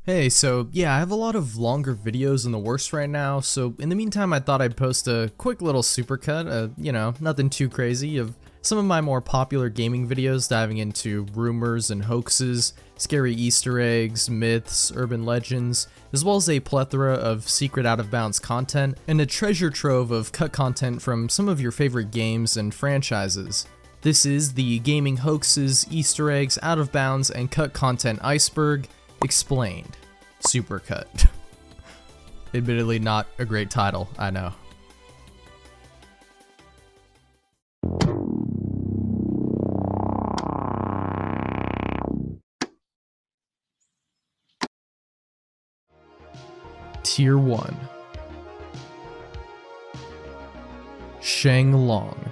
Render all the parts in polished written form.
Hey, so yeah, I have a lot of longer videos in the works right now, so in the meantime I thought I'd post a quick little supercut, nothing too crazy, of some of my more popular gaming videos diving into rumors and hoaxes, scary Easter eggs, myths, urban legends, as well as a plethora of secret out-of-bounds content, and a treasure trove of cut content from some of your favorite games and franchises. This is the Gaming Hoaxes, Easter Eggs, Out-of-Bounds, and Cut Content Iceberg Explained. Supercut. Admittedly not a great title, I know. Tier 1. Sheng Long.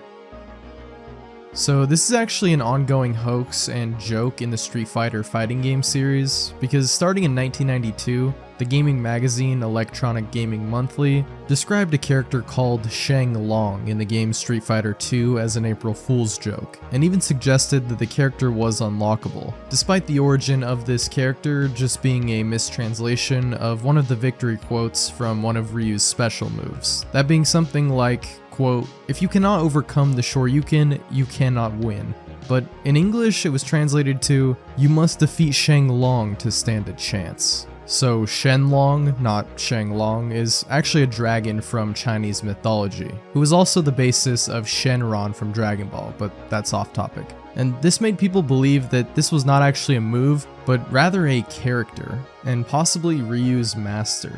So this is actually an ongoing hoax and joke in the Street Fighter fighting game series, because starting in 1992, the gaming magazine Electronic Gaming Monthly described a character called Sheng Long in the game Street Fighter II as an April Fool's joke, and even suggested that the character was unlockable, despite the origin of this character just being a mistranslation of one of the victory quotes from one of Ryu's special moves, that being something like, quote, "If you cannot overcome the Shoryuken, you cannot win." But in English it was translated to, "You must defeat Sheng Long to stand a chance." So Shenlong, not Sheng Long, is actually a dragon from Chinese mythology, who was also the basis of Shenron from Dragon Ball, but that's off topic. And this made people believe that this was not actually a move, but rather a character, and possibly Ryu's master.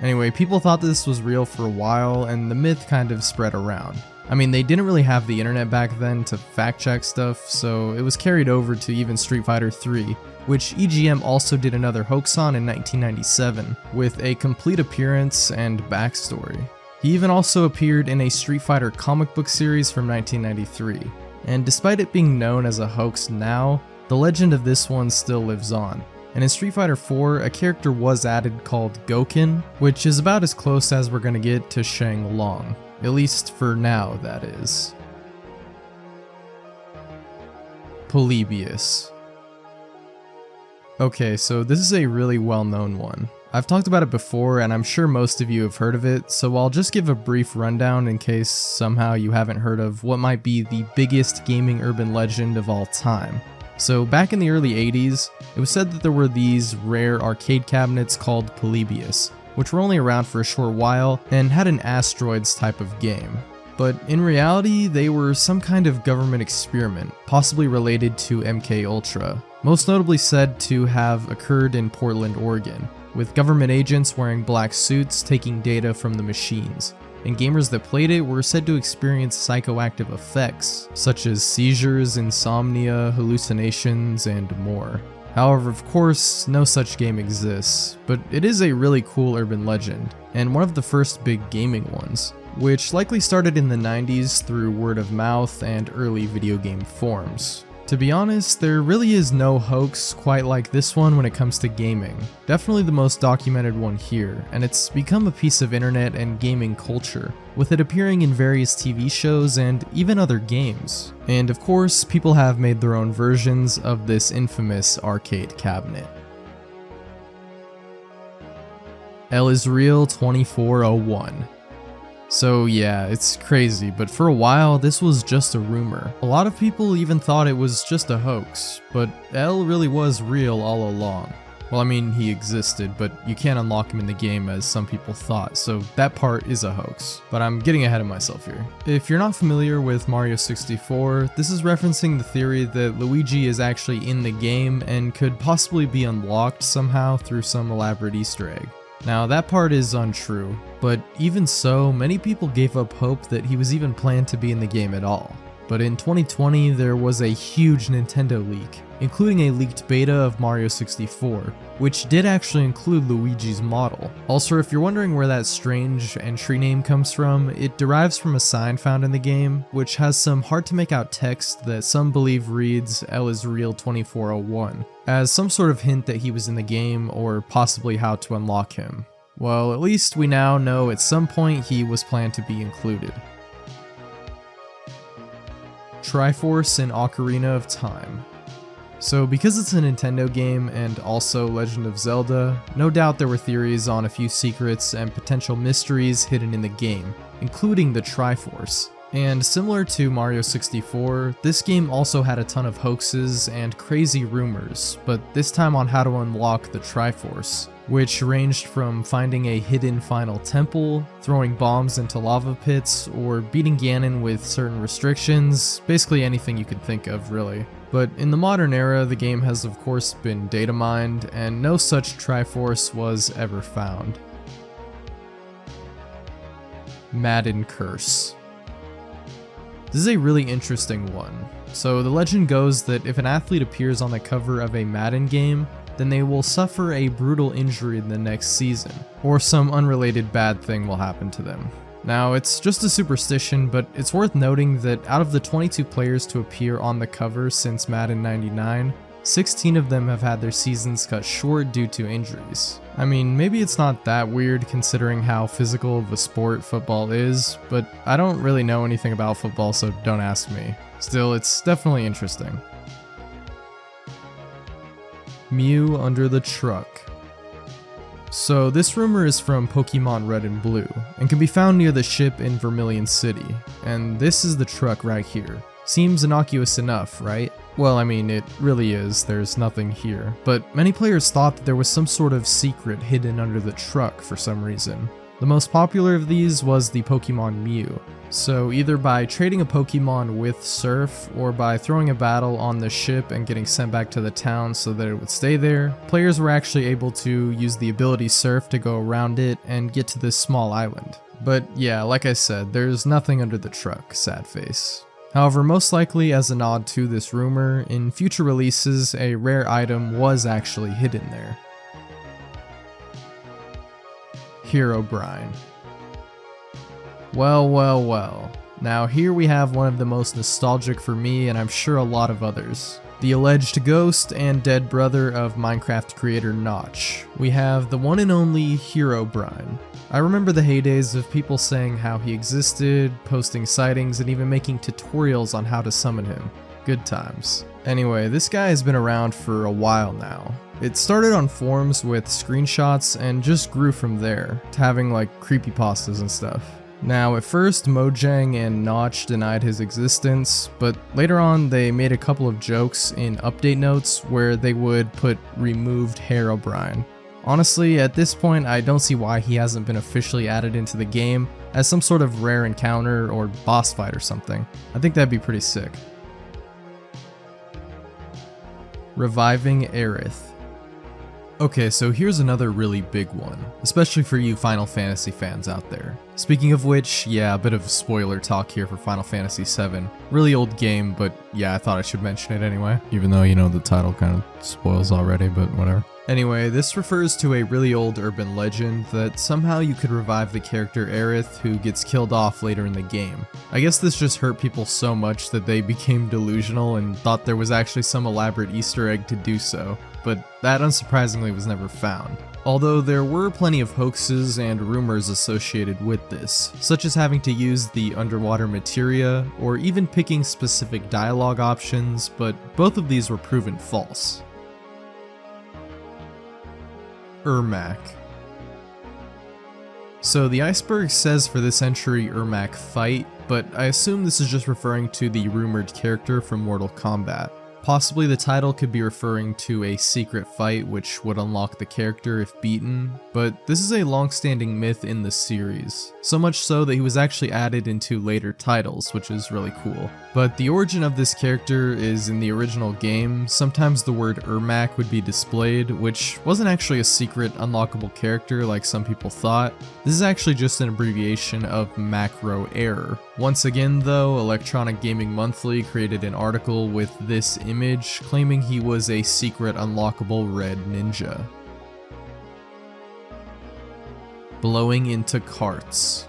Anyway, people thought this was real for a while, and the myth kind of spread around. I mean, they didn't really have the internet back then to fact check stuff, so it was carried over to even Street Fighter III, which EGM also did another hoax on in 1997, with a complete appearance and backstory. He even also appeared in a Street Fighter comic book series from 1993, and despite it being known as a hoax now, the legend of this one still lives on. And in Street Fighter IV, a character was added called Gouken, which is about as close as we're gonna get to Sheng Long. At least for now, that is. Polybius. Okay, so this is a really well-known one. I've talked about it before, and I'm sure most of you have heard of it, so I'll just give a brief rundown in case somehow you haven't heard of what might be the biggest gaming urban legend of all time. So back in the early 80s, it was said that there were these rare arcade cabinets called Polybius, which were only around for a short while and had an asteroids type of game. But in reality, they were some kind of government experiment, possibly related to MK Ultra, most notably said to have occurred in Portland, Oregon, with government agents wearing black suits taking data from the machines. And gamers that played it were said to experience psychoactive effects, such as seizures, insomnia, hallucinations, and more. However, of course, no such game exists, but it is a really cool urban legend, and one of the first big gaming ones, which likely started in the 90s through word of mouth and early video game forums. To be honest, there really is no hoax quite like this one when it comes to gaming. Definitely the most documented one here, and it's become a piece of internet and gaming culture, with it appearing in various TV shows and even other games. And of course, people have made their own versions of this infamous arcade cabinet. El Israel 2401. So yeah, it's crazy, but for a while this was just a rumor. A lot of people even thought it was just a hoax, but El really was real all along. Well, I mean, he existed, but you can't unlock him in the game as some people thought, so that part is a hoax. But I'm getting ahead of myself here. If you're not familiar with Mario 64, this is referencing the theory that Luigi is actually in the game and could possibly be unlocked somehow through some elaborate Easter egg. Now that part is untrue, but even so, many people gave up hope that he was even planned to be in the game at all. But in 2020, there was a huge Nintendo leak, including a leaked beta of Mario 64, which did actually include Luigi's model. Also, if you're wondering where that strange entry name comes from, it derives from a sign found in the game, which has some hard to make out text that some believe reads El Israel 2401, as some sort of hint that he was in the game or possibly how to unlock him. Well, at least we now know at some point he was planned to be included. Triforce in Ocarina of Time. So because it's a Nintendo game and also Legend of Zelda, no doubt there were theories on a few secrets and potential mysteries hidden in the game, including the Triforce. And similar to Mario 64, this game also had a ton of hoaxes and crazy rumors, but this time on how to unlock the Triforce, which ranged from finding a hidden final temple, throwing bombs into lava pits, or beating Ganon with certain restrictions, basically anything you could think of really. But in the modern era, the game has of course been data mined, and no such Triforce was ever found. Madden Curse. This is a really interesting one. So the legend goes that if an athlete appears on the cover of a Madden game, then they will suffer a brutal injury in the next season, or some unrelated bad thing will happen to them. Now, it's just a superstition, but it's worth noting that out of the 22 players to appear on the cover since Madden 99, 16 of them have had their seasons cut short due to injuries. I mean, maybe it's not that weird considering how physical of a sport football is, but I don't really know anything about football, so don't ask me. Still, it's definitely interesting. Mew under the truck. So this rumor is from Pokemon Red and Blue, and can be found near the ship in Vermilion City, and this is the truck right here. Seems innocuous enough, right? Well, I mean, it really is, there's nothing here, but many players thought that there was some sort of secret hidden under the truck for some reason. The most popular of these was the Pokemon Mew. So either by trading a Pokemon with Surf, or by throwing a battle on the ship and getting sent back to the town so that it would stay there, players were actually able to use the ability Surf to go around it and get to this small island. But yeah, like I said, there's nothing under the truck, sad face. However, most likely as a nod to this rumor, in future releases a rare item was actually hidden there. Herobrine. Well. Now here we have one of the most nostalgic for me, and I'm sure a lot of others. The alleged ghost and dead brother of Minecraft creator Notch. We have the one and only Herobrine. I remember the heydays of people saying how he existed, posting sightings, and even making tutorials on how to summon him. Good times. Anyway, this guy has been around for a while now. It started on forums with screenshots and just grew from there, to having like creepypastas and stuff. Now, at first, Mojang and Notch denied his existence, but later on they made a couple of jokes in update notes where they would put removed Herobrine. Honestly, at this point, I don't see why he hasn't been officially added into the game as some sort of rare encounter or boss fight or something. I think that'd be pretty sick. Reviving Aerith. Okay, so here's another really big one, especially for you Final Fantasy fans out there. Speaking of which, yeah, a bit of spoiler talk here for Final Fantasy VII. Really old game, but yeah, I thought I should mention it anyway. Even though, you know, the title kind of spoils already, but whatever. Anyway, this refers to a really old urban legend that somehow you could revive the character Aerith, who gets killed off later in the game. I guess this just hurt people so much that they became delusional and thought there was actually some elaborate Easter egg to do so, but that unsurprisingly was never found. Although there were plenty of hoaxes and rumors associated with this, such as having to use the underwater materia, or even picking specific dialogue options, but both of these were proven false. Ermac. So the Iceberg says for this entry Ermac fight, but I assume this is just referring to the rumored character from Mortal Kombat. Possibly the title could be referring to a secret fight which would unlock the character if beaten, but this is a long-standing myth in the series, so much so that he was actually added into later titles, which is really cool. But the origin of this character is in the original game. Sometimes the word Ermac would be displayed, which wasn't actually a secret unlockable character like some people thought. This is actually just an abbreviation of macro error. Once again though, Electronic Gaming Monthly created an article with this image claiming he was a secret unlockable red ninja. Blowing into carts.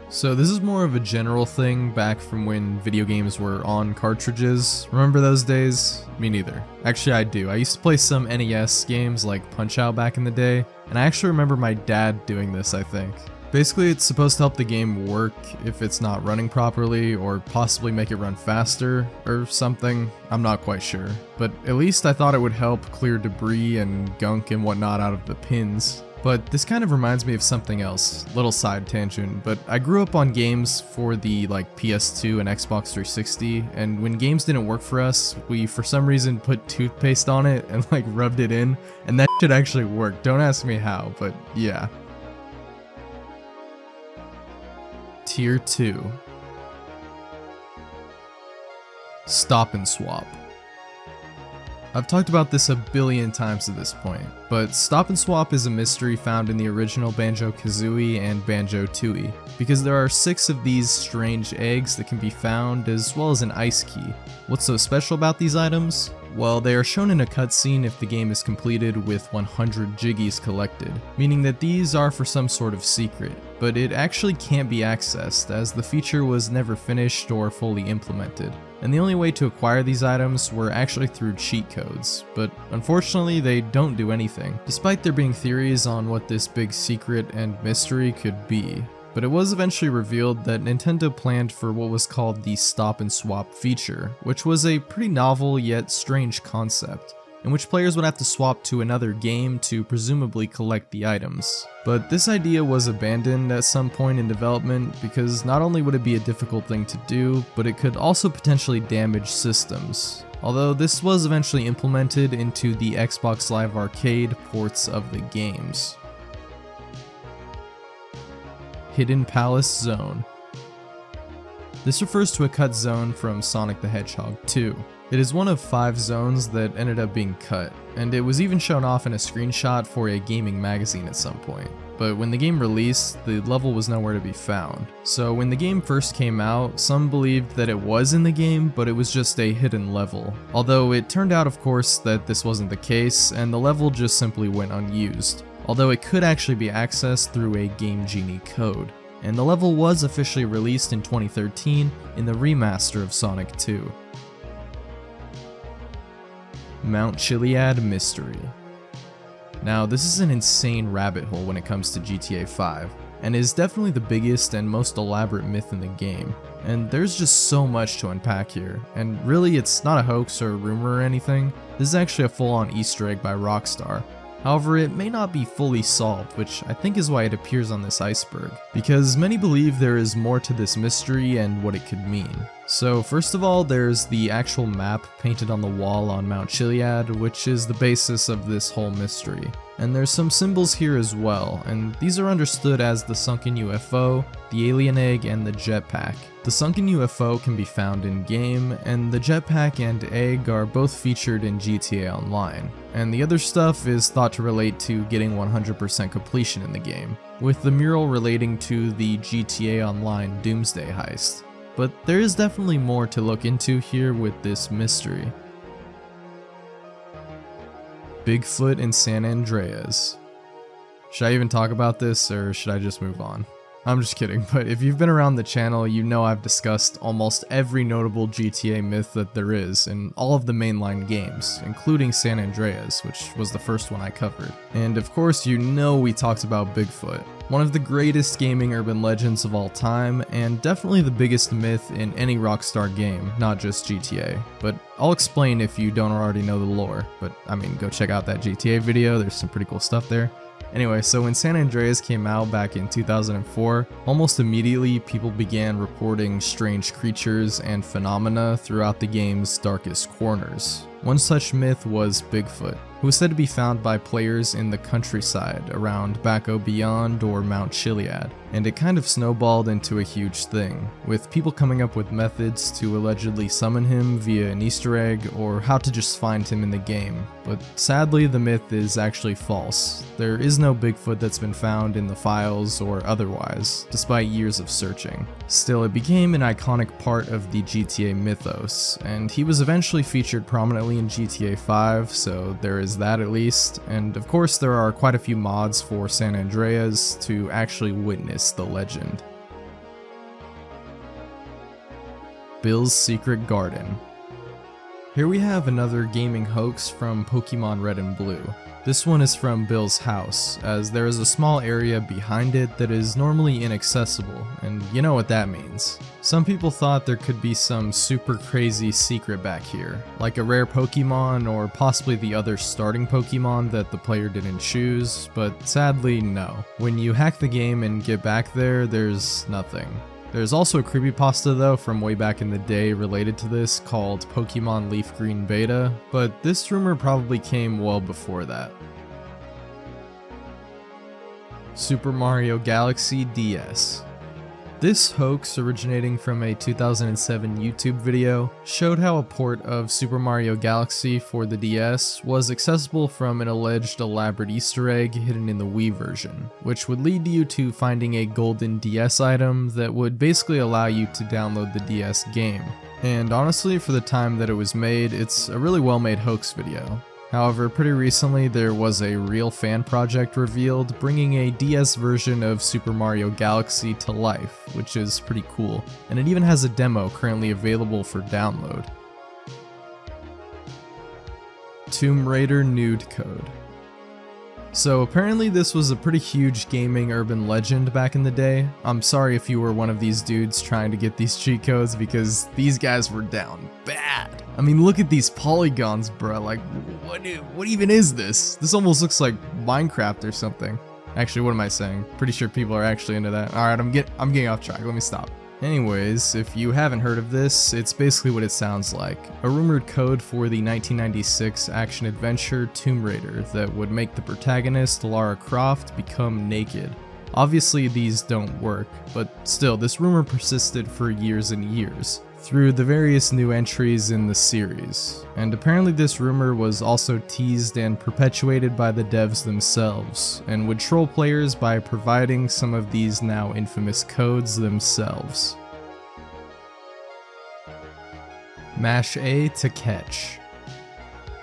So this is more of a general thing back from when video games were on cartridges. Remember those days? Me neither. Actually I do. I used to play some NES games like Punch-Out back in the day, and I actually remember my dad doing this, I think. Basically, it's supposed to help the game work if it's not running properly, or possibly make it run faster, or something. I'm not quite sure. But at least I thought it would help clear debris and gunk and whatnot out of the pins. But this kind of reminds me of something else, little side tangent, but I grew up on games for the PS2 and Xbox 360, and when games didn't work for us, we for some reason put toothpaste on it and rubbed it in, and that shit actually worked. Don't ask me how, but yeah. Tier 2. Stop and Swap. I've talked about this a billion times at this point, but Stop and Swap is a mystery found in the original Banjo-Kazooie and Banjo-Tooie, because there are 6 of these strange eggs that can be found, as well as an ice key. What's so special about these items? Well, they are shown in a cutscene if the game is completed with 100 Jiggies collected, meaning that these are for some sort of secret, but it actually can't be accessed as the feature was never finished or fully implemented. And the only way to acquire these items were actually through cheat codes, but unfortunately they don't do anything, despite there being theories on what this big secret and mystery could be. But it was eventually revealed that Nintendo planned for what was called the Stop and Swap feature, which was a pretty novel yet strange concept, in which players would have to swap to another game to presumably collect the items. But this idea was abandoned at some point in development because not only would it be a difficult thing to do, but it could also potentially damage systems. Although this was eventually implemented into the Xbox Live Arcade ports of the games. Hidden Palace Zone. This refers to a cut zone from Sonic the Hedgehog 2. It is one of 5 zones that ended up being cut, and it was even shown off in a screenshot for a gaming magazine at some point. But when the game released, the level was nowhere to be found. So when the game first came out, some believed that it was in the game, but it was just a hidden level. Although it turned out, of course, that this wasn't the case, and the level just simply went unused. Although it could actually be accessed through a Game Genie code. And the level was officially released in 2013 in the remaster of Sonic 2. Mount Chiliad Mystery. Now, this is an insane rabbit hole when it comes to GTA 5, and is definitely the biggest and most elaborate myth in the game. And there's just so much to unpack here, and really it's not a hoax or a rumor or anything. This is actually a full-on Easter egg by Rockstar. However, it may not be fully solved, which I think is why it appears on this iceberg, because many believe there is more to this mystery and what it could mean. So first of all, there's the actual map painted on the wall on Mount Chiliad, which is the basis of this whole mystery. And there's some symbols here as well, and these are understood as the sunken UFO, the alien egg, and the jetpack. The sunken UFO can be found in-game, and the jetpack and egg are both featured in GTA Online. And the other stuff is thought to relate to getting 100% completion in the game, with the mural relating to the GTA Online Doomsday heist. But there is definitely more to look into here with this mystery. Bigfoot in San Andreas. Should I even talk about this, or should I just move on? I'm just kidding, but if you've been around the channel, you know I've discussed almost every notable GTA myth that there is in all of the mainline games, including San Andreas, which was the first one I covered. And of course, you know we talked about Bigfoot, one of the greatest gaming urban legends of all time, and definitely the biggest myth in any Rockstar game, not just GTA. But I'll explain if you don't already know the lore, but I mean, go check out that GTA video, there's some pretty cool stuff there. Anyway, so when San Andreas came out back in 2004, almost immediately people began reporting strange creatures and phenomena throughout the game's darkest corners. One such myth was Bigfoot, who was said to be found by players in the countryside around Baco Beyond or Mount Chiliad, and it kind of snowballed into a huge thing, with people coming up with methods to allegedly summon him via an Easter egg or how to just find him in the game. But sadly, the myth is actually false. There is no Bigfoot that's been found in the files or otherwise, despite years of searching. Still, it became an iconic part of the GTA mythos, and he was eventually featured prominently in GTA 5, so there is that at least, and of course there are quite a few mods for San Andreas to actually witness the legend. Bill's Secret Garden. Here we have another gaming hoax from Pokemon Red and Blue. This one is from Bill's house, as there is a small area behind it that is normally inaccessible, and you know what that means. Some people thought there could be some super crazy secret back here, like a rare Pokemon or possibly the other starting Pokemon that the player didn't choose, but sadly no. When you hack the game and get back there, there's nothing. There's also a creepypasta though from way back in the day related to this called Pokemon Leaf Green Beta, but this rumor probably came well before that. Super Mario Galaxy DS. This hoax, originating from a 2007 YouTube video, showed how a port of Super Mario Galaxy for the DS was accessible from an alleged elaborate Easter egg hidden in the Wii version, which would lead you to finding a golden DS item that would basically allow you to download the DS game. And honestly, for the time that it was made, it's a really well-made hoax video. However, pretty recently there was a real fan project revealed bringing a DS version of Super Mario Galaxy to life, which is pretty cool, and it even has a demo currently available for download. Tomb Raider nude code. So apparently this was a pretty huge gaming urban legend back in the day. I'm sorry if you were one of these dudes trying to get these cheat codes, because these guys were down bad. I mean, look at these polygons, bro. Like, what even is this? This almost looks like Minecraft or something. Actually, what am I saying? Pretty sure people are actually into that. Alright, I'm getting off track. Let me stop. Anyways, if you haven't heard of this, it's basically what it sounds like. A rumored code for the 1996 action-adventure Tomb Raider that would make the protagonist, Lara Croft, become naked. Obviously these don't work, but still, this rumor persisted for years and years, through the various new entries in the series. And apparently this rumor was also teased and perpetuated by the devs themselves, and would troll players by providing some of these now infamous codes themselves. Mash A to catch.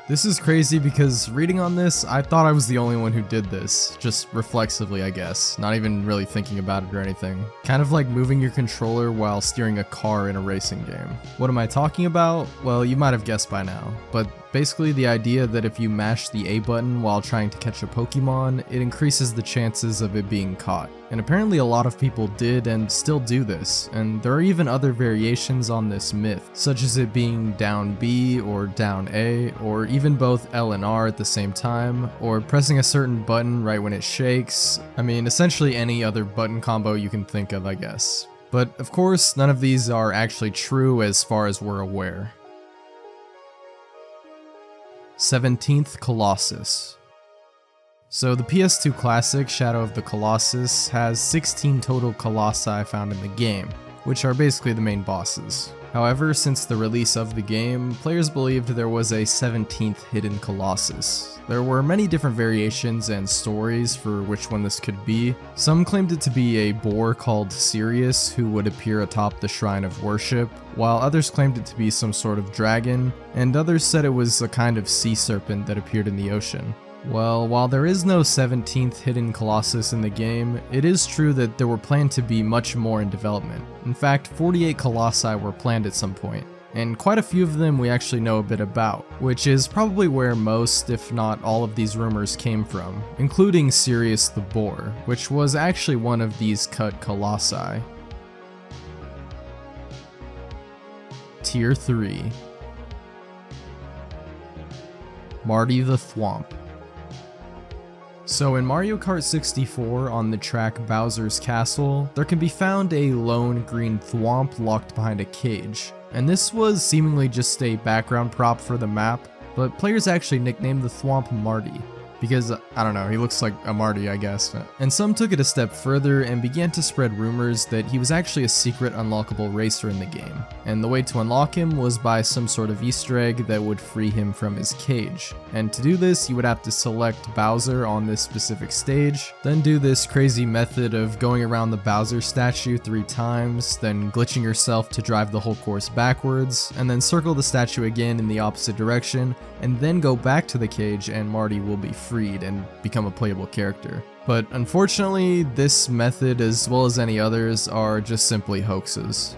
This is crazy because reading on this, I thought I was the only one who did this, just reflexively I guess, not even really thinking about it or anything. Kind of like moving your controller while steering a car in a racing game. What am I talking about? Well, you might have guessed by now, but basically the idea that if you mash the A button while trying to catch a Pokemon, it increases the chances of it being caught. And apparently a lot of people did and still do this, and there are even other variations on this myth, such as it being down B or down A, or even both L and R at the same time, or pressing a certain button right when it shakes. I mean, essentially any other button combo you can think of, I guess. But of course, none of these are actually true as far as we're aware. 17th Colossus. So the PS2 classic Shadow of the Colossus has 16 total colossi found in the game, which are basically the main bosses. However, since the release of the game, players believed there was a 17th hidden Colossus. There were many different variations and stories for which one this could be. Some claimed it to be a boar called Sirius who would appear atop the Shrine of Worship, while others claimed it to be some sort of dragon, and others said it was a kind of sea serpent that appeared in the ocean. Well, while there is no 17th hidden Colossus in the game, it is true that there were planned to be much more in development. In fact, 48 Colossi were planned at some point, and quite a few of them we actually know a bit about, which is probably where most, if not all of these rumors came from, including Sirius the Boar, which was actually one of these cut Colossi. Tier 3. Marty the Thwomp. So in Mario Kart 64 on the track Bowser's Castle, there can be found a lone green Thwomp locked behind a cage. And this was seemingly just a background prop for the map, but players actually nicknamed the Thwomp Marty. Because, I don't know, he looks like a Marty, I guess. And some took it a step further and began to spread rumors that he was actually a secret unlockable racer in the game, and the way to unlock him was by some sort of Easter egg that would free him from his cage. And to do this, you would have to select Bowser on this specific stage, then do this crazy method of going around the Bowser statue 3 times, then glitching yourself to drive the whole course backwards, and then circle the statue again in the opposite direction, and then go back to the cage and Marty will be freed and become a playable character. But unfortunately, this method as well as any others are just simply hoaxes.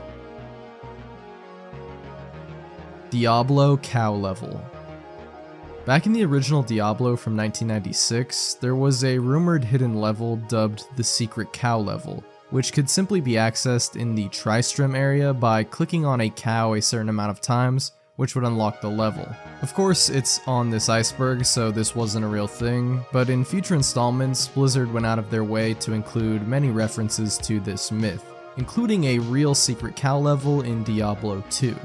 Diablo Cow Level. Back in the original Diablo from 1996, there was a rumored hidden level dubbed the Secret Cow Level, which could simply be accessed in the Tristram area by clicking on a cow a certain amount of times, which would unlock the level. Of course, it's on this iceberg, so this wasn't a real thing, but in future installments, Blizzard went out of their way to include many references to this myth, including a real secret cow level in Diablo 2.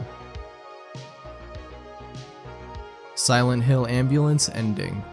Silent Hill Ambulance Ending.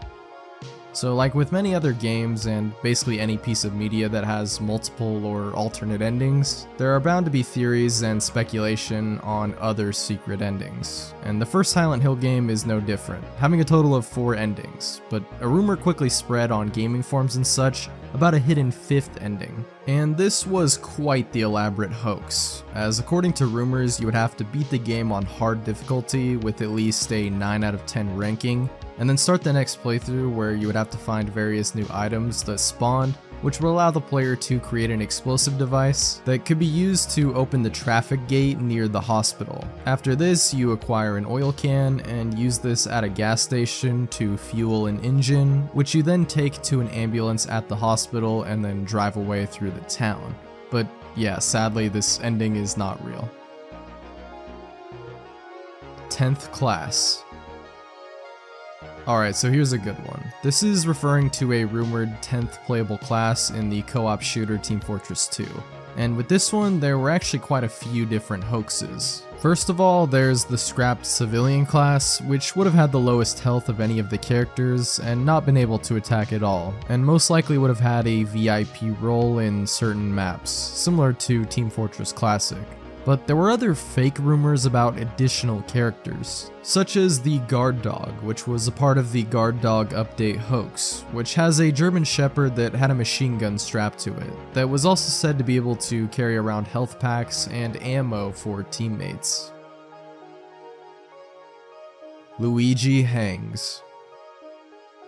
So like with many other games and basically any piece of media that has multiple or alternate endings, there are bound to be theories and speculation on other secret endings. And the first Silent Hill game is no different, having a total of 4 endings, but a rumor quickly spread on gaming forums and such about a hidden 5th ending. And this was quite the elaborate hoax, as according to rumors you would have to beat the game on hard difficulty with at least a 9 out of 10 ranking, and then start the next playthrough where you would have to find various new items that spawned, which would allow the player to create an explosive device that could be used to open the traffic gate near the hospital. After this, you acquire an oil can and use this at a gas station to fuel an engine, which you then take to an ambulance at the hospital and then drive away through the town. But yeah, sadly this ending is not real. 10th Class. Alright, so here's a good one. This is referring to a rumored 10th playable class in the co-op shooter Team Fortress 2. And with this one, there were actually quite a few different hoaxes. First of all, there's the scrapped civilian class, which would have had the lowest health of any of the characters and not been able to attack at all, and most likely would have had a VIP role in certain maps, similar to Team Fortress Classic. But there were other fake rumors about additional characters, such as the Guard Dog, which was a part of the Guard Dog update hoax, which has a German Shepherd that had a machine gun strapped to it, that was also said to be able to carry around health packs and ammo for teammates. Luigi Hangs.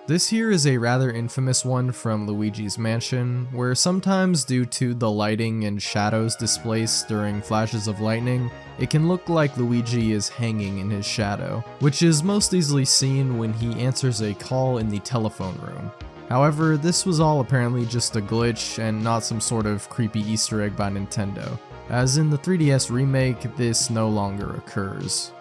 This here is a rather infamous one from Luigi's Mansion, where sometimes due to the lighting and shadows displaced during flashes of lightning, it can look like Luigi is hanging in his shadow, which is most easily seen when he answers a call in the telephone room. However, this was all apparently just a glitch and not some sort of creepy Easter egg by Nintendo, as in the 3DS remake, this no longer occurs.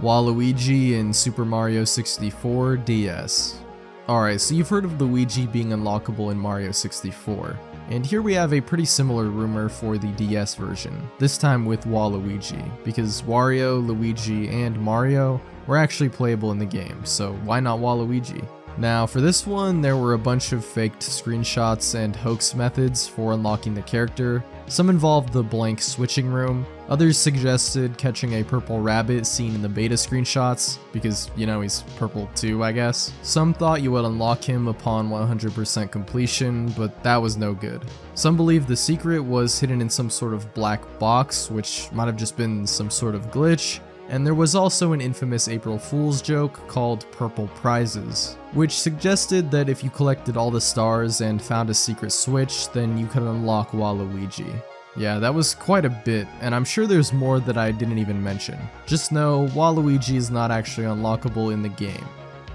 Waluigi in Super Mario 64 DS. Alright, so you've heard of Luigi being unlockable in Mario 64, and here we have a pretty similar rumor for the DS version, this time with Waluigi, because Wario, Luigi, and Mario were actually playable in the game, so why not Waluigi? Now, for this one, there were a bunch of faked screenshots and hoax methods for unlocking the character. Some involved the blank switching room, others suggested catching a purple rabbit seen in the beta screenshots, because, you know, he's purple too, I guess. Some thought you would unlock him upon 100% completion, but that was no good. Some believe the secret was hidden in some sort of black box, which might have just been some sort of glitch. And there was also an infamous April Fool's joke called Purple Prizes, which suggested that if you collected all the stars and found a secret switch, then you could unlock Waluigi. Yeah, that was quite a bit, and I'm sure there's more that I didn't even mention. Just know, Waluigi is not actually unlockable in the game.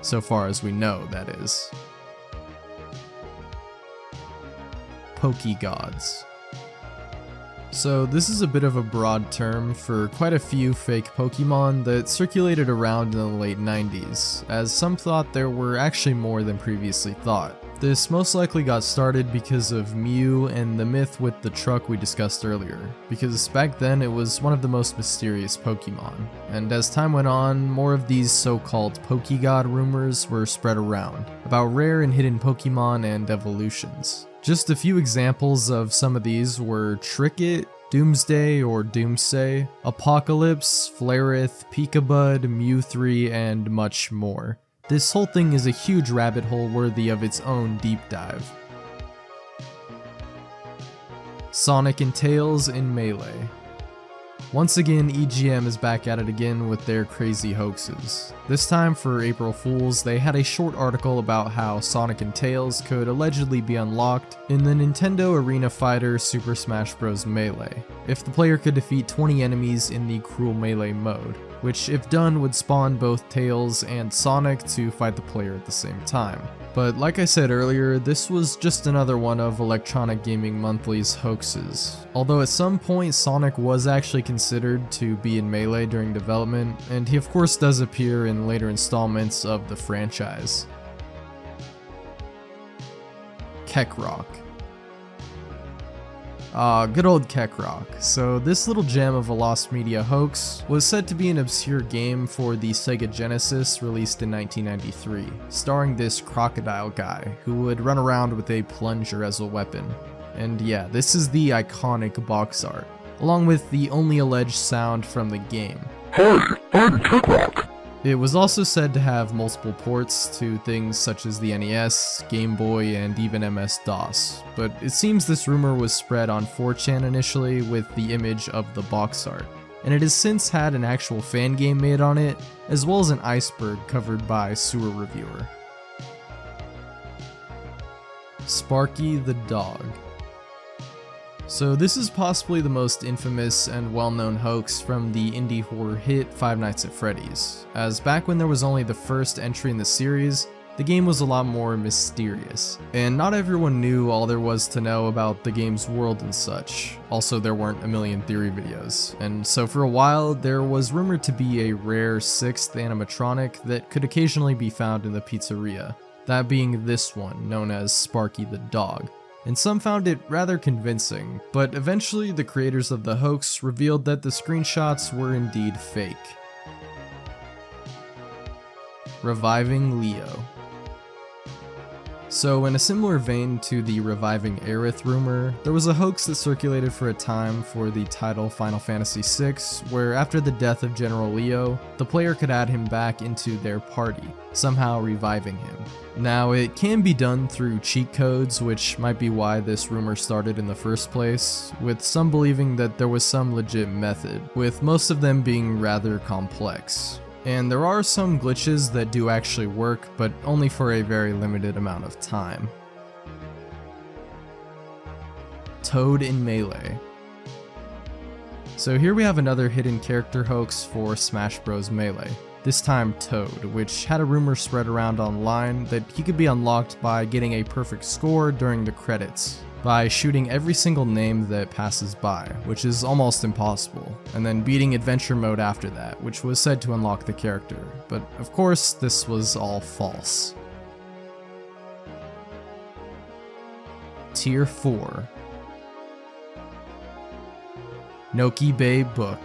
So far as we know, that is. Pokegods. So this is a bit of a broad term for quite a few fake Pokemon that circulated around in the late 90s, as some thought there were actually more than previously thought. This most likely got started because of Mew and the myth with the truck we discussed earlier, because back then it was one of the most mysterious Pokemon, and as time went on, more of these so-called Pokegod rumors were spread around, about rare and hidden Pokemon and evolutions. Just a few examples of some of these were Tricket, Doomsday or Doomsay, Apocalypse, Flareth, Peekabud, Mew3, and much more. This whole thing is a huge rabbit hole worthy of its own deep dive. Sonic and Tails in Melee. Once again, EGM is back at it again with their crazy hoaxes. This time for April Fools, they had a short article about how Sonic and Tails could allegedly be unlocked in the Nintendo Arena Fighter Super Smash Bros. Melee, if the player could defeat 20 enemies in the Cruel Melee mode, which if done would spawn both Tails and Sonic to fight the player at the same time. But like I said earlier, this was just another one of Electronic Gaming Monthly's hoaxes. Although at some point Sonic was actually considered to be in Melee during development, and he of course does appear in later installments of the franchise. Keckrock. Good old Keckrock. So this little gem of a lost media hoax was said to be an obscure game for the Sega Genesis released in 1993, starring this crocodile guy who would run around with a plunger as a weapon. And yeah, this is the iconic box art, along with the only alleged sound from the game. Hey, I'm Keckrock. It was also said to have multiple ports to things such as the NES, Game Boy, and even MS-DOS, but it seems this rumor was spread on 4chan initially with the image of the box art, and it has since had an actual fan game made on it, as well as an Iceberg covered by Sewer Reviewer. Sparky the Dog. So this is possibly the most infamous and well-known hoax from the indie horror hit Five Nights at Freddy's, as back when there was only the first entry in the series, the game was a lot more mysterious, and not everyone knew all there was to know about the game's world and such. Also, there weren't a million theory videos, and so for a while there was rumored to be a rare sixth animatronic that could occasionally be found in the pizzeria, that being this one, known as Sparky the Dog. And some found it rather convincing, but eventually the creators of the hoax revealed that the screenshots were indeed fake. Reviving Leo. So in a similar vein to the reviving Aerith rumor, there was a hoax that circulated for a time for the title Final Fantasy VI, where after the death of General Leo, the player could add him back into their party, somehow reviving him. Now it can be done through cheat codes, which might be why this rumor started in the first place, with some believing that there was some legit method, with most of them being rather complex. And there are some glitches that do actually work, but only for a very limited amount of time. Toad in Melee. So here we have another hidden character hoax for Smash Bros. Melee. This time Toad, which had a rumor spread around online that he could be unlocked by getting a perfect score during the credits, by shooting every single name that passes by, which is almost impossible, and then beating adventure mode after that, which was said to unlock the character, but of course this was all false. Tier 4. Noki Bay Book.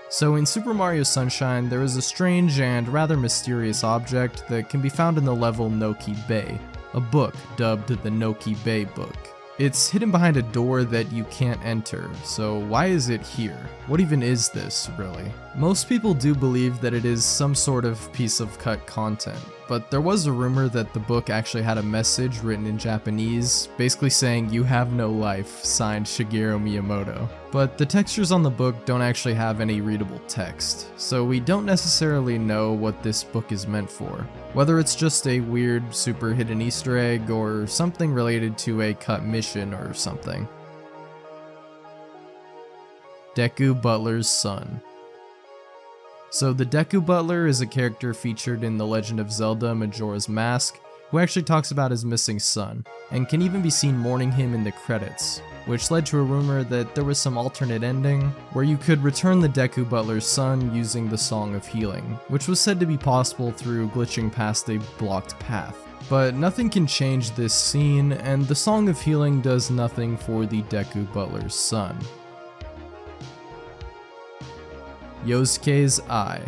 So in Super Mario Sunshine, there is a strange and rather mysterious object that can be found in the level Noki Bay, a book dubbed the Noki Bay Book. It's hidden behind a door that you can't enter, so why is it here? What even is this, really? Most people do believe that it is some sort of piece of cut content, but there was a rumor that the book actually had a message written in Japanese, basically saying "You have no life," signed Shigeru Miyamoto. But the textures on the book don't actually have any readable text, so we don't necessarily know what this book is meant for. Whether it's just a weird, super hidden Easter egg, or something related to a cut mission or something. Deku Butler's son. So the Deku Butler is a character featured in The Legend of Zelda Majora's Mask, who actually talks about his missing son, and can even be seen mourning him in the credits, which led to a rumor that there was some alternate ending where you could return the Deku Butler's son using the Song of Healing, which was said to be possible through glitching past a blocked path. But nothing can change this scene, and the Song of Healing does nothing for the Deku Butler's son. Yosuke's Eye.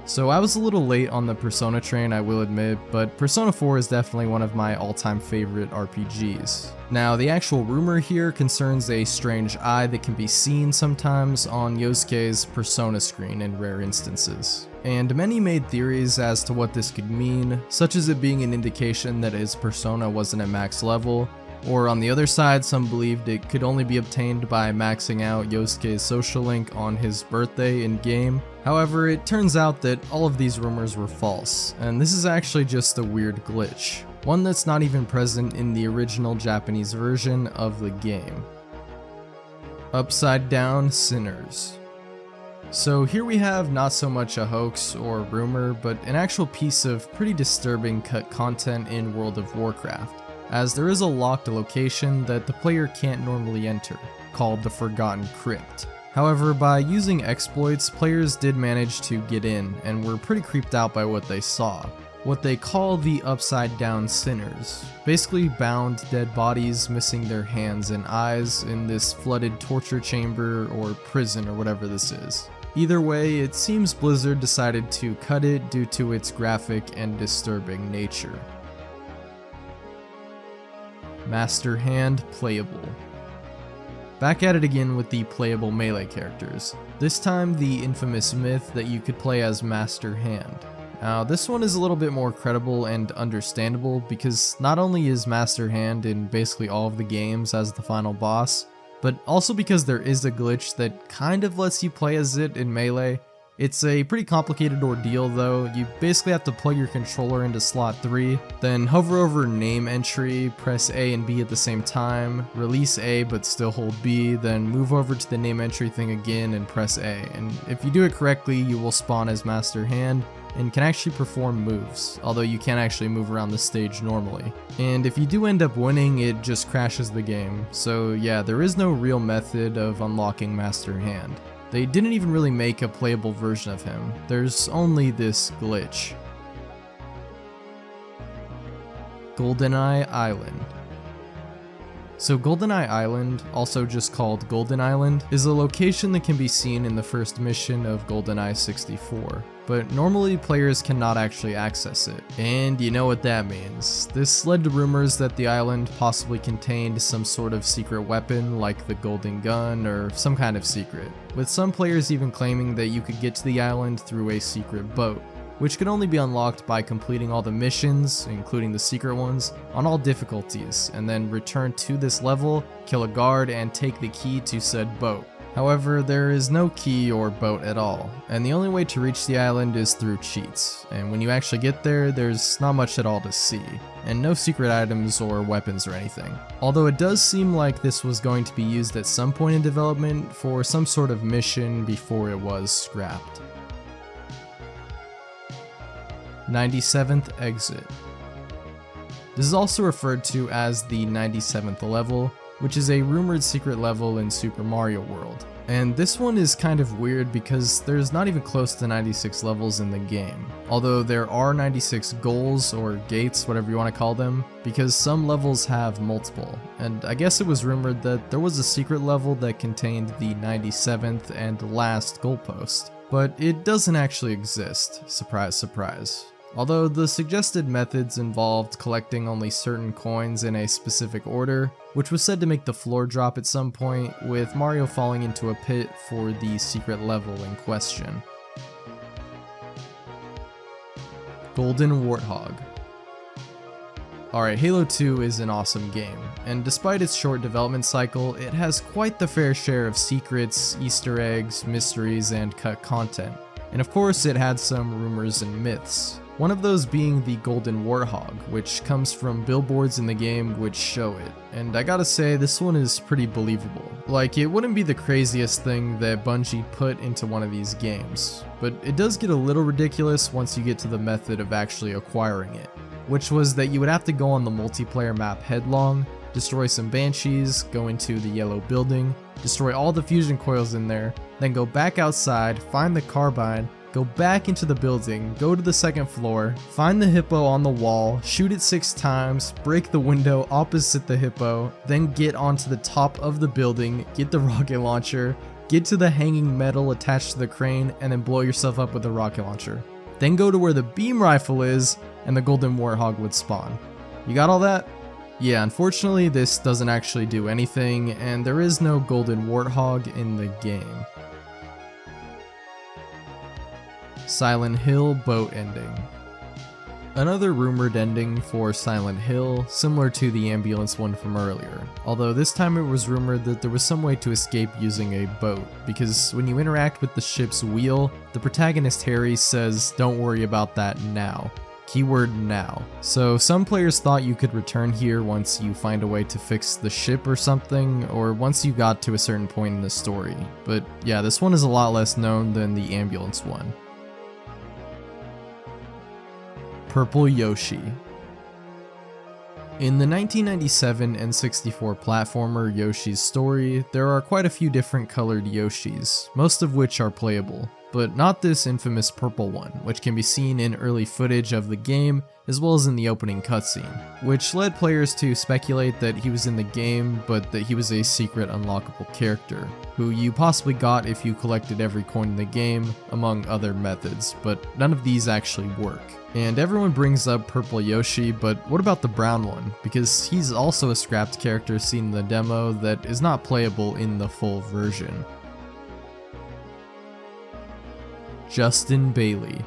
So I was a little late on the Persona train, I will admit, but Persona 4 is definitely one of my all-time favorite RPGs. Now, the actual rumor here concerns a strange eye that can be seen sometimes on Yosuke's Persona screen in rare instances. And many made theories as to what this could mean, such as it being an indication that his persona wasn't at max level, Or on the other side, some believed it could only be obtained by maxing out Yosuke's social link on his birthday in-game. However, it turns out that all of these rumors were false, and this is actually just a weird glitch, one that's not even present in the original Japanese version of the game. Upside Down Sinners. So here we have not so much a hoax or rumor, but an actual piece of pretty disturbing cut content in World of Warcraft, as there is a locked location that the player can't normally enter, called the Forgotten Crypt. However, by using exploits, players did manage to get in and were pretty creeped out by what they saw. What they call the Upside Down Sinners, basically bound dead bodies missing their hands and eyes in this flooded torture chamber or prison or whatever this is. Either way, it seems Blizzard decided to cut it due to its graphic and disturbing nature. Master Hand Playable. Back at it again with the playable melee characters, this time the infamous myth that you could play as Master Hand. Now this one is a little bit more credible and understandable because not only is Master Hand in basically all of the games as the final boss, but also because there is a glitch that kind of lets you play as it in Melee. It's a pretty complicated ordeal though. You basically have to plug your controller into slot 3, then hover over name entry, press A and B at the same time, release A but still hold B, then move over to the name entry thing again and press A. And if you do it correctly, you will spawn as Master Hand and can actually perform moves, although you can't actually move around the stage normally. And if you do end up winning, it just crashes the game. So yeah, there is no real method of unlocking Master Hand. They didn't even really make a playable version of him. There's only this glitch. GoldenEye Island. So GoldenEye Island, also just called Golden Island, is a location that can be seen in the first mission of GoldenEye 64. But normally players cannot actually access it. And you know what that means. This led to rumors that the island possibly contained some sort of secret weapon like the Golden Gun or some kind of secret, with some players even claiming that you could get to the island through a secret boat, which could only be unlocked by completing all the missions, including the secret ones, on all difficulties, and then return to this level, kill a guard, and take the key to said boat. However, there is no key or boat at all, and the only way to reach the island is through cheats, and when you actually get there, there's not much at all to see, and no secret items or weapons or anything. Although it does seem like this was going to be used at some point in development for some sort of mission before it was scrapped. 97th Exit. This is also referred to as the 97th level, which is a rumored secret level in Super Mario World. And this one is kind of weird because there's not even close to 96 levels in the game, although there are 96 goals or gates, whatever you want to call them, because some levels have multiple. And I guess it was rumored that there was a secret level that contained the 97th and last goalpost, but it doesn't actually exist, surprise surprise. Although the suggested methods involved collecting only certain coins in a specific order, which was said to make the floor drop at some point, with Mario falling into a pit for the secret level in question. Golden Warthog. Alright, Halo 2 is an awesome game, and despite its short development cycle, it has quite the fair share of secrets, Easter eggs, mysteries, and cut content. And of course it had some rumors and myths. One of those being the Golden Warthog, which comes from billboards in the game which show it. And I gotta say, this one is pretty believable. Like, it wouldn't be the craziest thing that Bungie put into one of these games, but it does get a little ridiculous once you get to the method of actually acquiring it, which was that you would have to go on the multiplayer map headlong, destroy some banshees, go into the yellow building, destroy all the fusion coils in there, then go back outside, find the carbine, go back into the building, go to the second floor, find the hippo on the wall, shoot it 6 times, break the window opposite the hippo, then get onto the top of the building, get the rocket launcher, get to the hanging metal attached to the crane, and then blow yourself up with the rocket launcher. Then go to where the beam rifle is, and the Golden Warthog would spawn. You got all that? Yeah, unfortunately this doesn't actually do anything, and there is no Golden Warthog in the game. Silent Hill boat ending. Another rumored ending for Silent Hill, similar to the ambulance one from earlier, although this time it was rumored that there was some way to escape using a boat, because when you interact with the ship's wheel, the protagonist Harry says, "Don't worry about that now." Keyword now. So some players thought you could return here once you find a way to fix the ship or something, or once you got to a certain point in the story. But yeah, this one is a lot less known than the ambulance one. Purple Yoshi. In the 1997 N64 platformer Yoshi's Story, there are quite a few different colored Yoshis, most of which are playable, but not this infamous purple one, which can be seen in early footage of the game, as well as in the opening cutscene, which led players to speculate that he was in the game, but that he was a secret unlockable character, who you possibly got if you collected every coin in the game, among other methods, but none of these actually work. And everyone brings up Purple Yoshi, but what about the brown one? Because he's also a scrapped character seen in the demo that is not playable in the full version. Justin Bailey.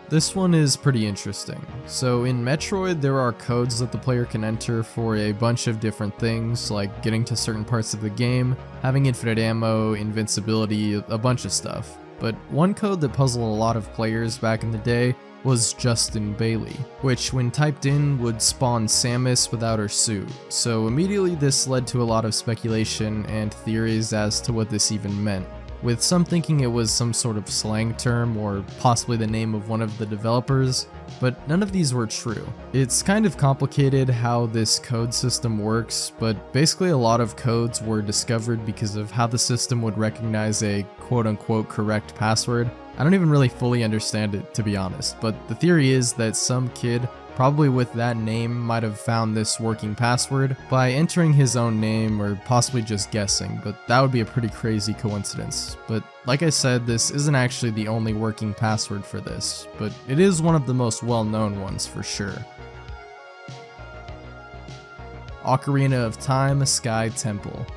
This one is pretty interesting. So in Metroid, there are codes that the player can enter for a bunch of different things, like getting to certain parts of the game, having infinite ammo, invincibility, a bunch of stuff. But one code that puzzled a lot of players back in the day was Justin Bailey, which when typed in would spawn Samus without her suit. So immediately this led to a lot of speculation and theories as to what this even meant, with some thinking it was some sort of slang term or possibly the name of one of the developers, but none of these were true. It's kind of complicated how this code system works, but basically a lot of codes were discovered because of how the system would recognize a quote-unquote correct password. I don't even really fully understand it, to be honest, but the theory is that some kid, probably with that name, might have found this working password by entering his own name or possibly just guessing, but that would be a pretty crazy coincidence. But like I said, this isn't actually the only working password for this, but it is one of the most well-known ones for sure. Ocarina of Time Sky Temple.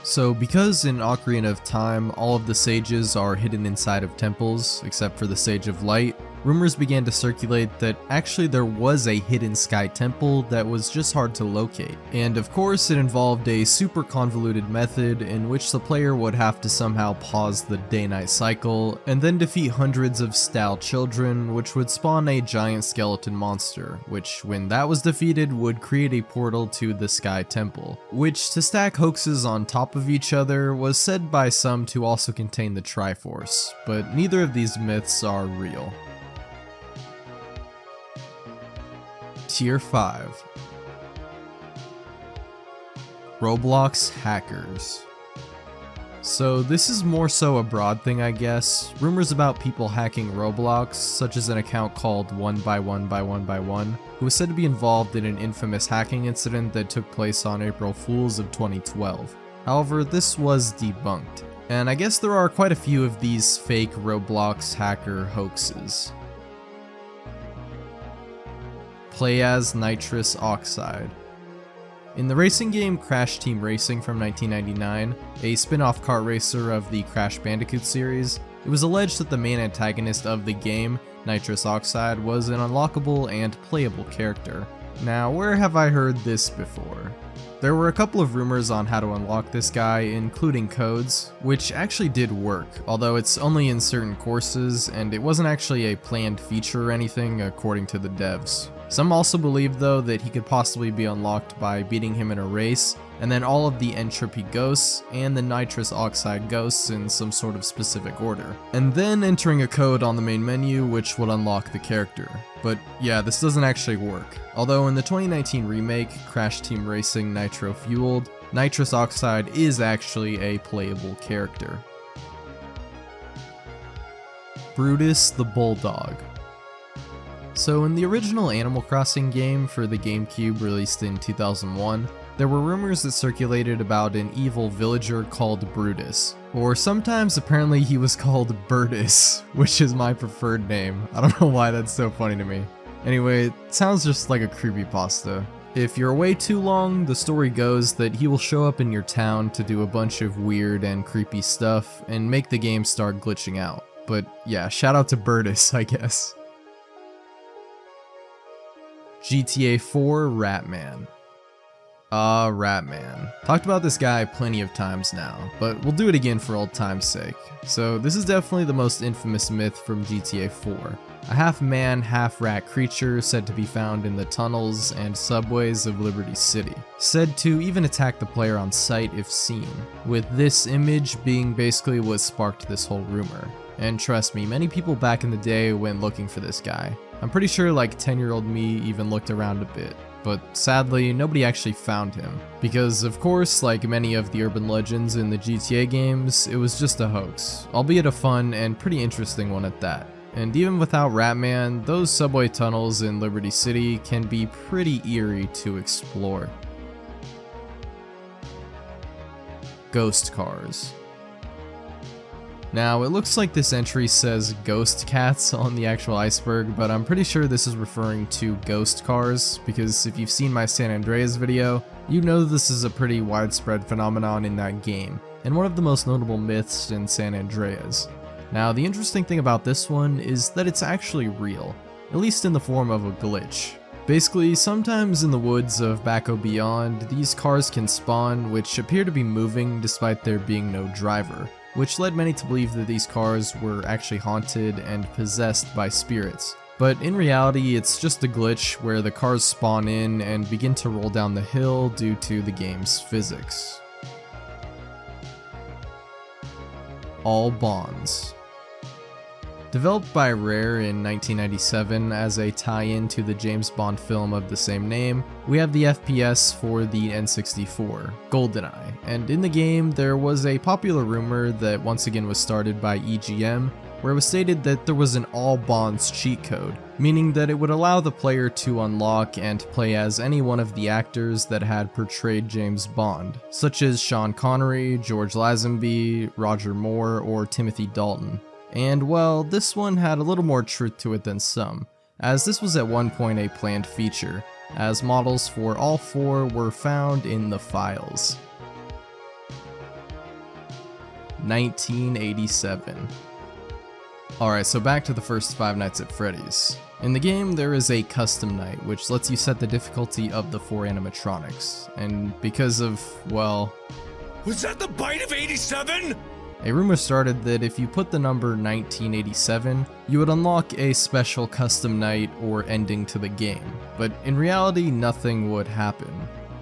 So because in Ocarina of Time, all of the sages are hidden inside of temples, except for the Sage of Light, rumors began to circulate that actually there was a hidden sky temple that was just hard to locate. And of course it involved a super convoluted method in which the player would have to somehow pause the day-night cycle, and then defeat hundreds of Style children, which would spawn a giant skeleton monster, which when that was defeated would create a portal to the Sky Temple, which to stack hoaxes on top of each other was said by some to also contain the Triforce, but neither of these myths are real. Tier 5. Roblox hackers. So this is more so a broad thing, I guess. Rumors about people hacking Roblox, such as an account called 1x1x1x1, who was said to be involved in an infamous hacking incident that took place on April Fools of 2012. However, this was debunked. And I guess there are quite a few of these fake Roblox hacker hoaxes. Play as nitrous oxide. In the racing game Crash Team Racing from 1999, a spin-off kart racer of the Crash Bandicoot series, it was alleged that the main antagonist of the game, Nitrous Oxide, was an unlockable and playable character. Now, where have I heard this before? There were a couple of rumors on how to unlock this guy, including codes, which actually did work, although it's only in certain courses, and it wasn't actually a planned feature or anything according to the devs. Some also believe though that he could possibly be unlocked by beating him in a race, and then all of the entropy ghosts and the nitrous oxide ghosts in some sort of specific order, and then entering a code on the main menu which would unlock the character. But yeah, this doesn't actually work. Although in the 2019 remake, Crash Team Racing Nitro Fueled, nitrous oxide is actually a playable character. Brutus the Bulldog. So in the original Animal Crossing game for the GameCube released in 2001, there were rumors that circulated about an evil villager called Brutus. Or sometimes apparently he was called Burtus, which is my preferred name. I don't know why that's so funny to me. Anyway, it sounds just like a creepypasta. If you're away too long, the story goes that he will show up in your town to do a bunch of weird and creepy stuff and make the game start glitching out. But yeah, shout out to Burtus, I guess. GTA 4 Ratman. Ratman. Talked about this guy plenty of times now, but we'll do it again for old time's sake. So this is definitely the most infamous myth from GTA 4. A half-man, half-rat creature said to be found in the tunnels and subways of Liberty City. Said to even attack the player on sight if seen, with this image being basically what sparked this whole rumor. And trust me, many people back in the day went looking for this guy. I'm pretty sure like 10-year-old me even looked around a bit, but sadly nobody actually found him. Because of course, like many of the urban legends in the GTA games, it was just a hoax, albeit a fun and pretty interesting one at that. And even without Ratman, those subway tunnels in Liberty City can be pretty eerie to explore. Ghost cars. Now, it looks like this entry says ghost cats on the actual Iceberg, but I'm pretty sure this is referring to ghost cars, because if you've seen my San Andreas video, you know this is a pretty widespread phenomenon in that game, and one of the most notable myths in San Andreas. Now, the interesting thing about this one is that it's actually real, at least in the form of a glitch. Basically, sometimes in the woods of Baco Beyond, these cars can spawn which appear to be moving despite there being no driver, which led many to believe that these cars were actually haunted and possessed by spirits. But in reality, it's just a glitch where the cars spawn in and begin to roll down the hill due to the game's physics. All Bonds. Developed by Rare in 1997 as a tie-in to the James Bond film of the same name, we have the FPS for the N64, GoldenEye, and in the game there was a popular rumor that once again was started by EGM, where it was stated that there was an All Bonds cheat code, meaning that it would allow the player to unlock and play as any one of the actors that had portrayed James Bond, such as Sean Connery, George Lazenby, Roger Moore, or Timothy Dalton. And well, this one had a little more truth to it than some, as this was at one point a planned feature, as models for all four were found in the files. 1987. Alright, so back to the first Five Nights at Freddy's. In the game, there is a custom night, which lets you set the difficulty of the four animatronics, and because of, well... Was that the bite of 87? A rumor started that if you put the number 1987, you would unlock a special custom night or ending to the game, but in reality nothing would happen.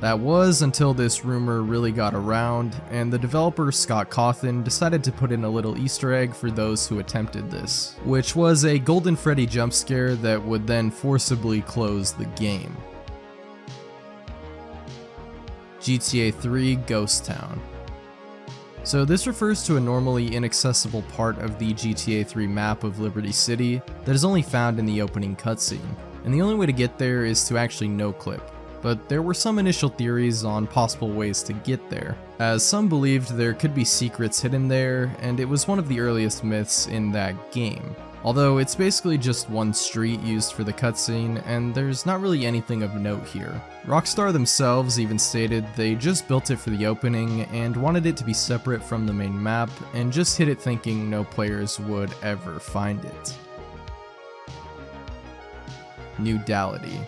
That was until this rumor really got around, and the developer Scott Cawthon decided to put in a little Easter egg for those who attempted this, which was a Golden Freddy jump scare that would then forcibly close the game. GTA 3 Ghost Town. So this refers to a normally inaccessible part of the GTA 3 map of Liberty City that is only found in the opening cutscene, and the only way to get there is to actually no-clip. But there were some initial theories on possible ways to get there, as some believed there could be secrets hidden there, and it was one of the earliest myths in that game. Although it's basically just one street used for the cutscene, and there's not really anything of note here. Rockstar themselves even stated they just built it for the opening and wanted it to be separate from the main map, and just hid it thinking no players would ever find it. Nudality.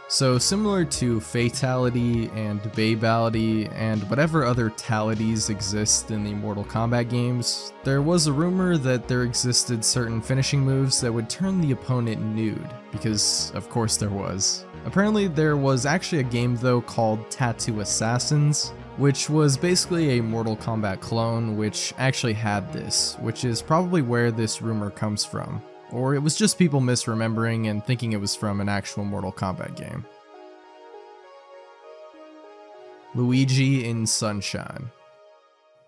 So similar to Fatality and Babality and whatever other talities exist in the Mortal Kombat games, there was a rumor that there existed certain finishing moves that would turn the opponent nude, because of course there was. Apparently there was actually a game though called Tattoo Assassins, which was basically a Mortal Kombat clone which actually had this, which is probably where this rumor comes from. Or it was just people misremembering and thinking it was from an actual Mortal Kombat game. Luigi in Sunshine.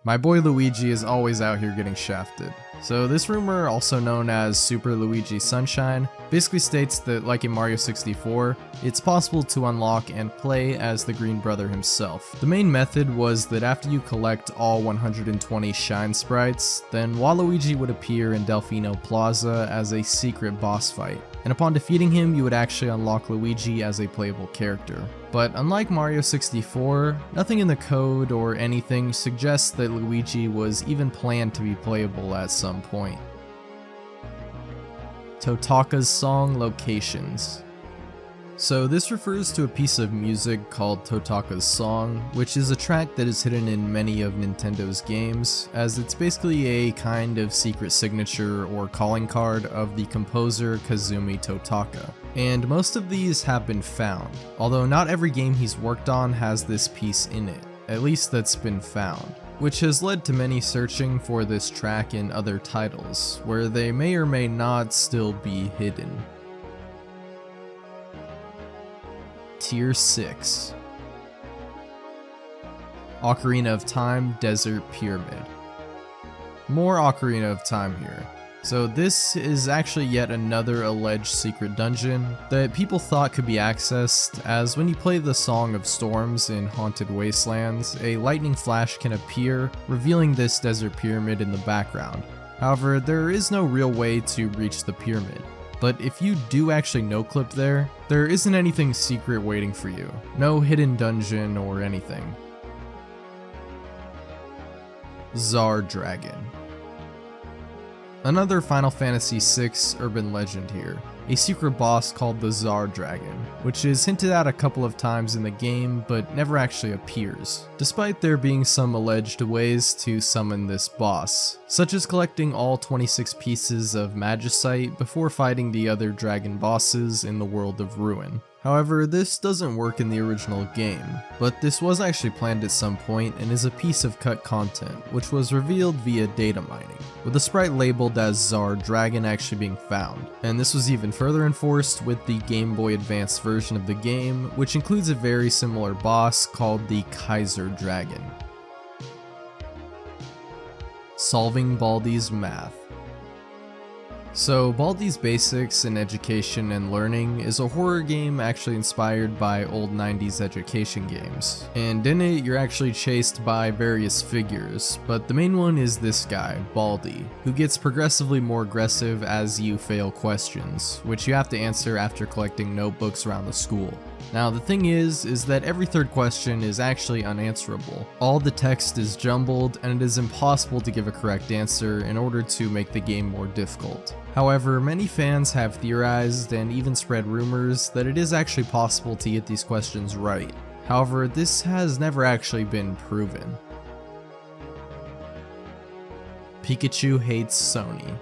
My boy Luigi is always out here getting shafted. So this rumor, also known as Super Luigi Sunshine, basically states that like in Mario 64, it's possible to unlock and play as the Green Brother himself. The main method was that after you collect all 120 Shine sprites, then Waluigi would appear in Delfino Plaza as a secret boss fight, and upon defeating him you would actually unlock Luigi as a playable character. But unlike Mario 64, nothing in the code or anything suggests that Luigi was even planned to be playable at some point. Totaka's song Locations. So this refers to a piece of music called Totaka's Song, which is a track that is hidden in many of Nintendo's games, as it's basically a kind of secret signature or calling card of the composer Kazumi Totaka. And most of these have been found, although not every game he's worked on has this piece in it, at least that's been found, which has led to many searching for this track in other titles, where they may or may not still be hidden. Tier 6. Ocarina of Time Desert Pyramid. More Ocarina of Time here. So this is actually yet another alleged secret dungeon that people thought could be accessed, as when you play the Song of Storms in Haunted Wastelands, a lightning flash can appear, revealing this desert pyramid in the background. However, there is no real way to reach the pyramid. But if you do actually no-clip there isn't anything secret waiting for you. No hidden dungeon or anything. Tsar Dragon. Another Final Fantasy VI urban legend here. A secret boss called the Tsar Dragon, which is hinted at a couple of times in the game but never actually appears, despite there being some alleged ways to summon this boss, such as collecting all 26 pieces of Magicite before fighting the other dragon bosses in the World of Ruin. However, this doesn't work in the original game, but this was actually planned at some point and is a piece of cut content, which was revealed via data mining, with the sprite labeled as Tsar Dragon actually being found. And this was even further enforced with the Game Boy Advance version of the game, which includes a very similar boss called the Kaiser Dragon. Solving Baldi's Math. So Baldi's Basics in Education and Learning is a horror game actually inspired by old 90s education games. And in it, you're actually chased by various figures, but the main one is this guy, Baldi, who gets progressively more aggressive as you fail questions, which you have to answer after collecting notebooks around the school. Now the thing is that every third question is actually unanswerable. All the text is jumbled, and it is impossible to give a correct answer in order to make the game more difficult. However, many fans have theorized and even spread rumors that it is actually possible to get these questions right. However, this has never actually been proven. Pikachu hates Sony.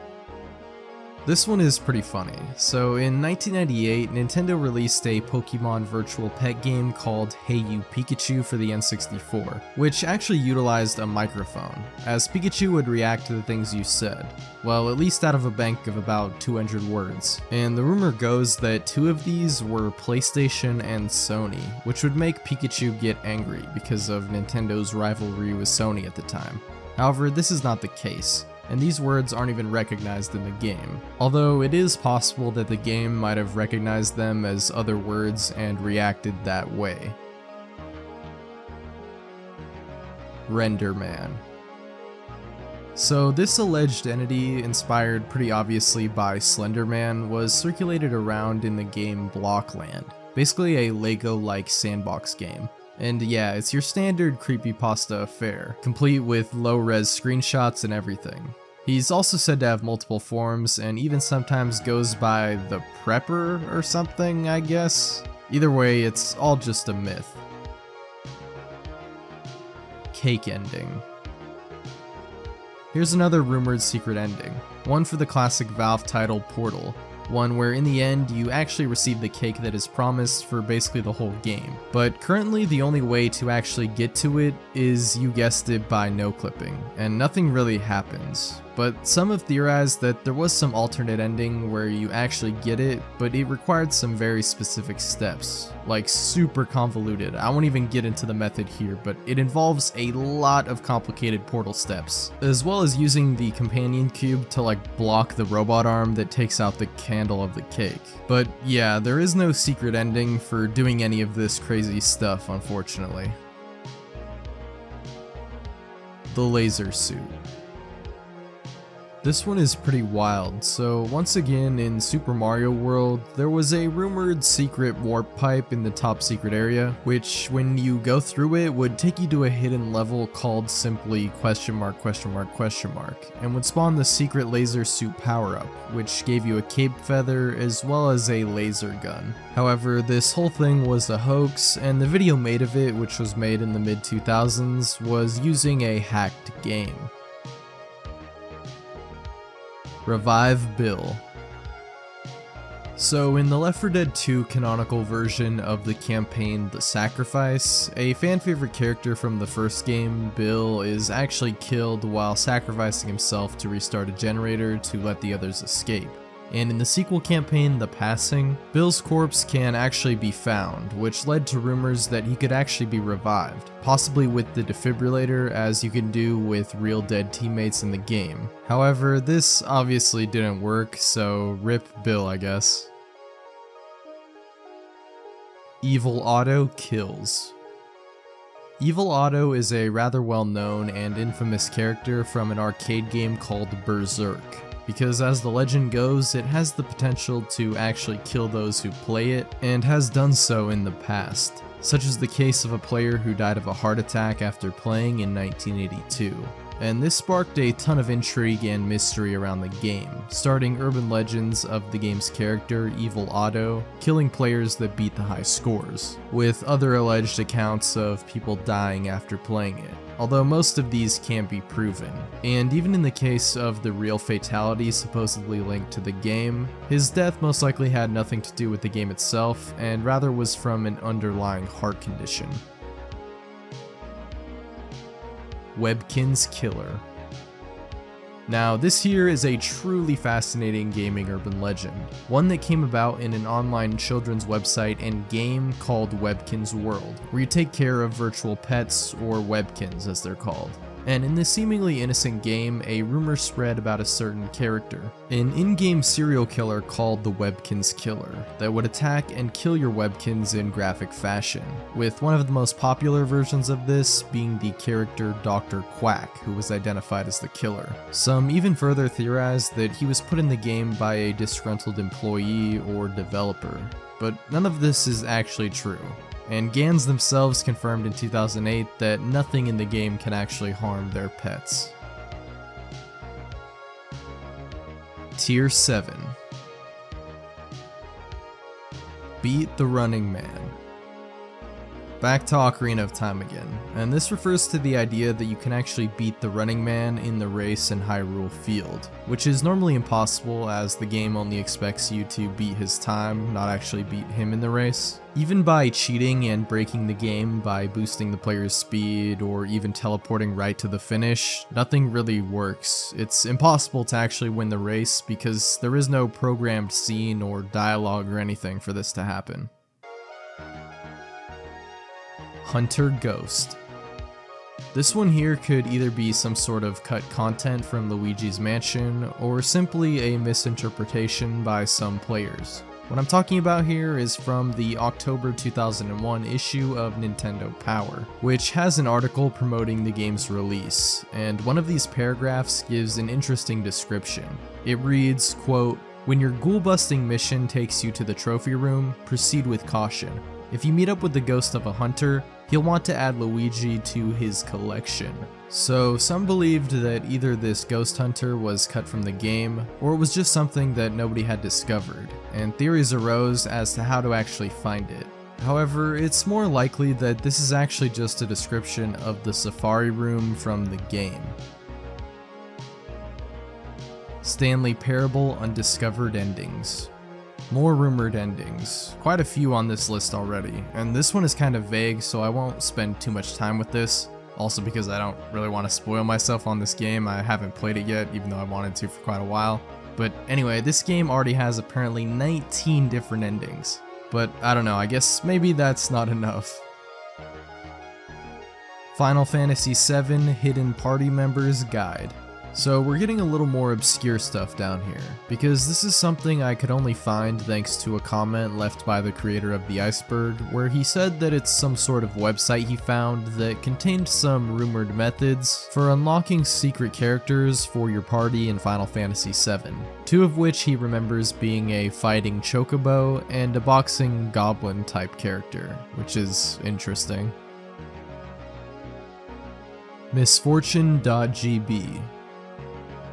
This one is pretty funny. So in 1998, Nintendo released a Pokemon virtual pet game called Hey You Pikachu for the N64, which actually utilized a microphone, as Pikachu would react to the things you said. Well, at least out of a bank of about 200 words. And the rumor goes that 2 of these were PlayStation and Sony, which would make Pikachu get angry because of Nintendo's rivalry with Sony at the time. However, this is not the case, and these words aren't even recognized in the game, although it is possible that the game might have recognized them as other words and reacted that way. Render Man. So this alleged entity, inspired pretty obviously by Slender Man, was circulated around in the game Blockland, basically a Lego-like sandbox game. And yeah, it's your standard creepypasta affair, complete with low-res screenshots and everything. He's also said to have multiple forms, and even sometimes goes by the Prepper or something, I guess. Either way, it's all just a myth. Cake ending. Here's another rumored secret ending, one for the classic Valve title Portal, one where in the end you actually receive the cake that is promised for basically the whole game. But currently the only way to actually get to it is, you guessed it, by no clipping, and nothing really happens. But some have theorized that there was some alternate ending where you actually get it, but it required some very specific steps, like super convoluted. I won't even get into the method here, but it involves a lot of complicated portal steps, as well as using the companion cube to like block the robot arm that takes out the candle of the cake. But yeah, there is no secret ending for doing any of this crazy stuff, unfortunately. The laser suit. This one is pretty wild. So once again in Super Mario World, there was a rumored secret warp pipe in the top secret area, which when you go through it would take you to a hidden level called simply question mark and would spawn the secret laser suit power up, which gave you a cape feather as well as a laser gun. However, this whole thing was a hoax, and the video made of it, which was made in the mid 2000s, was using a hacked game. Revive Bill. So in the Left 4 Dead 2 canonical version of the campaign The Sacrifice, a fan favorite character from the first game, Bill, is actually killed while sacrificing himself to restart a generator to let the others escape. And in the sequel campaign, The Passing, Bill's corpse can actually be found, which led to rumors that he could actually be revived, possibly with the defibrillator as you can do with real dead teammates in the game. However, this obviously didn't work, so rip Bill, I guess. Evil Otto kills. Evil Otto is a rather well-known and infamous character from an arcade game called Berserk, because as the legend goes, it has the potential to actually kill those who play it, and has done so in the past, such as the case of a player who died of a heart attack after playing in 1982. And this sparked a ton of intrigue and mystery around the game, starting urban legends of the game's character, Evil Otto, killing players that beat the high scores, with other alleged accounts of people dying after playing it, although most of these can't be proven. And even in the case of the real fatality supposedly linked to the game, his death most likely had nothing to do with the game itself, and rather was from an underlying heart condition. Webkinz Killer. Now, this here is a truly fascinating gaming urban legend, one that came about in an online children's website and game called Webkinz World, where you take care of virtual pets, or Webkinz as they're called. And in this seemingly innocent game, a rumor spread about a certain character, an in-game serial killer called the Webkinz Killer, that would attack and kill your Webkinz in graphic fashion, with one of the most popular versions of this being the character Dr. Quack, who was identified as the killer. Some even further theorized that he was put in the game by a disgruntled employee or developer, but none of this is actually true. And GANs themselves confirmed in 2008 that nothing in the game can actually harm their pets. Tier 7. Beat the Running Man. Back to Ocarina of Time again, and this refers to the idea that you can actually beat the Running Man in the race in Hyrule Field, which is normally impossible as the game only expects you to beat his time, not actually beat him in the race. Even by cheating and breaking the game by boosting the player's speed or even teleporting right to the finish, nothing really works. It's impossible to actually win the race because there is no programmed scene or dialogue or anything for this to happen. Hunter Ghost. This one here could either be some sort of cut content from Luigi's Mansion, or simply a misinterpretation by some players. What I'm talking about here is from the October 2001 issue of Nintendo Power, which has an article promoting the game's release, and one of these paragraphs gives an interesting description. It reads, quote, "When your ghoul-busting mission takes you to the trophy room, proceed with caution. If you meet up with the ghost of a hunter, he'll want to add Luigi to his collection." So some believed that either this ghost hunter was cut from the game, or it was just something that nobody had discovered, and theories arose as to how to actually find it. However, it's more likely that this is actually just a description of the safari room from the game. Stanley Parable Undiscovered Endings. More rumored endings, quite a few on this list already, and this one is kind of vague, so I won't spend too much time with this, also because I don't really want to spoil myself on this game. I haven't played it yet, even though I wanted to for quite a while. But anyway, this game already has apparently 19 different endings, but I don't know, I guess maybe that's not enough. Final Fantasy VII Hidden Party Members Guide. So we're getting a little more obscure stuff down here, because this is something I could only find thanks to a comment left by the creator of the Iceberg, where he said that it's some sort of website he found that contained some rumored methods for unlocking secret characters for your party in Final Fantasy VII, two of which he remembers being a fighting chocobo and a boxing goblin type character, which is interesting. Misfortune.gb.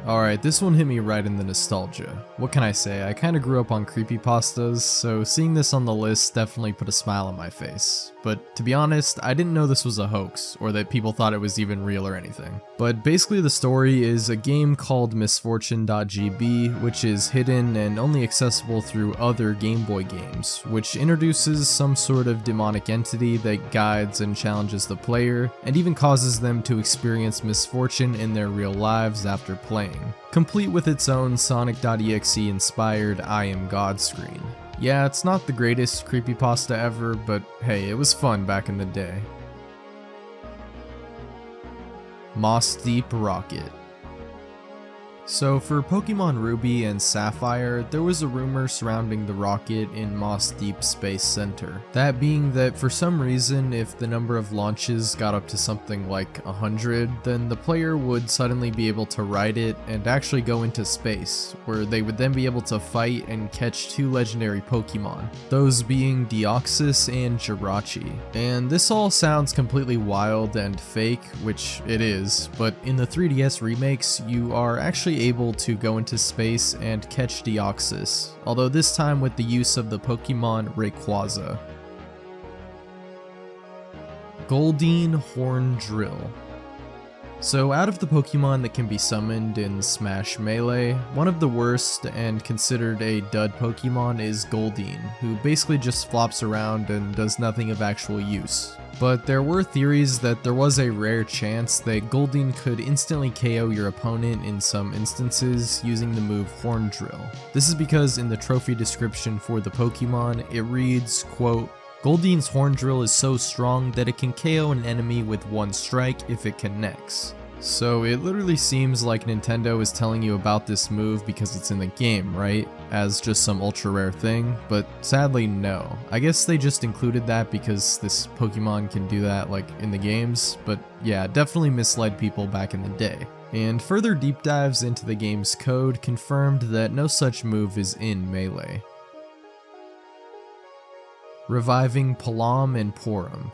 Alright, this one hit me right in the nostalgia. What can I say, I kinda grew up on creepypastas, so seeing this on the list definitely put a smile on my face. But to be honest, I didn't know this was a hoax, or that people thought it was even real or anything. But basically the story is a game called Misfortune.gb, which is hidden and only accessible through other Game Boy games, which introduces some sort of demonic entity that guides and challenges the player, and even causes them to experience misfortune in their real lives after playing, complete with its own Sonic.exe inspired I Am God screen. Yeah, it's not the greatest creepypasta ever, but hey, it was fun back in the day. Moss Deep Rocket. So for Pokemon Ruby and Sapphire, there was a rumor surrounding the rocket in Moss Deep Space Center. That being that for some reason, if the number of launches got up to something like 100, then the player would suddenly be able to ride it and actually go into space, where they would then be able to fight and catch two legendary Pokemon, those being Deoxys and Jirachi. And this all sounds completely wild and fake, which it is, but in the 3DS remakes, you are actually able to go into space and catch Deoxys, although this time with the use of the Pokemon Rayquaza. Goldeen Horn Drill. So out of the Pokemon that can be summoned in Smash Melee, one of the worst and considered a dud Pokemon is Goldeen, who basically just flops around and does nothing of actual use. But there were theories that there was a rare chance that Goldeen could instantly KO your opponent in some instances using the move Horn Drill. This is because in the trophy description for the Pokemon, it reads, quote, Goldeen's Horn Drill is so strong that it can KO an enemy with one strike if it connects. So it literally seems like Nintendo is telling you about this move because it's in the game, right? As just some ultra rare thing, but sadly no. I guess they just included that because this Pokemon can do that like in the games, but yeah, definitely misled people back in the day. And further deep dives into the game's code confirmed that no such move is in Melee. Reviving Palam and Porum.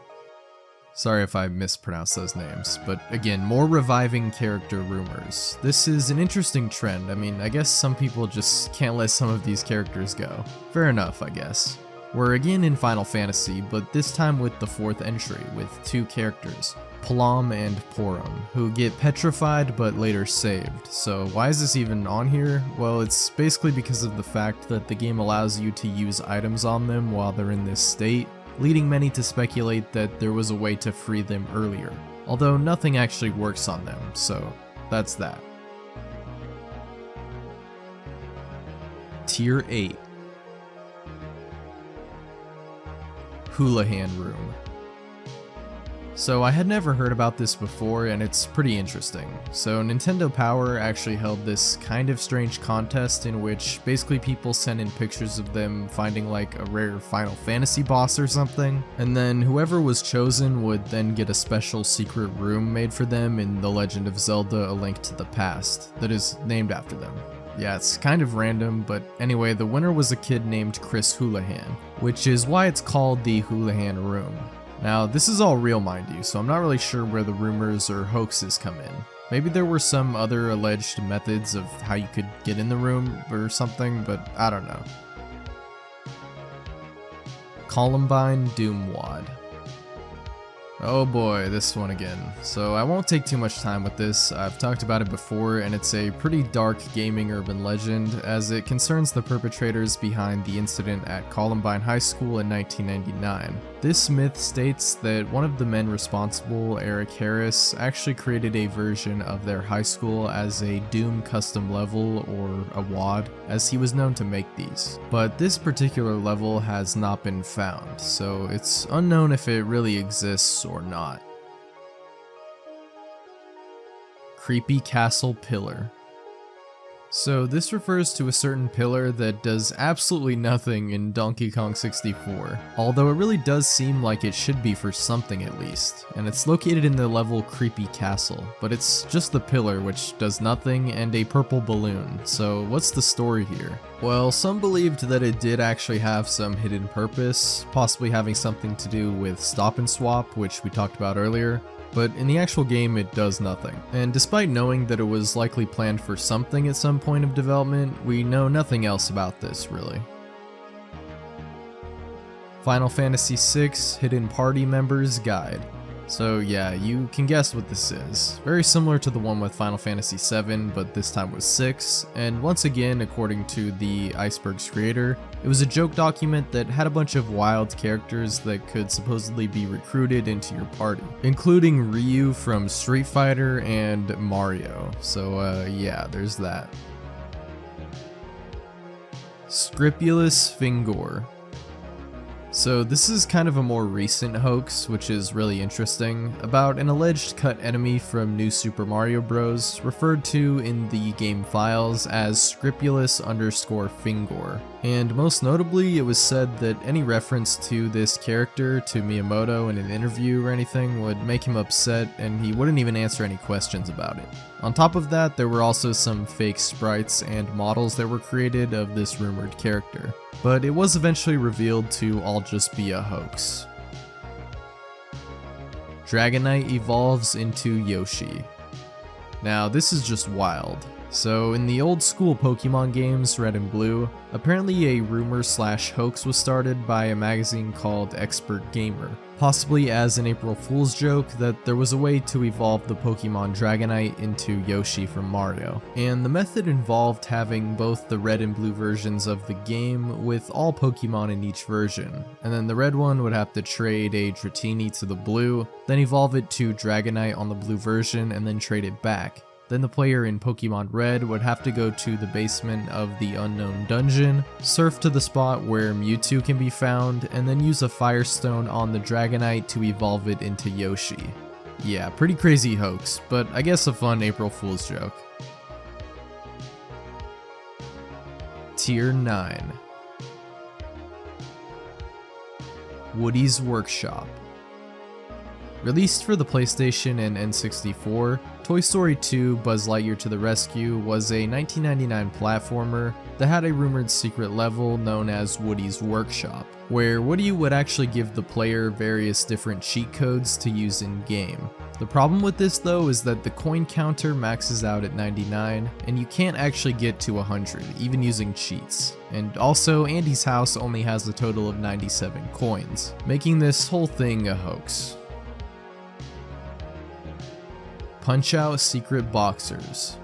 Sorry if I mispronounced those names, but again, more reviving character rumors. This is an interesting trend. I mean, I guess some people just can't let some of these characters go. Fair enough, I guess. We're again in Final Fantasy, but this time with the 4th entry, with two characters, Palam and Porum, who get petrified but later saved. So why is this even on here? Well, it's basically because of the fact that the game allows you to use items on them while they're in this state, leading many to speculate that there was a way to free them earlier, although nothing actually works on them, so that's that. Tier 8. Houlihan Room. So I had never heard about this before, and it's pretty interesting. So Nintendo Power actually held this kind of strange contest in which basically people sent in pictures of them finding like a rare Final Fantasy boss or something, and then whoever was chosen would then get a special secret room made for them in The Legend of Zelda: A Link to the Past that is named after them. Yeah, it's kind of random, but anyway, the winner was a kid named Chris Houlihan, which is why it's called the Houlihan Room. Now, this is all real, mind you, so I'm not really sure where the rumors or hoaxes come in. Maybe there were some other alleged methods of how you could get in the room or something, but I don't know. Columbine Doomwad. Oh boy, this one again. So I won't take too much time with this. I've talked about it before, and it's a pretty dark gaming urban legend as it concerns the perpetrators behind the incident at Columbine High School in 1999. This myth states that one of the men responsible, Eric Harris, actually created a version of their high school as a Doom custom level, or a WAD, as he was known to make these. But this particular level has not been found, so it's unknown if it really exists or not. Creepy Castle Pillar. So this refers to a certain pillar that does absolutely nothing in Donkey Kong 64, although it really does seem like it should be for something at least, and it's located in the level Creepy Castle, but it's just the pillar which does nothing and a purple balloon, so what's the story here? Well, some believed that it did actually have some hidden purpose, possibly having something to do with Stop and Swap, which we talked about earlier, but in the actual game it does nothing. And despite knowing that it was likely planned for something at some point of development, we know nothing else about this really. Final Fantasy VI Hidden Party Members Guide. So yeah, you can guess what this is. Very similar to the one with Final Fantasy VII, but this time with 6, and once again, according to the Iceberg's creator, it was a joke document that had a bunch of wild characters that could supposedly be recruited into your party, including Ryu from Street Fighter and Mario, so yeah, there's that. Scrupulous Fingor. So this is kind of a more recent hoax, which is really interesting, about an alleged cut enemy from New Super Mario Bros. Referred to in the game files as Scrupulous_Fingor. And most notably, it was said that any reference to this character to Miyamoto in an interview or anything would make him upset and he wouldn't even answer any questions about it. On top of that, there were also some fake sprites and models that were created of this rumored character. But it was eventually revealed to all just be a hoax. Dragonite evolves into Yoshi. Now this is just wild. So in the old school Pokemon games, Red and Blue, apparently a rumor/hoax was started by a magazine called Expert Gamer, possibly as an April Fool's joke that there was a way to evolve the Pokemon Dragonite into Yoshi from Mario. And the method involved having both the red and blue versions of the game with all Pokemon in each version, and then the red one would have to trade a Dratini to the blue, then evolve it to Dragonite on the blue version and then trade it back. Then the player in Pokemon Red would have to go to the basement of the unknown dungeon, surf to the spot where Mewtwo can be found, and then use a Firestone on the Dragonite to evolve it into Yoshi. Yeah, pretty crazy hoax, but I guess a fun April Fool's joke. Tier 9. Woody's Workshop. Released for the PlayStation and N64, Toy Story 2 Buzz Lightyear to the Rescue was a 1999 platformer that had a rumored secret level known as Woody's Workshop, where Woody would actually give the player various different cheat codes to use in-game. The problem with this though is that the coin counter maxes out at 99, and you can't actually get to 100, even using cheats. And also, Andy's house only has a total of 97 coins, making this whole thing a hoax. Punch-Out Secret Boxers.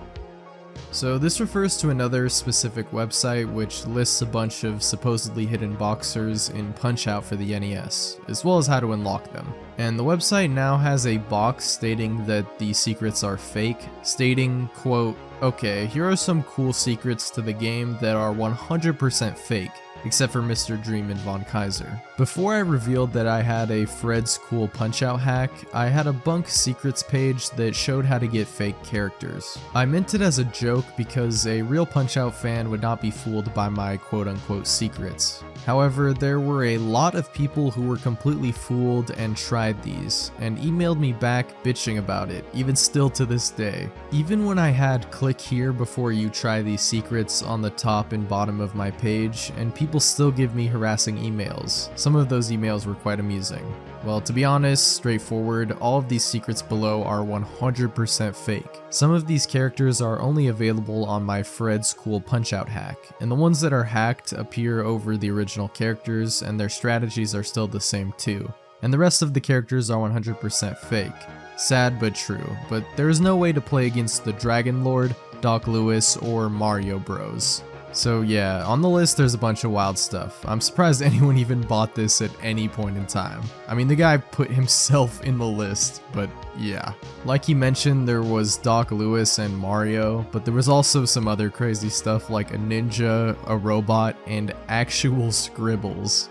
So this refers to another specific website which lists a bunch of supposedly hidden boxers in Punch-Out for the NES, as well as how to unlock them. And the website now has a box stating that the secrets are fake, stating, quote, "Okay, here are some cool secrets to the game that are 100% fake, except for Mr. Dream and Von Kaiser." Before I revealed that I had a Fred's Cool Punch-Out hack, I had a bunk secrets page that showed how to get fake characters. I meant it as a joke because a real Punch-Out fan would not be fooled by my quote-unquote secrets. However, there were a lot of people who were completely fooled and tried these, and emailed me back bitching about it, even still to this day. Even when I had click here before you try these secrets on the top and bottom of my page, and people still give me harassing emails. Some of those emails were quite amusing. Well, to be honest, straightforward, all of these secrets below are 100% fake. Some of these characters are only available on my Fred's Cool Punch-Out hack, and the ones that are hacked appear over the original characters, and their strategies are still the same too. And the rest of the characters are 100% fake. Sad but true, but there is no way to play against the Dragon Lord, Doc Lewis, or Mario Bros. So yeah, on the list there's a bunch of wild stuff. I'm surprised anyone even bought this at any point in time. I mean, the guy put himself in the list, but yeah. Like he mentioned, there was Doc Lewis and Mario, but there was also some other crazy stuff like a ninja, a robot, and actual scribbles.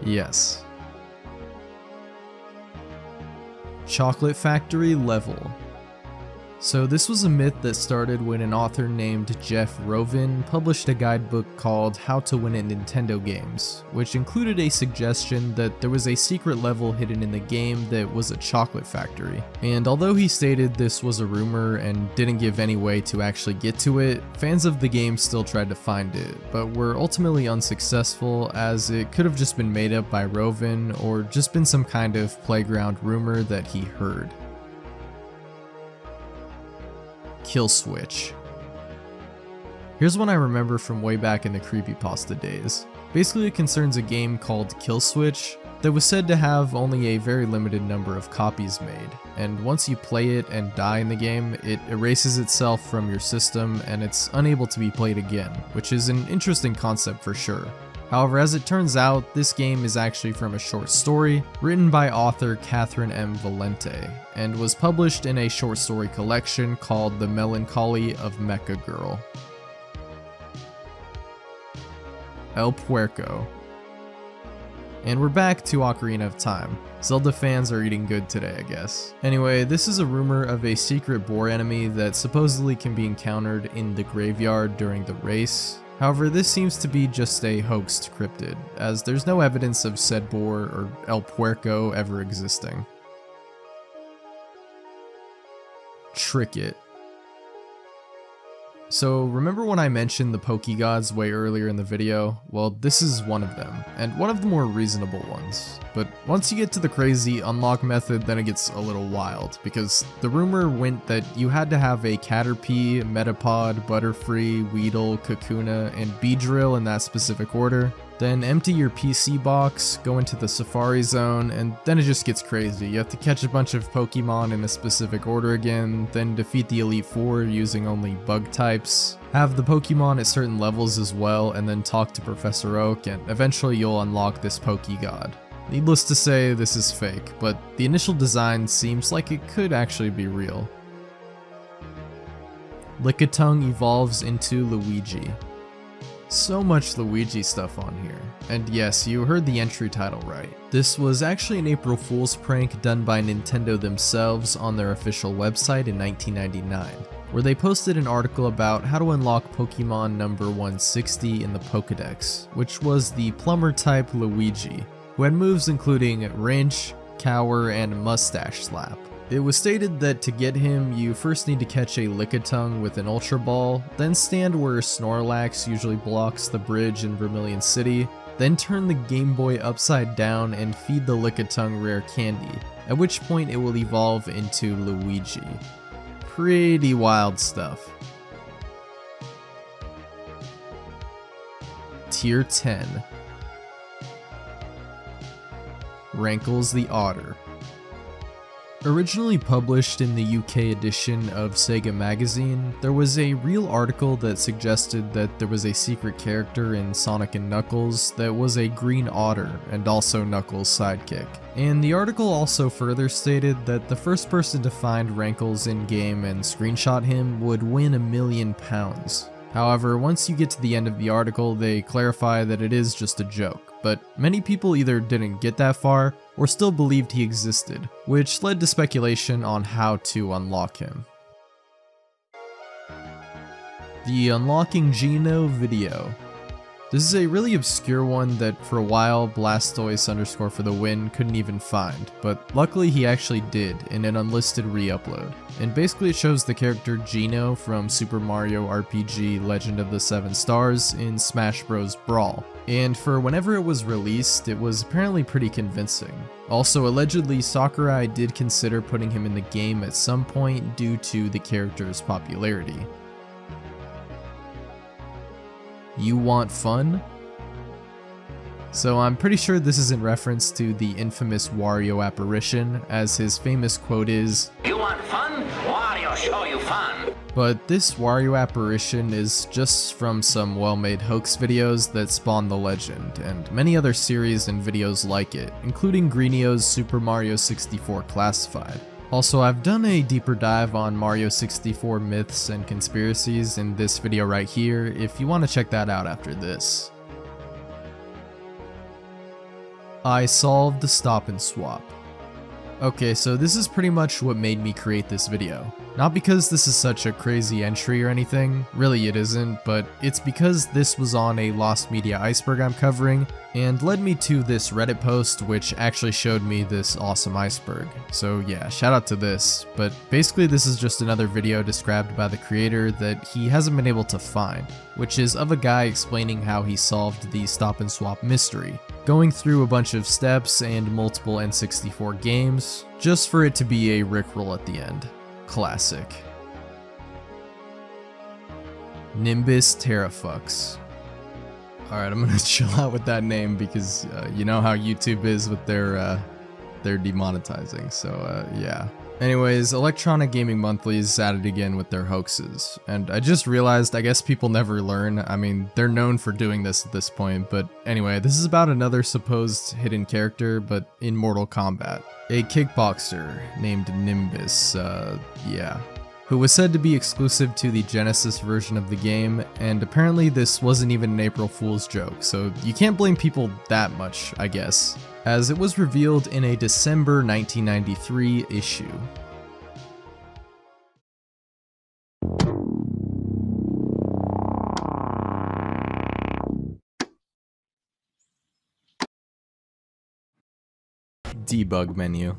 Yes. Chocolate Factory Level. So this was a myth that started when an author named Jeff Rovin published a guidebook called How to Win at Nintendo Games, which included a suggestion that there was a secret level hidden in the game that was a chocolate factory. And although he stated this was a rumor and didn't give any way to actually get to it, fans of the game still tried to find it, but were ultimately unsuccessful as it could have just been made up by Rovin or just been some kind of playground rumor that he heard. Kill Switch. Here's one I remember from way back in the creepypasta days. Basically it concerns a game called Kill Switch that was said to have only a very limited number of copies made, and once you play it and die in the game, it erases itself from your system and it's unable to be played again, which is an interesting concept for sure. However, as it turns out, this game is actually from a short story written by author Catherine M. Valente, and was published in a short story collection called The Melancholy of Mecha Girl. El Puerco. And we're back to Ocarina of Time. Zelda fans are eating good today, I guess. Anyway, this is a rumor of a secret boar enemy that supposedly can be encountered in the graveyard during the race. However, this seems to be just a hoaxed cryptid, as there's no evidence of said boar or El Puerco ever existing. Trick It. So remember when I mentioned the Pokegods way earlier in the video? Well, this is one of them, and one of the more reasonable ones. But once you get to the crazy unlock method, then it gets a little wild, because the rumor went that you had to have a Caterpie, Metapod, Butterfree, Weedle, Kakuna, and Beedrill in that specific order. Then empty your PC box, go into the Safari Zone, and then it just gets crazy. You have to catch a bunch of Pokemon in a specific order again, then defeat the Elite Four using only bug types, have the Pokemon at certain levels as well, and then talk to Professor Oak, and eventually you'll unlock this Pokegod. Needless to say, this is fake, but the initial design seems like it could actually be real. Lickitung evolves into Luigi. So much Luigi stuff on here. And yes, you heard the entry title right. This was actually an April Fool's prank done by Nintendo themselves on their official website in 1999, where they posted an article about how to unlock Pokemon number 160 in the Pokedex, which was the plumber type Luigi, who had moves including Wrench, Cower, and Mustache Slap. It was stated that to get him, you first need to catch a Lickitung with an Ultra Ball, then stand where Snorlax usually blocks the bridge in Vermilion City, then turn the Game Boy upside down and feed the Lickitung rare candy, at which point it will evolve into Luigi. Pretty wild stuff. Tier 10. Rankles the Otter. Originally published in the UK edition of Sega Magazine, there was a real article that suggested that there was a secret character in Sonic & Knuckles that was a green otter and also Knuckles' sidekick. And the article also further stated that the first person to find Rankles in-game and screenshot him would win £1 million. However, once you get to the end of the article, they clarify that it is just a joke, but many people either didn't get that far or still believed he existed, which led to speculation on how to unlock him. The Unlocking Geno video. This is a really obscure one that for a while Blastoise_ for the win couldn't even find, but luckily he actually did in an unlisted re-upload. And basically it shows the character Geno from Super Mario RPG Legend of the Seven Stars in Smash Bros. Brawl. And for whenever it was released, it was apparently pretty convincing. Also, allegedly Sakurai did consider putting him in the game at some point due to the character's popularity. You want fun? So I'm pretty sure this is in reference to the infamous Wario apparition, as his famous quote is, "You want fun? Wario show you fun." But this Wario apparition is just from some well-made hoax videos that spawned the legend, and many other series and videos like it, including Greenio's Super Mario 64 Classified. Also, I've done a deeper dive on Mario 64 myths and conspiracies in this video right here, if you want to check that out after this. I solved the stop and swap. Okay, so this is pretty much what made me create this video. Not because this is such a crazy entry or anything, really it isn't, but it's because this was on a Lost Media Iceberg I'm covering, and led me to this Reddit post which actually showed me this awesome iceberg. So yeah, shout out to this, but basically this is just another video described by the creator that he hasn't been able to find, which is of a guy explaining how he solved the stop and swap mystery, going through a bunch of steps and multiple N64 games, just for it to be a rickroll at the end. Classic. Nimbus Terrafux. Alright, I'm gonna chill out with that name because you know how YouTube is with their demonetizing, so yeah. Anyways, Electronic Gaming Monthly is at it again with their hoaxes, and I just realized I guess people never learn. I mean, they're known for doing this at this point, but anyway, this is about another supposed hidden character, but in Mortal Kombat. A kickboxer named Nimbus, yeah, who was said to be exclusive to the Genesis version of the game, and apparently this wasn't even an April Fool's joke, so you can't blame people that much, I guess, as it was revealed in a December 1993 issue. Debug menu.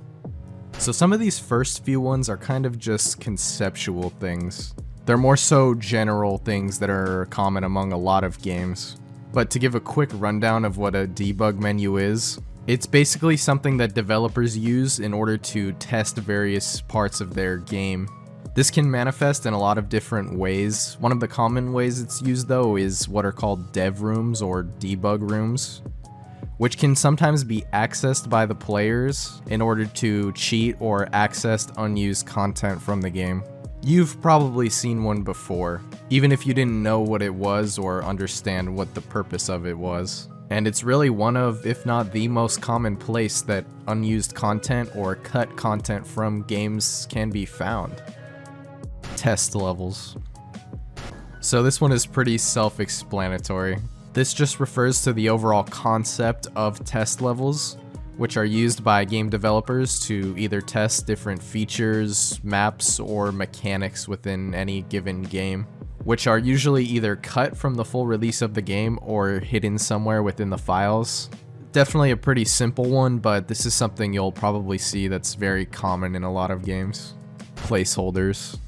So some of these first few ones are kind of just conceptual things. They're more so general things that are common among a lot of games. But to give a quick rundown of what a debug menu is, it's basically something that developers use in order to test various parts of their game. This can manifest in a lot of different ways. One of the common ways it's used though is what are called dev rooms or debug rooms, which can sometimes be accessed by the players in order to cheat or access unused content from the game. You've probably seen one before, even if you didn't know what it was or understand what the purpose of it was. And it's really one of, if not the most common place that unused content or cut content from games can be found. Test levels. So this one is pretty self-explanatory. This just refers to the overall concept of test levels, which are used by game developers to either test different features, maps, or mechanics within any given game, which are usually either cut from the full release of the game or hidden somewhere within the files. Definitely a pretty simple one, but this is something you'll probably see that's very common in a lot of games. Placeholders.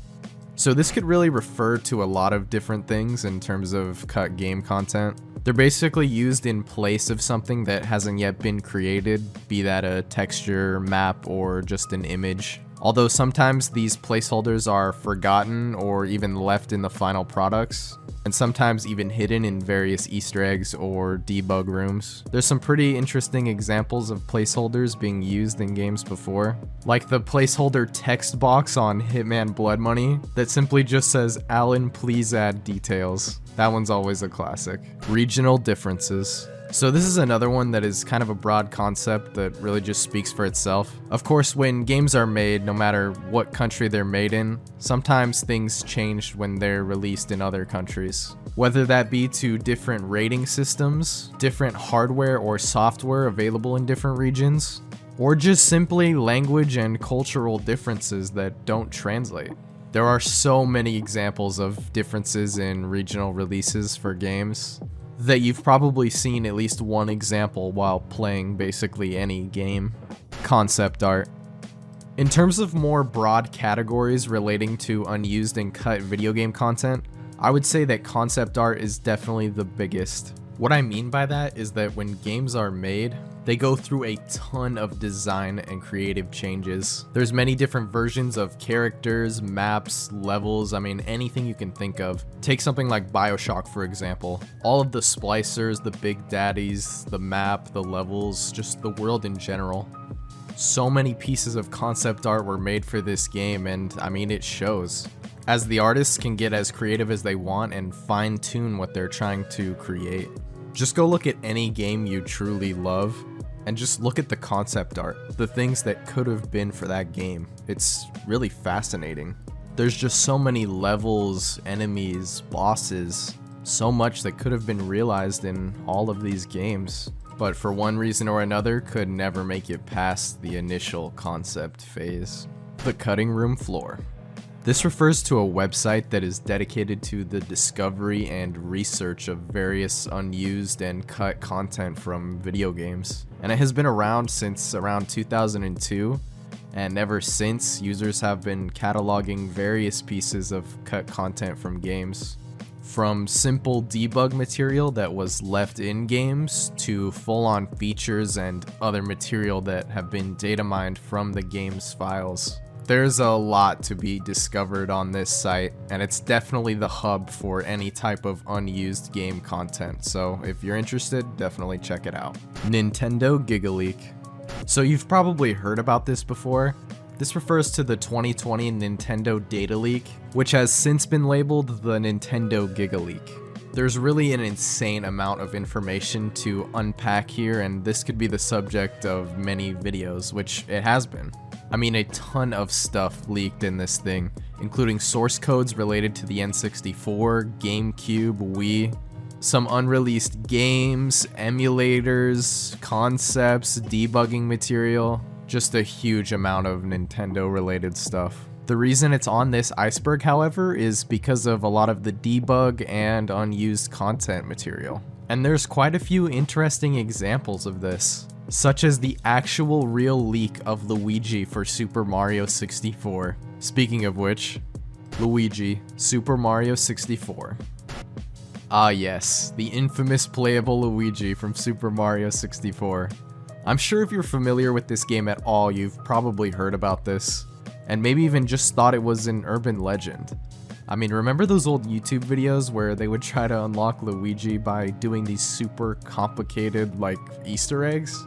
So this could really refer to a lot of different things in terms of cut game content. They're basically used in place of something that hasn't yet been created, be that a texture, map, or just an image. Although sometimes these placeholders are forgotten or even left in the final products, and sometimes even hidden in various Easter eggs or debug rooms. There's some pretty interesting examples of placeholders being used in games before, like the placeholder text box on Hitman Blood Money that simply just says, "Alan, please add details." That one's always a classic. Regional differences. So this is another one that is kind of a broad concept that really just speaks for itself. Of course, when games are made, no matter what country they're made in, sometimes things change when they're released in other countries. Whether that be to different rating systems, different hardware or software available in different regions, or just simply language and cultural differences that don't translate. There are so many examples of differences in regional releases for games that you've probably seen at least one example while playing basically any game. Concept art. In terms of more broad categories relating to unused and cut video game content, I would say that concept art is definitely the biggest. What I mean by that is that when games are made, they go through a ton of design and creative changes. There's many different versions of characters, maps, levels, I mean anything you can think of. Take something like BioShock for example. All of the splicers, the big daddies, the map, the levels, just the world in general. So many pieces of concept art were made for this game and I mean it shows. As the artists can get as creative as they want and fine-tune what they're trying to create. Just go look at any game you truly love and just look at the concept art, the things that could have been for that game. It's really fascinating. There's just so many levels, enemies, bosses, so much that could have been realized in all of these games. but for one reason or another could never make it past the initial concept phase. The cutting room floor. This refers to a website that is dedicated to the discovery and research of various unused and cut content from video games. And it has been around since around 2002, and ever since, users have been cataloging various pieces of cut content from games. From simple debug material that was left in games to full-on features and other material that have been data mined from the game's files. There's a lot to be discovered on this site, and it's definitely the hub for any type of unused game content, so if you're interested, definitely check it out. Nintendo GigaLeak. So you've probably heard about this before. This refers to the 2020 Nintendo data leak, which has since been labeled the Nintendo GigaLeak. There's really an insane amount of information to unpack here, and this could be the subject of many videos, which it has been. I mean, a ton of stuff leaked in this thing, including source codes related to the N64, GameCube, Wii, some unreleased games, emulators, concepts, debugging material, just a huge amount of Nintendo related stuff. The reason it's on this Iceberg, however, is because of a lot of the debug and unused content material. And there's quite a few interesting examples of this, such as the actual real leak of Luigi for Super Mario 64. Speaking of which, Luigi, Super Mario 64. Ah yes, the infamous playable Luigi from Super Mario 64. I'm sure if you're familiar with this game at all, you've probably heard about this, and maybe even just thought it was an urban legend. I mean, remember those old YouTube videos where they would try to unlock Luigi by doing these super complicated, like, Easter eggs?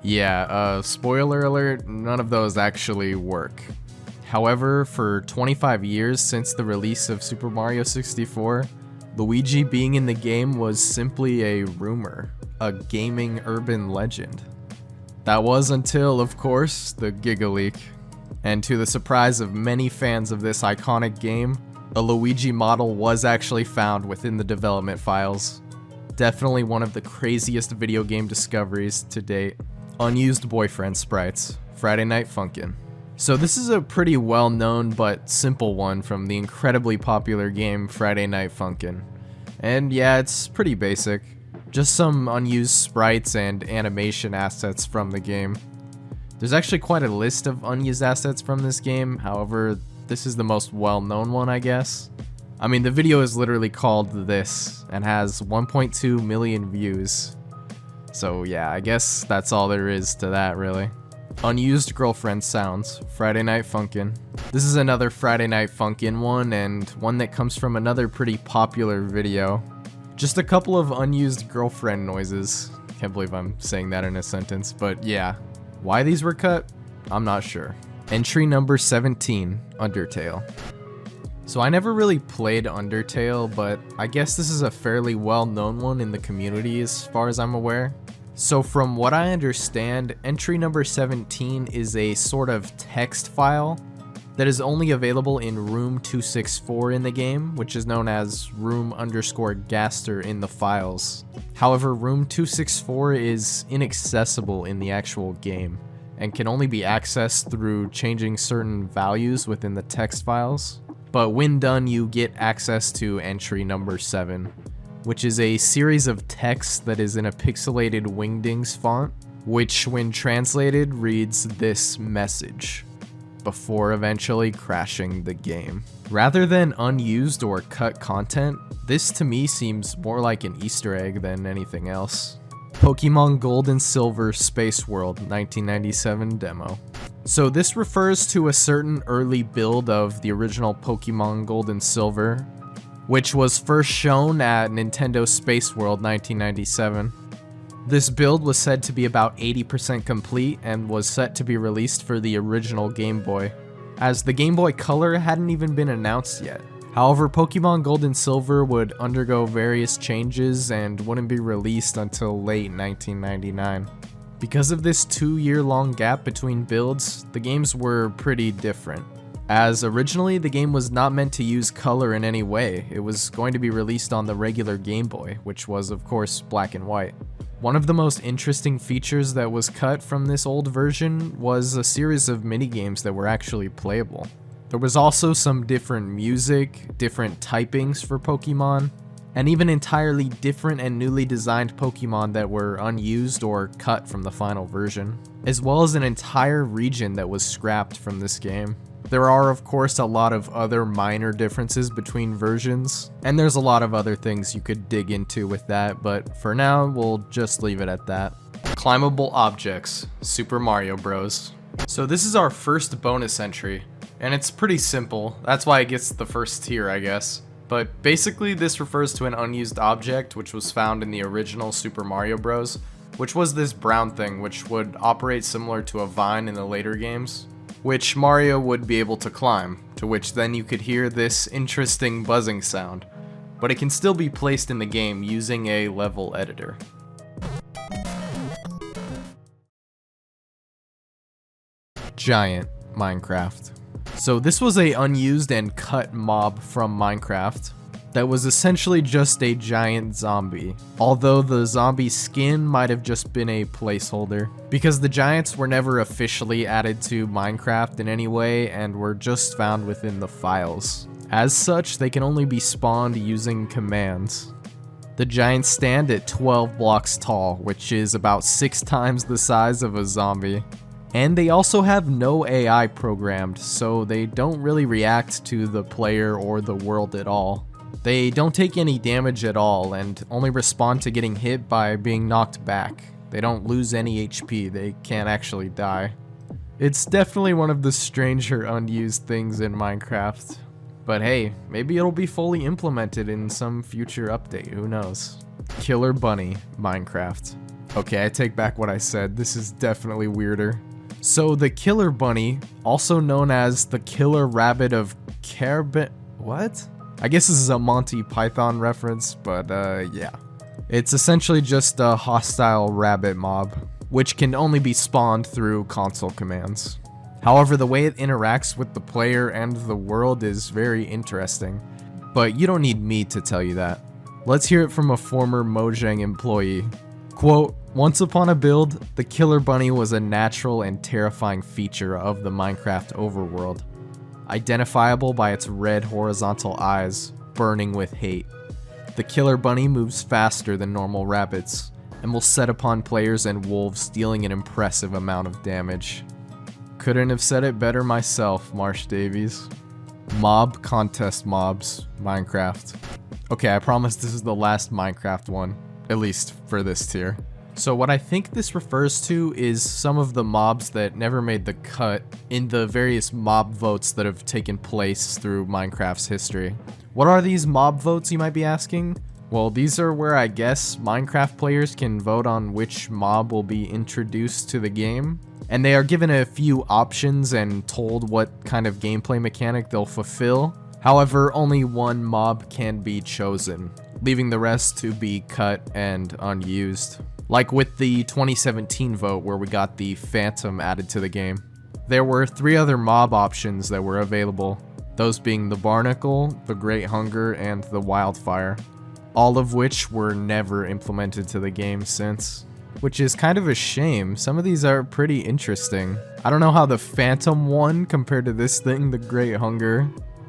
Yeah, spoiler alert, none of those actually work. However, for 25 years since the release of Super Mario 64, Luigi being in the game was simply a rumor, a gaming urban legend. That was until, of course, the GigaLeak. And to the surprise of many fans of this iconic game, a Luigi model was actually found within the development files. Definitely one of the craziest video game discoveries to date. Unused boyfriend sprites, Friday Night Funkin'. So this is a pretty well-known but simple one from the incredibly popular game Friday Night Funkin'. And yeah, it's pretty basic. Just some unused sprites and animation assets from the game. There's actually quite a list of unused assets from this game, however, this is the most well-known one, I guess. I mean, the video is literally called This, and has 1.2 million views. So yeah, I guess that's all there is to that, really. Unused girlfriend sounds, Friday Night Funkin'. This is another Friday Night Funkin' one, and one that comes from another pretty popular video. Just a couple of unused girlfriend noises. Can't believe I'm saying that in a sentence, but yeah. Why these were cut? I'm not sure. Entry number 17, Undertale. So I never really played Undertale, but I guess this is a fairly well-known one in the community as far as I'm aware. So from what I understand, entry number 17 is a sort of text file that is only available in room 264 in the game, which is known as room_gaster in the files. However, room 264 is inaccessible in the actual game, and can only be accessed through changing certain values within the text files. But when done, you get access to entry number 7, which is a series of text that is in a pixelated Wingdings font, which when translated reads this message, before eventually crashing the game. Rather than unused or cut content, this to me seems more like an Easter egg than anything else. Pokemon Gold and Silver Space World 1997 demo. So this refers to a certain early build of the original Pokemon Gold and Silver, which was first shown at Nintendo Space World 1997. This build was said to be about 80% complete and was set to be released for the original Game Boy, as the Game Boy Color hadn't even been announced yet. However, Pokemon Gold and Silver would undergo various changes and wouldn't be released until late 1999. Because of this 2-year-long gap between builds, the games were pretty different. As originally, the game was not meant to use color in any way. It was going to be released on the regular Game Boy, which was of course black and white. One of the most interesting features that was cut from this old version was a series of minigames that were actually playable. There was also some different music, different typings for Pokemon, and even entirely different and newly designed Pokemon that were unused or cut from the final version, as well as an entire region that was scrapped from this game. There are, of course, a lot of other minor differences between versions, and there's a lot of other things you could dig into with that, but for now, we'll just leave it at that. Climbable objects, Super Mario Bros. So this is our first bonus entry, and it's pretty simple. That's why it gets the first tier, I guess. But basically, this refers to an unused object which was found in the original Super Mario Bros., which was this brown thing which would operate similar to a vine in the later games, which Mario would be able to climb, to which then you could hear this interesting buzzing sound, but it can still be placed in the game using a level editor. Giant Minecraft. So this was a unused and cut mob from Minecraft that was essentially just a giant zombie, although the zombie skin might have just been a placeholder, because the giants were never officially added to Minecraft in any way and were just found within the files. As such, they can only be spawned using commands. The giants stand at 12 blocks tall, which is about 6 times the size of a zombie. And they also have no AI programmed, so they don't really react to the player or the world at all. They don't take any damage at all and only respond to getting hit by being knocked back. They don't lose any HP, they can't actually die. It's definitely one of the stranger unused things in Minecraft. But hey, maybe it'll be fully implemented in some future update, who knows. Killer Bunny, Minecraft. Okay, I take back what I said, this is definitely weirder. So the Killer Bunny, also known as the Killer Rabbit of Carbon... What? I guess this is a Monty Python reference, but yeah. It's essentially just a hostile rabbit mob, which can only be spawned through console commands. However, the way it interacts with the player and the world is very interesting, but you don't need me to tell you that. Let's hear it from a former Mojang employee. Quote, "Once upon a build, the Killer Bunny was a natural and terrifying feature of the Minecraft overworld, identifiable by its red horizontal eyes, burning with hate. The Killer Bunny moves faster than normal rabbits, and will set upon players and wolves, dealing an impressive amount of damage. Couldn't have said it better myself, Marsh Davies." Mob contest mobs, Minecraft. Okay, I promise this is the last Minecraft one, at least for this tier. So what I think this refers to is some of the mobs that never made the cut in the various mob votes that have taken place through Minecraft's history. What are these mob votes, you might be asking? Well, these are where I guess Minecraft players can vote on which mob will be introduced to the game, and they are given a few options and told what kind of gameplay mechanic they'll fulfill. However, only one mob can be chosen, leaving the rest to be cut and unused. Like with the 2017 vote where we got the Phantom added to the game. There were 3 other mob options that were available, those being the Barnacle, the Great Hunger, and the Wildfire, all of which were never implemented to the game since. Which is kind of a shame. Some of these are pretty interesting. I don't know how the Phantom won compared to this thing, the Great Hunger,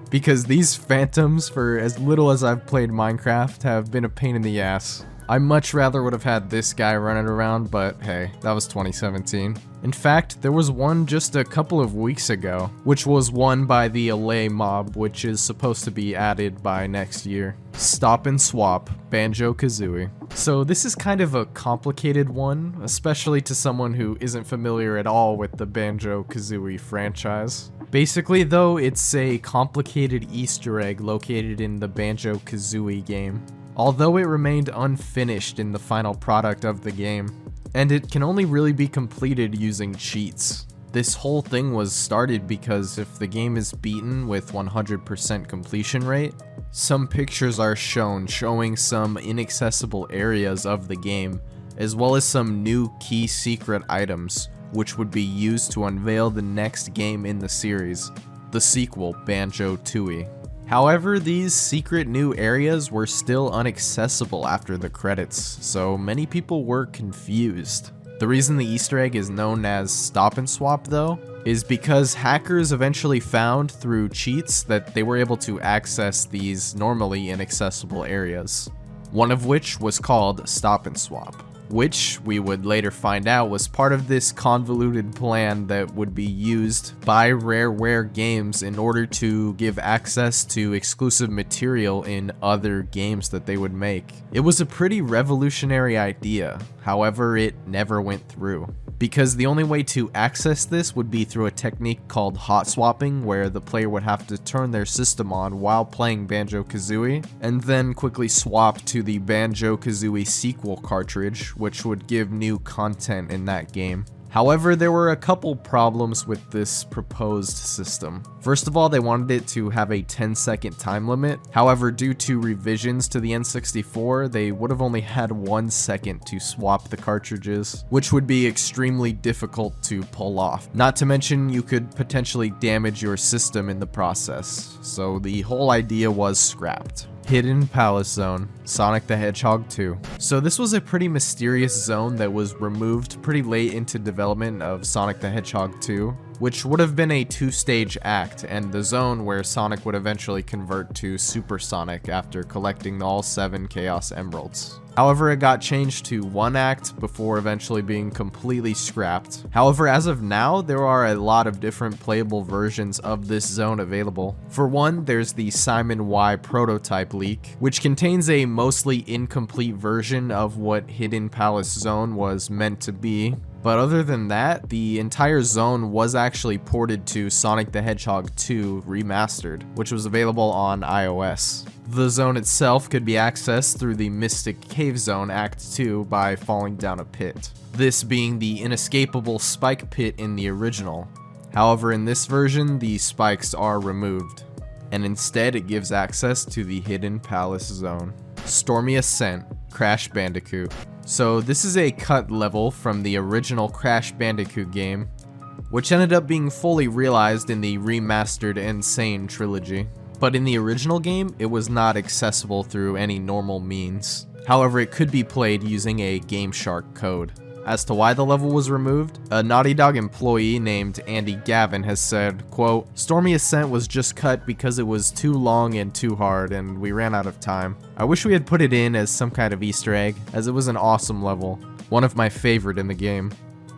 because these Phantoms, for as little as I've played Minecraft, have been a pain in the ass. I much rather would have had this guy running around, but hey, that was 2017. In fact, there was one just a couple of weeks ago, which was won by the Allay mob, which is supposed to be added by next year. Stop and Swap, Banjo-Kazooie. So this is kind of a complicated one, especially to someone who isn't familiar at all with the Banjo-Kazooie franchise. Basically though, it's a complicated Easter egg located in the Banjo-Kazooie game, although it remained unfinished in the final product of the game, and it can only really be completed using cheats. This whole thing was started because if the game is beaten with 100% completion rate, some pictures are shown showing some inaccessible areas of the game, as well as some new key secret items, which would be used to unveil the next game in the series, the sequel Banjo-Tooie. However, these secret new areas were still inaccessible after the credits, so many people were confused. The reason the Easter egg is known as Stop and Swap though, is because hackers eventually found through cheats that they were able to access these normally inaccessible areas. One of which was called Stop and Swap, which we would later find out was part of this convoluted plan that would be used by Rareware Games in order to give access to exclusive material in other games that they would make. It was a pretty revolutionary idea, however it never went through, because the only way to access this would be through a technique called hot swapping, where the player would have to turn their system on while playing Banjo-Kazooie, and then quickly swap to the Banjo-Kazooie sequel cartridge, which would give new content in that game. However, there were a couple problems with this proposed system. First of all, they wanted it to have a 10-second time limit. However, due to revisions to the N64, they would have only had 1 second to swap the cartridges, which would be extremely difficult to pull off. Not to mention, you could potentially damage your system in the process, so the whole idea was scrapped. Hidden Palace Zone, Sonic the Hedgehog 2. So this was a pretty mysterious zone that was removed pretty late into development of Sonic the Hedgehog 2, which would have been a 2-stage act, and the zone where Sonic would eventually convert to Super Sonic after collecting all 7 Chaos Emeralds. However, it got changed to 1 act before eventually being completely scrapped. However, as of now, there are a lot of different playable versions of this zone available. For one, there's the Simon Y prototype leak, which contains a mostly incomplete version of what Hidden Palace Zone was meant to be. But other than that, the entire zone was actually ported to Sonic the Hedgehog 2 Remastered, which was available on iOS. The zone itself could be accessed through the Mystic Cave Zone Act 2 by falling down a pit, this being the inescapable spike pit in the original. However, in this version, the spikes are removed, and instead it gives access to the Hidden Palace Zone. Stormy Ascent, Crash Bandicoot. So this is a cut level from the original Crash Bandicoot game, which ended up being fully realized in the remastered Insane trilogy. But in the original game, it was not accessible through any normal means. However, it could be played using a Game Shark code. As to why the level was removed, a Naughty Dog employee named Andy Gavin has said, quote, "Stormy Ascent was just cut because it was too long and too hard, and we ran out of time. I wish we had put it in as some kind of Easter egg, as it was an awesome level. One of my favorite in the game.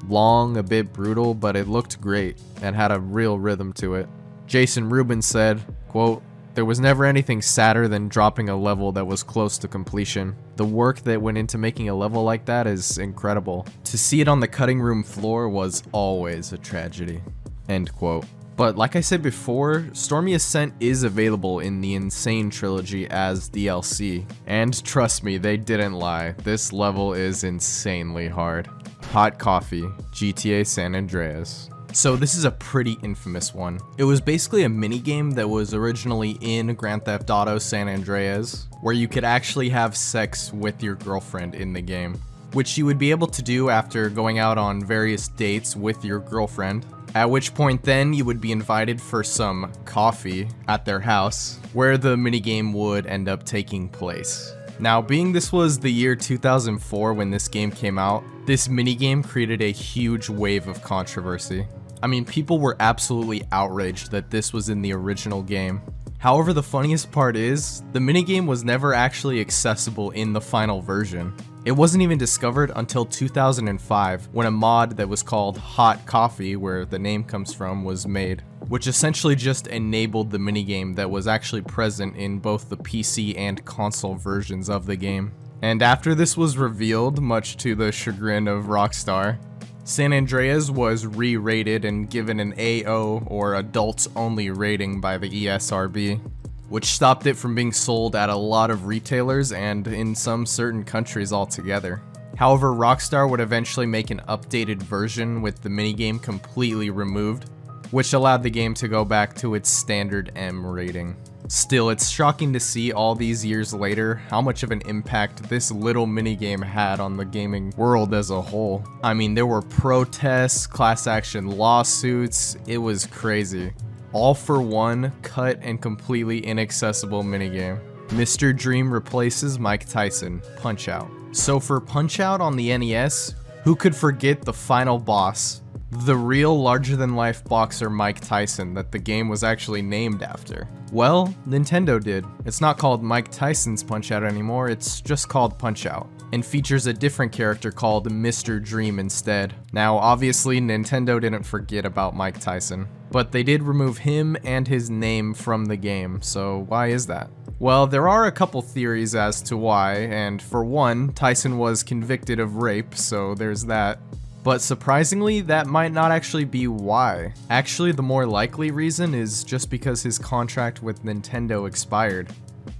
Long, a bit brutal, but it looked great, and had a real rhythm to it." Jason Rubin said, quote, "There was never anything sadder than dropping a level that was close to completion. The work that went into making a level like that is incredible. To see it on the cutting room floor was always a tragedy." End quote. But like I said before, Stormy Ascent is available in the Insane trilogy as DLC. And trust me, they didn't lie. This level is insanely hard. Hot Coffee, GTA San Andreas. So this is a pretty infamous one. It was basically a minigame that was originally in Grand Theft Auto San Andreas, where you could actually have sex with your girlfriend in the game, which you would be able to do after going out on various dates with your girlfriend, at which point then you would be invited for some coffee at their house, where the minigame would end up taking place. Now, being this was the year 2004 when this game came out, this minigame created a huge wave of controversy. I mean, people were absolutely outraged that this was in the original game. However, the funniest part is, the minigame was never actually accessible in the final version. It wasn't even discovered until 2005, when a mod that was called Hot Coffee, where the name comes from, was made, which essentially just enabled the minigame that was actually present in both the PC and console versions of the game. And after this was revealed, much to the chagrin of Rockstar, San Andreas was re-rated and given an AO, or adults only rating, by the ESRB, which stopped it from being sold at a lot of retailers and in some certain countries altogether. However, Rockstar would eventually make an updated version with the minigame completely removed, which allowed the game to go back to its standard M rating. Still, it's shocking to see all these years later how much of an impact this little minigame had on the gaming world as a whole. I mean, there were protests, class action lawsuits, it was crazy. all for one cut and completely inaccessible minigame. Mr. Dream replaces Mike Tyson, Punch-Out! So for Punch-Out! On the NES, who could forget the final boss? The real larger-than-life boxer Mike Tyson that the game was actually named after. Well, Nintendo did. It's not called Mike Tyson's Punch-Out! Anymore, it's just called Punch-Out! And features a different character called Mr. Dream instead. Now, obviously, Nintendo didn't forget about Mike Tyson, but they did remove him and his name from the game, so why is that? Well, there are a couple theories as to why, and for one, Tyson was convicted of rape, so there's that. But surprisingly, that might not actually be why. Actually, the more likely reason is just because his contract with Nintendo expired.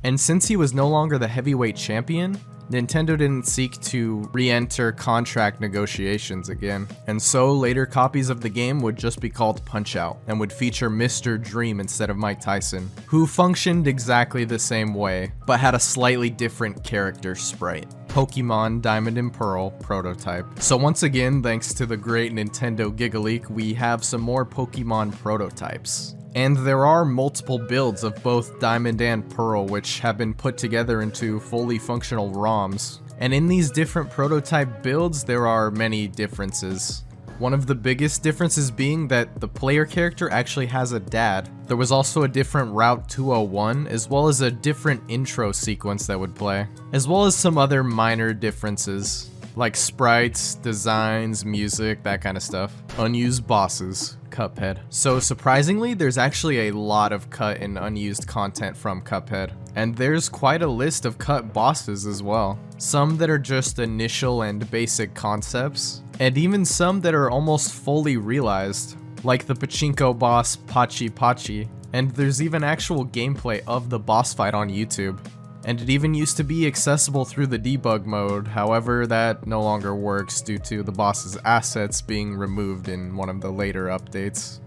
And since he was no longer the heavyweight champion, Nintendo didn't seek to re-enter contract negotiations again, and so later copies of the game would just be called Punch-Out! And would feature Mr. Dream instead of Mike Tyson, who functioned exactly the same way, but had a slightly different character sprite. Pokemon Diamond and Pearl prototype. So once again, thanks to the great Nintendo Gigaleak, we have some more Pokemon prototypes. And there are multiple builds of both Diamond and Pearl which have been put together into fully functional ROMs. And in these different prototype builds, there are many differences. One of the biggest differences being that the player character actually has a dad. There was also a different Route 201, as well as a different intro sequence that would play, as well as some other minor differences, like sprites, designs, music, that kind of stuff. Unused bosses. Cuphead. So surprisingly, there's actually a lot of cut and unused content from Cuphead. And there's quite a list of cut bosses as well. Some that are just initial and basic concepts, and even some that are almost fully realized, like the pachinko boss Pachi Pachi. And there's even actual gameplay of the boss fight on YouTube. And it even used to be accessible through the debug mode, however that no longer works due to the boss's assets being removed in one of the later updates.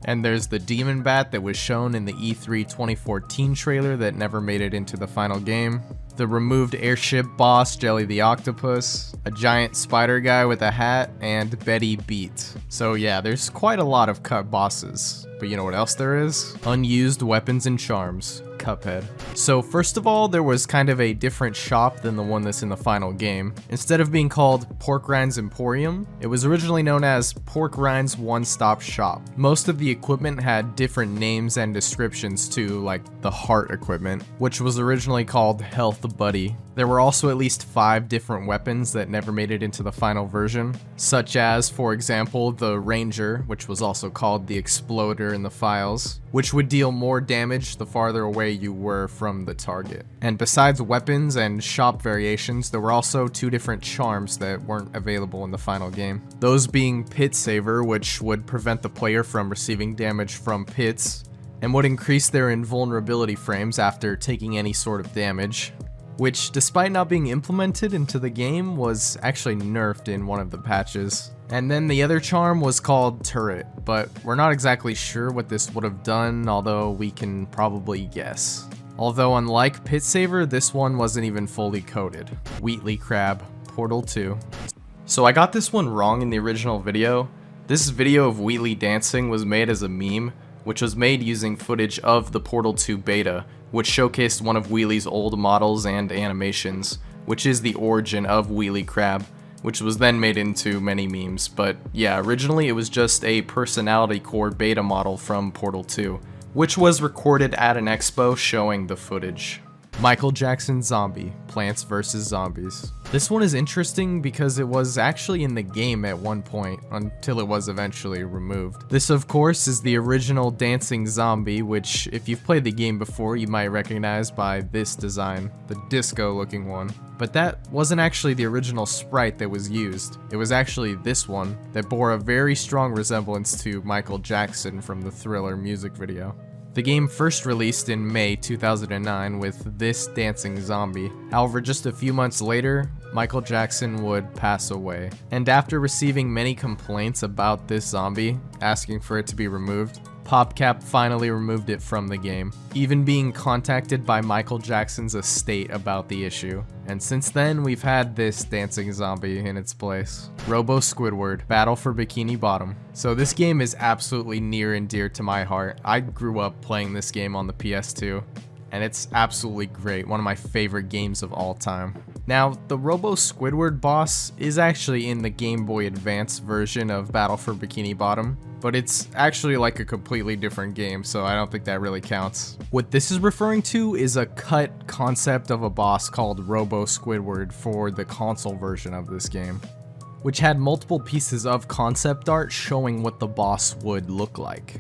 And there's the Demon Bat that was shown in the E3 2014 trailer that never made it into the final game. The removed airship boss Jelly the Octopus, a giant spider guy with a hat, and Betty Beat. So yeah, there's quite a lot of cut bosses. But you know what else there is? Unused weapons and charms. Cuphead. So first of all, there was kind of a different shop than the one that's in the final game. Instead of being called Pork Rinds Emporium, it was originally known as Pork Rinds One Stop Shop. Most of the equipment had different names and descriptions too, like the heart equipment, which was originally called Health Buddy. There were also at least 5 different weapons that never made it into the final version, such as, for example, the Ranger, which was also called the Exploder in the files, which would deal more damage the farther away you were from the target. And besides weapons and shop variations, there were also 2 different charms that weren't available in the final game. Those being Pit Saver, which would prevent the player from receiving damage from pits, and would increase their invulnerability frames after taking any sort of damage, which, despite not being implemented into the game, was actually nerfed in one of the patches. And then the other charm was called Turret, but we're not exactly sure what this would have done, although we can probably guess. Although unlike Pit Saver, this one wasn't even fully coded. Wheatley Crab, Portal 2. So I got this one wrong in the original video. This video of Wheatley dancing was made as a meme, which was made using footage of the Portal 2 beta, which showcased one of Wheatley's old models and animations, which is the origin of Wheatley Crab, which was then made into many memes. But yeah, originally it was just a personality core beta model from Portal 2, which was recorded at an expo showing the footage. Michael Jackson Zombie, Plants vs. Zombies. This one is interesting because it was actually in the game at one point, until it was eventually removed. This of course is the original dancing zombie, which if you've played the game before you might recognize by this design, the disco looking one. But that wasn't actually the original sprite that was used. It was actually this one that bore a very strong resemblance to Michael Jackson from the Thriller music video. The game first released in May 2009 with this dancing zombie. However, just a few months later, Michael Jackson would pass away. And after receiving many complaints about this zombie, asking for it to be removed, PopCap finally removed it from the game, even being contacted by Michael Jackson's estate about the issue. And since then, we've had this dancing zombie in its place. Robo Squidward, Battle for Bikini Bottom. So this game is absolutely near and dear to my heart. I grew up playing this game on the PS2, and it's absolutely great, one of my favorite games of all time. Now, the Robo Squidward boss is actually in the Game Boy Advance version of Battle for Bikini Bottom, but it's actually like a completely different game, so I don't think that really counts. What this is referring to is a cut concept of a boss called Robo Squidward for the console version of this game, which had multiple pieces of concept art showing what the boss would look like.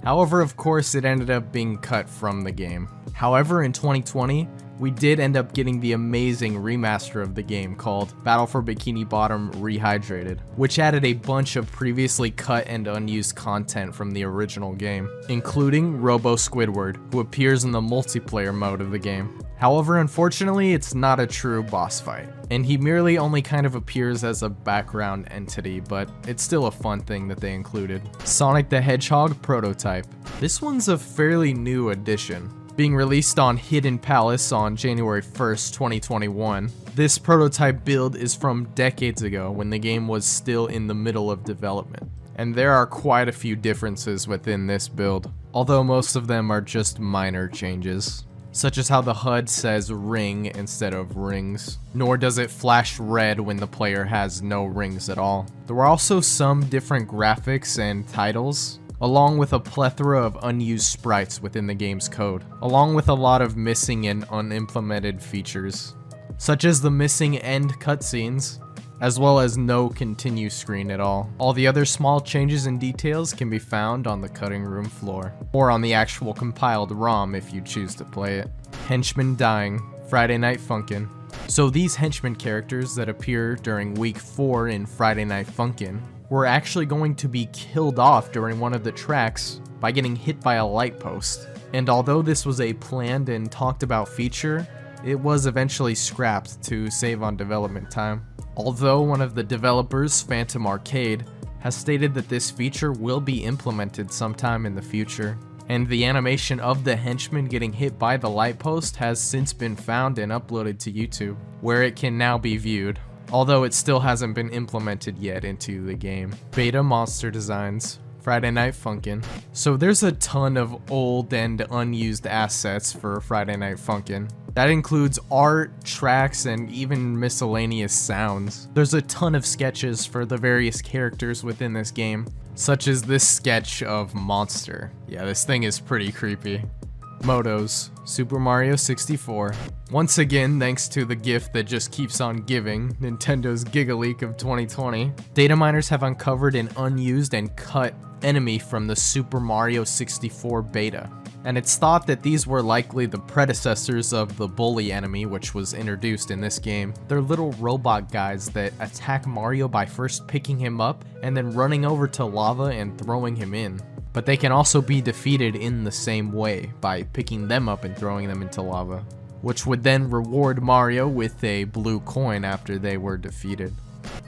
However, of course, it ended up being cut from the game. However, in 2020, we did end up getting the amazing remaster of the game called Battle for Bikini Bottom Rehydrated, which added a bunch of previously cut and unused content from the original game, including Robo Squidward, who appears in the multiplayer mode of the game. However, unfortunately, it's not a true boss fight, and he merely only kind of appears as a background entity, but it's still a fun thing that they included. Sonic the Hedgehog Prototype. This one's a fairly new addition. Being released on Hidden Palace on January 1st, 2021, this prototype build is from decades ago when the game was still in the middle of development. And there are quite a few differences within this build, although most of them are just minor changes, such as how the HUD says ring instead of rings, nor does it flash red when the player has no rings at all. There were also some different graphics and titles, along with a plethora of unused sprites within the game's code, along with a lot of missing and unimplemented features, such as the missing end cutscenes, as well as no continue screen at all. All the other small changes and details can be found on the cutting room floor, or on the actual compiled ROM if you choose to play it. Henchman Dying, Friday Night Funkin'. So these henchman characters that appear during week 4 in Friday Night Funkin' were actually going to be killed off during one of the tracks by getting hit by a light post. And although this was a planned and talked about feature, it was eventually scrapped to save on development time. Although one of the developers, Phantom Arcade, has stated that this feature will be implemented sometime in the future. And the animation of the henchman getting hit by the light post has since been found and uploaded to YouTube, where it can now be viewed, although it still hasn't been implemented yet into the game. Beta monster designs, Friday Night Funkin'. So there's a ton of old and unused assets for Friday Night Funkin'. That includes art, tracks, and even miscellaneous sounds. There's a ton of sketches for the various characters within this game, such as this sketch of Monster. Yeah, this thing is pretty creepy. Motos, Super Mario 64. Once again, thanks to the gift that just keeps on giving, Nintendo's GigaLeak of 2020, data miners have uncovered an unused and cut enemy from the Super Mario 64 beta. And it's thought that these were likely the predecessors of the bully enemy, which was introduced in this game. They're little robot guys that attack Mario by first picking him up and then running over to lava and throwing him in. But they can also be defeated in the same way, by picking them up and throwing them into lava, which would then reward Mario with a blue coin after they were defeated.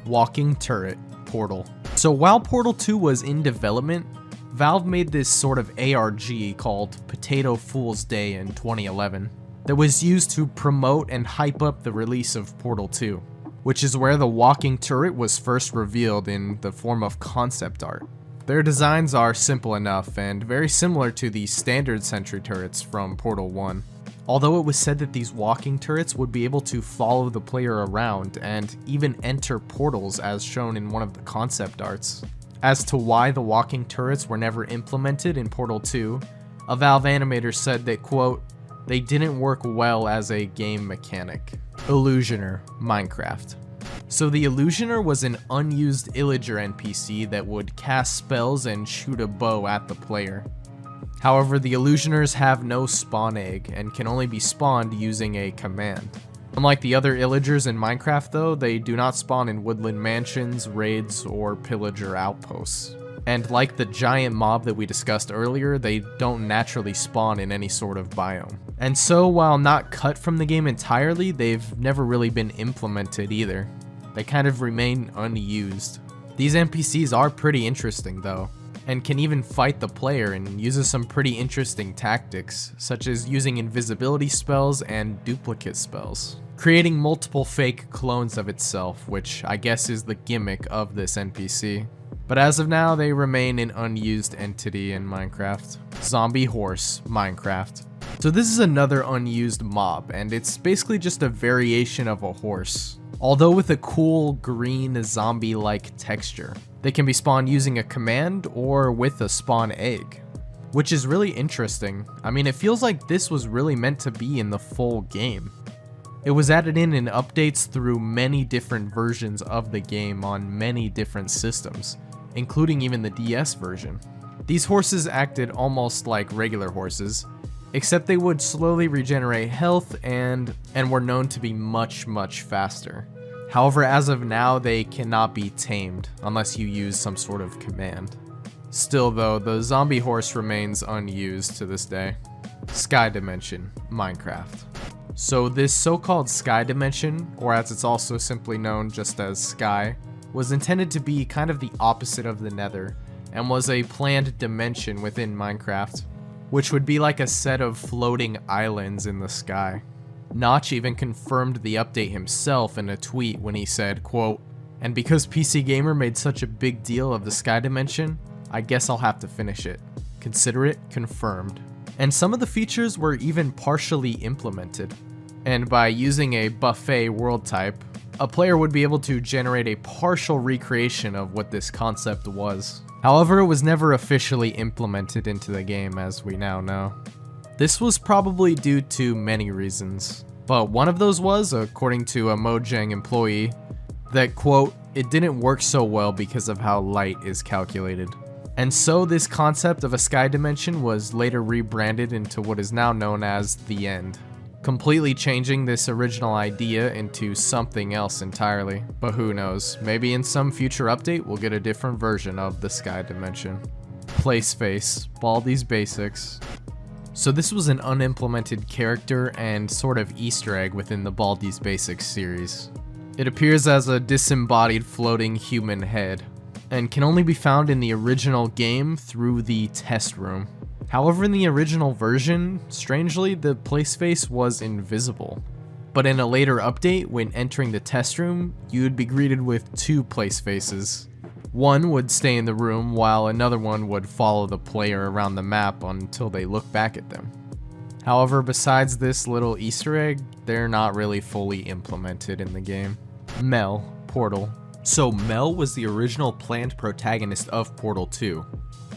Walking Turret, Portal. So while Portal 2 was in development, Valve made this sort of ARG called Potato Fool's Day in 2011 that was used to promote and hype up the release of Portal 2, which is where the walking turret was first revealed in the form of concept art. Their designs are simple enough and very similar to the standard sentry turrets from Portal 1, although it was said that these walking turrets would be able to follow the player around and even enter portals as shown in one of the concept arts. As to why the walking turrets were never implemented in Portal 2, a Valve animator said that, quote, they didn't work well as a game mechanic. Illusioner, Minecraft. So the Illusioner was an unused Illager NPC that would cast spells and shoot a bow at the player. However, the Illusioners have no spawn egg and can only be spawned using a command. Unlike the other Illagers in Minecraft though, they do not spawn in woodland mansions, raids, or pillager outposts. And like the giant mob that we discussed earlier, they don't naturally spawn in any sort of biome. And so while not cut from the game entirely, they've never really been implemented either. They kind of remain unused. These NPCs are pretty interesting though. and can even fight the player and uses some pretty interesting tactics, such as using invisibility spells and duplicate spells, creating multiple fake clones of itself, which I guess is the gimmick of this NPC. But as of now, they remain an unused entity in Minecraft. Zombie Horse, Minecraft. So this is another unused mob, and it's basically just a variation of a horse, although with a cool green zombie-like texture. They can be spawned using a command or with a spawn egg, which is really interesting. I mean, it feels like this was really meant to be in the full game. It was added in updates through many different versions of the game on many different systems, including even the DS version. These horses acted almost like regular horses, except they would slowly regenerate health and were known to be much faster. However, as of now, they cannot be tamed unless you use some sort of command. Still though, the zombie horse remains unused to this day. Sky Dimension, Minecraft. So this so-called Sky Dimension, or as it's also simply known just as Sky, was intended to be kind of the opposite of the Nether, and was a planned dimension within Minecraft, which would be like a set of floating islands in the sky. Notch even confirmed the update himself in a tweet when he said, quote, "And because PC Gamer made such a big deal of the Sky Dimension, I guess I'll have to finish it. Consider it confirmed." And some of the features were even partially implemented. And by using a buffet world type, a player would be able to generate a partial recreation of what this concept was. However, it was never officially implemented into the game, as we now know. This was probably due to many reasons, but one of those was, according to a Mojang employee, that, quote, "It didn't work so well because of how light is calculated." And so this concept of a Sky Dimension was later rebranded into what is now known as The End, completely changing this original idea into something else entirely. But who knows, maybe in some future update we'll get a different version of the Sky Dimension. Placeface, Baldi's Basics. So this was an unimplemented character and sort of Easter egg within the Baldi's Basics series. It appears as a disembodied floating human head, and can only be found in the original game through the test room. However, in the original version, strangely, the Placeface was invisible. But in a later update, when entering the test room, you would be greeted with two Placefaces. One would stay in the room, while another one would follow the player around the map until they look back at them. However, besides this little Easter egg, they're not really fully implemented in the game. Mel, Portal. So Mel was the original planned protagonist of Portal 2,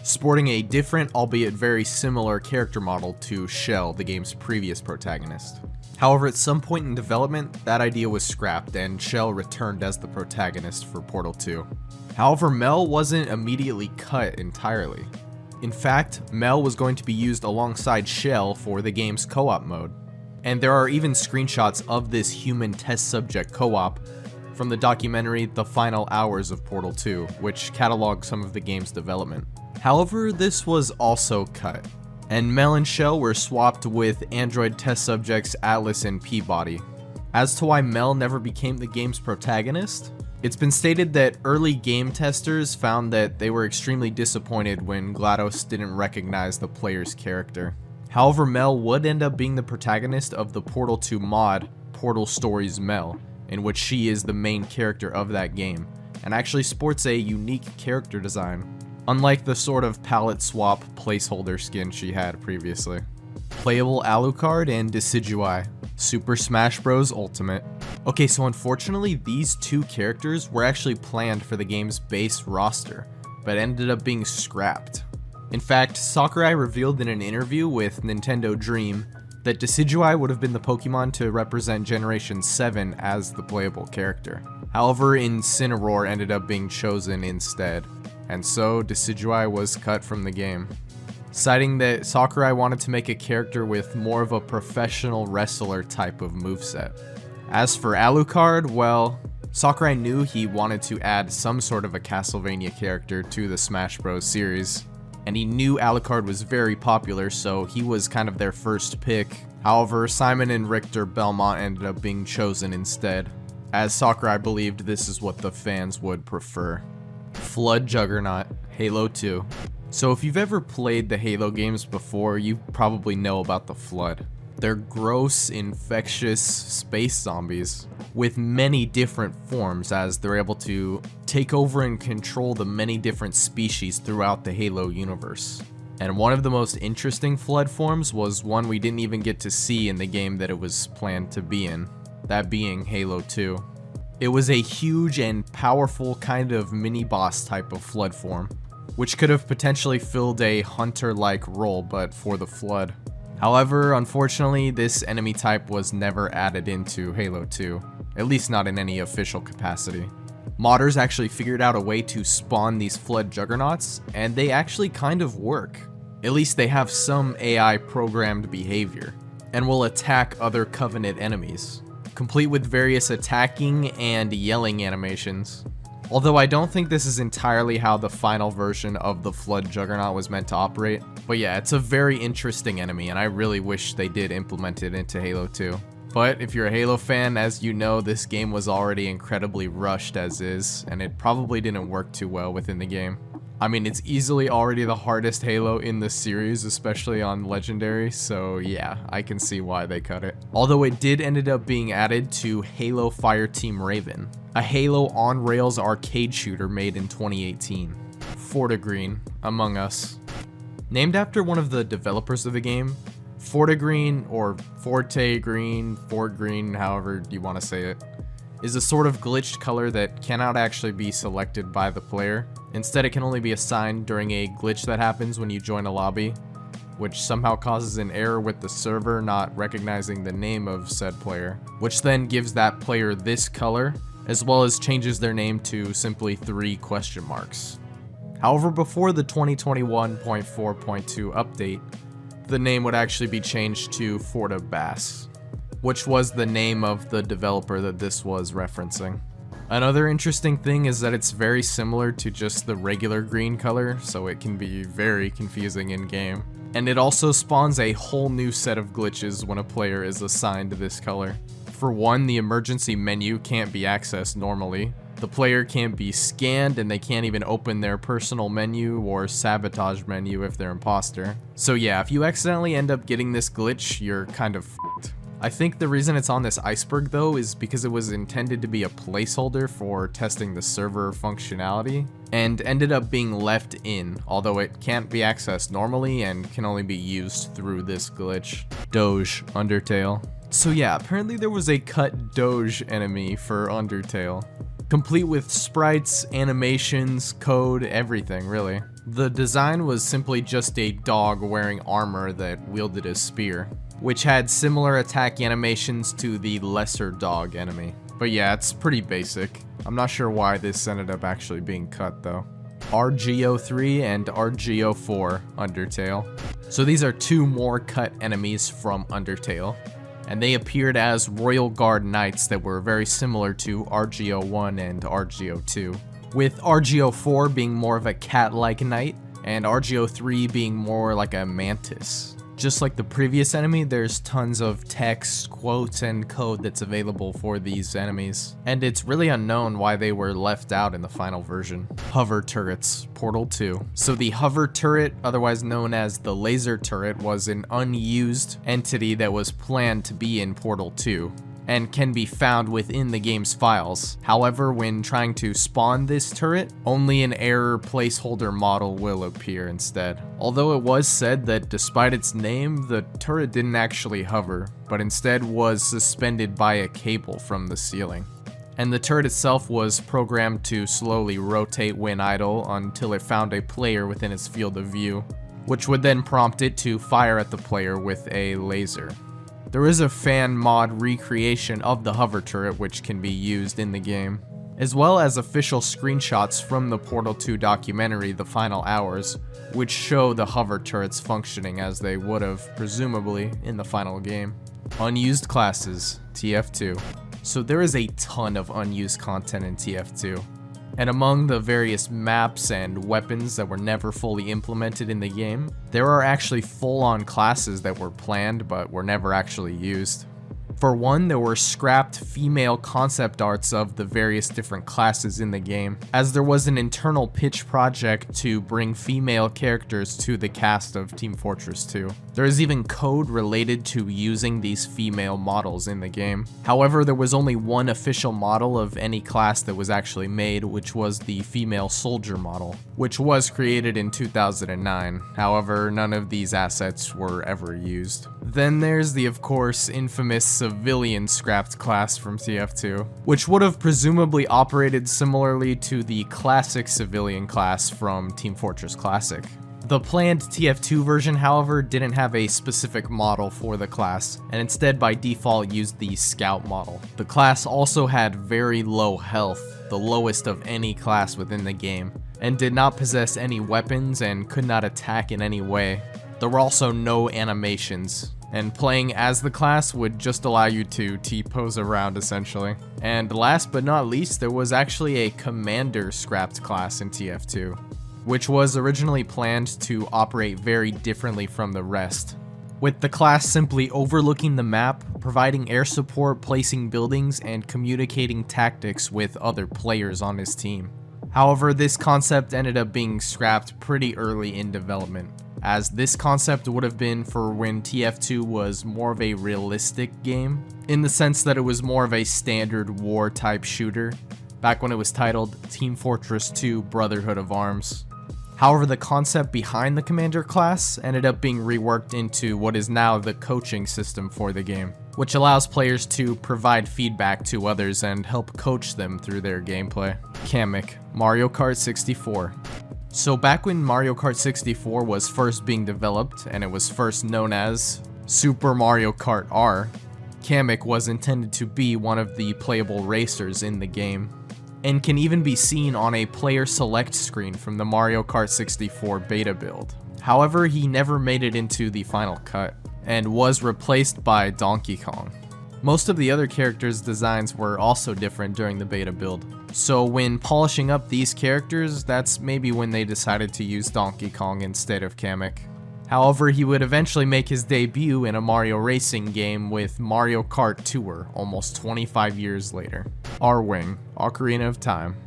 sporting a different, albeit very similar character model to Shell, the game's previous protagonist. However, at some point in development, that idea was scrapped and Shell returned as the protagonist for Portal 2. However, Mel wasn't immediately cut entirely. In fact, Mel was going to be used alongside Shell for the game's co-op mode. And there are even screenshots of this human test subject co-op from the documentary The Final Hours of Portal 2, which catalogs some of the game's development. However, this was also cut, and Mel and Shell were swapped with Android test subjects Atlas and Peabody. As to why Mel never became the game's protagonist, it's been stated that early game testers found that they were extremely disappointed when GLaDOS didn't recognize the player's character. However, Mel would end up being the protagonist of the Portal 2 mod, Portal Stories Mel, in which she is the main character of that game, and actually sports a unique character design, unlike the sort of palette swap placeholder skin she had previously. Playable Alucard and Decidueye, Super Smash Bros. Ultimate. Okay, so unfortunately these two characters were actually planned for the game's base roster, but ended up being scrapped. In fact, Sakurai revealed in an interview with Nintendo Dream that Decidueye would have been the Pokemon to represent Generation 7 as the playable character. However, Incineroar ended up being chosen instead, and so Decidueye was cut from the game, citing that Sakurai wanted to make a character with more of a professional wrestler type of moveset. As for Alucard, well, Sakurai knew he wanted to add some sort of a Castlevania character to the Smash Bros. Series, and he knew Alucard was very popular, so he was kind of their first pick. However, Simon and Richter Belmont ended up being chosen instead, as Sakurai believed this is what the fans would prefer. Flood Juggernaut, Halo 2. So if you've ever played the Halo games before, you probably know about the Flood. They're gross, infectious space zombies with many different forms, as they're able to take over and control the many different species throughout the Halo universe. And one of the most interesting Flood forms was one we didn't even get to see in the game that it was planned to be in, that being Halo 2. It was a huge and powerful kind of mini-boss type of Flood form, which could have potentially filled a hunter-like role but for the Flood. However, unfortunately, this enemy type was never added into Halo 2, at least not in any official capacity. Modders actually figured out a way to spawn these Flood juggernauts, and they actually kind of work. At least they have some AI programmed behavior, and will attack other Covenant enemies, complete with various attacking and yelling animations. Although I don't think this is entirely how the final version of the Flood Juggernaut was meant to operate. But yeah, it's a very interesting enemy, and I really wish they did implement it into Halo 2. But if you're a Halo fan, as you know, this game was already incredibly rushed as is, and it probably didn't work too well within the game. I mean, it's easily already the hardest Halo in the series, especially on Legendary, so yeah, I can see why they cut it. Although it did ended up being added to Halo Fireteam Raven, a Halo on-rails arcade shooter made in 2018. Fortigreen, among us. Named after one of the developers of the game, Fortigreen, or Forte Green, Fort Green, however you want to say it, is a sort of glitched color that cannot actually be selected by the player. Instead, it can only be assigned during a glitch that happens when you join a lobby, which somehow causes an error with the server not recognizing the name of said player, which then gives that player this color, as well as changes their name to simply 3 question marks. However, before the 2021.4.2 update, the name would actually be changed to Fortabass, which was the name of the developer that this was referencing. Another interesting thing is that it's very similar to just the regular green color, so it can be very confusing in game. And it also spawns a whole new set of glitches when a player is assigned this color. For one, the emergency menu can't be accessed normally. The player can't be scanned, and they can't even open their personal menu or sabotage menu if they're imposter. So yeah, if you accidentally end up getting this glitch, you're kind of f***ed. I think the reason it's on this Iceberg though is because it was intended to be a placeholder for testing the server functionality, and ended up being left in, although it can't be accessed normally and can only be used through this glitch. Doge, Undertale. So yeah, apparently there was a cut Doge enemy for Undertale, complete with sprites, animations, code, everything really. The design was simply just a dog wearing armor that wielded a spear, which had similar attack animations to the lesser dog enemy. But yeah, it's pretty basic. I'm not sure why this ended up actually being cut though. RGO3 and RGO4 Undertale. So these are 2 more cut enemies from Undertale, and they appeared as Royal Guard Knights that were very similar to RGO1 and RGO2, with RGO4 being more of a cat-like knight, and RGO3 being more like a mantis. Just like the previous enemy, there's tons of text, quotes, and code that's available for these enemies, and it's really unknown why they were left out in the final version. Hover turrets, Portal 2. So the hover turret, otherwise known as the laser turret, was an unused entity that was planned to be in Portal 2, and can be found within the game's files. However, when trying to spawn this turret, only an error placeholder model will appear instead. Although it was said that despite its name, the turret didn't actually hover, but instead was suspended by a cable from the ceiling. And the turret itself was programmed to slowly rotate when idle until it found a player within its field of view, which would then prompt it to fire at the player with a laser. There is a fan mod recreation of the hover turret which can be used in the game, as well as official screenshots from the Portal 2 documentary The Final Hours, which show the hover turrets functioning as they would have, presumably, in the final game. Unused classes, TF2. So there is a ton of unused content in TF2. And among the various maps and weapons that were never fully implemented in the game, there are actually full-on classes that were planned but were never actually used. For one, there were scrapped female concept arts of the various different classes in the game, as there was an internal pitch project to bring female characters to the cast of Team Fortress 2. There is even code related to using these female models in the game. However, there was only one official model of any class that was actually made, which was the female soldier model, which was created in 2009. However, none of these assets were ever used. Then there's the, of course, infamous civilian scrapped class from TF2, which would have presumably operated similarly to the classic civilian class from Team Fortress Classic. The planned TF2 version, however, didn't have a specific model for the class, and instead by default used the Scout model. The class also had very low health, the lowest of any class within the game, and did not possess any weapons and could not attack in any way. There were also no animations, and playing as the class would just allow you to T-pose around essentially. And last but not least, there was actually a commander scrapped class in TF2, which was originally planned to operate very differently from the rest, with the class simply overlooking the map, providing air support, placing buildings, and communicating tactics with other players on his team. However, this concept ended up being scrapped pretty early in development, as this concept would have been for when TF2 was more of a realistic game, in the sense that it was more of a standard war type shooter, back when it was titled Team Fortress 2 Brotherhood of Arms. However, the concept behind the commander class ended up being reworked into what is now the coaching system for the game, which allows players to provide feedback to others and help coach them through their gameplay. Kamek, Mario Kart 64. So back when Mario Kart 64 was first being developed, and it was first known as Super Mario Kart R, Kamek was intended to be one of the playable racers in the game, and can even be seen on a player select screen from the Mario Kart 64 beta build. However, he never made it into the final cut, and was replaced by Donkey Kong. Most of the other characters' designs were also different during the beta build, so when polishing up these characters, that's maybe when they decided to use Donkey Kong instead of Kamek. However, he would eventually make his debut in a Mario racing game with Mario Kart Tour almost 25 years later. R-Wing, Ocarina of Time.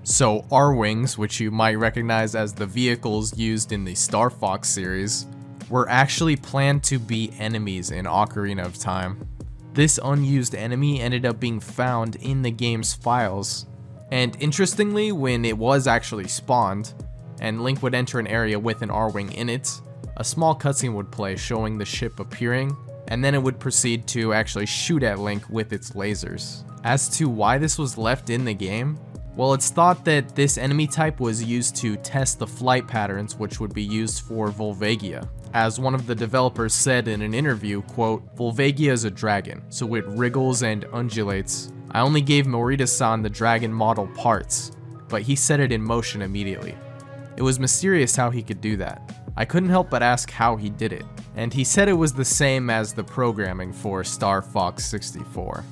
So R-Wings, which you might recognize as the vehicles used in the Star Fox series, were actually planned to be enemies in Ocarina of Time. This unused enemy ended up being found in the game's files, and interestingly, when it was actually spawned, and Link would enter an area with an R-Wing in it, a small cutscene would play showing the ship appearing, and then it would proceed to actually shoot at Link with its lasers. As to why this was left in the game, well, it's thought that this enemy type was used to test the flight patterns which would be used for Volvagia. As one of the developers said in an interview, quote, "Volvagia is a dragon, so it wriggles and undulates. I only gave Morita-san the dragon model parts, but he set it in motion immediately. It was mysterious how he could do that. I couldn't help but ask how he did it, and he said it was the same as the programming for Star Fox 64.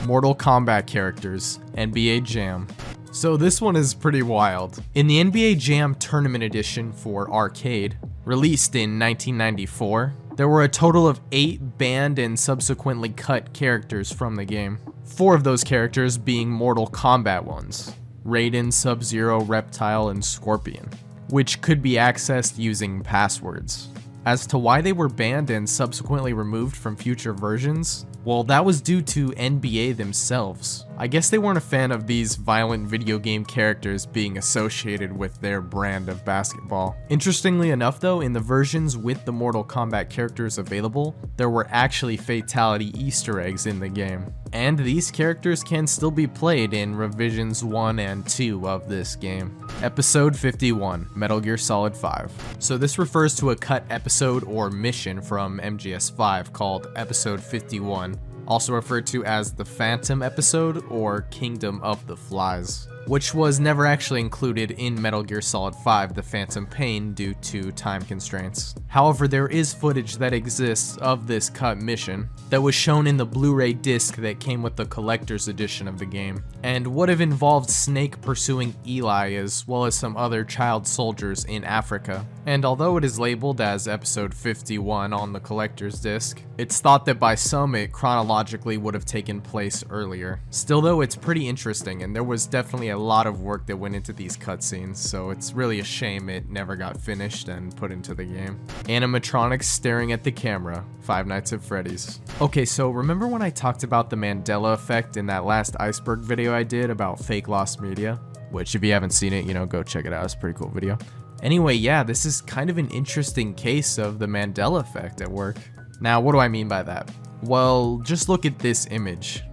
Mortal Kombat characters, NBA Jam. So this one is pretty wild. In the NBA Jam Tournament Edition for arcade, released in 1994, there were a total of 8 banned and subsequently cut characters from the game. 4 of those characters being Mortal Kombat ones, Raiden, Sub-Zero, Reptile, and Scorpion, which could be accessed using passwords. As to why they were banned and subsequently removed from future versions, well, that was due to NBA themselves. I guess they weren't a fan of these violent video game characters being associated with their brand of basketball. Interestingly enough though, in the versions with the Mortal Kombat characters available, there were actually fatality Easter eggs in the game. And these characters can still be played in revisions 1 and 2 of this game. Episode 51, Metal Gear Solid 5. So this refers to a cut episode or mission from MGS5 called Episode 51, also referred to as the Phantom episode or Kingdom of the Flies. which was never actually included in Metal Gear Solid 5: The Phantom Pain due to time constraints. However, there is footage that exists of this cut mission that was shown in the Blu-ray disc that came with the collector's edition of the game, and would have involved Snake pursuing Eli as well as some other child soldiers in Africa. And although it is labeled as episode 51 on the collector's disc, it's thought that by some it chronologically would have taken place earlier. Still though, it's pretty interesting, and there was definitely a lot of work that went into these cutscenes, so it's really a shame it never got finished and put into the game. Animatronics staring at the camera, Five Nights at Freddy's. Okay, so remember when I talked about the Mandela effect in that last Iceberg video I did about fake lost media? Which, if you haven't seen it, go check it out, it's a pretty cool video. Anyway, yeah, this is kind of an interesting case of the Mandela effect at work. Now, what do I mean by that? Well, just look at this image.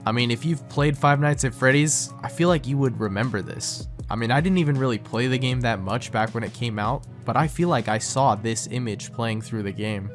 I mean, if you've played Five Nights at Freddy's, I feel like you would remember this. I mean, I didn't even really play the game that much back when it came out, but I feel like I saw this image playing through the game.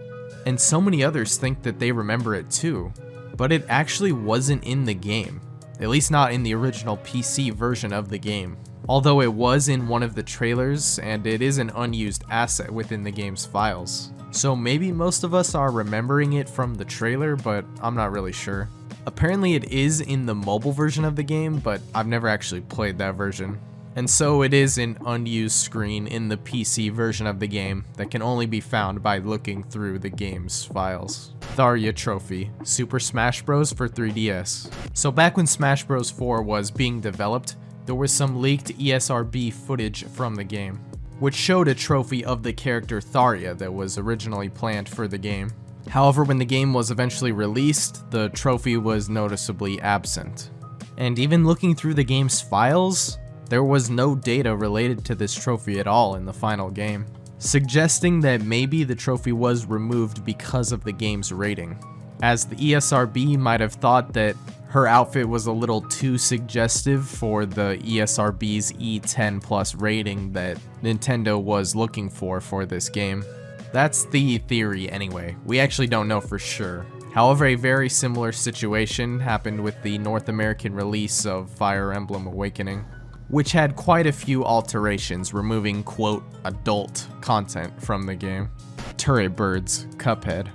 And so many others think that they remember it too, but it actually wasn't in the game. At least not in the original PC version of the game. Although it was in one of the trailers, and it is an unused asset within the game's files. So maybe most of us are remembering it from the trailer, but I'm not really sure. Apparently it is in the mobile version of the game, but I've never actually played that version. And so it is an unused screen in the PC version of the game that can only be found by looking through the game's files. Tharia Trophy, Super Smash Bros. For 3DS. So back when Smash Bros. 4 was being developed, there was some leaked ESRB footage from the game, which showed a trophy of the character Tharia that was originally planned for the game. However, when the game was eventually released, the trophy was noticeably absent. And even looking through the game's files, there was no data related to this trophy at all in the final game, suggesting that maybe the trophy was removed because of the game's rating, as the ESRB might have thought that her outfit was a little too suggestive for the ESRB's E10 plus rating that Nintendo was looking for this game. That's the theory anyway, we actually don't know for sure. However, a very similar situation happened with the North American release of Fire Emblem Awakening, which had quite a few alterations, removing quote adult content from the game. Turret Birds, Cuphead.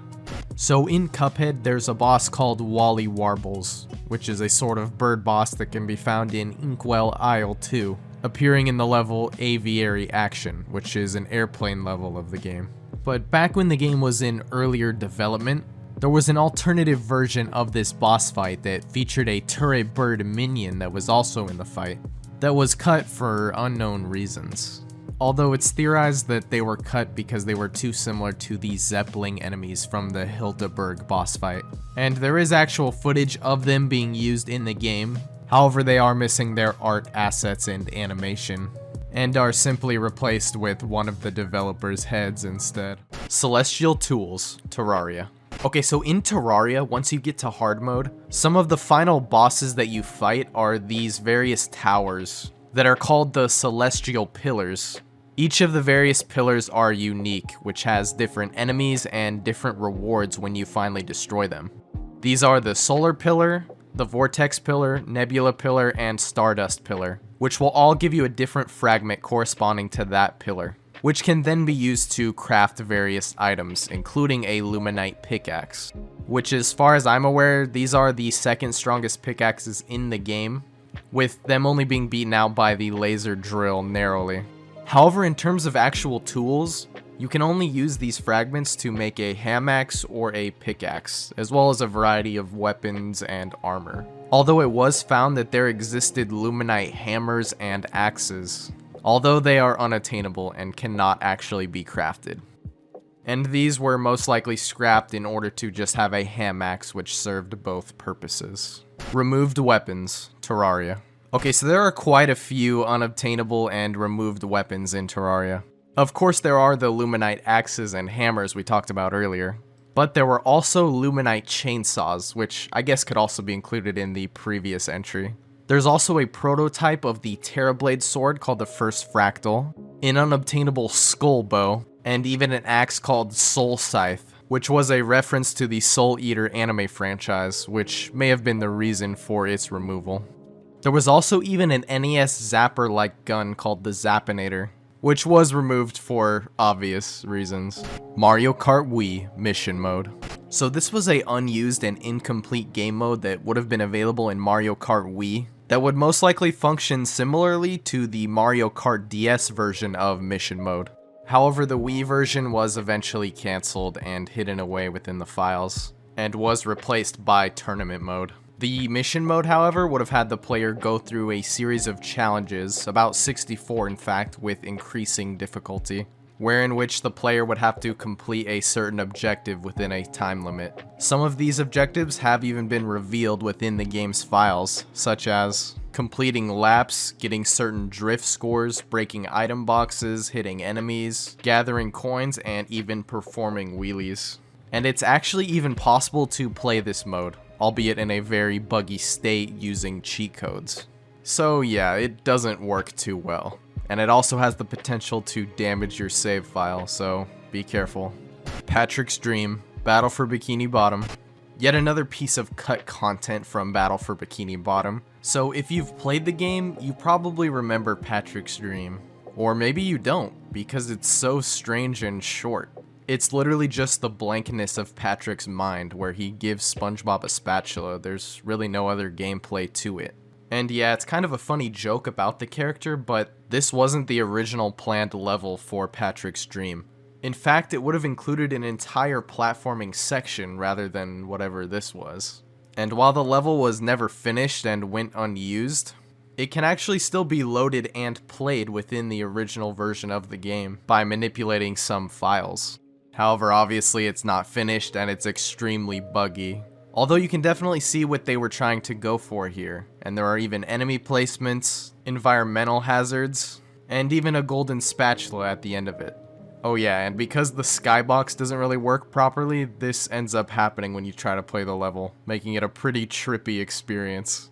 So in Cuphead, there's a boss called Wally Warbles, which is a sort of bird boss that can be found in Inkwell Isle 2, appearing in the level Aviary Action, which is an airplane level of the game. But back when the game was in earlier development, there was an alternative version of this boss fight that featured a turret bird minion that was also in the fight, that was cut for unknown reasons. Although it's theorized that they were cut because they were too similar to the Zeppelin enemies from the Hildeberg boss fight. And there is actual footage of them being used in the game, however they are missing their art assets and animation, and are simply replaced with one of the developers' heads instead. Celestial Tools, Terraria. Okay, so in Terraria, once you get to hard mode, some of the final bosses that you fight are these various towers that are called the Celestial Pillars. Each of the various pillars are unique, which has different enemies and different rewards when you finally destroy them. These are the Solar Pillar, the Vortex Pillar, Nebula Pillar, and Stardust Pillar, which will all give you a different fragment corresponding to that pillar, which can then be used to craft various items, including a Luminite pickaxe, which as far as I'm aware, these are the second strongest pickaxes in the game, with them only being beaten out by the laser drill narrowly. However, in terms of actual tools, you can only use these fragments to make a ham axe or a pickaxe, as well as a variety of weapons and armor. Although it was found that there existed Luminite hammers and axes, although they are unattainable and cannot actually be crafted. And these were most likely scrapped in order to just have a ham axe which served both purposes. Removed weapons, Terraria. Okay, so there are quite a few unobtainable and removed weapons in Terraria. Of course there are the Luminite axes and hammers we talked about earlier, but there were also Luminite chainsaws, which I guess could also be included in the previous entry. There's also a prototype of the Terrorblade sword called the First Fractal, an unobtainable skull bow, and even an axe called Soul Scythe, which was a reference to the Soul Eater anime franchise, which may have been the reason for its removal. There was also even an NES zapper-like gun called the Zappinator, which was removed for obvious reasons. Mario Kart Wii Mission Mode. So this was a unused and incomplete game mode that would have been available in Mario Kart Wii that would most likely function similarly to the Mario Kart DS version of Mission Mode. However, the Wii version was eventually cancelled and hidden away within the files, and was replaced by Tournament Mode. The Mission Mode, however, would have had the player go through a series of challenges, about 64 in fact, with increasing difficulty, wherein which the player would have to complete a certain objective within a time limit. Some of these objectives have even been revealed within the game's files, such as completing laps, getting certain drift scores, breaking item boxes, hitting enemies, gathering coins, and even performing wheelies. And it's actually even possible to play this mode, albeit in a very buggy state using cheat codes. So yeah, it doesn't work too well. And it also has the potential to damage your save file, so be careful. Patrick's Dream, Battle for Bikini Bottom. Yet another piece of cut content from Battle for Bikini Bottom. So if you've played the game, you probably remember Patrick's Dream. Or maybe you don't, because it's so strange and short. It's literally just the blankness of Patrick's mind, where he gives SpongeBob a spatula. There's really no other gameplay to it. And yeah, it's kind of a funny joke about the character, but this wasn't the original planned level for Patrick's Dream. In fact, it would have included an entire platforming section rather than whatever this was. And while the level was never finished and went unused, it can actually still be loaded and played within the original version of the game by manipulating some files. However, obviously it's not finished and it's extremely buggy. Although you can definitely see what they were trying to go for here, and there are even enemy placements, environmental hazards, and even a golden spatula at the end of it. Oh yeah, and because the skybox doesn't really work properly, this ends up happening when you try to play the level, making it a pretty trippy experience.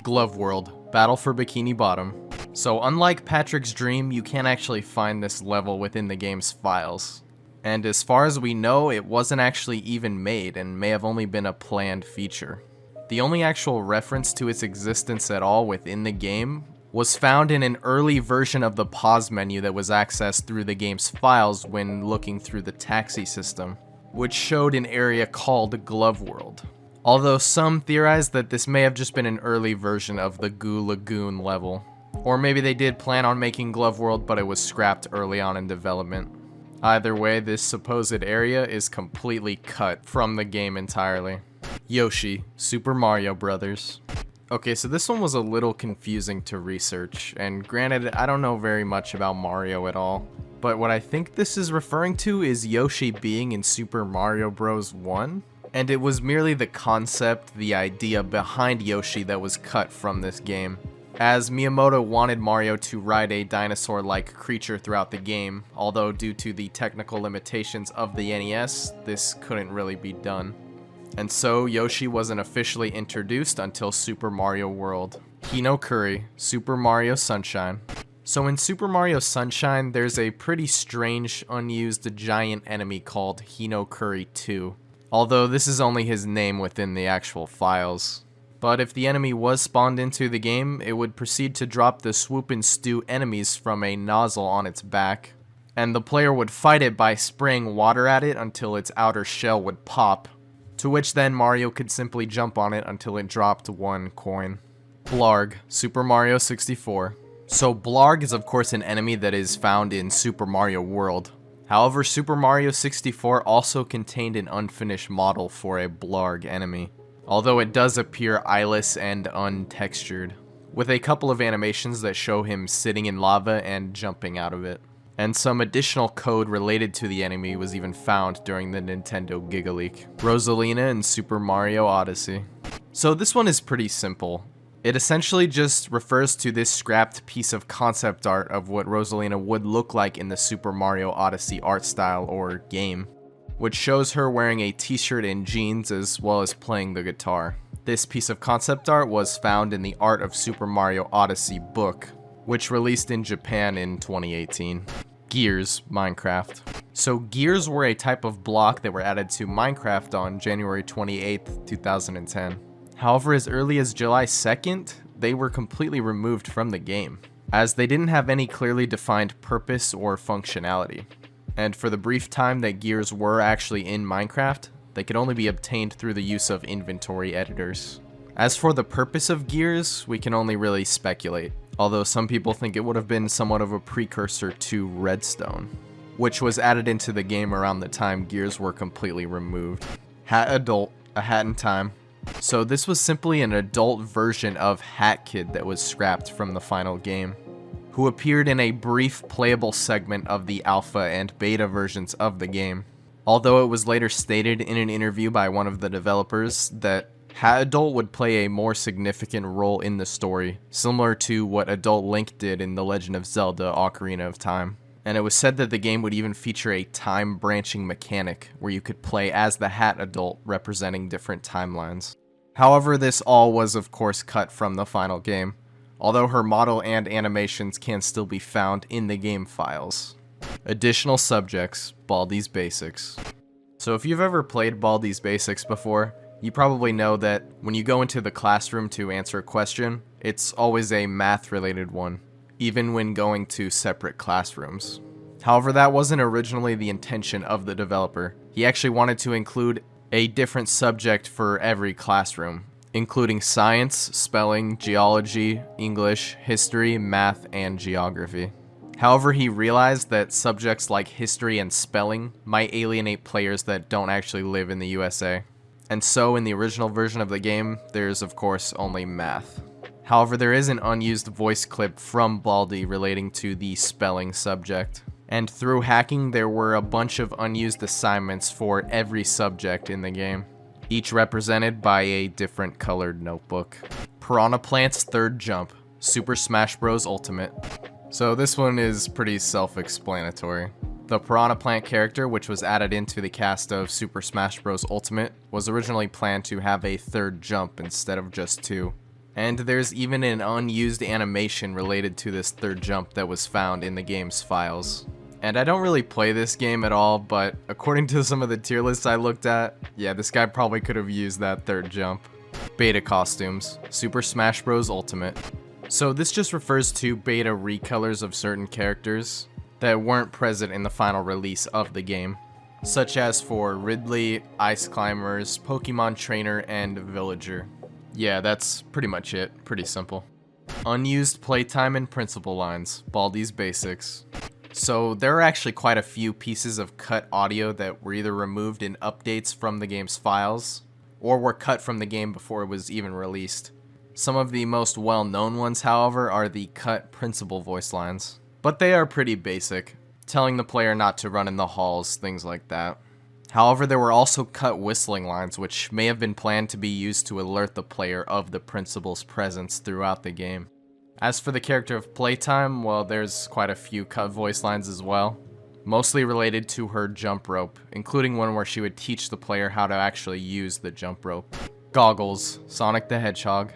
Glove World, Battle for Bikini Bottom. So unlike Patrick's Dream, you can't actually find this level within the game's files. And as far as we know, it wasn't actually even made and may have only been a planned feature. The only actual reference to its existence at all within the game was found in an early version of the pause menu that was accessed through the game's files when looking through the taxi system, which showed an area called Glove World. Although some theorize that this may have just been an early version of the Goo Lagoon level. Or maybe they did plan on making Glove World, but it was scrapped early on in development. Either way, this supposed area is completely cut from the game entirely. Yoshi, Super Mario Bros. Okay, so this one was a little confusing to research, and granted, I don't know very much about Mario at all, but what I think this is referring to is Yoshi being in Super Mario Bros. 1, and it was merely the concept, the idea behind Yoshi that was cut from this game, as Miyamoto wanted Mario to ride a dinosaur-like creature throughout the game, although due to the technical limitations of the NES, this couldn't really be done. And so, Yoshi wasn't officially introduced until Super Mario World. Hinokuri, Super Mario Sunshine. So in Super Mario Sunshine, there's a pretty strange, unused giant enemy called Hinokuri 2, although this is only his name within the actual files. But if the enemy was spawned into the game, it would proceed to drop the swoop and stew enemies from a nozzle on its back, and the player would fight it by spraying water at it until its outer shell would pop, to which then Mario could simply jump on it until it dropped 1 coin. Blarg, Super Mario 64. So Blarg is of course an enemy that is found in Super Mario World. However, Super Mario 64 also contained an unfinished model for a Blarg enemy, although it does appear eyeless and untextured, with a couple of animations that show him sitting in lava and jumping out of it. And some additional code related to the enemy was even found during the Nintendo Giga Leak. Rosalina in Super Mario Odyssey. So this one is pretty simple. It essentially just refers to this scrapped piece of concept art of what Rosalina would look like in the Super Mario Odyssey art style or game, which shows her wearing a t-shirt and jeans as well as playing the guitar. This piece of concept art was found in the Art of Super Mario Odyssey book, which released in Japan in 2018. Gears, Minecraft. So gears were a type of block that were added to Minecraft on January 28th, 2010. However, as early as July 2nd, they were completely removed from the game, as they didn't have any clearly defined purpose or functionality. And for the brief time that gears were actually in Minecraft, they could only be obtained through the use of inventory editors. As for the purpose of gears, we can only really speculate, although some people think it would have been somewhat of a precursor to redstone, which was added into the game around the time gears were completely removed. Hat Adult, a hat in time. So this was simply an adult version of Hat Kid that was scrapped from the final game, who appeared in a brief playable segment of the alpha and beta versions of the game. Although it was later stated in an interview by one of the developers that Hat Adult would play a more significant role in the story, similar to what Adult Link did in The Legend of Zelda: Ocarina of Time. And it was said that the game would even feature a time-branching mechanic, where you could play as the Hat Adult representing different timelines. However, this all was of course cut from the final game, although her model and animations can still be found in the game files. Additional subjects, Baldi's Basics. So if you've ever played Baldi's Basics before, you probably know that when you go into the classroom to answer a question, it's always a math-related one, even when going to separate classrooms. However, that wasn't originally the intention of the developer. He actually wanted to include a different subject for every classroom, including science, spelling, geology, English, history, math, and geography. However, he realized that subjects like history and spelling might alienate players that don't actually live in the USA. And so in the original version of the game, there's of course only math. However, there is an unused voice clip from Baldi relating to the spelling subject. And through hacking, there were a bunch of unused assignments for every subject in the game, each represented by a different colored notebook. Piranha Plant's third jump, Super Smash Bros. Ultimate. So this one is pretty self-explanatory. The Piranha Plant character, which was added into the cast of Super Smash Bros. Ultimate, was originally planned to have a third jump instead of just two. And there's even an unused animation related to this third jump that was found in the game's files. And I don't really play this game at all, but according to some of the tier lists I looked at, yeah, this guy probably could have used that third jump. Beta costumes, Super Smash Bros. Ultimate. So this just refers to beta recolors of certain characters that weren't present in the final release of the game, such as for Ridley, Ice Climbers, Pokemon Trainer, and Villager. Yeah, that's pretty much it. Pretty simple. Unused playtime and principal lines, Baldi's Basics. So there are actually quite a few pieces of cut audio that were either removed in updates from the game's files, or were cut from the game before it was even released. Some of the most well-known ones, however, are the cut principal voice lines. But they are pretty basic, telling the player not to run in the halls, things like that. However, there were also cut whistling lines, which may have been planned to be used to alert the player of the principal's presence throughout the game. As for the character of Playtime, well, there's quite a few cut voice lines as well, mostly related to her jump rope, including one where she would teach the player how to actually use the jump rope. Goggles, Sonic the Hedgehog.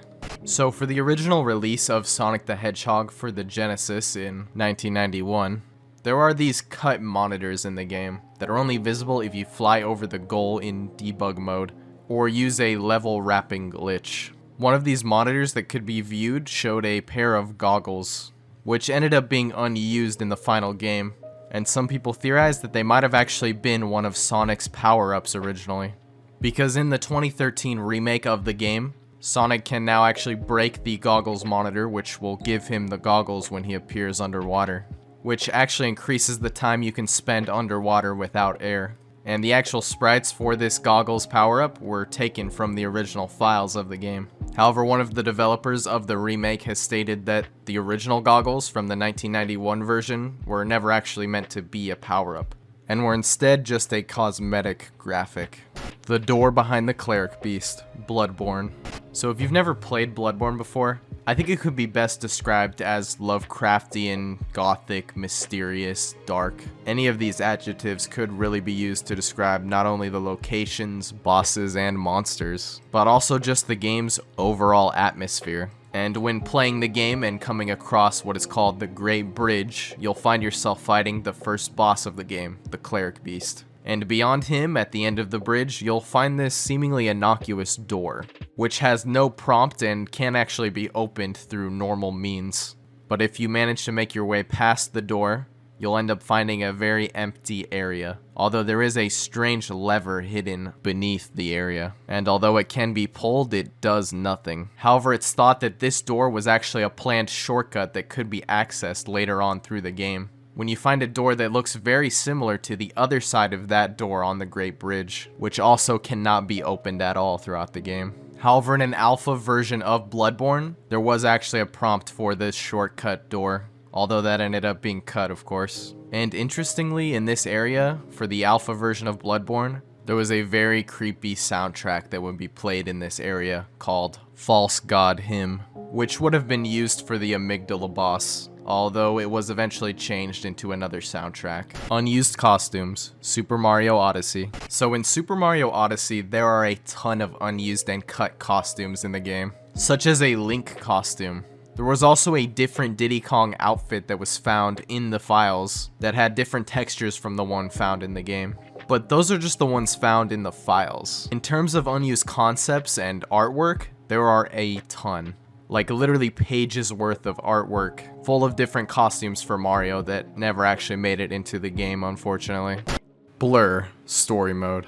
So for the original release of Sonic the Hedgehog for the Genesis in 1991, there are these cut monitors in the game that are only visible if you fly over the goal in debug mode or use a level wrapping glitch. One of these monitors that could be viewed showed a pair of goggles, which ended up being unused in the final game, and some people theorized that they might have actually been one of Sonic's power-ups originally. Because in the 2013 remake of the game, Sonic can now actually break the goggles monitor, which will give him the goggles when he appears underwater, which actually increases the time you can spend underwater without air. And the actual sprites for this goggles power-up were taken from the original files of the game. However, one of the developers of the remake has stated that the original goggles from the 1991 version were never actually meant to be a power-up, and were instead just a cosmetic graphic. The door behind the cleric beast, Bloodborne. So if you've never played Bloodborne before, I think it could be best described as Lovecraftian, gothic, mysterious, dark. Any of these adjectives could really be used to describe not only the locations, bosses, and monsters, but also just the game's overall atmosphere. And when playing the game and coming across what is called the Great Bridge, you'll find yourself fighting the first boss of the game, the Cleric Beast. And beyond him, at the end of the bridge, you'll find this seemingly innocuous door, which has no prompt and can't actually be opened through normal means. But if you manage to make your way past the door, you'll end up finding a very empty area, although there is a strange lever hidden beneath the area. And although it can be pulled, it does nothing. However, it's thought that this door was actually a planned shortcut that could be accessed later on through the game, when you find a door that looks very similar to the other side of that door on the Great Bridge, which also cannot be opened at all throughout the game. However, in an alpha version of Bloodborne, there was actually a prompt for this shortcut door, although that ended up being cut, of course. And interestingly, in this area, for the alpha version of Bloodborne, there was a very creepy soundtrack that would be played in this area called False God Hymn, which would have been used for the Amygdala boss, although it was eventually changed into another soundtrack. Unused costumes, Super Mario Odyssey. So in Super Mario Odyssey, there are a ton of unused and cut costumes in the game, such as a Link costume. There was also a different Diddy Kong outfit that was found in the files that had different textures from the one found in the game. But those are just the ones found in the files. In terms of unused concepts and artwork, there are a ton. Like literally pages worth of artwork full of different costumes for Mario that never actually made it into the game, unfortunately. Blur story mode.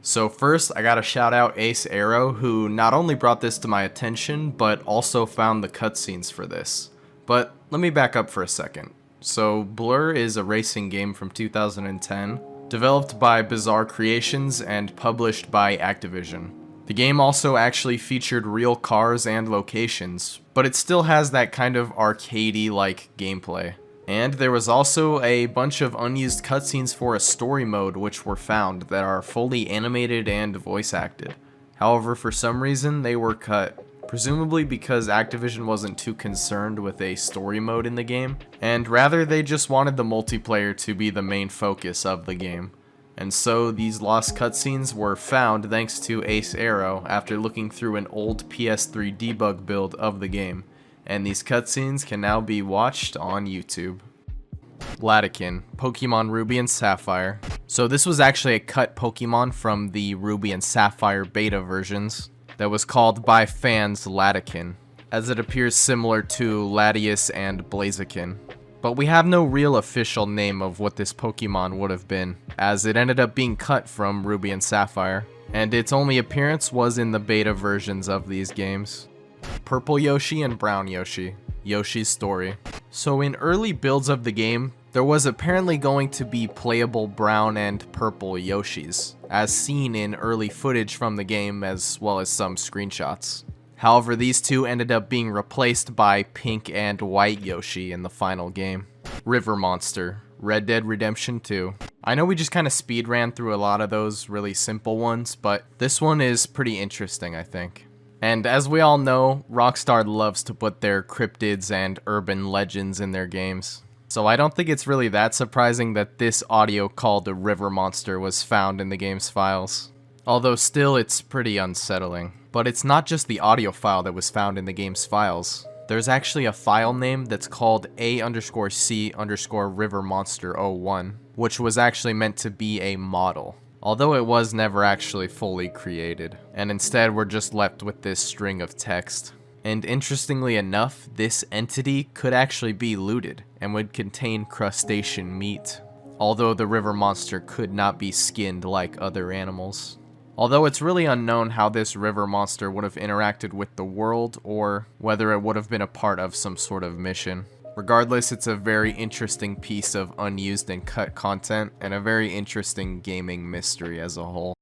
So first, I gotta shout out Ace Arrow, who not only brought this to my attention, but also found the cutscenes for this. But let me back up for a second. So Blur is a racing game from 2010, developed by Bizarre Creations and published by Activision. The game also actually featured real cars and locations, but it still has that kind of arcadey-like gameplay. And there was also a bunch of unused cutscenes for a story mode which were found that are fully animated and voice acted. However, for some reason they were cut, presumably because Activision wasn't too concerned with a story mode in the game, and rather they just wanted the multiplayer to be the main focus of the game. And so these lost cutscenes were found thanks to Ace Arrow after looking through an old PS3 debug build of the game, and these cutscenes can now be watched on YouTube. Latikin, Pokemon Ruby and Sapphire. So this was actually a cut Pokemon from the Ruby and Sapphire beta versions that was called by fans Latikin, as it appears similar to Latias and Blaziken. But we have no real official name of what this Pokemon would have been, as it ended up being cut from Ruby and Sapphire, and its only appearance was in the beta versions of these games. Purple Yoshi and Brown Yoshi, Yoshi's Story. So in early builds of the game, there was apparently going to be playable brown and purple Yoshis, as seen in early footage from the game as well as some screenshots. However, these two ended up being replaced by pink and white Yoshi in the final game. River Monster, Red Dead Redemption 2. I know we just kind of speed ran through a lot of those really simple ones, but this one is pretty interesting, I think. And as we all know, Rockstar loves to put their cryptids and urban legends in their games. So I don't think it's really that surprising that this audio called a River Monster was found in the game's files. Although still, it's pretty unsettling. But it's not just the audio file that was found in the game's files. There's actually a file name that's called A_C_River_Monster01, which was actually meant to be a model, although it was never actually fully created, and instead we're just left with this string of text. And interestingly enough, this entity could actually be looted and would contain crustacean meat, although the river monster could not be skinned like other animals. Although it's really unknown how this river monster would have interacted with the world, or whether it would have been a part of some sort of mission. Regardless, it's a very interesting piece of unused and cut content, and a very interesting gaming mystery as a whole.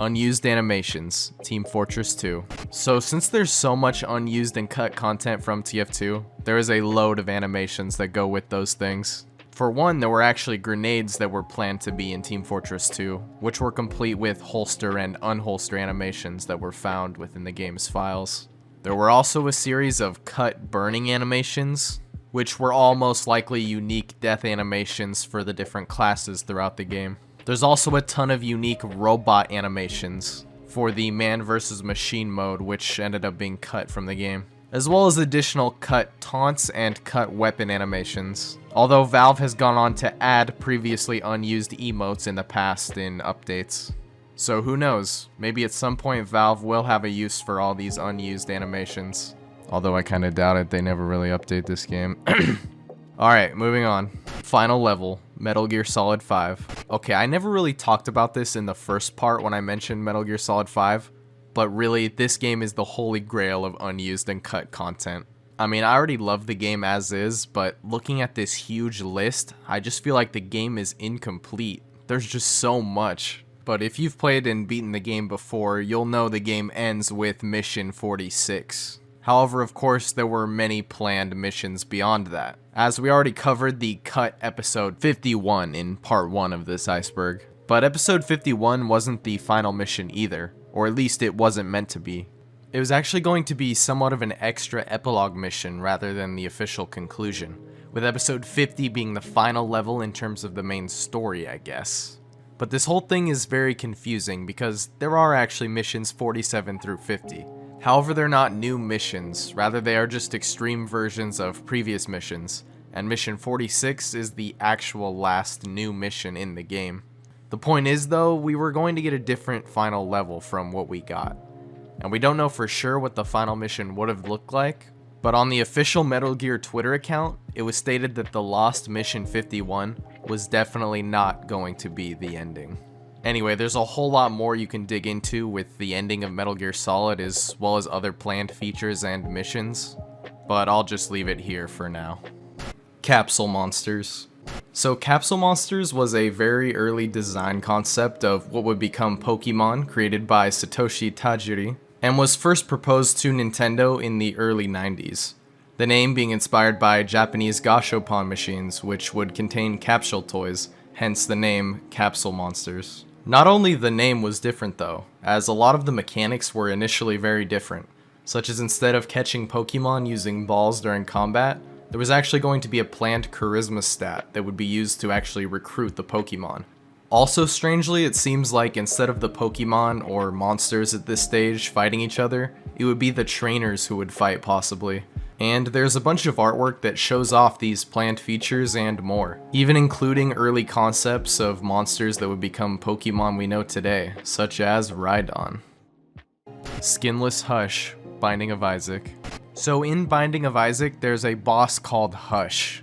Unused animations, Team Fortress 2. So since there's so much unused and cut content from TF2, there is a load of animations that go with those things. For one, there were actually grenades that were planned to be in Team Fortress 2, which were complete with holster and unholster animations that were found within the game's files. There were also a series of cut burning animations, which were all most likely unique death animations for the different classes throughout the game. There's also a ton of unique robot animations for the man versus machine mode, which ended up being cut from the game, as well as additional cut taunts and cut weapon animations. Although Valve has gone on to add previously unused emotes in the past in updates. So who knows, maybe at some point Valve will have a use for all these unused animations. Although I kinda doubt it, they never really update this game. Alright, moving on. Final level, Metal Gear Solid 5. Okay, I never really talked about this in the first part when I mentioned Metal Gear Solid 5, but really, this game is the holy grail of unused and cut content. I mean, I already love the game as is, but looking at this huge list, I just feel like the game is incomplete. There's just so much. But if you've played and beaten the game before, you'll know the game ends with Mission 46. However, of course, there were many planned missions beyond that, as we already covered the cut episode 51 in part 1 of this Iceberg. But episode 51 wasn't the final mission either, or at least it wasn't meant to be. It was actually going to be somewhat of an extra epilogue mission rather than the official conclusion, with episode 50 being the final level in terms of the main story, I guess. But this whole thing is very confusing because there are actually missions 47 through 50. However, they're not new missions, rather they are just extreme versions of previous missions, and mission 46 is the actual last new mission in the game. The point is though, we were going to get a different final level from what we got. And we don't know for sure what the final mission would have looked like, but on the official Metal Gear Twitter account, it was stated that the lost mission 51 was definitely not going to be the ending. Anyway, there's a whole lot more you can dig into with the ending of Metal Gear Solid as well as other planned features and missions, but I'll just leave it here for now. Capsule Monsters. So Capsule Monsters was a very early design concept of what would become Pokemon, created by Satoshi Tajiri, and was first proposed to Nintendo in the early 90s. The name being inspired by Japanese gashapon machines, which would contain capsule toys, hence the name Capsule Monsters. Not only the name was different though, as a lot of the mechanics were initially very different, such as instead of catching Pokemon using balls during combat, there was actually going to be a planned charisma stat that would be used to actually recruit the Pokemon. Also strangely, it seems like instead of the Pokemon or monsters at this stage fighting each other, it would be the trainers who would fight possibly. And there's a bunch of artwork that shows off these planned features and more, even including early concepts of monsters that would become Pokemon we know today, such as Rhydon. Skinless Hush, Binding of Isaac. So in Binding of Isaac, there's a boss called Hush,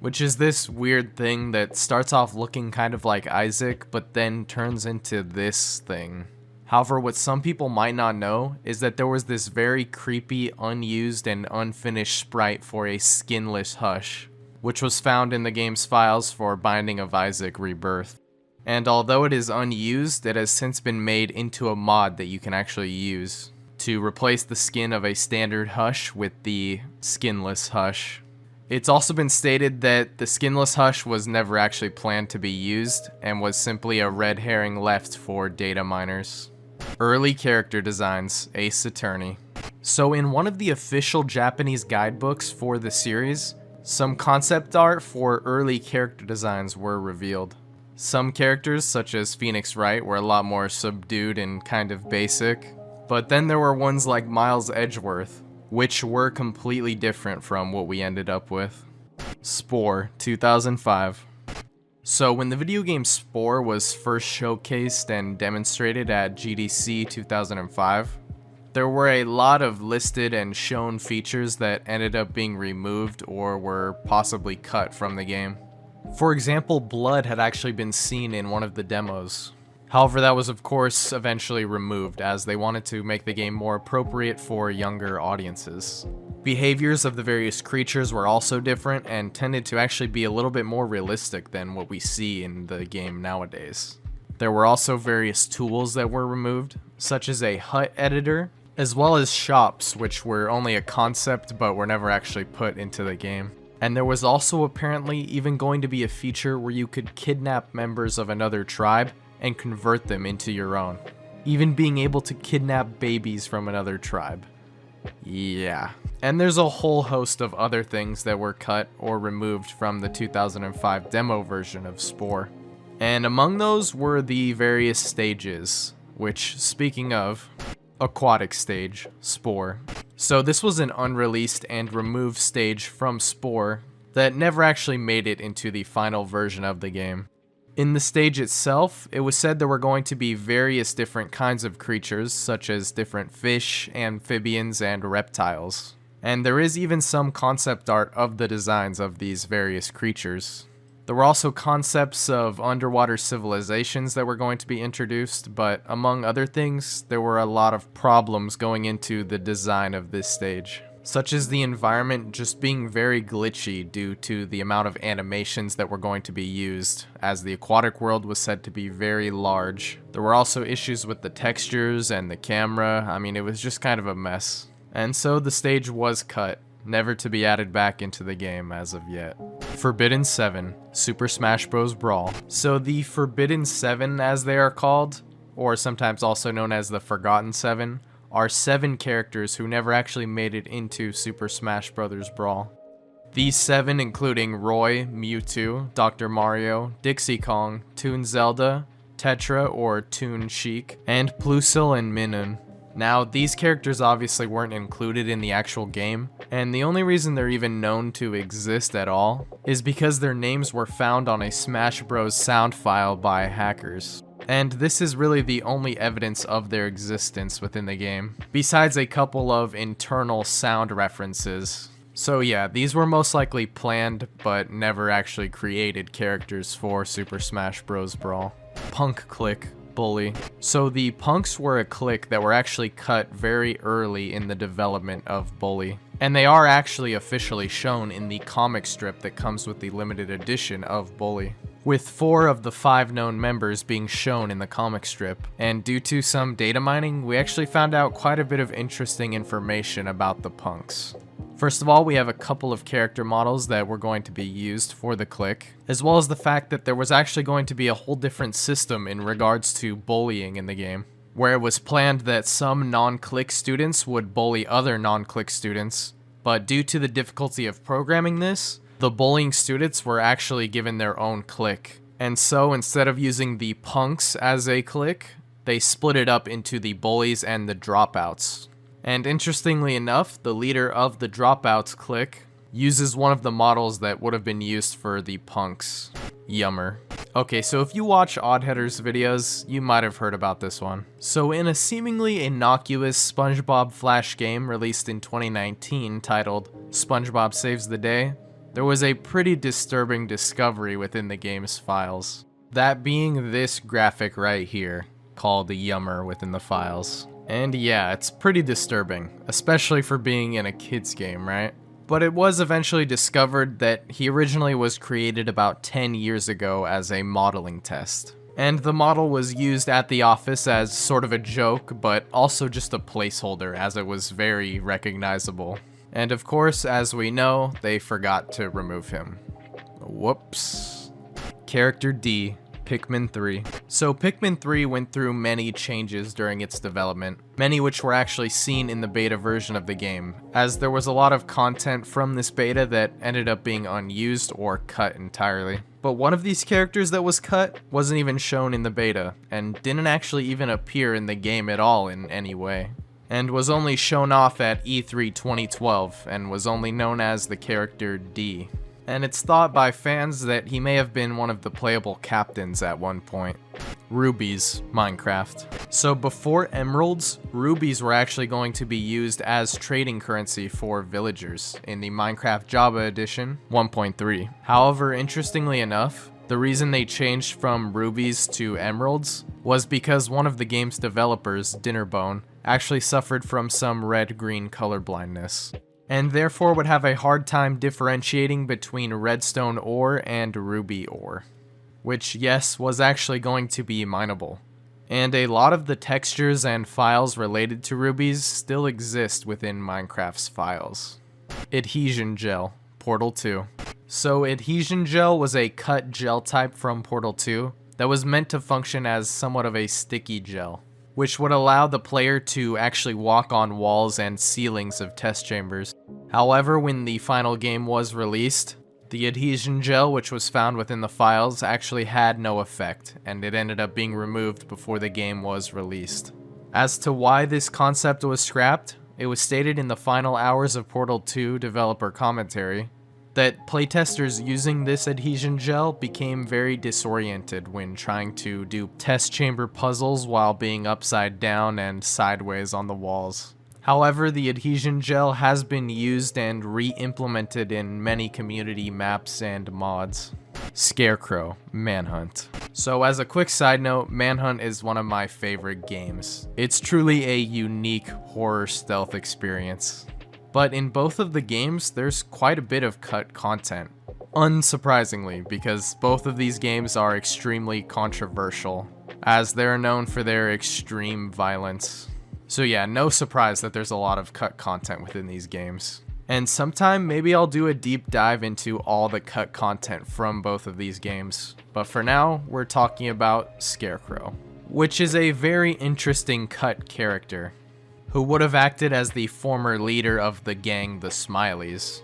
which is this weird thing that starts off looking kind of like Isaac, but then turns into this thing. However, what some people might not know is that there was this very creepy, unused, and unfinished sprite for a skinless Hush, which was found in the game's files for Binding of Isaac Rebirth. And although it is unused, it has since been made into a mod that you can actually use to replace the skin of a standard Hush with the skinless Hush. It's also been stated that the skinless Hush was never actually planned to be used and was simply a red herring left for data miners. Early character designs, Ace Attorney. So in one of the official Japanese guidebooks for the series, some concept art for early character designs were revealed. Some characters, such as Phoenix Wright, were a lot more subdued and kind of basic, but then there were ones like Miles Edgeworth, which were completely different from what we ended up with. Spore, 2005. So when the video game Spore was first showcased and demonstrated at GDC 2005, there were a lot of listed and shown features that ended up being removed or were possibly cut from the game. For example, blood had actually been seen in one of the demos. However, that was of course eventually removed as they wanted to make the game more appropriate for younger audiences. Behaviors of the various creatures were also different and tended to actually be a little bit more realistic than what we see in the game nowadays. There were also various tools that were removed, such as a HUT editor, as well as shops, which were only a concept but were never actually put into the game. And there was also apparently even going to be a feature where you could kidnap members of another tribe and convert them into your own. Even being able to kidnap babies from another tribe. Yeah. And there's a whole host of other things that were cut or removed from the 2005 demo version of Spore. And among those were the various stages, which, speaking of, aquatic stage, Spore. So this was an unreleased and removed stage from Spore that never actually made it into the final version of the game. In the stage itself, it was said there were going to be various different kinds of creatures, such as different fish, amphibians, and reptiles. And there is even some concept art of the designs of these various creatures. There were also concepts of underwater civilizations that were going to be introduced, but among other things, there were a lot of problems going into the design of this stage, such as the environment just being very glitchy due to the amount of animations that were going to be used, as the aquatic world was said to be very large. There were also issues with the textures and the camera. I mean, it was just kind of a mess. And so the stage was cut, never to be added back into the game as of yet. Forbidden 7, Super Smash Bros. Brawl. So the Forbidden 7, as they are called, or sometimes also known as the Forgotten 7, are 7 characters who never actually made it into Super Smash Bros. Brawl. These 7 including Roy, Mewtwo, Dr. Mario, Dixie Kong, Toon Zelda, Tetra or Toon Sheik, and Plusil and Minun. Now, these characters obviously weren't included in the actual game, and the only reason they're even known to exist at all is because their names were found on a Smash Bros. Sound file by hackers. And this is really the only evidence of their existence within the game, besides a couple of internal sound references. So yeah, these were most likely planned, but never actually created characters for Super Smash Bros. Brawl. Punk Clique. Bully. So the punks were a clique that were actually cut very early in the development of Bully. And they are actually officially shown in the comic strip that comes with the limited edition of Bully, with 4 of the 5 known members being shown in the comic strip. And due to some data mining, we actually found out quite a bit of interesting information about the punks. First of all, we have a couple of character models that were going to be used for the clique, as well as the fact that there was actually going to be a whole different system in regards to bullying in the game, where it was planned that some non-clique students would bully other non-clique students, but due to the difficulty of programming this, the bullying students were actually given their own clique. And so instead of using the punks as a clique, they split it up into the bullies and the dropouts. And interestingly enough, the leader of the dropouts clique uses one of the models that would have been used for the punks, Yummer. Okay, so if you watch Oddheader's videos, you might have heard about this one. So in a seemingly innocuous SpongeBob Flash game released in 2019 titled SpongeBob Saves the Day, there was a pretty disturbing discovery within the game's files. That being this graphic right here, called the Yummer within the files. And yeah, it's pretty disturbing, especially for being in a kid's game, right? But it was eventually discovered that he originally was created about 10 years ago as a modeling test. And the model was used at the office as sort of a joke, but also just a placeholder as it was very recognizable. And of course, as we know, they forgot to remove him. Whoops. Character D. Pikmin 3. So Pikmin 3 went through many changes during its development, many which were actually seen in the beta version of the game, as there was a lot of content from this beta that ended up being unused or cut entirely. But one of these characters that was cut wasn't even shown in the beta, and didn't actually even appear in the game at all in any way, and was only shown off at E3 2012, and was only known as the character D. And it's thought by fans that he may have been one of the playable captains at one point. Rubies, Minecraft. So before emeralds, rubies were actually going to be used as trading currency for villagers in the Minecraft Java Edition 1.3. However, interestingly enough, the reason they changed from rubies to emeralds was because one of the game's developers, Dinnerbone, actually suffered from some red-green color blindness, and therefore would have a hard time differentiating between redstone ore and ruby ore. which, yes, was actually going to be mineable. And a lot of the textures and files related to rubies still exist within Minecraft's files. Adhesion Gel, Portal 2. So Adhesion Gel was a cut gel type from Portal 2 that was meant to function as somewhat of a sticky gel, which would allow the player to actually walk on walls and ceilings of test chambers. However, when the final game was released, the adhesion gel, which was found within the files, actually had no effect, and it ended up being removed before the game was released. As to why this concept was scrapped, it was stated in the final hours of Portal 2 developer commentary that playtesters using this adhesion gel became very disoriented when trying to do test chamber puzzles while being upside down and sideways on the walls. However, the adhesion gel has been used and re-implemented in many community maps and mods. Scarecrow, Manhunt. So as a quick side note, Manhunt is one of my favorite games. It's truly a unique horror stealth experience. But in both of the games, there's quite a bit of cut content. Unsurprisingly, because both of these games are extremely controversial, as they're known for their extreme violence. So yeah, no surprise that there's a lot of cut content within these games. And sometime maybe I'll do a deep dive into all the cut content from both of these games. But for now, we're talking about Scarecrow, which is a very interesting cut character, who would have acted as the former leader of the gang, the Smileys,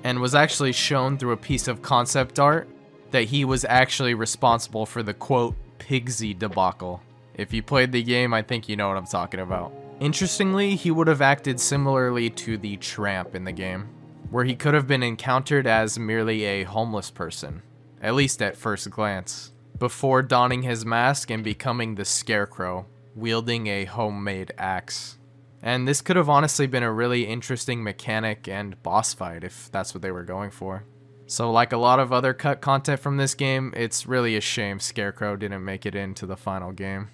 and was actually shown through a piece of concept art that he was actually responsible for the quote, Pigsy debacle. If you played the game, I think you know what I'm talking about. Interestingly, he would have acted similarly to the Tramp in the game, where he could have been encountered as merely a homeless person, at least at first glance, before donning his mask and becoming the Scarecrow, wielding a homemade axe. And this could have honestly been a really interesting mechanic and boss fight if that's what they were going for. So like a lot of other cut content from this game, it's really a shame Scarecrow didn't make it into the final game.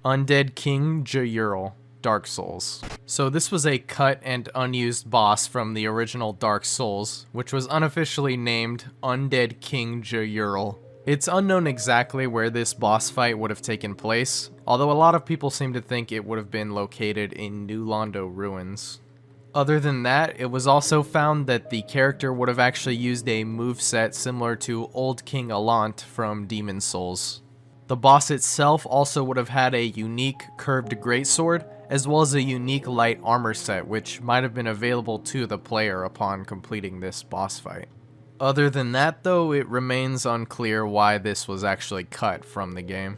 Undead King Jayurl, Dark Souls. So this was a cut and unused boss from the original Dark Souls, which was unofficially named Undead King Jayurl. It's unknown exactly where this boss fight would have taken place, although a lot of people seem to think it would have been located in New Londo ruins. Other than that, it was also found that the character would have actually used a moveset similar to Old King Allant from Demon's Souls. The boss itself also would have had a unique curved greatsword, as well as a unique light armor set, which might have been available to the player upon completing this boss fight. Other than that though, it remains unclear why this was actually cut from the game.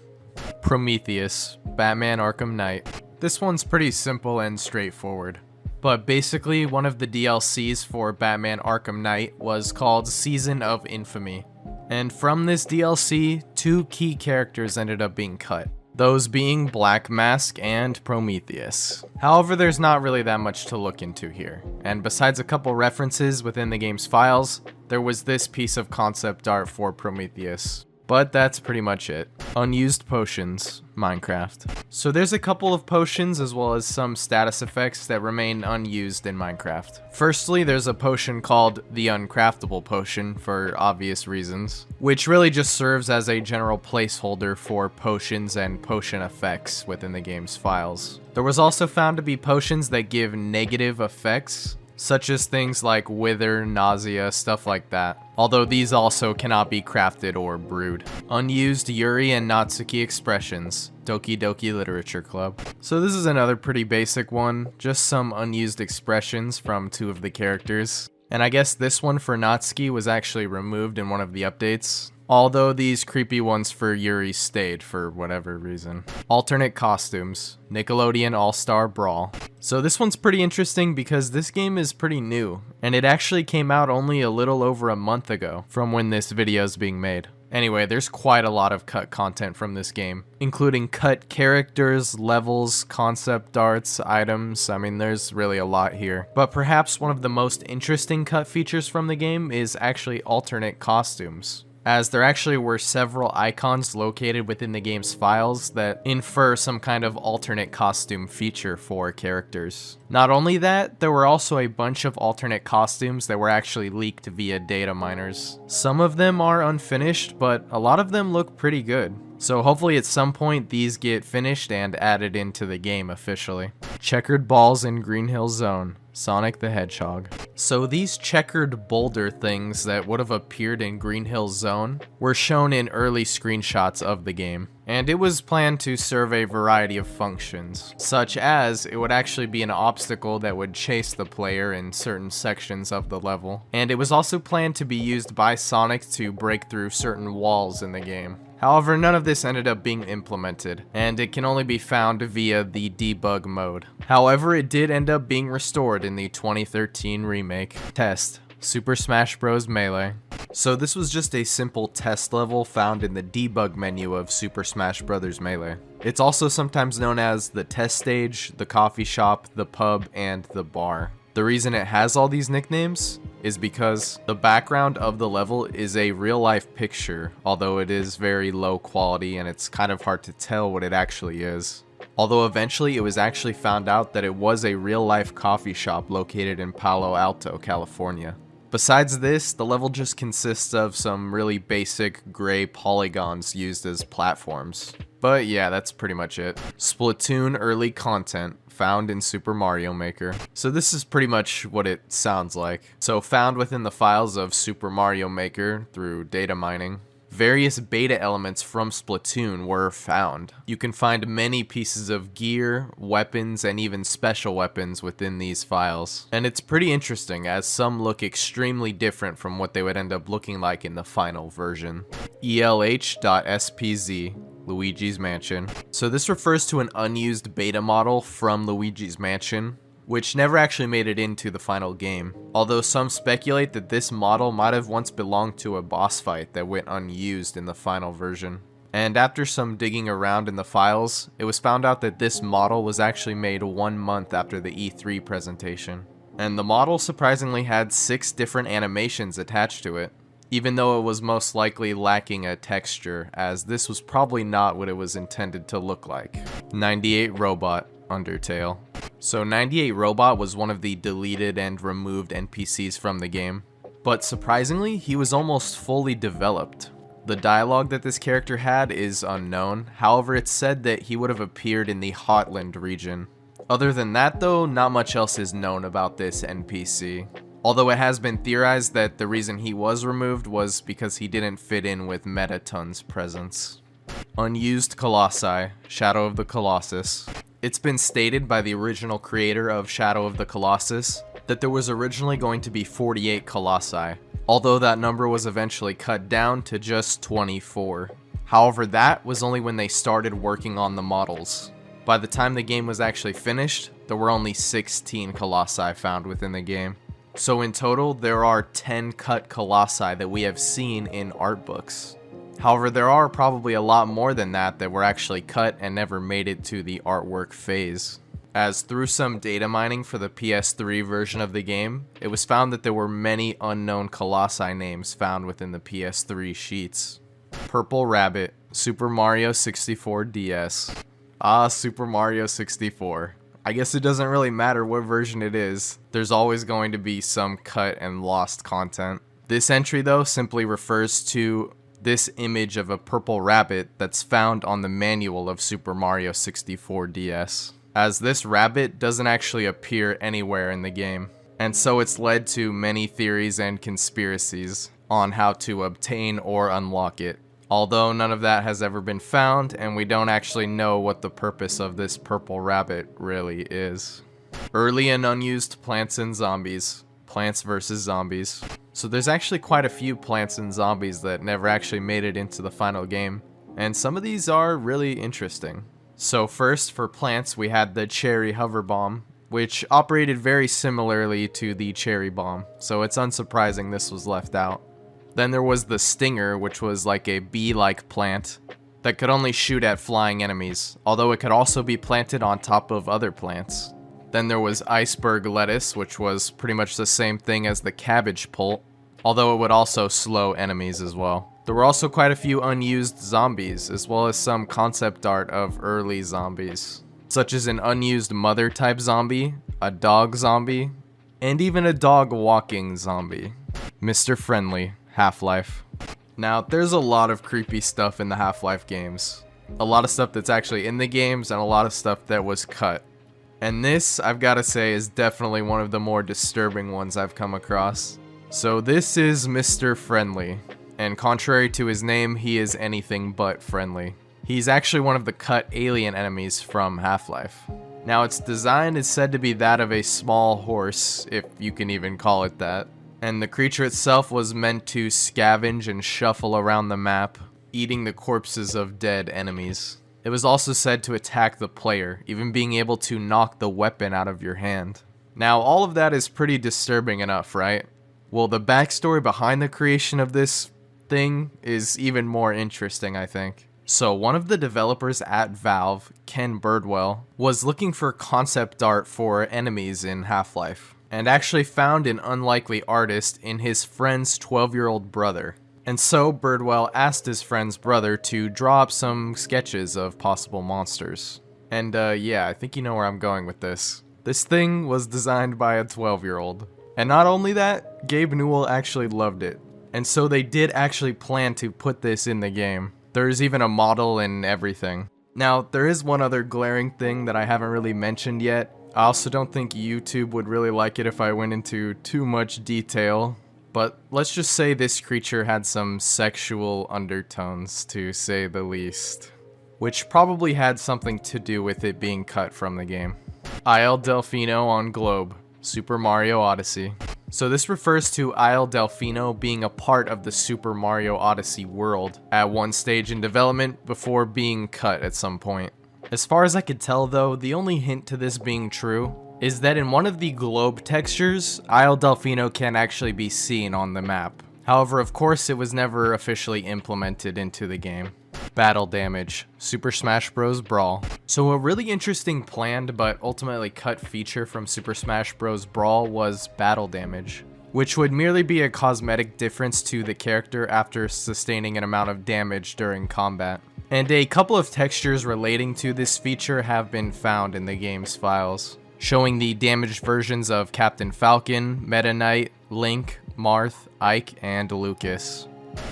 Prometheus, Batman Arkham Knight. This one's pretty simple and straightforward. But basically, one of the DLCs for Batman Arkham Knight was called Season of Infamy. And from this DLC, two key characters ended up being cut, those being Black Mask and Prometheus. However, there's not really that much to look into here, and besides a couple references within the game's files, there was this piece of concept art for Prometheus. But that's pretty much it. Unused potions, Minecraft. So there's a couple of potions as well as some status effects that remain unused in Minecraft. Firstly, there's a potion called the Uncraftable Potion for obvious reasons, which really just serves as a general placeholder for potions and potion effects within the game's files. There was also found to be potions that give negative effects, such as things like wither, nausea, stuff like that. Although these also cannot be crafted or brewed. Unused Yuri and Natsuki expressions, Doki Doki Literature Club. So this is another pretty basic one, just some unused expressions from two of the characters. And I guess this one for Natsuki was actually removed in one of the updates, although these creepy ones for Yuri stayed for whatever reason. Alternate costumes, Nickelodeon All-Star Brawl. So this one's pretty interesting because this game is pretty new, and it actually came out only a little over a month ago from when this video is being made. Anyway, there's quite a lot of cut content from this game, including cut characters, levels, concept arts, items. I mean, there's really a lot here. But perhaps one of the most interesting cut features from the game is actually alternate costumes. as there actually were several icons located within the game's files that infer some kind of alternate costume feature for characters. Not only that, there were also a bunch of alternate costumes that were actually leaked via data miners. Some of them are unfinished, but a lot of them look pretty good. So hopefully at some point these get finished and added into the game officially. Checkered balls in Green Hill Zone. Sonic the Hedgehog. So these checkered boulder things that would have appeared in Green Hill Zone were shown in early screenshots of the game, and it was planned to serve a variety of functions, such as it would actually be an obstacle that would chase the player in certain sections of the level, and it was also planned to be used by Sonic to break through certain walls in the game. However, none of this ended up being implemented, and it can only be found via the debug mode. However, it did end up being restored in the 2013 remake. Test: Super Smash Bros. Melee. So this was just a simple test level found in the debug menu of Super Smash Bros. Melee. It's also sometimes known as the test stage, the coffee shop, the pub, and the bar. The reason it has all these nicknames is because the background of the level is a real-life picture, although it is very low quality and it's kind of hard to tell what it actually is. Although eventually it was actually found out that it was a real-life coffee shop located in Palo Alto, California. Besides this, the level just consists of some really basic gray polygons used as platforms. But yeah, that's pretty much it. Splatoon early content found in Super Mario Maker. So this is pretty much what it sounds like. So found within the files of Super Mario Maker through data mining. Various beta elements from Splatoon were found. You can find many pieces of gear, weapons, and even special weapons within these files. And it's pretty interesting as some look extremely different from what they would end up looking like in the final version. ELH.SPZ. Luigi's Mansion. So this refers to an unused beta model from Luigi's Mansion, which never actually made it into the final game, although some speculate that this model might have once belonged to a boss fight that went unused in the final version. And after some digging around in the files, it was found out that this model was actually made 1 month after the E3 presentation. And the model surprisingly had 6 different animations attached to it, even though it was most likely lacking a texture, as this was probably not what it was intended to look like. 98 Robot. Undertale. So 98 Robot was one of the deleted and removed NPCs from the game, but surprisingly, he was almost fully developed. The dialogue that this character had is unknown, however it's said that he would have appeared in the Hotland region. Other than that though, not much else is known about this NPC. Although it has been theorized that the reason he was removed was because he didn't fit in with Metaton's presence. Unused Colossi, Shadow of the Colossus. It's been stated by the original creator of Shadow of the Colossus that there was originally going to be 48 Colossi, although that number was eventually cut down to just 24. However, that was only when they started working on the models. By the time the game was actually finished, there were only 16 Colossi found within the game. So in total, there are 10 cut Colossi that we have seen in art books. However, there are probably a lot more than that that were actually cut and never made it to the artwork phase. As through some data mining for the PS3 version of the game, it was found that there were many unknown Colossi names found within the PS3 sheets. Purple Rabbit, Super Mario 64 DS. Ah, Super Mario 64. I guess it doesn't really matter what version it is, there's always going to be some cut and lost content. This entry though simply refers to this image of a purple rabbit that's found on the manual of Super Mario 64 DS, as this rabbit doesn't actually appear anywhere in the game, and so it's led to many theories and conspiracies on how to obtain or unlock it. Although none of that has ever been found, and we don't actually know what the purpose of this purple rabbit really is. Early and unused Plants and Zombies. Plants vs. Zombies. So there's actually quite a few Plants and Zombies that never actually made it into the final game, and some of these are really interesting. So first, for plants, we had the Cherry Hover Bomb, which operated very similarly to the Cherry Bomb, so it's unsurprising this was left out. Then there was the Stinger, which was like a bee-like plant that could only shoot at flying enemies, although it could also be planted on top of other plants. Then there was Iceberg Lettuce, which was pretty much the same thing as the Cabbage Pult, although it would also slow enemies as well. There were also quite a few unused zombies, as well as some concept art of early zombies, such as an unused mother type zombie, a dog zombie, and even a dog walking zombie. Mr. Friendly, Half-Life. Now, there's a lot of creepy stuff in the Half-Life games. A lot of stuff that's actually in the games and a lot of stuff that was cut. And this, I've got to say, is definitely one of the more disturbing ones I've come across. So this is Mr. Friendly, and contrary to his name, he is anything but friendly. He's actually one of the cut alien enemies from Half-Life. Now, its design is said to be that of a small horse, if you can even call it that. And the creature itself was meant to scavenge and shuffle around the map, eating the corpses of dead enemies. It was also said to attack the player, even being able to knock the weapon out of your hand. Now, all of that is pretty disturbing enough, right? Well, the backstory behind the creation of this thing is even more interesting, I think. So, one of the developers at Valve, Ken Birdwell, was looking for concept art for enemies in Half-Life, and actually found an unlikely artist in his friend's 12-year-old brother. And so Birdwell asked his friend's brother to draw up some sketches of possible monsters. And yeah, I think you know where I'm going with this. This thing was designed by a 12-year-old. And not only that, Gabe Newell actually loved it. And so they did actually plan to put this in the game. There's even a model and everything. Now, there is one other glaring thing that I haven't really mentioned yet. I also don't think YouTube would really like it if I went into too much detail. But let's just say this creature had some sexual undertones, to say the least. Which probably had something to do with it being cut from the game. Isle Delfino on Globe, Super Mario Odyssey. So this refers to Isle Delfino being a part of the Super Mario Odyssey world at one stage in development before being cut at some point. As far as I could tell though, the only hint to this being true is that in one of the globe textures, Isle Delfino can actually be seen on the map. However, of course, it was never officially implemented into the game. Battle damage, Super Smash Bros. Brawl. So a really interesting planned but ultimately cut feature from Super Smash Bros. Brawl was battle damage, which would merely be a cosmetic difference to the character after sustaining an amount of damage during combat. And a couple of textures relating to this feature have been found in the game's files, showing the damaged versions of Captain Falcon, Meta Knight, Link, Marth, Ike, and Lucas.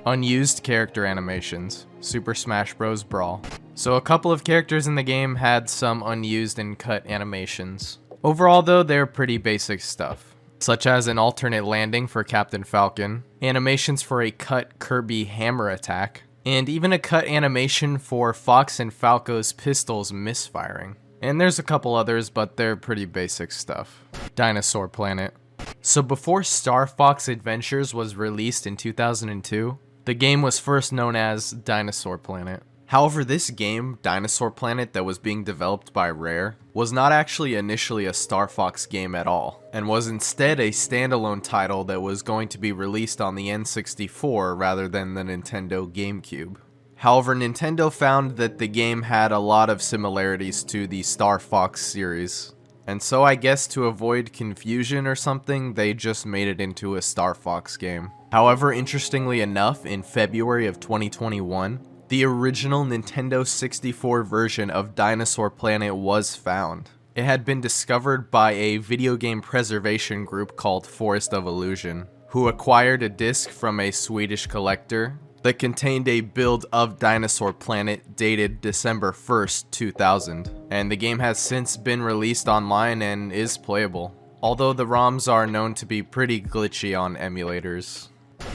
Unused character animations, Super Smash Bros. Brawl. So a couple of characters in the game had some unused and cut animations. Overall though, they're pretty basic stuff, such as an alternate landing for Captain Falcon, animations for a cut Kirby hammer attack, and even a cut animation for Fox and Falco's pistols misfiring. And there's a couple others, but they're pretty basic stuff. Dinosaur Planet. So before Star Fox Adventures was released in 2002, the game was first known as Dinosaur Planet. However, this game, Dinosaur Planet, that was being developed by Rare, was not actually initially a Star Fox game at all, and was instead a standalone title that was going to be released on the N64 rather than the Nintendo GameCube. However, Nintendo found that the game had a lot of similarities to the Star Fox series, and so I guess to avoid confusion or something, they just made it into a Star Fox game. However, interestingly enough, in February of 2021, the original Nintendo 64 version of Dinosaur Planet was found. It had been discovered by a video game preservation group called Forest of Illusion, who acquired a disc from a Swedish collector that contained a build of Dinosaur Planet dated December 1st, 2000, and the game has since been released online and is playable, although the ROMs are known to be pretty glitchy on emulators.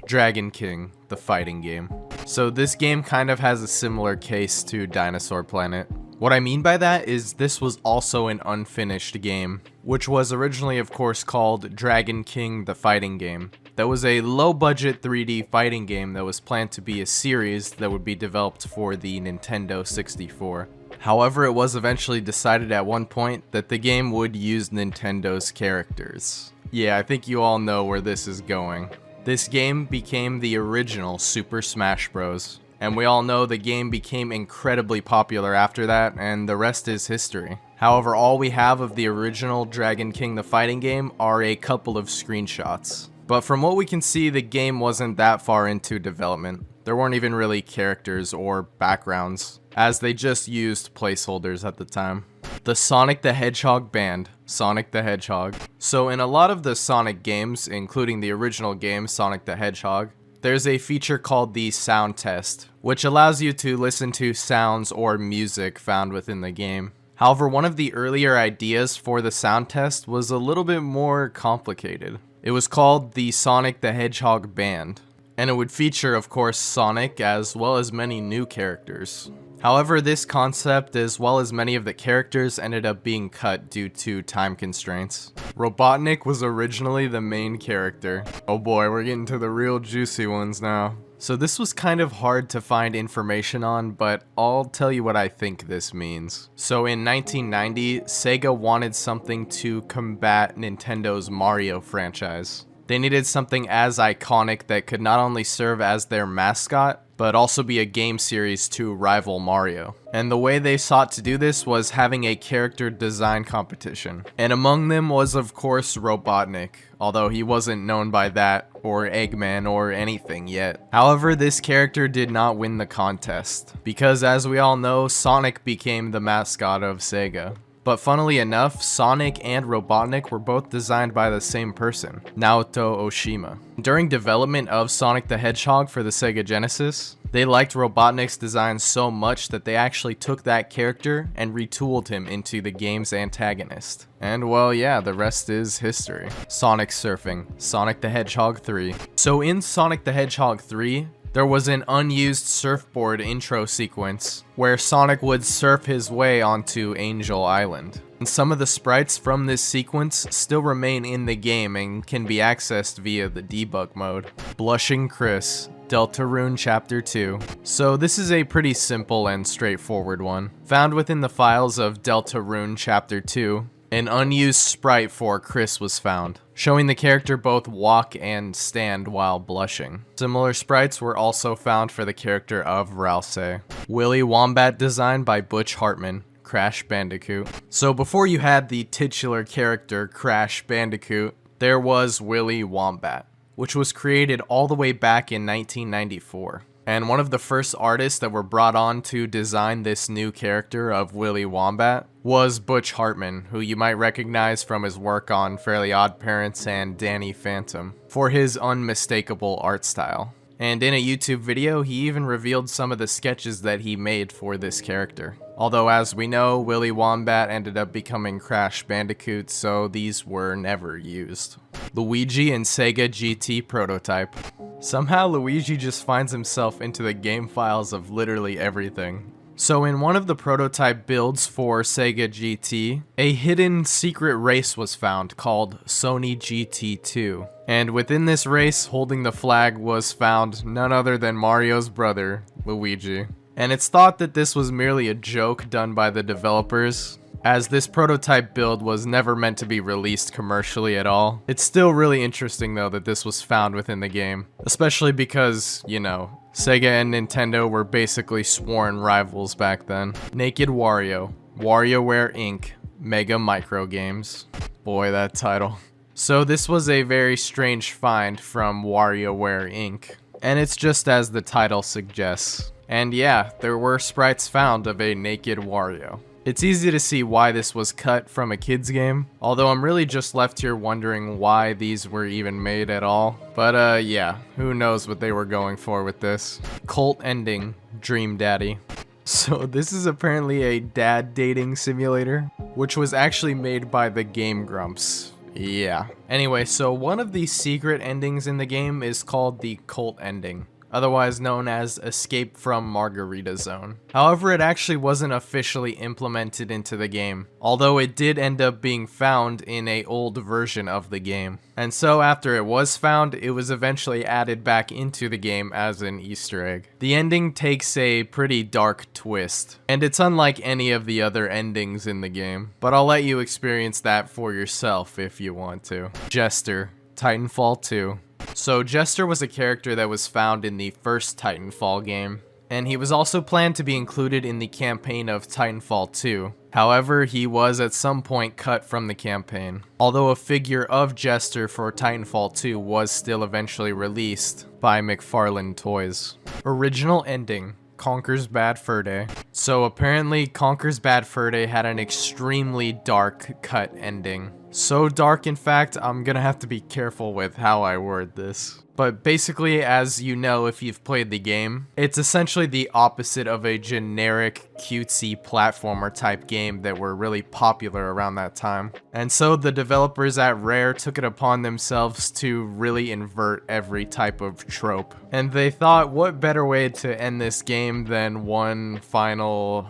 Dragon King, the fighting game. So this game kind of has a similar case to Dinosaur Planet. What I mean by that is this was also an unfinished game, which was originally of course called Dragon King the Fighting Game. That was a low-budget 3D fighting game that was planned to be a series that would be developed for the Nintendo 64. However, it was eventually decided at one point that the game would use Nintendo's characters. Yeah, I think you all know where this is going. This game became the original Super Smash Bros. And we all know the game became incredibly popular after that, and the rest is history. However, all we have of the original Dragon King the Fighting Game are a couple of screenshots. But from what we can see, the game wasn't that far into development. There weren't even really characters or backgrounds, as they just used placeholders at the time. The Sonic the Hedgehog Band, Sonic the Hedgehog. So in a lot of the Sonic games, including the original game Sonic the Hedgehog, there's a feature called the sound test, which allows you to listen to sounds or music found within the game. However, one of the earlier ideas for the sound test was a little bit more complicated. It was called the Sonic the Hedgehog Band, and it would feature, of course, Sonic as well as many new characters. However, this concept, as well as many of the characters, ended up being cut due to time constraints. Robotnik was originally the main character. Oh boy, we're getting to the real juicy ones now. So this was kind of hard to find information on, but I'll tell you what I think this means. So in 1990, Sega wanted something to combat Nintendo's Mario franchise. They needed something as iconic that could not only serve as their mascot, but also be a game series to rival Mario. And the way they sought to do this was having a character design competition. And among them was, of course, Robotnik, although he wasn't known by that, or Eggman, or anything yet. However, this character did not win the contest, because as we all know, Sonic became the mascot of Sega. But funnily enough, Sonic and Robotnik were both designed by the same person, Naoto Oshima. During development of Sonic the Hedgehog for the Sega Genesis, they liked Robotnik's design so much that they actually took that character and retooled him into the game's antagonist. And well, yeah, the rest is history. Sonic Surfing, Sonic the Hedgehog 3. So in Sonic the Hedgehog 3, there was an unused surfboard intro sequence where Sonic would surf his way onto Angel Island. And some of the sprites from this sequence still remain in the game and can be accessed via the debug mode. Blushing Chris, Deltarune Chapter 2. So this is a pretty simple and straightforward one. Found within the files of Deltarune Chapter 2, an unused sprite for Chris was found, showing the character both walk and stand while blushing. Similar sprites were also found for the character of Ralsei. Willy Wombat design by Butch Hartman, Crash Bandicoot. So before you had the titular character Crash Bandicoot, there was Willy Wombat, which was created all the way back in 1994. And one of the first artists that were brought on to design this new character of Willy Wombat was Butch Hartman, who you might recognize from his work on Fairly Odd Parents and Danny Phantom, for his unmistakable art style. And in a YouTube video, he even revealed some of the sketches that he made for this character. Although, as we know, Willy Wombat ended up becoming Crash Bandicoot, so these were never used. Luigi and Sega GT prototype. Somehow Luigi just finds himself into the game files of literally everything. So in one of the prototype builds for Sega GT, a hidden secret race was found called Sony GT2. And within this race, holding the flag, was found none other than Mario's brother, Luigi. And it's thought that this was merely a joke done by the developers, as this prototype build was never meant to be released commercially at all. It's still really interesting though that this was found within the game, especially because, you know, Sega and Nintendo were basically sworn rivals back then. Naked Wario, WarioWare Inc., Mega Micro Games. Boy, that title. So this was a very strange find from WarioWare Inc., and it's just as the title suggests. And yeah, there were sprites found of a naked Wario. It's easy to see why this was cut from a kid's game, although I'm really just left here wondering why these were even made at all. But yeah, who knows what they were going for with this. Cult ending, Dream Daddy. So this is apparently a dad dating simulator, which was actually made by the Game Grumps. Yeah. Anyway, so one of the secret endings in the game is called the cult ending, otherwise known as Escape from Margarita Zone. However, it actually wasn't officially implemented into the game, although it did end up being found in an old version of the game. And so after it was found, it was eventually added back into the game as an Easter egg. The ending takes a pretty dark twist, and it's unlike any of the other endings in the game, but I'll let you experience that for yourself if you want to. Jester, Titanfall 2. So Jester was a character that was found in the first Titanfall game, and he was also planned to be included in the campaign of Titanfall 2. However, he was at some point cut from the campaign, although a figure of Jester for Titanfall 2 was still eventually released by McFarlane Toys. Original ending: Conker's Bad Fur Day. So apparently Conker's Bad Fur Day had an extremely dark cut ending. So dark, in fact, I'm gonna have to be careful with how I word this. But basically, as you know if you've played the game, it's essentially the opposite of a generic cutesy platformer type game that were really popular around that time. And so the developers at Rare took it upon themselves to really invert every type of trope. And they thought, what better way to end this game than one final...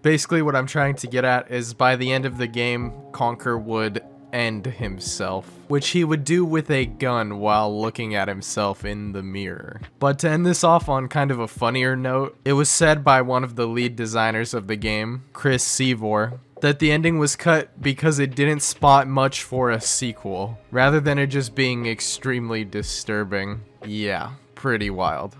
Basically what I'm trying to get at is by the end of the game, Conker would end himself, which he would do with a gun while looking at himself in the mirror. But to end this off on kind of a funnier note, it was said by one of the lead designers of the game, Chris Seavor, that the ending was cut because it didn't spot much for a sequel, rather than it just being extremely disturbing. Yeah, pretty wild.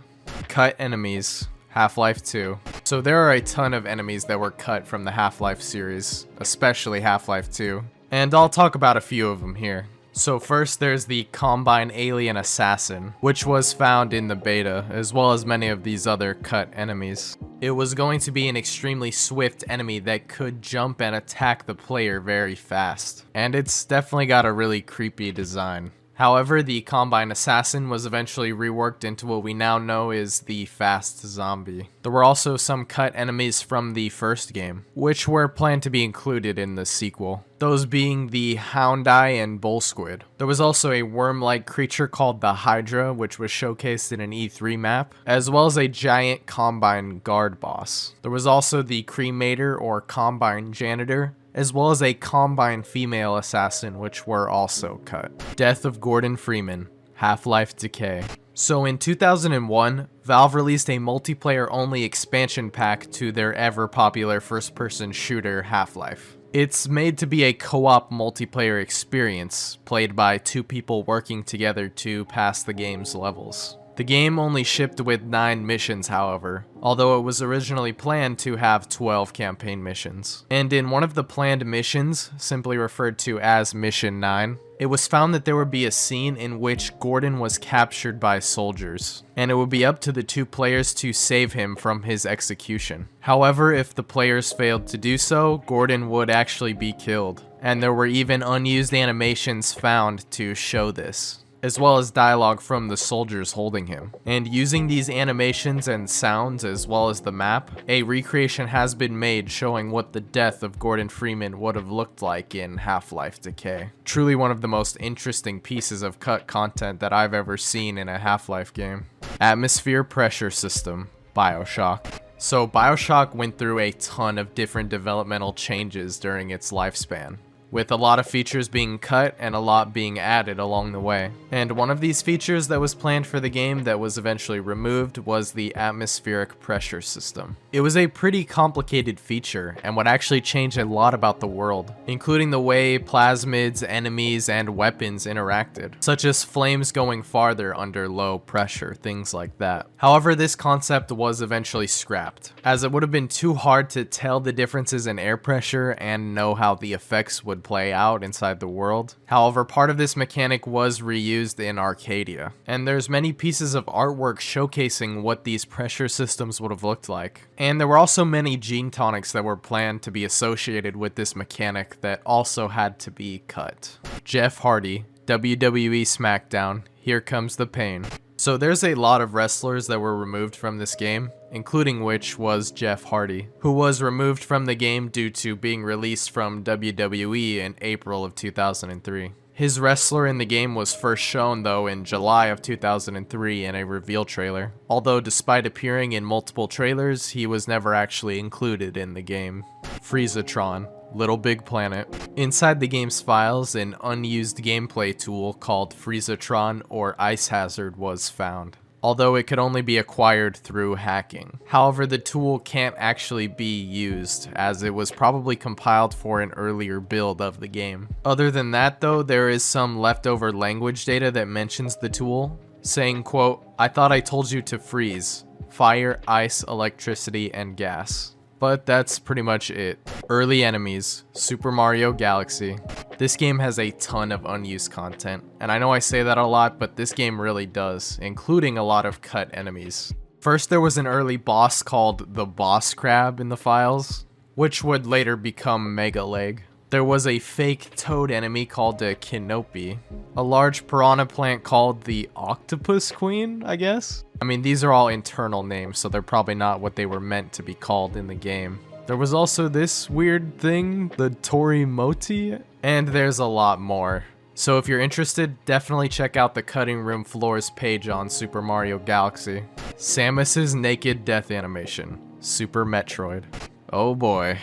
Cut enemies. Half-Life 2. So there are a ton of enemies that were cut from the Half-Life series, especially Half-Life 2, and I'll talk about a few of them here. So first there's the Combine Alien Assassin, which was found in the beta, as well as many of these other cut enemies. It was going to be an extremely swift enemy that could jump and attack the player very fast, and it's definitely got a really creepy design. However, the Combine Assassin was eventually reworked into what we now know is the Fast Zombie. There were also some cut enemies from the first game, which were planned to be included in the sequel, those being the Hound Eye and Bull Squid. There was also a worm-like creature called the Hydra, which was showcased in an E3 map, as well as a giant Combine guard boss. There was also the Cremator or Combine Janitor, as well as a Combine female assassin, which were also cut. Death of Gordon Freeman, Half-Life Decay. So in 2001, Valve released a multiplayer-only expansion pack to their ever-popular first-person shooter, Half-Life. It's made to be a co-op multiplayer experience, played by two people working together to pass the game's levels. The game only shipped with 9 missions, however, although it was originally planned to have 12 campaign missions. And in one of the planned missions, simply referred to as Mission 9, it was found that there would be a scene in which Gordon was captured by soldiers, and it would be up to the two players to save him from his execution. However, if the players failed to do so, Gordon would actually be killed, and there were even unused animations found to show this, as well as dialogue from the soldiers holding him. And using these animations and sounds as well as the map, a recreation has been made showing what the death of Gordon Freeman would have looked like in Half-Life Decay. Truly one of the most interesting pieces of cut content that I've ever seen in a Half-Life game. Atmosphere Pressure System, BioShock. So BioShock went through a ton of different developmental changes during its lifespan, with a lot of features being cut and a lot being added along the way. And one of these features that was planned for the game that was eventually removed was the atmospheric pressure system. It was a pretty complicated feature and would actually change a lot about the world, including the way plasmids, enemies, and weapons interacted, such as flames going farther under low pressure, things like that. However, this concept was eventually scrapped, as it would have been too hard to tell the differences in air pressure and know how the effects would play out inside the world. However, part of this mechanic was reused in Arcadia, and there's many pieces of artwork showcasing what these pressure systems would have looked like. And there were also many gene tonics that were planned to be associated with this mechanic that also had to be cut. Jeff Hardy, WWE SmackDown, Here Comes the Pain. So there's a lot of wrestlers that were removed from this game, including which was Jeff Hardy, who was removed from the game due to being released from WWE in April of 2003. His wrestler in the game was first shown though in July of 2003 in a reveal trailer, although despite appearing in multiple trailers, he was never actually included in the game. Freezatron, Little Big Planet. Inside the game's files, an unused gameplay tool called Freezatron or Ice Hazard was found, although it could only be acquired through hacking. However, the tool can't actually be used, as it was probably compiled for an earlier build of the game. Other than that though, there is some leftover language data that mentions the tool, saying, quote, "I thought I told you to freeze. fire, ice, electricity, and gas. But that's pretty much it. Early enemies, Super Mario Galaxy. This game has a ton of unused content, and I know I say that a lot, but this game really does, including a lot of cut enemies. First, there was an early boss called the Boss Crab in the files, which would later become Mega Leg. There was a fake toad enemy called the Kinopi, a large piranha plant called the Octopus Queen, I guess? I mean, these are all internal names, so they're probably not what they were meant to be called in the game. There was also this weird thing, the Torimoti, and there's a lot more. So if you're interested, definitely check out the Cutting Room Floors page on Super Mario Galaxy. Samus's naked death animation, Super Metroid. Oh boy.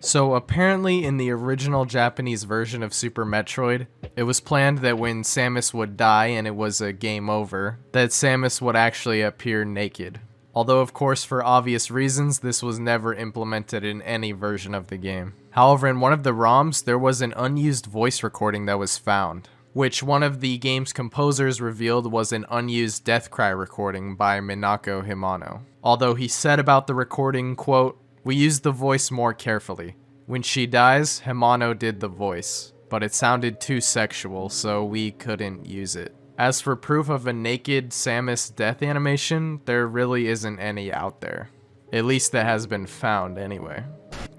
So apparently in the original Japanese version of Super Metroid, it was planned that when Samus would die and it was a game over, that Samus would actually appear naked. Although of course for obvious reasons, this was never implemented in any version of the game. However, in one of the ROMs, there was an unused voice recording that was found, which one of the game's composers revealed was an unused death cry recording by Minako Himano. Although he said about the recording, quote, "We used the voice more carefully. When she dies, Himano did the voice, but it sounded too sexual, so we couldn't use it." As for proof of a naked Samus death animation, there really isn't any out there. At least that has been found anyway.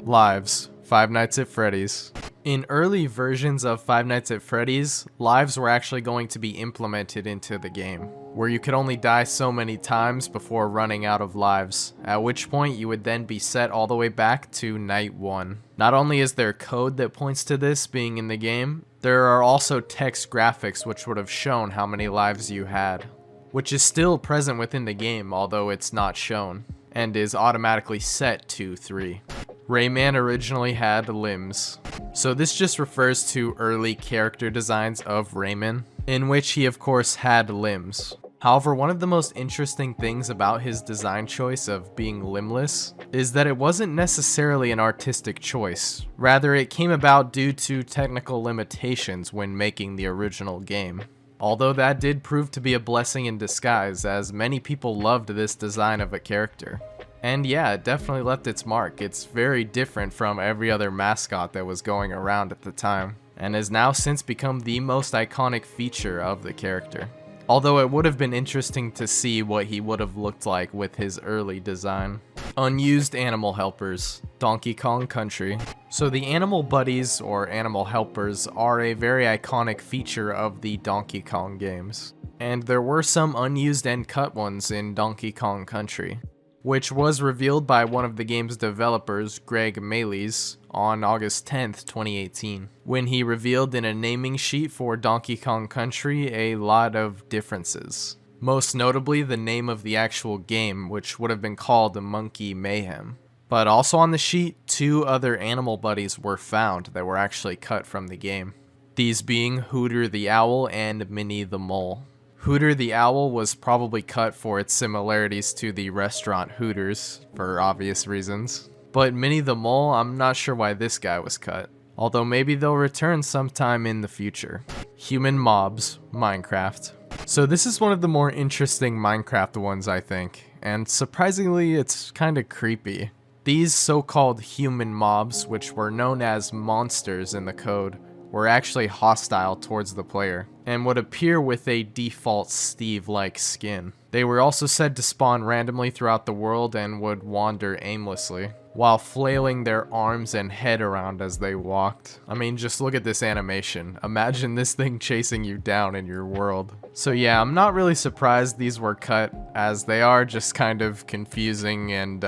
Lives, Five Nights at Freddy's. In early versions of Five Nights at Freddy's, lives were actually going to be implemented into the game, where you could only die so many times before running out of lives, at which point you would then be set all the way back to night 1. Not only is there code that points to this being in the game, there are also text graphics which would have shown how many lives you had, which is still present within the game although it's not shown, and is automatically set to 3. Rayman originally had limbs. So this just refers to early character designs of Rayman, in which he of course had limbs. However, one of the most interesting things about his design choice of being limbless is that it wasn't necessarily an artistic choice. Rather, it came about due to technical limitations when making the original game. Although that did prove to be a blessing in disguise, as many people loved this design of a character. And yeah, it definitely left its mark. It's very different from every other mascot that was going around at the time, and has now since become the most iconic feature of the character. Although it would have been interesting to see what he would have looked like with his early design. Unused animal helpers, Donkey Kong Country. So the animal buddies, or animal helpers, are a very iconic feature of the Donkey Kong games. And there were some unused and cut ones in Donkey Kong Country, which was revealed by one of the game's developers, Greg Melees, on August 10th, 2018, when he revealed in a naming sheet for Donkey Kong Country a lot of differences. Most notably the name of the actual game, which would have been called Monkey Mayhem. But also on the sheet, 2 other animal buddies were found that were actually cut from the game. These being Hooter the Owl and Minnie the Mole. Hooter the Owl was probably cut for its similarities to the restaurant Hooters, for obvious reasons. But Minnie the Mole, I'm not sure why this guy was cut. Although maybe they'll return sometime in the future. Human mobs, Minecraft. So this is one of the more interesting Minecraft ones, I think. And surprisingly, it's kinda creepy. These so-called human mobs, which were known as monsters in the code, were actually hostile towards the player, and would appear with a default Steve-like skin. They were also said to spawn randomly throughout the world and would wander aimlessly, while flailing their arms and head around as they walked. I mean, just look at this animation. Imagine this thing chasing you down in your world. So yeah, I'm not really surprised these were cut, as they are just kind of confusing and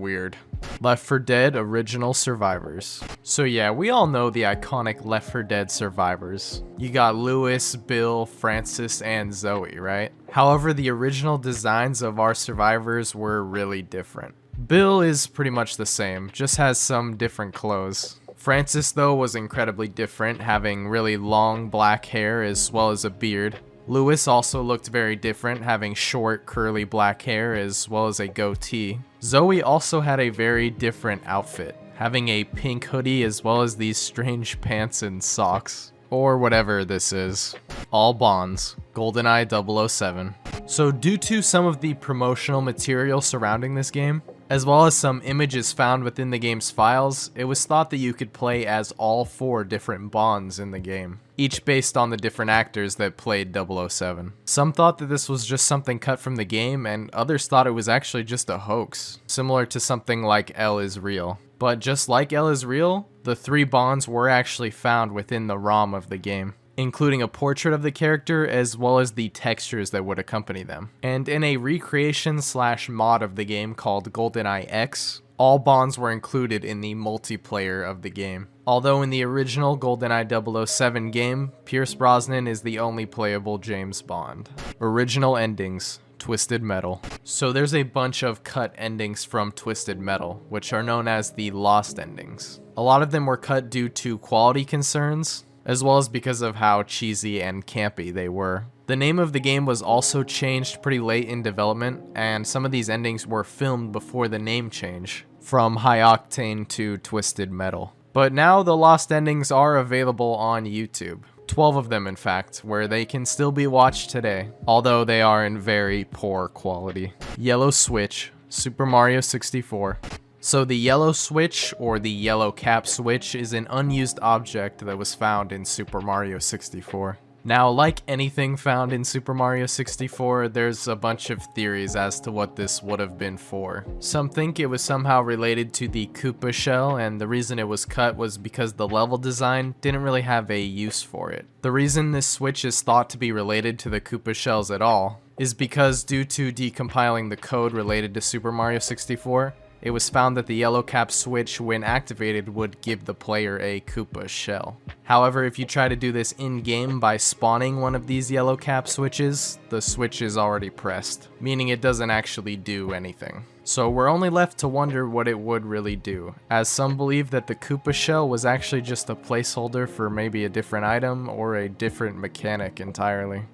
weird. Left 4 Dead Original Survivors. So yeah, we all know the iconic Left 4 Dead survivors. You got Lewis, Bill, Francis, and Zoe, right? However, the original designs of our survivors were really different. Bill is pretty much the same, just has some different clothes. Francis, though, was incredibly different, having really long black hair as well as a beard. Lewis also looked very different, having short, curly black hair as well as a goatee. Zoe also had a very different outfit, having a pink hoodie as well as these strange pants and socks. Or whatever this is. All Bonds, GoldenEye 007. So due to some of the promotional material surrounding this game, as well as some images found within the game's files, it was thought that you could play as all 4 different Bonds in the game, each based on the different actors that played 007. Some thought that this was just something cut from the game, and others thought it was actually just a hoax, similar to something like L is Real. But just like L is Real, the 3 Bonds were actually found within the ROM of the game, including a portrait of the character as well as the textures that would accompany them. And in a recreation/mod of the game called GoldenEye X, all Bonds were included in the multiplayer of the game. Although in the original GoldenEye 007 game, Pierce Brosnan is the only playable James Bond. Original endings: Twisted Metal. So there's a bunch of cut endings from Twisted Metal, which are known as the lost endings. A lot of them were cut due to quality concerns, as well as because of how cheesy and campy they were. The name of the game was also changed pretty late in development, and some of these endings were filmed before the name change, from High Octane to Twisted Metal. But now the lost endings are available on YouTube. 12 of them in fact, where they can still be watched today, although they are in very poor quality. Yellow Switch, Super Mario 64. So the yellow switch, or the yellow cap switch, is an unused object that was found in Super Mario 64. Now, like anything found in Super Mario 64, there's a bunch of theories as to what this would have been for. Some think it was somehow related to the Koopa shell, and the reason it was cut was because the level design didn't really have a use for it. The reason this switch is thought to be related to the Koopa shells at all is because due to decompiling the code related to Super Mario 64, it was found that the yellow cap switch, when activated, would give the player a Koopa shell. However, if you try to do this in-game by spawning one of these yellow cap switches, the switch is already pressed, meaning it doesn't actually do anything. So we're only left to wonder what it would really do, as some believe that the Koopa shell was actually just a placeholder for maybe a different item or a different mechanic entirely.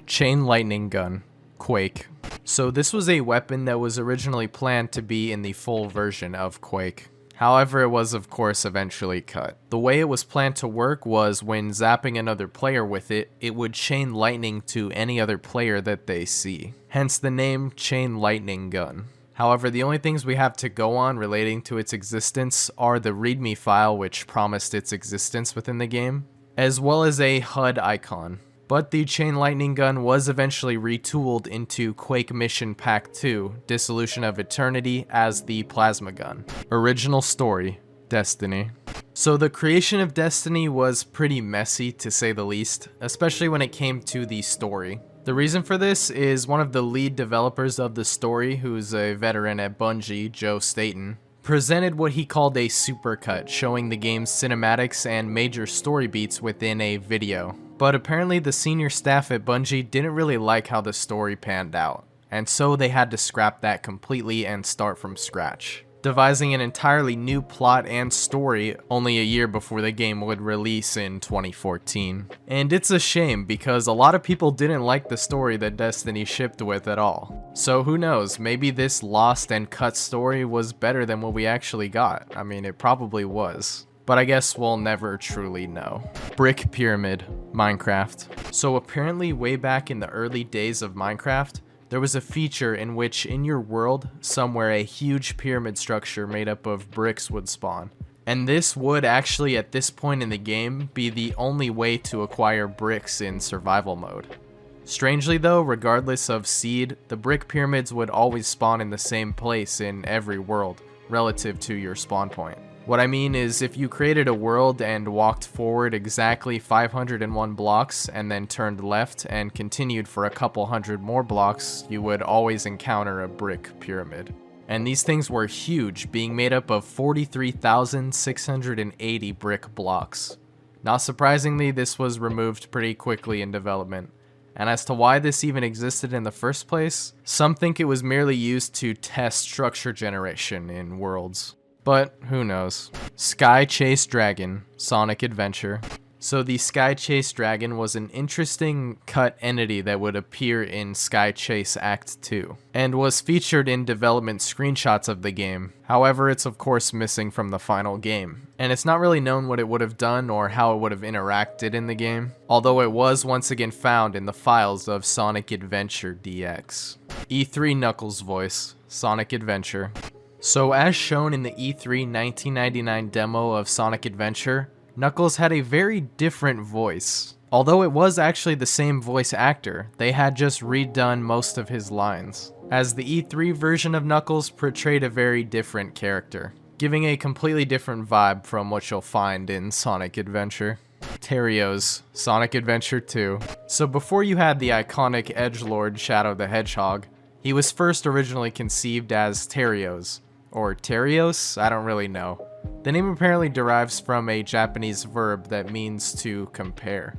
Chain Lightning Gun, Quake. So this was a weapon that was originally planned to be in the full version of Quake. However, it was of course eventually cut. The way it was planned to work was when zapping another player with it, it would chain lightning to any other player that they see. Hence the name Chain Lightning Gun. However, the only things we have to go on relating to its existence are the README file which promised its existence within the game, as well as a HUD icon. But the Chain Lightning Gun was eventually retooled into Quake Mission Pack 2, Dissolution of Eternity, as the Plasma Gun. Original story, Destiny. So the creation of Destiny was pretty messy to say the least, especially when it came to the story. The reason for this is one of the lead developers of the story, who's a veteran at Bungie, Joe Staten, presented what he called a supercut, showing the game's cinematics and major story beats within a video. But apparently the senior staff at Bungie didn't really like how the story panned out, and so they had to scrap that completely and start from scratch, devising an entirely new plot and story only a year before the game would release in 2014. And it's a shame because a lot of people didn't like the story that Destiny shipped with at all. So who knows, maybe this lost and cut story was better than what we actually got. I mean, it probably was. But I guess we'll never truly know. Brick Pyramid, Minecraft. So apparently way back in the early days of Minecraft, there was a feature in which in your world, somewhere a huge pyramid structure made up of bricks would spawn. And this would actually at this point in the game be the only way to acquire bricks in survival mode. Strangely though, regardless of seed, the brick pyramids would always spawn in the same place in every world, relative to your spawn point. What I mean is, if you created a world and walked forward exactly 501 blocks and then turned left and continued for a couple hundred more blocks, you would always encounter a brick pyramid. And these things were huge, being made up of 43,680 brick blocks. Not surprisingly, this was removed pretty quickly in development. And as to why this even existed in the first place, some think it was merely used to test structure generation in worlds. But who knows. Sky Chase Dragon, Sonic Adventure. So the Sky Chase Dragon was an interesting cut entity that would appear in Sky Chase Act 2, and was featured in development screenshots of the game. However, it's of course missing from the final game, and it's not really known what it would have done or how it would have interacted in the game, although it was once again found in the files of Sonic Adventure DX. E3 Knuckles voice, Sonic Adventure. So as shown in the E3 1999 demo of Sonic Adventure, Knuckles had a very different voice. Although it was actually the same voice actor, they had just redone most of his lines, as the E3 version of Knuckles portrayed a very different character, giving a completely different vibe from what you'll find in Sonic Adventure. Terrios, Sonic Adventure 2. So before you had the iconic edgelord Shadow the Hedgehog, he was first originally conceived as Terrios, or Terios, I don't really know. The name apparently derives from a Japanese verb that means to compare,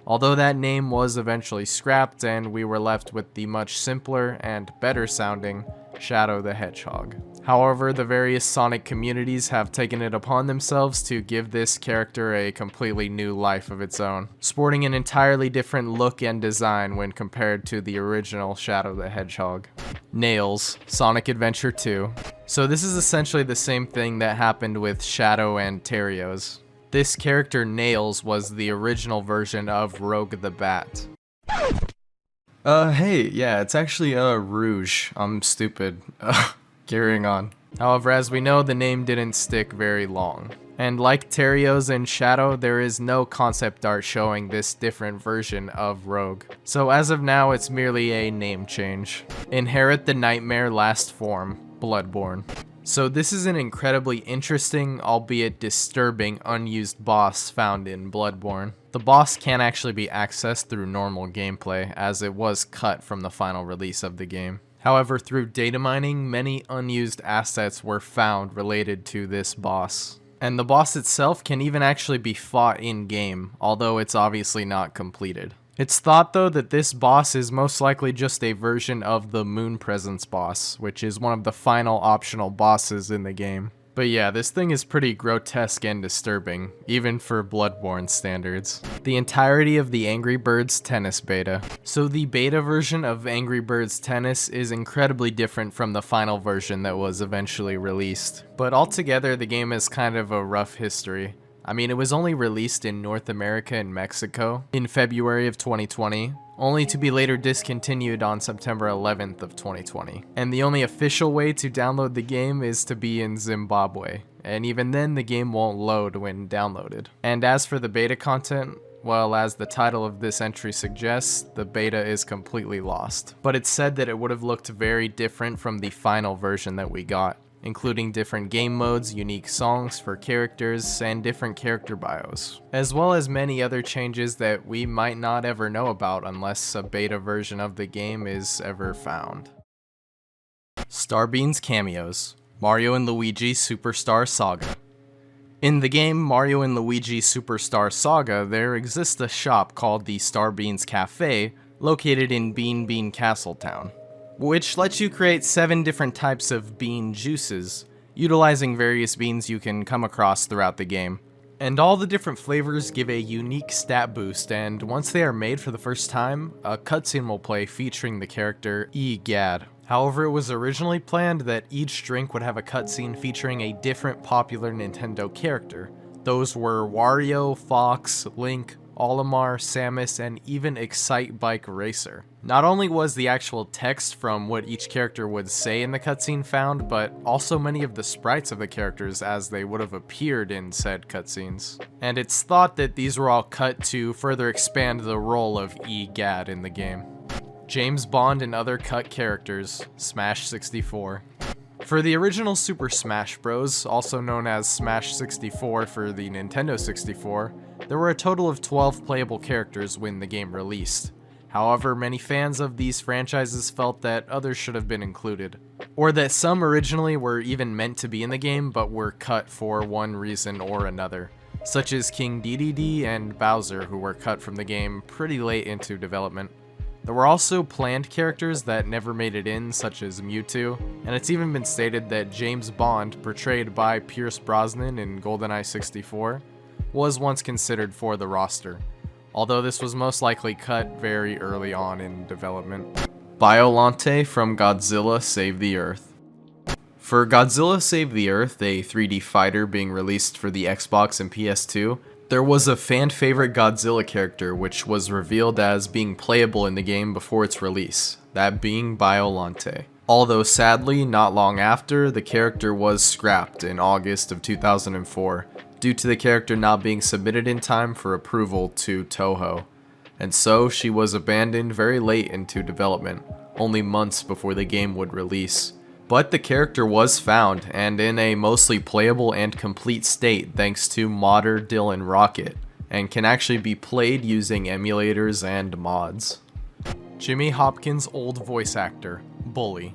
although that name was eventually scrapped and we were left with the much simpler and better sounding Shadow the Hedgehog. However, the various Sonic communities have taken it upon themselves to give this character a completely new life of its own, sporting an entirely different look and design when compared to the original Shadow the Hedgehog. Nails, Sonic Adventure 2. So this is essentially the same thing that happened with Shadow and Terios. This character Nails was the original version of Rogue the Bat. Hey, yeah, it's actually, Rouge. I'm stupid. Carrying on. However, as we know, the name didn't stick very long. And like Terios and Shadow, there is no concept art showing this different version of Rogue. So as of now, it's merely a name change. Inherit the Nightmare Last Form, Bloodborne. So this is an incredibly interesting, albeit disturbing, unused boss found in Bloodborne. The boss can't actually be accessed through normal gameplay, as it was cut from the final release of the game. However, through data mining, many unused assets were found related to this boss. And the boss itself can even actually be fought in-game, although it's obviously not completed. It's thought though that this boss is most likely just a version of the Moon Presence boss, which is one of the final optional bosses in the game. But yeah, this thing is pretty grotesque and disturbing, even for Bloodborne standards. The entirety of the Angry Birds Tennis beta. So the beta version of Angry Birds Tennis is incredibly different from the final version that was eventually released. But altogether, the game is kind of a rough history. I mean, it was only released in North America and Mexico in February of 2020, only to be later discontinued on September 11th of 2020. And the only official way to download the game is to be in Zimbabwe, and even then the game won't load when downloaded. And as for the beta content, well, as the title of this entry suggests, the beta is completely lost. But it's said that it would have looked very different from the final version that we got, including different game modes, unique songs for characters, and different character bios, as well as many other changes that we might not ever know about unless a beta version of the game is ever found. Starbean's cameos, Mario and Luigi Superstar Saga. In the game Mario and Luigi Superstar Saga, there exists a shop called the Starbeans Cafe, located in Bean Bean Castle Town, which lets you create 7 different types of bean juices, utilizing various beans you can come across throughout the game. And all the different flavors give a unique stat boost, and once they are made for the first time, a cutscene will play featuring the character Egad. However, it was originally planned that each drink would have a cutscene featuring a different popular Nintendo character. Those were Wario, Fox, Link, Olimar, Samus, and even Excite Bike Racer. Not only was the actual text from what each character would say in the cutscene found, but also many of the sprites of the characters as they would have appeared in said cutscenes. And it's thought that these were all cut to further expand the role of Egad in the game. James Bond and other cut characters, Smash 64. For the original Super Smash Bros., also known as Smash 64 for the Nintendo 64, there were a total of 12 playable characters when the game released. However, many fans of these franchises felt that others should have been included, or that some originally were even meant to be in the game but were cut for one reason or another, such as King Dedede and Bowser, who were cut from the game pretty late into development. There were also planned characters that never made it in, such as Mewtwo, and it's even been stated that James Bond, portrayed by Pierce Brosnan in GoldenEye 64, was once considered for the roster, although this was most likely cut very early on in development. Biolante from Godzilla Save the Earth. For Godzilla Save the Earth, a 3D fighter being released for the Xbox and PS2, there was a fan favorite Godzilla character which was revealed as being playable in the game before its release, that being Biolante. Although sadly, not long after, the character was scrapped in August of 2004 due to the character not being submitted in time for approval to Toho, and so she was abandoned very late into development, only months before the game would release. But the character was found, and in a mostly playable and complete state thanks to modder Dylan Rocket, and can actually be played using emulators and mods. Jimmy Hopkins' old voice actor, Bully.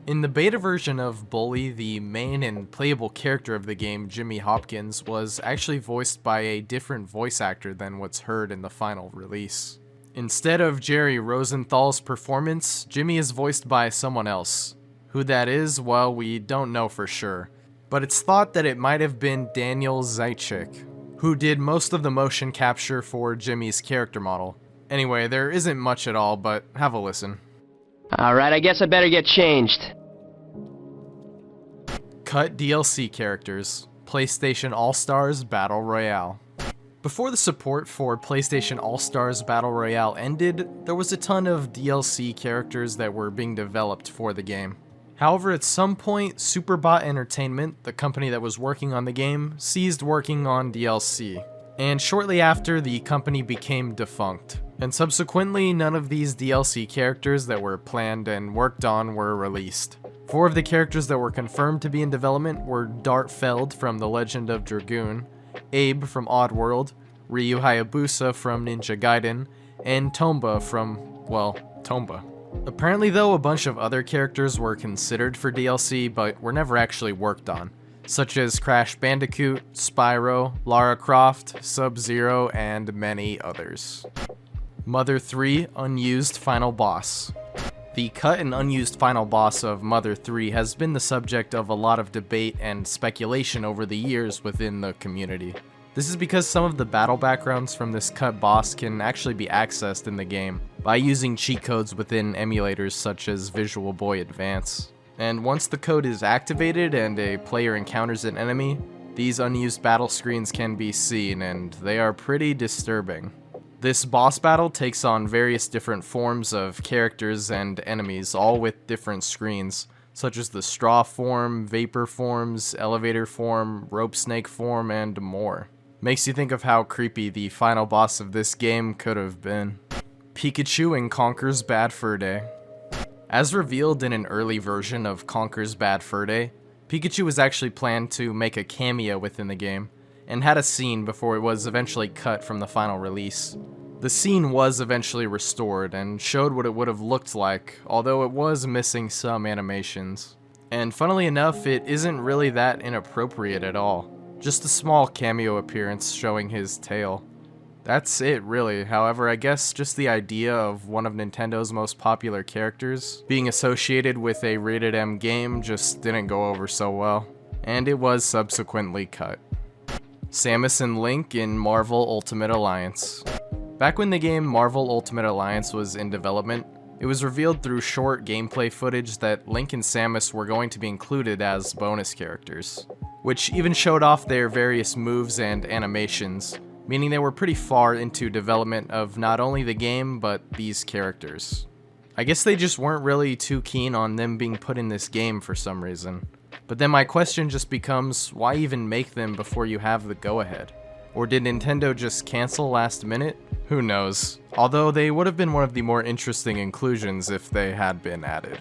In the beta version of Bully, the main and playable character of the game, Jimmy Hopkins, was actually voiced by a different voice actor than what's heard in the final release. Instead of Jerry Rosenthal's performance, Jimmy is voiced by someone else. Who that is, well, we don't know for sure, but it's thought that it might have been Daniel Zaitchik, who did most of the motion capture for Jimmy's character model. Anyway, there isn't much at all, but have a listen. Alright, I guess I better get changed. Cut DLC characters, PlayStation All-Stars Battle Royale. Before the support for PlayStation All-Stars Battle Royale ended, there was a ton of DLC characters that were being developed for the game. However, at some point, Superbot Entertainment, the company that was working on the game, ceased working on DLC. And shortly after, the company became defunct. And subsequently, none of these DLC characters that were planned and worked on were released. 4 of the characters that were confirmed to be in development were Dartfeld from The Legend of Dragoon, Abe from Oddworld, Ryu Hayabusa from Ninja Gaiden, and Tomba from, well, Tomba. Apparently though, a bunch of other characters were considered for DLC, but were never actually worked on, such as Crash Bandicoot, Spyro, Lara Croft, Sub-Zero, and many others. Mother 3 Unused Final Boss. The cut and unused final boss of Mother 3 has been the subject of a lot of debate and speculation over the years within the community. This is because some of the battle backgrounds from this cut boss can actually be accessed in the game by using cheat codes within emulators such as Visual Boy Advance. And once the code is activated and a player encounters an enemy, these unused battle screens can be seen, and they are pretty disturbing. This boss battle takes on various different forms of characters and enemies, all with different screens, such as the straw form, vapor forms, elevator form, rope snake form, and more. Makes you think of how creepy the final boss of this game could have been. Pikachu in Conker's Bad Fur Day. As revealed in an early version of Conker's Bad Fur Day, Pikachu was actually planned to make a cameo within the game, and had a scene before it was eventually cut from the final release. The scene was eventually restored and showed what it would have looked like, although it was missing some animations. And funnily enough, it isn't really that inappropriate at all. Just a small cameo appearance showing his tail. That's it really, however I guess just the idea of one of Nintendo's most popular characters being associated with a rated M game just didn't go over so well, and it was subsequently cut. Samus and Link in Marvel Ultimate Alliance. Back when the game Marvel Ultimate Alliance was in development, it was revealed through short gameplay footage that Link and Samus were going to be included as bonus characters, which even showed off their various moves and animations, meaning they were pretty far into development of not only the game, but these characters. I guess they just weren't really too keen on them being put in this game for some reason. But then my question just becomes, why even make them before you have the go-ahead? Or did Nintendo just cancel last minute? Who knows? Although they would have been one of the more interesting inclusions if they had been added.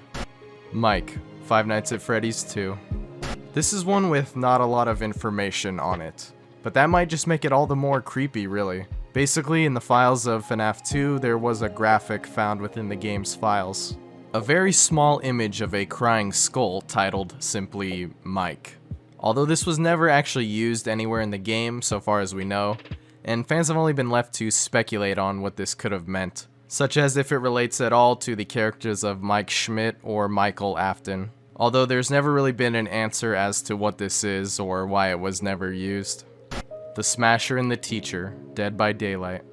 Mike, Five Nights at Freddy's 2. This is one with not a lot of information on it, but that might just make it all the more creepy really. Basically, in the files of FNAF 2, there was a graphic found within the game's files. A very small image of a crying skull titled simply Mike. Although this was never actually used anywhere in the game, so far as we know, and fans have only been left to speculate on what this could have meant, such as if it relates at all to the characters of Mike Schmidt or Michael Afton, although there's never really been an answer as to what this is or why it was never used. The Smasher and the Teacher, Dead by Daylight.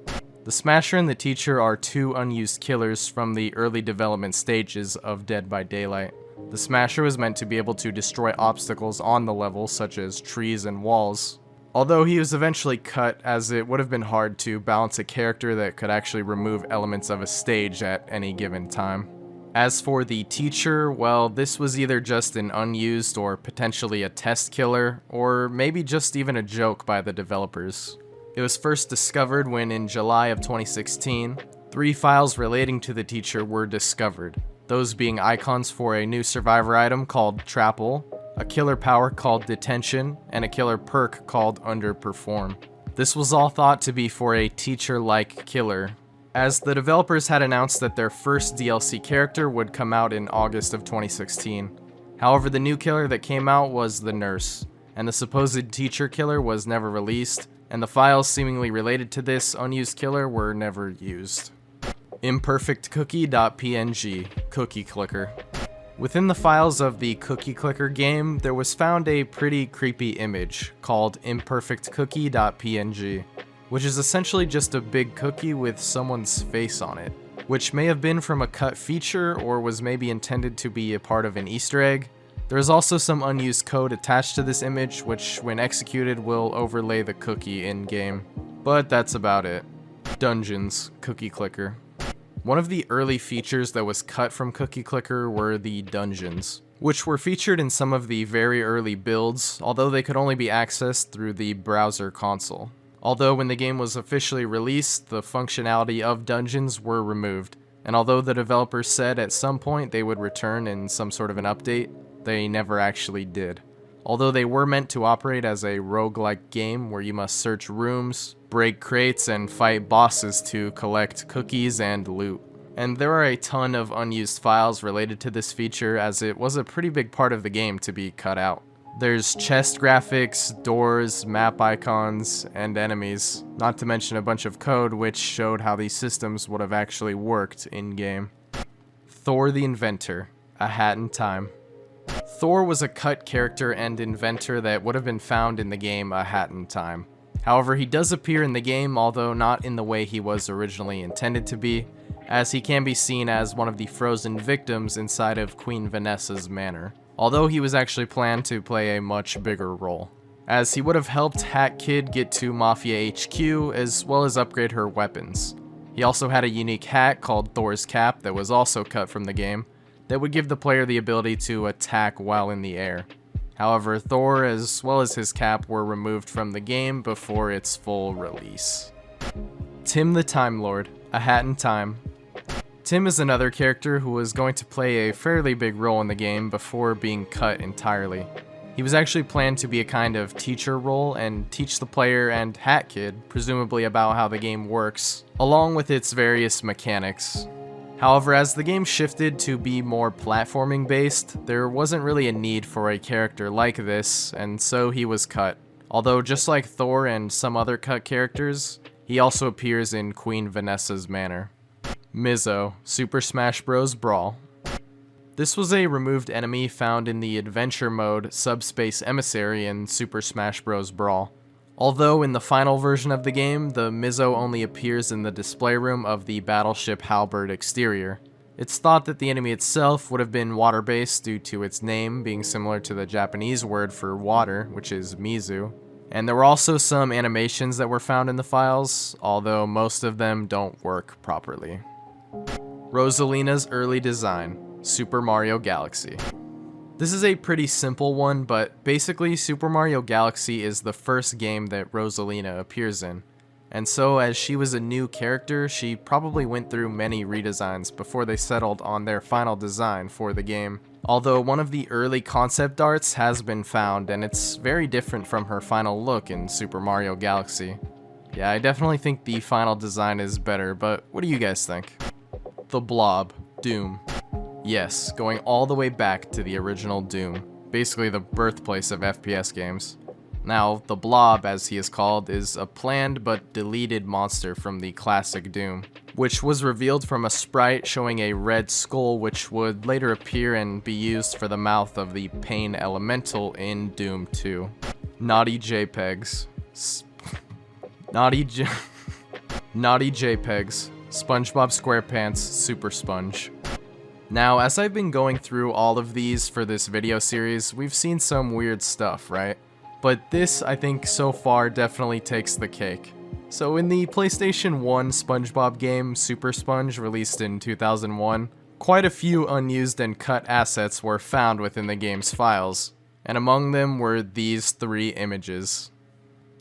The Smasher and the Teacher are two unused killers from the early development stages of Dead by Daylight. The Smasher was meant to be able to destroy obstacles on the level, such as trees and walls, although he was eventually cut as it would have been hard to balance a character that could actually remove elements of a stage at any given time. As for the Teacher, well, this was either just an unused or potentially a test killer, or maybe just even a joke by the developers. It was first discovered when in July of 2016, 3 files relating to the Teacher were discovered, those being icons for a new survivor item called Trapple, a killer power called Detention, and a killer perk called Underperform. This was all thought to be for a Teacher-like killer, as the developers had announced that their first DLC character would come out in August of 2016. However, the new killer that came out was the Nurse, and the supposed Teacher killer was never released, and the files seemingly related to this unused killer were never used. ImperfectCookie.png, Cookie Clicker. Within the files of the Cookie Clicker game, there was found a pretty creepy image called ImperfectCookie.png, which is essentially just a big cookie with someone's face on it, which may have been from a cut feature or was maybe intended to be a part of an Easter egg. There is also some unused code attached to this image, which when executed will overlay the cookie in-game. But that's about it. Dungeons, Cookie Clicker. One of the early features that was cut from Cookie Clicker were the dungeons, which were featured in some of the very early builds, although they could only be accessed through the browser console. Although when the game was officially released, the functionality of dungeons were removed, and although the developers said at some point they would return in some sort of an update, they never actually did. Although they were meant to operate as a roguelike game where you must search rooms, break crates, and fight bosses to collect cookies and loot. And there are a ton of unused files related to this feature, as it was a pretty big part of the game to be cut out. There's chest graphics, doors, map icons, and enemies, not to mention a bunch of code which showed how these systems would have actually worked in-game. Thor the Inventor, A Hat in Time. Thor was a cut character and inventor that would have been found in the game A Hat in Time. However, he does appear in the game, although not in the way he was originally intended to be, as he can be seen as one of the frozen victims inside of Queen Vanessa's manor, although he was actually planned to play a much bigger role, as he would have helped Hat Kid get to Mafia HQ as well as upgrade her weapons. He also had a unique hat called Thor's Cap that was also cut from the game, that would give the player the ability to attack while in the air. However, Thor as well as his cap were removed from the game before its full release. Tim the Time Lord, A Hat in Time. Tim is another character who was going to play a fairly big role in the game before being cut entirely. He was actually planned to be a kind of teacher role and teach the player and Hat Kid, presumably about how the game works, along with its various mechanics. However, as the game shifted to be more platforming based, there wasn't really a need for a character like this, and so he was cut. Although just like Thor and some other cut characters, he also appears in Queen Vanessa's manor. Mizzo, Super Smash Bros. Brawl. This was a removed enemy found in the adventure mode Subspace Emissary in Super Smash Bros. Brawl. Although in the final version of the game, the Mizzo only appears in the display room of the battleship Halberd exterior. It's thought that the enemy itself would have been water-based due to its name being similar to the Japanese word for water, which is Mizu. And there were also some animations that were found in the files, although most of them don't work properly. Rosalina's early design, Super Mario Galaxy. This is a pretty simple one, but basically Super Mario Galaxy is the first game that Rosalina appears in. And so as she was a new character, she probably went through many redesigns before they settled on their final design for the game. Although one of the early concept arts has been found, and it's very different from her final look in Super Mario Galaxy. Yeah, I definitely think the final design is better, but what do you guys think? The Blob, Doom. Yes, going all the way back to the original Doom, basically the birthplace of FPS games. Now, the Blob, as he is called, is a planned but deleted monster from the classic Doom, which was revealed from a sprite showing a red skull which would later appear and be used for the mouth of the Pain Elemental in Doom 2. Naughty JPEGs. Naughty JPEGs, SpongeBob SquarePants Super Sponge. Now, as I've been going through all of these for this video series, we've seen some weird stuff, right? But this, I think, so far definitely takes the cake. So in the PlayStation 1 SpongeBob game, Super Sponge, released in 2001, quite a few unused and cut assets were found within the game's files, and among them were these 3 images.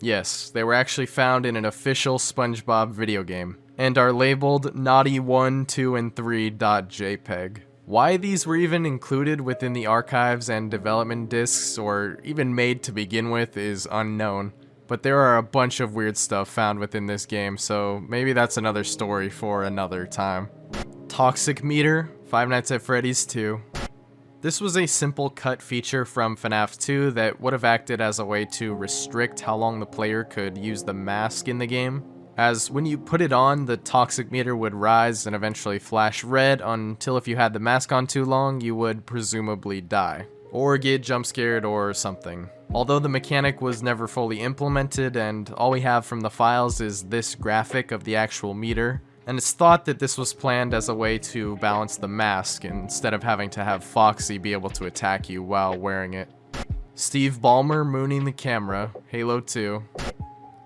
Yes, they were actually found in an official SpongeBob video game, and are labeled naughty1, 2, and 3.jpg. Why these were even included within the archives and development discs, or even made to begin with, is unknown. But there are a bunch of weird stuff found within this game, so maybe that's another story for another time. Toxic Meter, Five Nights at Freddy's 2. This was a simple cut feature from FNAF 2 that would have acted as a way to restrict how long the player could use the mask in the game, as when you put it on, the toxic meter would rise and eventually flash red until if you had the mask on too long, you would presumably die, or get jump scared or something. Although the mechanic was never fully implemented, and all we have from the files is this graphic of the actual meter, and it's thought that this was planned as a way to balance the mask instead of having to have Foxy be able to attack you while wearing it. Steve Ballmer mooning the camera, Halo 2.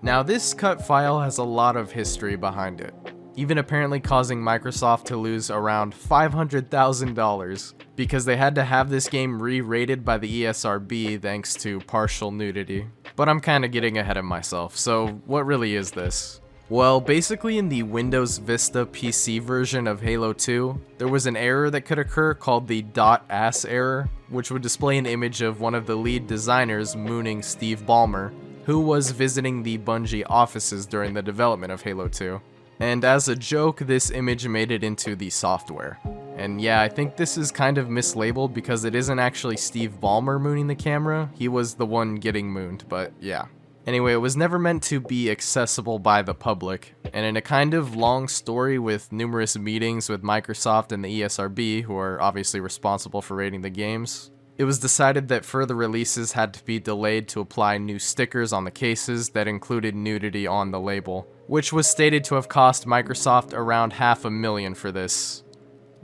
Now this cut file has a lot of history behind it, even apparently causing Microsoft to lose around $500,000 because they had to have this game re-rated by the ESRB thanks to partial nudity. But I'm kinda getting ahead of myself, so what really is this? Well, basically in the Windows Vista PC version of Halo 2, there was an error that could occur called the .ass error, which would display an image of one of the lead designers mooning Steve Ballmer, who was visiting the Bungie offices during the development of Halo 2. And as a joke, this image made it into the software. And yeah, I think this is kind of mislabeled because it isn't actually Steve Ballmer mooning the camera, he was the one getting mooned, but yeah. Anyway, it was never meant to be accessible by the public, and in a kind of long story with numerous meetings with Microsoft and the ESRB, who are obviously responsible for rating the games, it was decided that further releases had to be delayed to apply new stickers on the cases that included nudity on the label, which was stated to have cost Microsoft around $500,000 for this.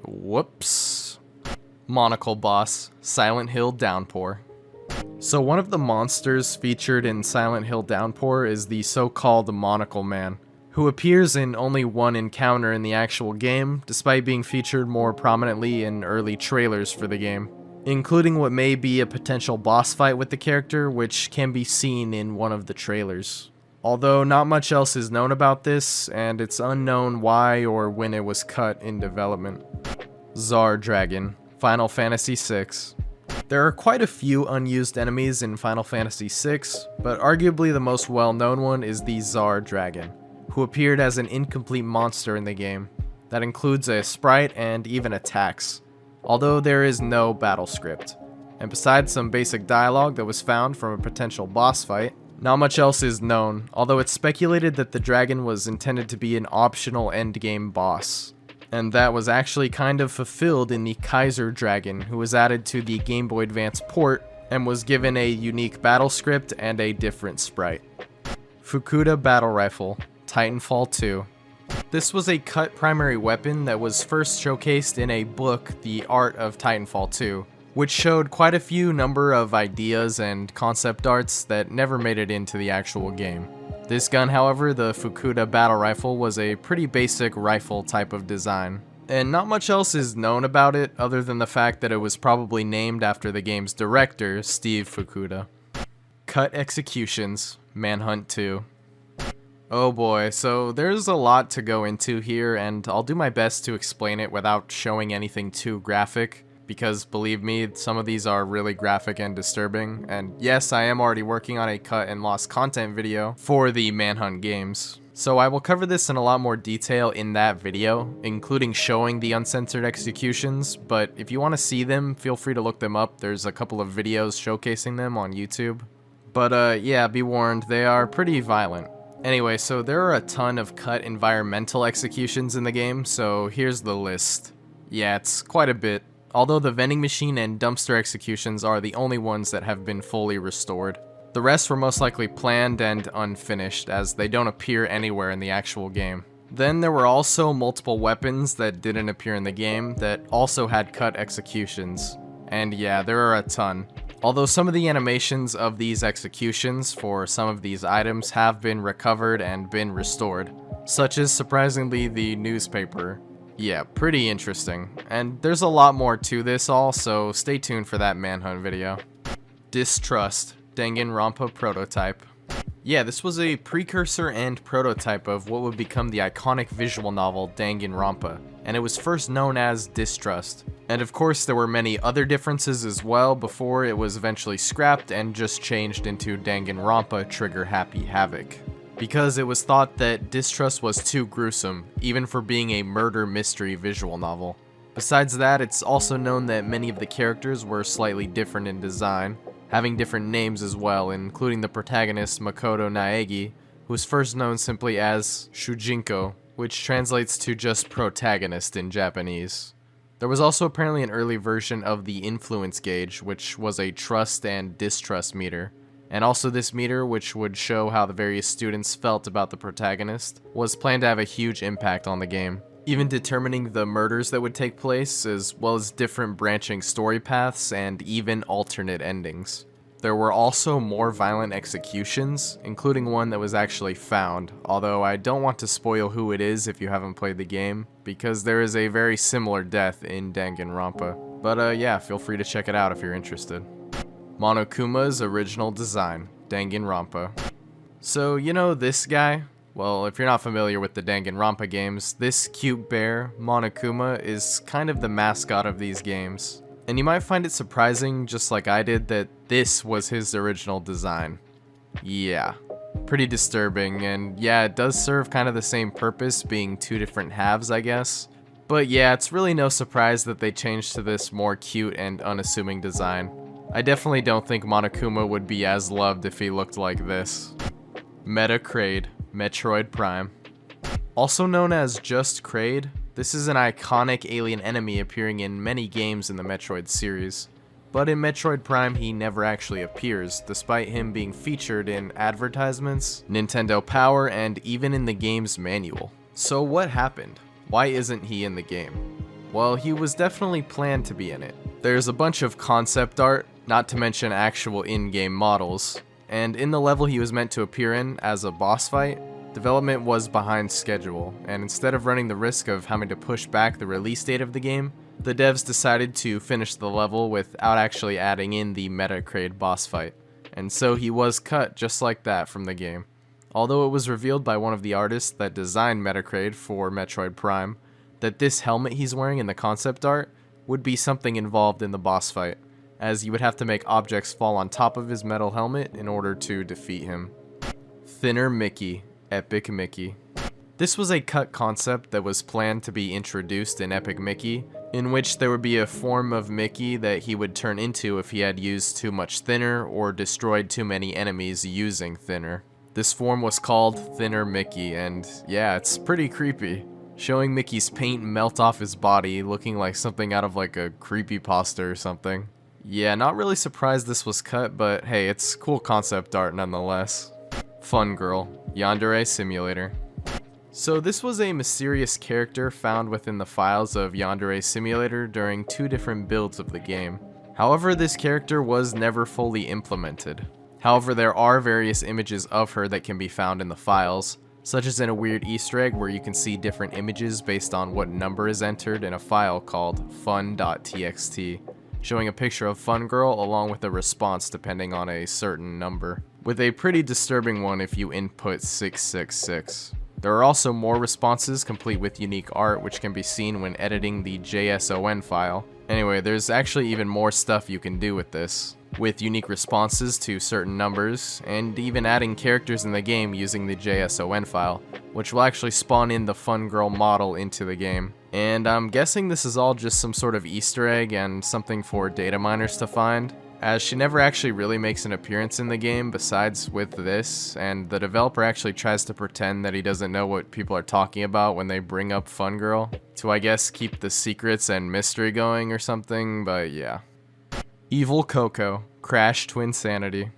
Whoops. Monocle Boss, Silent Hill Downpour. So one of the monsters featured in Silent Hill Downpour is the so-called Monocle Man, who appears in only one encounter in the actual game, despite being featured more prominently in early trailers for the game, including what may be a potential boss fight with the character, which can be seen in one of the trailers. Although not much else is known about this, and it's unknown why or when it was cut in development. Tsar Dragon, Final Fantasy VI. There are quite a few unused enemies in Final Fantasy VI, but arguably the most well-known one is the Tsar Dragon, who appeared as an incomplete monster in the game, that includes a sprite and even attacks, although there is no battle script. And besides some basic dialogue that was found from a potential boss fight, not much else is known, although it's speculated that the dragon was intended to be an optional endgame boss. And that was actually kind of fulfilled in the Kaiser Dragon, who was added to the Game Boy Advance port and was given a unique battle script and a different sprite. Fukuda Battle Rifle, Titanfall 2. This was a cut primary weapon that was first showcased in a book, The Art of Titanfall 2, which showed quite a few number of ideas and concept arts that never made it into the actual game. This gun, however, the Fukuda Battle Rifle, was a pretty basic rifle type of design, and not much else is known about it other than the fact that it was probably named after the game's director, Steve Fukuda. Cut Executions, Manhunt 2. Oh boy, so there's a lot to go into here, and I'll do my best to explain it without showing anything too graphic, because believe me, some of these are really graphic and disturbing, and yes, I am already working on a cut and lost content video for the Manhunt games. So I will cover this in a lot more detail in that video, including showing the uncensored executions, but if you want to see them, feel free to look them up. There's a couple of videos showcasing them on YouTube. But yeah, be warned, they are pretty violent. Anyway, so there are a ton of cut environmental executions in the game, so here's the list. Yeah, it's quite a bit, although the vending machine and dumpster executions are the only ones that have been fully restored. The rest were most likely planned and unfinished, as they don't appear anywhere in the actual game. Then there were also multiple weapons that didn't appear in the game that also had cut executions. And yeah, there are a ton. Although some of the animations of these executions for some of these items have been recovered and been restored, such as surprisingly the newspaper. Yeah, pretty interesting. And there's a lot more to this all, so stay tuned for that manhunt video. Distrust, Danganronpa prototype. Yeah, this was a precursor and prototype of what would become the iconic visual novel Danganronpa, and it was first known as Distrust. And of course there were many other differences as well before it was eventually scrapped and just changed into Danganronpa Trigger Happy Havoc. Because it was thought that Distrust was too gruesome, even for being a murder mystery visual novel. Besides that, it's also known that many of the characters were slightly different in design, having different names as well, including the protagonist Makoto Naegi, who was first known simply as Shujinko, which translates to just protagonist in Japanese. There was also apparently an early version of the influence gauge, which was a trust and distrust meter. And also this meter, which would show how the various students felt about the protagonist, was planned to have a huge impact on the game, even determining the murders that would take place, as well as different branching story paths and even alternate endings. There were also more violent executions, including one that was actually found, although I don't want to spoil who it is if you haven't played the game, because there is a very similar death in Danganronpa. But yeah, feel free to check it out if you're interested. Monokuma's original design, Danganronpa. So, you know this guy? Well, if you're not familiar with the Danganronpa games, this cute bear, Monokuma, is kind of the mascot of these games. And you might find it surprising, just like I did, that this was his original design. Yeah, pretty disturbing, and yeah, it does serve kind of the same purpose, being two different halves, I guess. But yeah, it's really no surprise that they changed to this more cute and unassuming design. I definitely don't think Monokuma would be as loved if he looked like this. Meta Kraid, Metroid Prime. Also known as just Kraid, this is an iconic alien enemy appearing in many games in the Metroid series. But in Metroid Prime he never actually appears, despite him being featured in advertisements, Nintendo Power, and even in the game's manual. So what happened? Why isn't he in the game? Well, he was definitely planned to be in it. There's a bunch of concept art, not to mention actual in-game models, and in the level he was meant to appear in as a boss fight, development was behind schedule, and instead of running the risk of having to push back the release date of the game, the devs decided to finish the level without actually adding in the Meta Kraid boss fight, and so he was cut just like that from the game. Although it was revealed by one of the artists that designed Meta Kraid for Metroid Prime, that this helmet he's wearing in the concept art would be something involved in the boss fight, as you would have to make objects fall on top of his metal helmet in order to defeat him. Thinner Mickey, Epic Mickey. This was a cut concept that was planned to be introduced in Epic Mickey, in which there would be a form of Mickey that he would turn into if he had used too much thinner or destroyed too many enemies using thinner. This form was called Thinner Mickey, and yeah, it's pretty creepy. Showing Mickey's paint melt off his body, looking like something out of like a creepypasta or something. Yeah, not really surprised this was cut, but hey, it's cool concept art nonetheless. Fun Girl, Yandere Simulator. So this was a mysterious character found within the files of Yandere Simulator during two different builds of the game. However, this character was never fully implemented. However, there are various images of her that can be found in the files, such as in a weird Easter egg where you can see different images based on what number is entered in a file called fun.txt, showing a picture of Fun Girl along with a response depending on a certain number, with a pretty disturbing one if you input 666. There are also more responses complete with unique art which can be seen when editing the JSON file. Anyway, there's actually even more stuff you can do with this, with unique responses to certain numbers, and even adding characters in the game using the JSON file, which will actually spawn in the Fun Girl model into the game. And I'm guessing this is all just some sort of Easter egg and something for data miners to find, as she never actually really makes an appearance in the game besides with this, and the developer actually tries to pretend that he doesn't know what people are talking about when they bring up Fun Girl, to I guess keep the secrets and mystery going or something, but yeah. Evil Coco, Crash Twinsanity.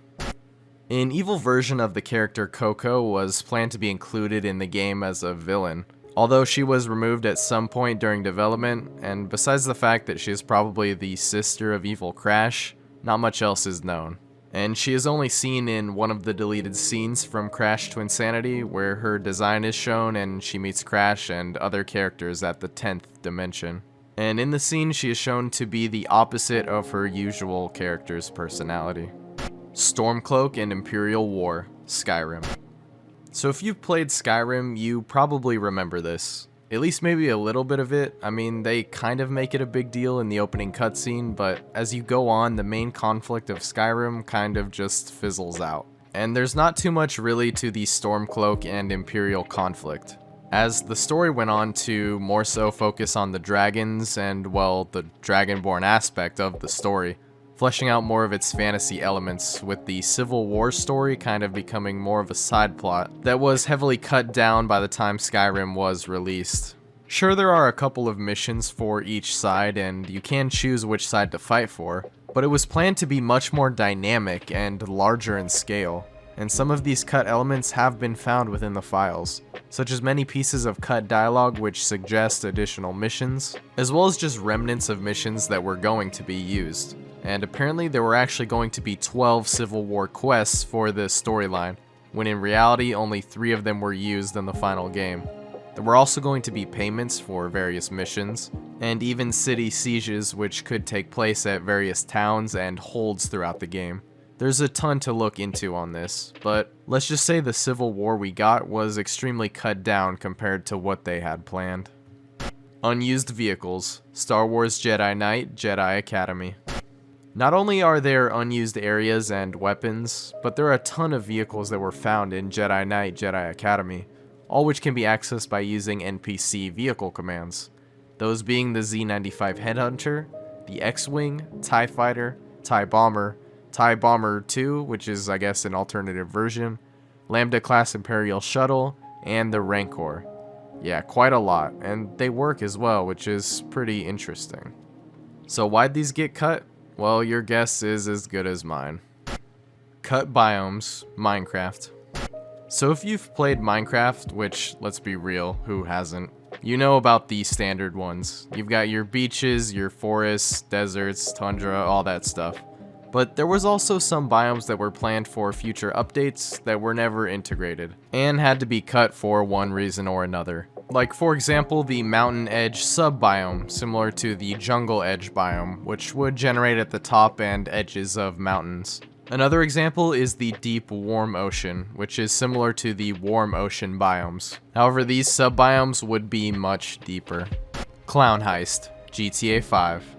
An evil version of the character Coco was planned to be included in the game as a villain, although she was removed at some point during development, and besides the fact that she is probably the sister of evil Crash, not much else is known. And she is only seen in one of the deleted scenes from Crash to Insanity, where her design is shown and she meets Crash and other characters at the 10th dimension. And in the scene, she is shown to be the opposite of her usual character's personality. Stormcloak and Imperial War, Skyrim. So if you've played Skyrim, you probably remember this. At least maybe a little bit of it. I mean, they kind of make it a big deal in the opening cutscene, but as you go on, the main conflict of Skyrim kind of just fizzles out. And there's not too much really to the Stormcloak and Imperial conflict, as the story went on to more so focus on the dragons and, well, the Dragonborn aspect of the story, fleshing out more of its fantasy elements, with the Civil War story kind of becoming more of a side plot that was heavily cut down by the time Skyrim was released. Sure, there are a couple of missions for each side, and you can choose which side to fight for, but it was planned to be much more dynamic and larger in scale, and some of these cut elements have been found within the files, such as many pieces of cut dialogue which suggest additional missions, as well as just remnants of missions that were going to be used. And apparently there were actually going to be 12 Civil War quests for this storyline, when in reality only 3 of them were used in the final game. There were also going to be payments for various missions, and even city sieges which could take place at various towns and holds throughout the game. There's a ton to look into on this, but let's just say the Civil War we got was extremely cut down compared to what they had planned. Unused vehicles, Star Wars Jedi Knight, Jedi Academy. Not only are there unused areas and weapons, but there are a ton of vehicles that were found in Jedi Knight Jedi Academy, all which can be accessed by using NPC vehicle commands, those being the Z-95 Headhunter, the X-Wing, TIE Fighter, TIE Bomber 2, which is I guess an alternative version, Lambda-class Imperial Shuttle, and the Rancor. Yeah, quite a lot, and they work as well, which is pretty interesting. So why'd these get cut? Well, your guess is as good as mine. Cut biomes, Minecraft. So if you've played Minecraft, which, let's be real, who hasn't, you know about the standard ones. You've got your beaches, your forests, deserts, tundra, all that stuff. But there was also some biomes that were planned for future updates that were never integrated, and had to be cut for one reason or another. Like, for example, the Mountain Edge sub-biome, similar to the Jungle Edge biome, which would generate at the top and edges of mountains. Another example is the Deep Warm Ocean, which is similar to the Warm Ocean biomes. However, these sub-biomes would be much deeper. Clown Heist, GTA 5.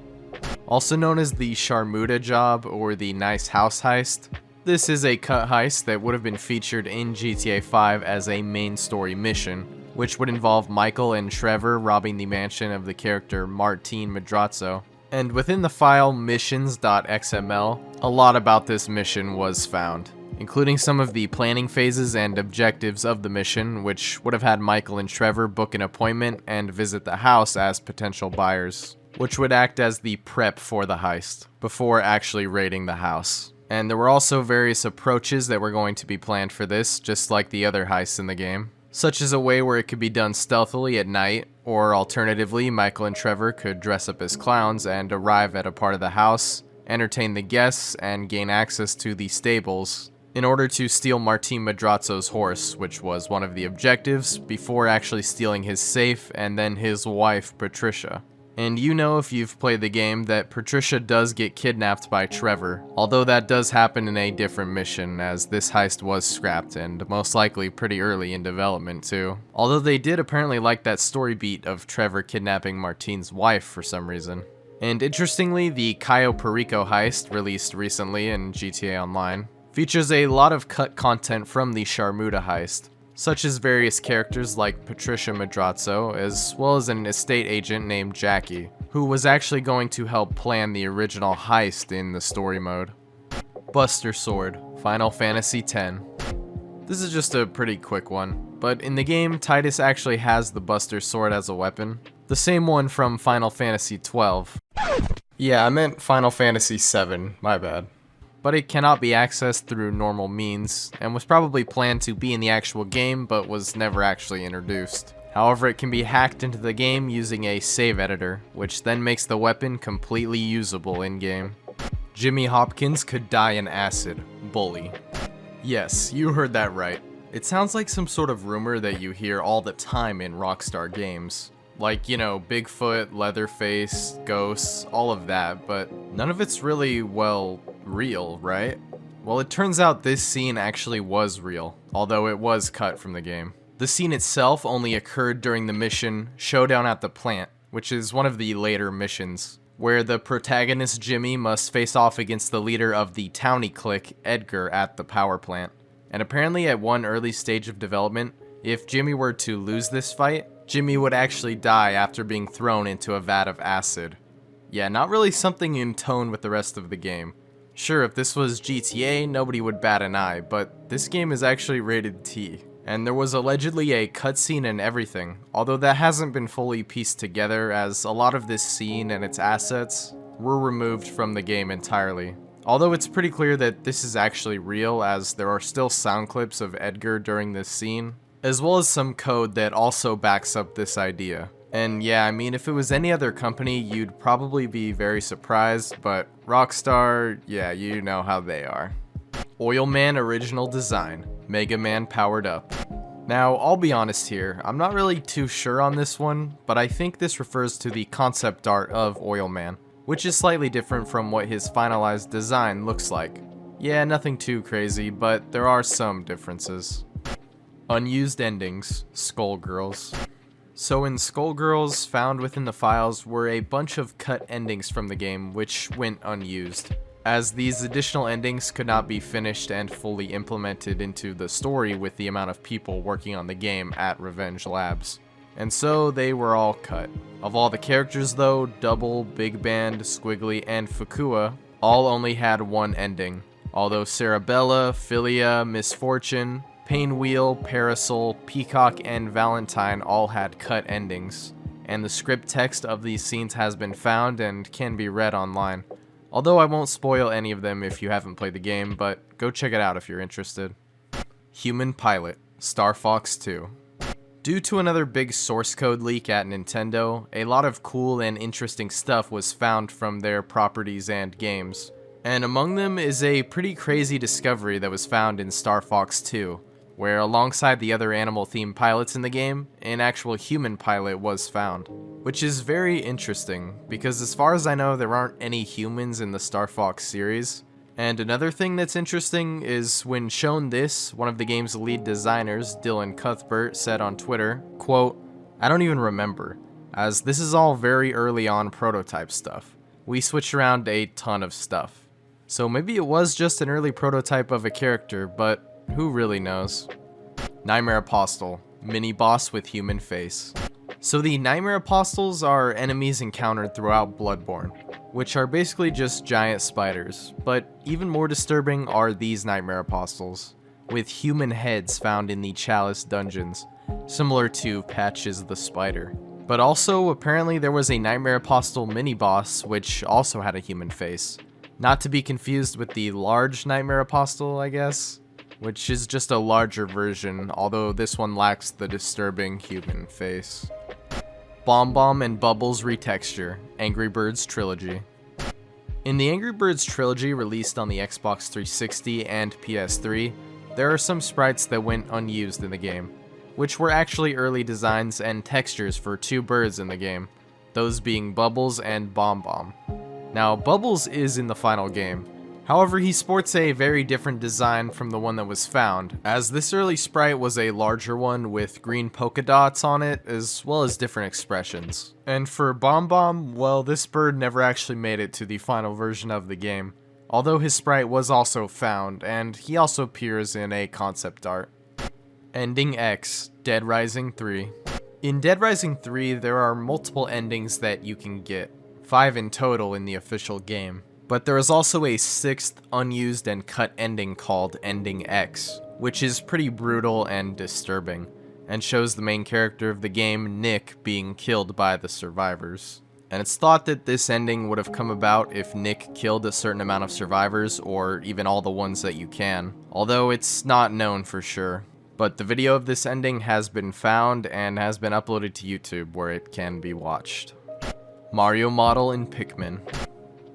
Also known as the Sharmuta Job or the Nice House Heist, this is a cut heist that would have been featured in GTA 5 as a main story mission, which would involve Michael and Trevor robbing the mansion of the character Martine Madrazo. And within the file missions.xml, a lot about this mission was found, including some of the planning phases and objectives of the mission, which would have had Michael and Trevor book an appointment and visit the house as potential buyers, which would act as the prep for the heist, before actually raiding the house. And there were also various approaches that were going to be planned for this, just like the other heists in the game, such as a way where it could be done stealthily at night, or alternatively, Michael and Trevor could dress up as clowns and arrive at a part of the house, entertain the guests, and gain access to the stables in order to steal Martine Madrazo's horse, which was one of the objectives, before actually stealing his safe and then his wife, Patricia. And you know, if you've played the game, that Patricia does get kidnapped by Trevor, although that does happen in a different mission, as this heist was scrapped, and most likely pretty early in development too. Although they did apparently like that story beat of Trevor kidnapping Martine's wife for some reason. And interestingly, the Cayo Perico heist, released recently in GTA Online, features a lot of cut content from the Sharmuta heist, such as various characters like Patricia Madrazo, as well as an estate agent named Jackie, who was actually going to help plan the original heist in the story mode. Buster Sword, Final Fantasy X. This is just a pretty quick one, but in the game, Titus actually has the Buster Sword as a weapon, the same one from Final Fantasy XII. Yeah, I meant Final Fantasy VII, my bad. but it cannot be accessed through normal means, and was probably planned to be in the actual game, but was never actually introduced. However, it can be hacked into the game using a save editor, which then makes the weapon completely usable in-game. Jimmy Hopkins could die in acid. Bully. Yes, you heard that right. It sounds like some sort of rumor that you hear all the time in Rockstar games. Like, you know, Bigfoot, Leatherface, ghosts, all of that, but none of it's really, well, real, right? Well, it turns out this scene actually was real, although it was cut from the game. The scene itself only occurred during the mission Showdown at the Plant, which is one of the later missions, where the protagonist Jimmy must face off against the leader of the townie clique, Edgar, at the power plant. And apparently at one early stage of development, if Jimmy were to lose this fight, Jimmy would actually die after being thrown into a vat of acid. Yeah, not really something in tone with the rest of the game. Sure, if this was GTA, nobody would bat an eye, but this game is actually rated T. And there was allegedly a cutscene and everything, although that hasn't been fully pieced together as a lot of this scene and its assets were removed from the game entirely. Although it's pretty clear that this is actually real, as there are still sound clips of Edgar during this scene, as well as some code that also backs up this idea. And yeah, I mean, if it was any other company, you'd probably be very surprised, but Rockstar, yeah, you know how they are. Oilman original design, Mega Man powered up. Now, I'll be honest here, I'm not really too sure on this one, but I think this refers to the concept art of Oilman, which is slightly different from what his finalized design looks like. Yeah, nothing too crazy, but there are some differences. Unused endings, Skullgirls. So in Skullgirls, found within the files were a bunch of cut endings from the game which went unused, as these additional endings could not be finished and fully implemented into the story with the amount of people working on the game at Revenge Labs. And so they were all cut. Of all the characters though, Double, Big Band, Squiggly, and Fukua all only had one ending, although Cerebella, Philia, Misfortune, Painwheel, Parasol, Peacock, and Valentine all had cut endings, and the script text of these scenes has been found and can be read online. Although I won't spoil any of them if you haven't played the game, but go check it out if you're interested. Human Pilot, Star Fox 2. Due to another big source code leak at Nintendo, a lot of cool and interesting stuff was found from their properties and games. And among them is a pretty crazy discovery that was found in Star Fox 2, where alongside the other animal-themed pilots in the game, an actual human pilot was found. Which is very interesting, because as far as I know, there aren't any humans in the Star Fox series. And another thing that's interesting is when shown this, one of the game's lead designers, Dylan Cuthbert, said on Twitter, quote, "I don't even remember, as this is all very early on prototype stuff. We switch around a ton of stuff." So maybe it was just an early prototype of a character, but who really knows? Nightmare Apostle, mini-boss with human face. So the Nightmare Apostles are enemies encountered throughout Bloodborne, which are basically just giant spiders, but even more disturbing are these Nightmare Apostles, with human heads found in the Chalice dungeons, similar to Patches the Spider. But also, apparently there was a Nightmare Apostle mini-boss which also had a human face. Not to be confused with the large Nightmare Apostle, I guess, which is just a larger version, although this one lacks the disturbing human face. Bomb Bomb and Bubbles Retexture, Angry Birds Trilogy. In the Angry Birds Trilogy released on the Xbox 360 and PS3, there are some sprites that went unused in the game, which were actually early designs and textures for two birds in the game, those being Bubbles and Bomb Bomb. Now, Bubbles is in the final game. However, he sports a very different design from the one that was found, as this early sprite was a larger one with green polka dots on it, as well as different expressions. And for Bomb Bomb, well, this bird never actually made it to the final version of the game, although his sprite was also found, and he also appears in a concept art. Ending X, Dead Rising 3. In Dead Rising 3, there are multiple endings that you can get, 5 in total in the official game. But there is also a 6th unused and cut ending called Ending X, which is pretty brutal and disturbing, and shows the main character of the game, Nick, being killed by the survivors. and it's thought that this ending would have come about if Nick killed a certain amount of survivors, or even all the ones that you can, although it's not known for sure. But the video of this ending has been found and has been uploaded to YouTube where it can be watched. Mario model in Pikmin.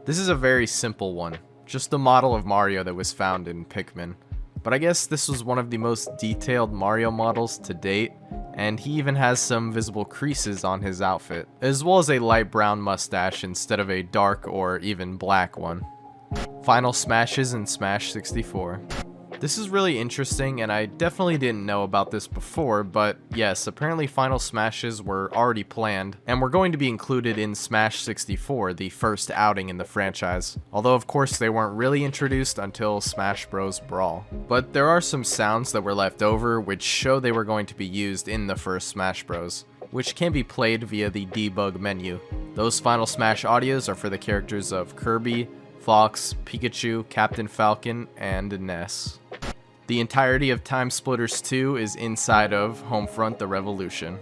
This is a very simple one, just the model of Mario that was found in Pikmin. But I guess this was one of the most detailed Mario models to date, and he even has some visible creases on his outfit, as well as a light brown mustache instead of a dark or even black one. Final smashes in Smash 64. This is really interesting, and I definitely didn't know about this before, but yes, apparently final smashes were already planned, and were going to be included in Smash 64, the first outing in the franchise. Although of course they weren't really introduced until Smash Bros. Brawl. But there are some sounds that were left over which show they were going to be used in the first Smash Bros., which can be played via the debug menu. Those final smash audios are for the characters of Kirby, Fox, Pikachu, Captain Falcon, and Ness. The entirety of Time Splitters 2 is inside of Homefront: The Revolution.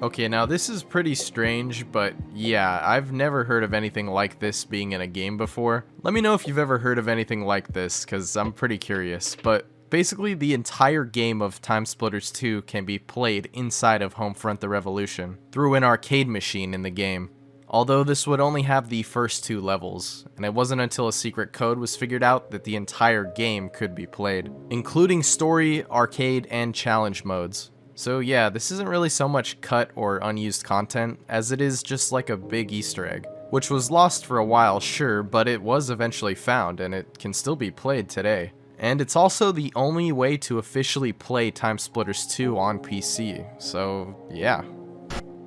Okay, now this is pretty strange, but yeah, I've never heard of anything like this being in a game before. Let me know if you've ever heard of anything like this, because I'm pretty curious, but basically the entire game of Time Splitters 2 can be played inside of Homefront: The Revolution, through an arcade machine in the game. Although this would only have the first 2 levels, and it wasn't until a secret code was figured out that the entire game could be played, including story, arcade, and challenge modes. So yeah, this isn't really so much cut or unused content, as it is just like a big Easter egg, which was lost for a while, sure, but it was eventually found, and it can still be played today. And it's also the only way to officially play Time Splitters 2 on PC, so yeah.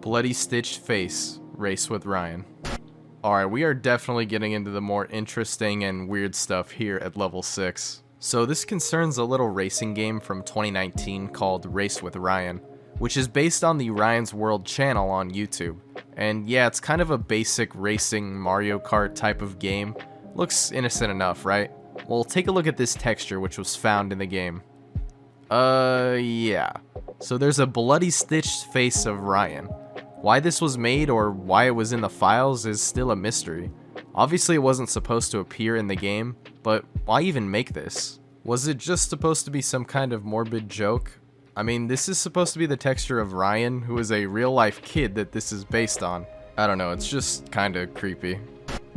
Bloody Stitched Face. Race with Ryan. Alright, we are definitely getting into the more interesting and weird stuff here at level 6. So this concerns a little racing game from 2019 called Race with Ryan, which is based on the Ryan's World channel on YouTube. And yeah, it's kind of a basic racing Mario Kart type of game. Looks innocent enough, right? Well, take a look at this texture which was found in the game. Yeah. So there's a bloody stitched face of Ryan. Why this was made or why it was in the files is still a mystery. Obviously it wasn't supposed to appear in the game, but why even make this? Was it just supposed to be some kind of morbid joke? I mean, this is supposed to be the texture of Ryan, who is a real-life kid that this is based on. I don't know, it's just kinda creepy.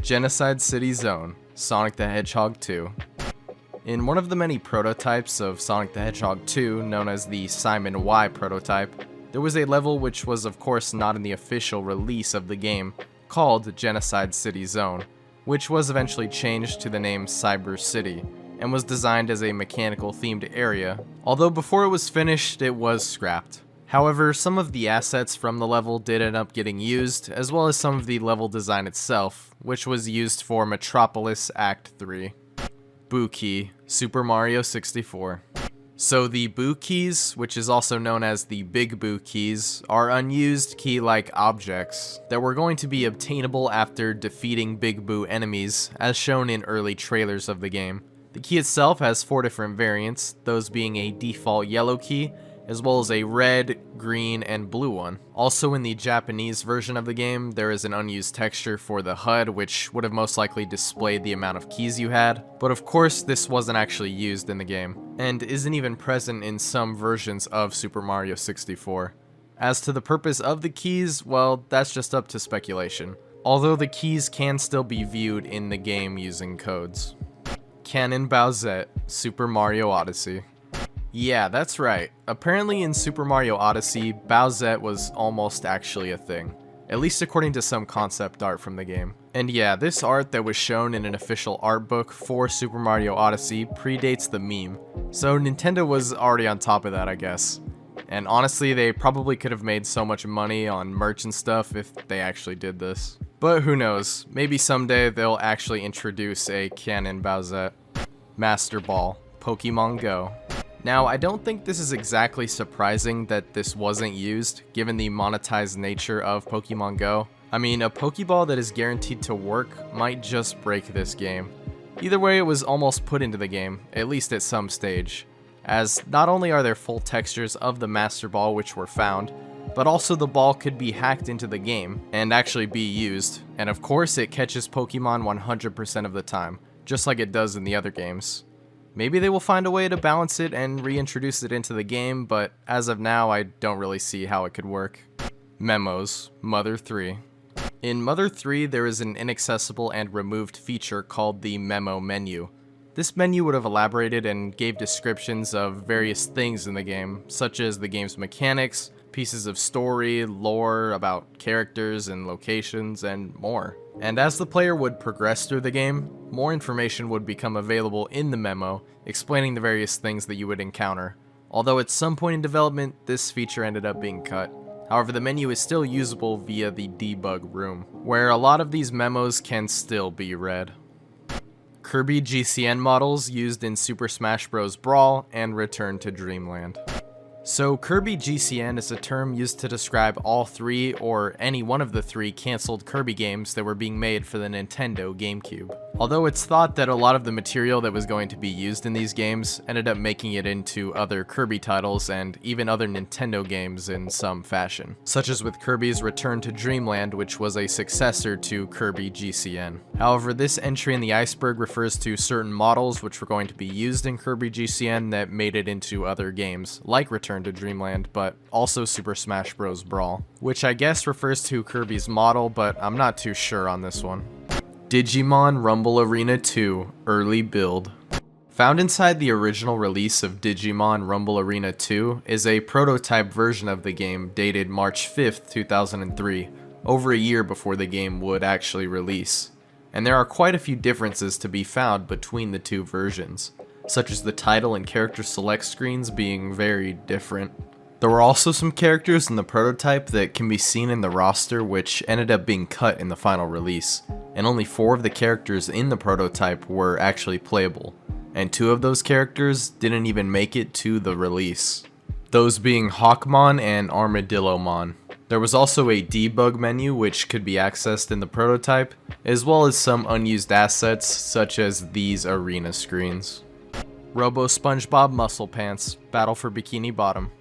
Genocide City Zone, Sonic the Hedgehog 2. In one of the many prototypes of Sonic the Hedgehog 2, known as the Simon Y prototype, there was a level which was of course not in the official release of the game, called Genocide City Zone, which was eventually changed to the name Cyber City, and was designed as a mechanical themed area, although before it was finished it was scrapped. However, some of the assets from the level did end up getting used, as well as some of the level design itself, which was used for Metropolis Act 3. Boo Key, Super Mario 64. So the Boo Keys, which is also known as the Big Boo Keys, are unused key-like objects that were going to be obtainable after defeating Big Boo enemies, as shown in early trailers of the game. The key itself has 4 different variants, those being a default yellow key, as well as a red, green, and blue one. Also in the Japanese version of the game, there is an unused texture for the HUD, which would have most likely displayed the amount of keys you had, but of course this wasn't actually used in the game, and isn't even present in some versions of Super Mario 64. As to the purpose of the keys, well, that's just up to speculation, although the keys can still be viewed in the game using codes. Cannon Bowsette, Super Mario Odyssey. Yeah, that's right. Apparently in Super Mario Odyssey, Bowsette was almost actually a thing. At least according to some concept art from the game. And yeah, this art that was shown in an official art book for Super Mario Odyssey predates the meme. So Nintendo was already on top of that, I guess. And honestly, they probably could have made so much money on merch and stuff if they actually did this. But who knows, maybe someday they'll actually introduce a canon Bowsette. Master Ball, Pokemon Go. Now, I don't think this is exactly surprising that this wasn't used, given the monetized nature of Pokemon Go. I mean, a Pokeball that is guaranteed to work might just break this game. Either way, it was almost put into the game, at least at some stage, as not only are there full textures of the Master Ball which were found, but also the ball could be hacked into the game and actually be used, and of course it catches Pokemon 100% of the time, just like it does in the other games. Maybe they will find a way to balance it and reintroduce it into the game, but as of now I don't really see how it could work. Memos, Mother 3. In Mother 3 there is an inaccessible and removed feature called the Memo menu. This menu would have elaborated and gave descriptions of various things in the game, such as the game's mechanics, pieces of story, lore about characters and locations, and more. And as the player would progress through the game, more information would become available in the memo, explaining the various things that you would encounter. Although at some point in development, this feature ended up being cut. However, the menu is still usable via the debug room, where a lot of these memos can still be read. Kirby GCN models used in Super Smash Bros. Brawl and Return to Dreamland. So Kirby GCN is a term used to describe all three or any one of the three cancelled Kirby games that were being made for the Nintendo GameCube. Although it's thought that a lot of the material that was going to be used in these games ended up making it into other Kirby titles and even other Nintendo games in some fashion, such as with Kirby's Return to Dreamland, which was a successor to Kirby GCN. However, this entry in the Iceberg refers to certain models which were going to be used in Kirby GCN that made it into other games, like Return to Dreamland, but also Super Smash Bros. Brawl, which I guess refers to Kirby's model, but I'm not too sure on this one. Digimon Rumble Arena 2 Early Build. Found inside the original release of Digimon Rumble Arena 2 is a prototype version of the game dated March 5th, 2003, over a year before the game would actually release. And there are quite a few differences to be found between the two versions, such as the title and character select screens being very different. There were also some characters in the prototype that can be seen in the roster which ended up being cut in the final release, and only 4 of the characters in the prototype were actually playable, and 2 of those characters didn't even make it to the release, those being Hawkmon and Armadillomon. There was also a debug menu which could be accessed in the prototype, as well as some unused assets such as these arena screens. Robo SpongeBob Muscle Pants, Battle for Bikini Bottom.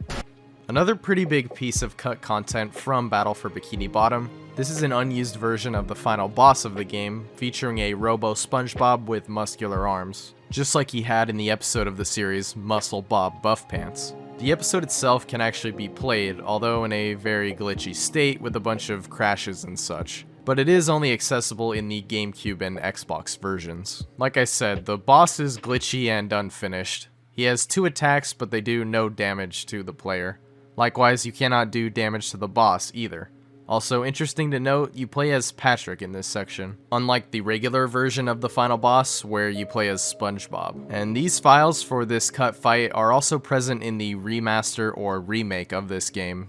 Another pretty big piece of cut content from Battle for Bikini Bottom. This is an unused version of the final boss of the game, featuring a Robo SpongeBob with muscular arms, just like he had in the episode of the series Muscle Bob Buff Pants. The episode itself can actually be played, although in a very glitchy state with a bunch of crashes and such. But it is only accessible in the GameCube and Xbox versions. Like I said, the boss is glitchy and unfinished. He has 2 attacks, but they do no damage to the player. Likewise, you cannot do damage to the boss either. Also, interesting to note, you play as Patrick in this section, unlike the regular version of the final boss where you play as SpongeBob. And these files for this cut fight are also present in the remaster or remake of this game.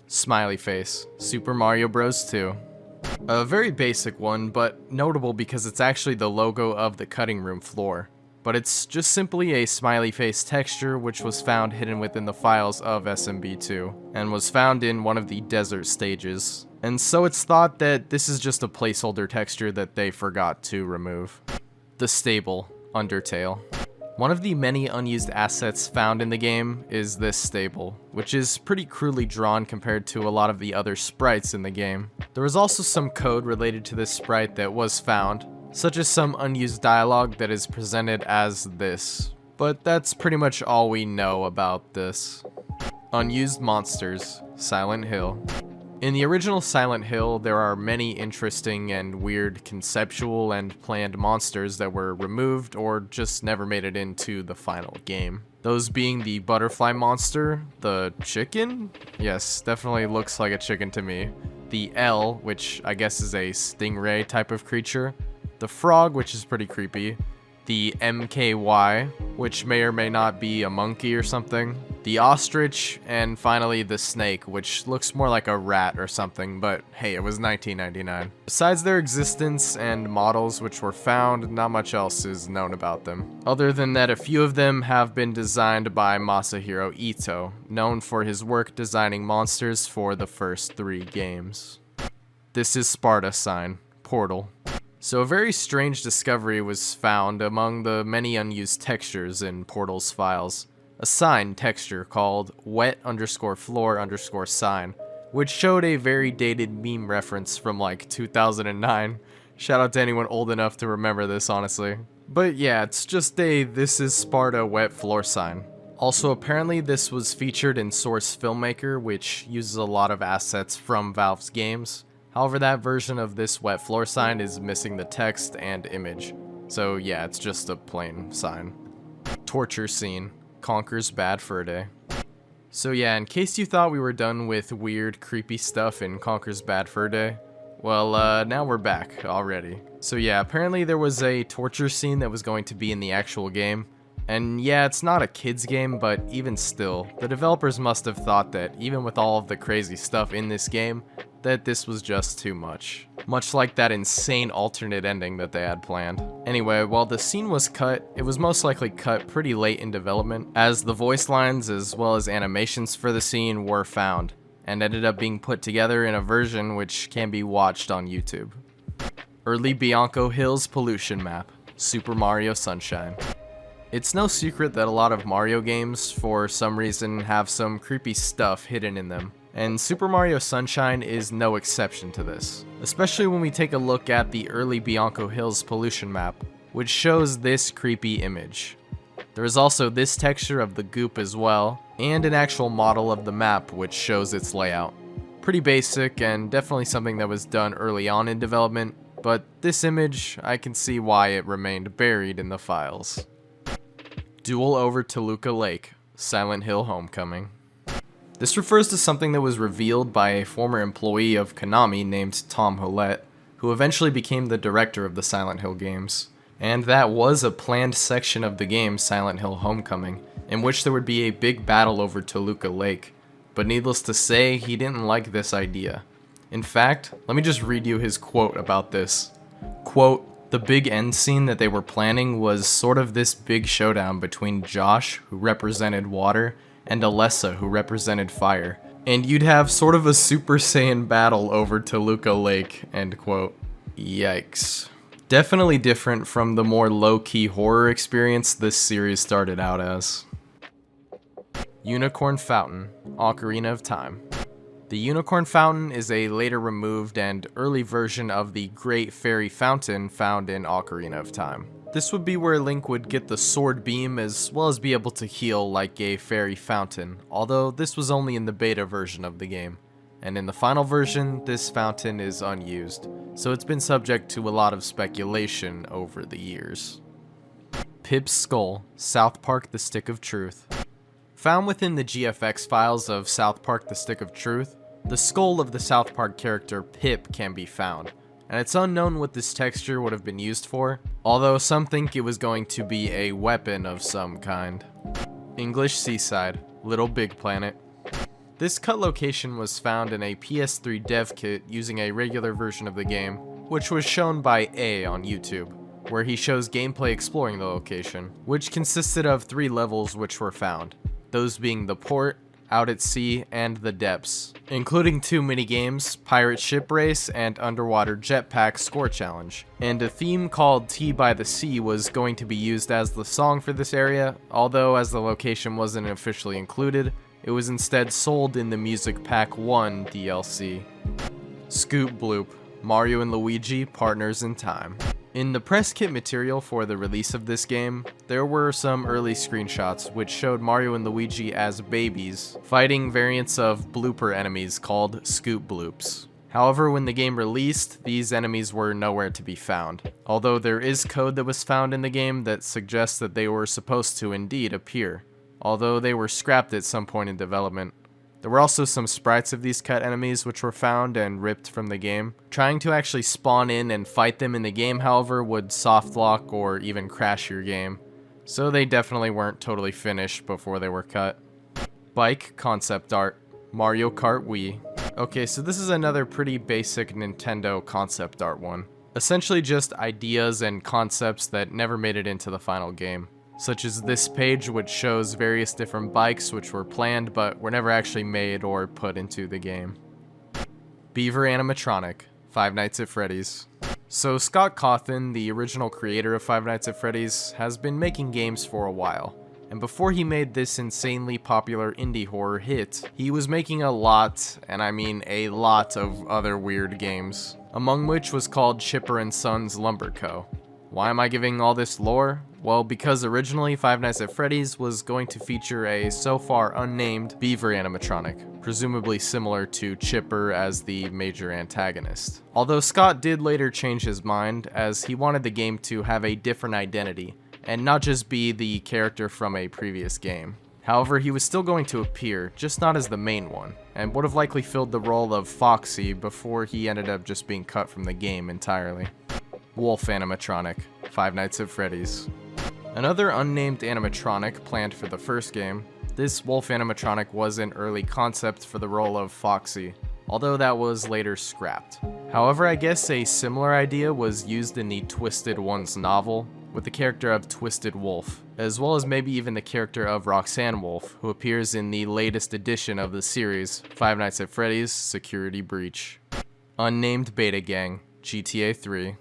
Smiley face, Super Mario Bros. 2. A very basic one, but notable because it's actually the logo of the cutting room floor. But it's just simply a smiley face texture which was found hidden within the files of SMB2, and was found in one of the desert stages. And so it's thought that this is just a placeholder texture that they forgot to remove. The Stable, Undertale. One of the many unused assets found in the game is this stable, which is pretty crudely drawn compared to a lot of the other sprites in the game. There was also some code related to this sprite that was found, such as some unused dialogue that is presented as this. But that's pretty much all we know about this. Unused monsters, Silent Hill. In the original Silent Hill, there are many interesting and weird conceptual and planned monsters that were removed or just never made it into the final game. Those being the butterfly monster, the chicken? Yes, definitely looks like a chicken to me. The L, which I guess is a stingray type of creature. The frog, which is pretty creepy. The MKY, which may or may not be a monkey or something. The ostrich, and finally the snake, which looks more like a rat or something, but hey, it was 1999. Besides their existence and models which were found, not much else is known about them. Other than that, a few of them have been designed by Masahiro Ito, known for his work designing monsters for the first 3 games. This is Sparta Sign, Portal. So a very strange discovery was found among the many unused textures in Portal's files. a sign texture called wet_floor_sign, which showed a very dated meme reference from like 2009. Shout out to anyone old enough to remember this, honestly. But yeah, it's just a "This is Sparta" wet floor sign. Also, apparently this was featured in Source Filmmaker, which uses a lot of assets from Valve's games. However, that version of this wet floor sign is missing the text and image. So yeah, it's just a plain sign. Torture scene. Conquers Bad Fur Day. So yeah, in case you thought we were done with weird, creepy stuff in Conquers Bad Fur Day, well, now we're back already. So yeah, apparently there was a torture scene that was going to be in the actual game. And yeah, it's not a kid's game, but even still, the developers must have thought that even with all of the crazy stuff in this game, that this was just too much. Much like that insane alternate ending that they had planned. Anyway, while the scene was cut, it was most likely cut pretty late in development, as the voice lines as well as animations for the scene were found, and ended up being put together in a version which can be watched on YouTube. Early Bianco Hills pollution map, Super Mario Sunshine. It's no secret that a lot of Mario games, for some reason, have some creepy stuff hidden in them, and Super Mario Sunshine is no exception to this, especially when we take a look at the early Bianco Hills pollution map, which shows this creepy image. There is also this texture of the goop as well, and an actual model of the map which shows its layout. Pretty basic, and definitely something that was done early on in development, but this image, I can see why it remained buried in the files. Duel over Toluca Lake, Silent Hill Homecoming. This refers to something that was revealed by a former employee of Konami named Tom Hollett, who eventually became the director of the Silent Hill games. And that was a planned section of the game Silent Hill Homecoming, in which there would be a big battle over Toluca Lake. But needless to say, he didn't like this idea. In fact, let me just read you his quote about this. Quote, "The big end scene that they were planning was sort of this big showdown between Josh, who represented water, and Alessa, who represented fire. And you'd have sort of a Super Saiyan battle over Toluca Lake," end quote. Yikes. Definitely different from the more low-key horror experience this series started out as. Unicorn Fountain, Ocarina of Time. The Unicorn Fountain is a later removed and early version of the Great Fairy Fountain found in Ocarina of Time. This would be where Link would get the sword beam as well as be able to heal like a fairy fountain, although this was only in the beta version of the game. And in the final version, this fountain is unused, so it's been subject to a lot of speculation over the years. Pip's Skull, South Park: The Stick of Truth. Found within the GFX files of South Park: The Stick of Truth, the skull of the South Park character Pip can be found, and it's unknown what this texture would have been used for, although some think it was going to be a weapon of some kind. English Seaside, Little Big Planet. This cut location was found in a PS3 dev kit using a regular version of the game, which was shown by A on YouTube, where he shows gameplay exploring the location, which consisted of 3 levels which were found, those being the port, Out at Sea, and the Depths, including 2 minigames, Pirate Ship Race and Underwater Jetpack Score Challenge. And a theme called Tea by the Sea was going to be used as the song for this area, although as the location wasn't officially included, it was instead sold in the Music Pack 1 DLC. Scoop Bloop, Mario and Luigi Partners in Time. In the press kit material for the release of this game, there were some early screenshots which showed Mario and Luigi as babies, fighting variants of blooper enemies called Scoop Bloops. However, when the game released, these enemies were nowhere to be found, although there is code that was found in the game that suggests that they were supposed to indeed appear, although they were scrapped at some point in development. There were also some sprites of these cut enemies which were found and ripped from the game. Trying to actually spawn in and fight them in the game, however, would soft lock or even crash your game, so they definitely weren't totally finished before they were cut. Bike concept art, Mario Kart Wii. Okay, so this is another pretty basic Nintendo concept art one. Essentially just ideas and concepts that never made it into the final game, such as this page which shows various different bikes which were planned but were never actually made or put into the game. Beaver Animatronic, Five Nights at Freddy's. So Scott Cawthon, the original creator of Five Nights at Freddy's, has been making games for a while, And before he made this insanely popular indie horror hit, he was making a lot, and I mean a lot, of other weird games, among which was called Chipper and Sons Lumber Co. Why am I giving all this lore? Well, because originally Five Nights at Freddy's was going to feature a so far unnamed beaver animatronic, presumably similar to Chipper as the major antagonist. Although Scott did later change his mind, as he wanted the game to have a different identity, and not just be the character from a previous game. However, he was still going to appear, just not as the main one, and would have likely filled the role of Foxy before he ended up just being cut from the game entirely. Wolf animatronic, Five Nights at Freddy's. Another unnamed animatronic planned for the first game, this wolf animatronic was an early concept for the role of Foxy, although that was later scrapped. However, I guess a similar idea was used in the Twisted Ones novel, with the character of Twisted Wolf, as well as maybe even the character of Roxanne Wolf, who appears in the latest edition of the series, Five Nights at Freddy's Security Breach. Unnamed Beta Gang, GTA 3.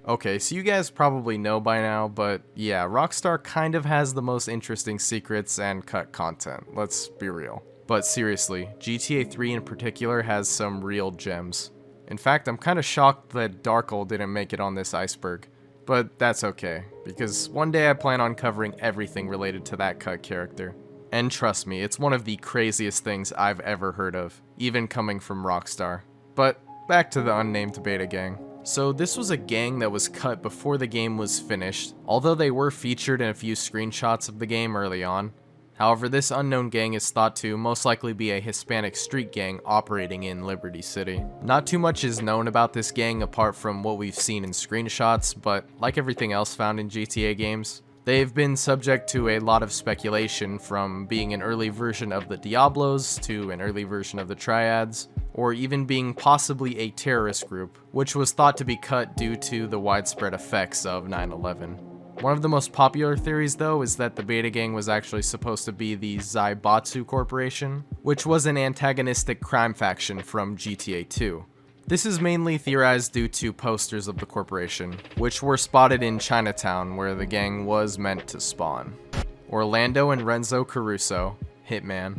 Okay, so you guys probably know by now, but yeah, Rockstar kind of has the most interesting secrets and cut content, let's be real. But seriously, GTA 3 in particular has some real gems. In fact, I'm kinda shocked that Darkle didn't make it on this Iceberg. But that's okay, because one day I plan on covering everything related to that cut character. And trust me, it's one of the craziest things I've ever heard of, even coming from Rockstar. But back to the unnamed beta gang. So this was a gang that was cut before the game was finished, although they were featured in a few screenshots of the game early on. However, this unknown gang is thought to most likely be a Hispanic street gang operating in Liberty City. Not too much is known about this gang apart from what we've seen in screenshots, but like everything else found in GTA games, they've been subject to a lot of speculation, from being an early version of the Diablos to an early version of the Triads, or even being possibly a terrorist group, which was thought to be cut due to the widespread effects of 9/11. One of the most popular theories, though, is that the Beta Gang was actually supposed to be the Zaibatsu Corporation, which was an antagonistic crime faction from GTA 2. This is mainly theorized due to posters of the corporation, which were spotted in Chinatown, where the gang was meant to spawn. Orlando and Renzo Caruso, Hitman.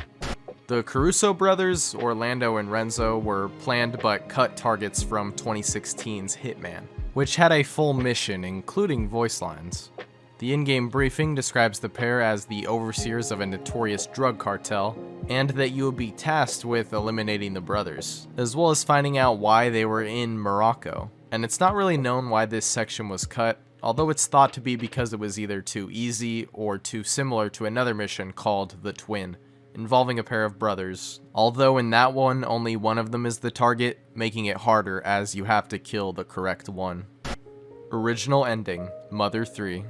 The Caruso brothers, Orlando and Renzo, were planned but cut targets from 2016's Hitman, which had a full mission, including voice lines. The in-game briefing describes the pair as the overseers of a notorious drug cartel, and that you will be tasked with eliminating the brothers, as well as finding out why they were in Morocco. And it's not really known why this section was cut, although it's thought to be because it was either too easy or too similar to another mission called The Twin, involving a pair of brothers, although in that one only one of them is the target, making it harder as you have to kill the correct one. Original ending, Mother 3.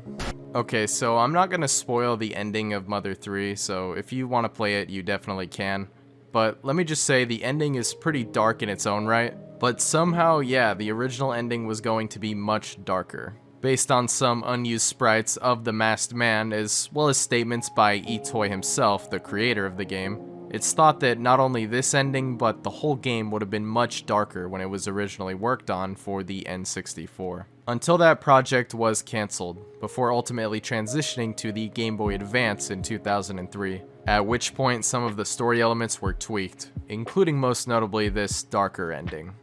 Okay, so I'm not gonna spoil the ending of Mother 3, so if you want to play it, you definitely can. But let me just say, the ending is pretty dark in its own right, but somehow, yeah, the original ending was going to be much darker, based on some unused sprites of the Masked Man, as well as statements by Itoy himself, the creator of the game. It's thought that not only this ending, but the whole game would have been much darker when it was originally worked on for the N64. Until that project was cancelled, before ultimately transitioning to the Game Boy Advance in 2003, at which point some of the story elements were tweaked, including most notably this darker ending.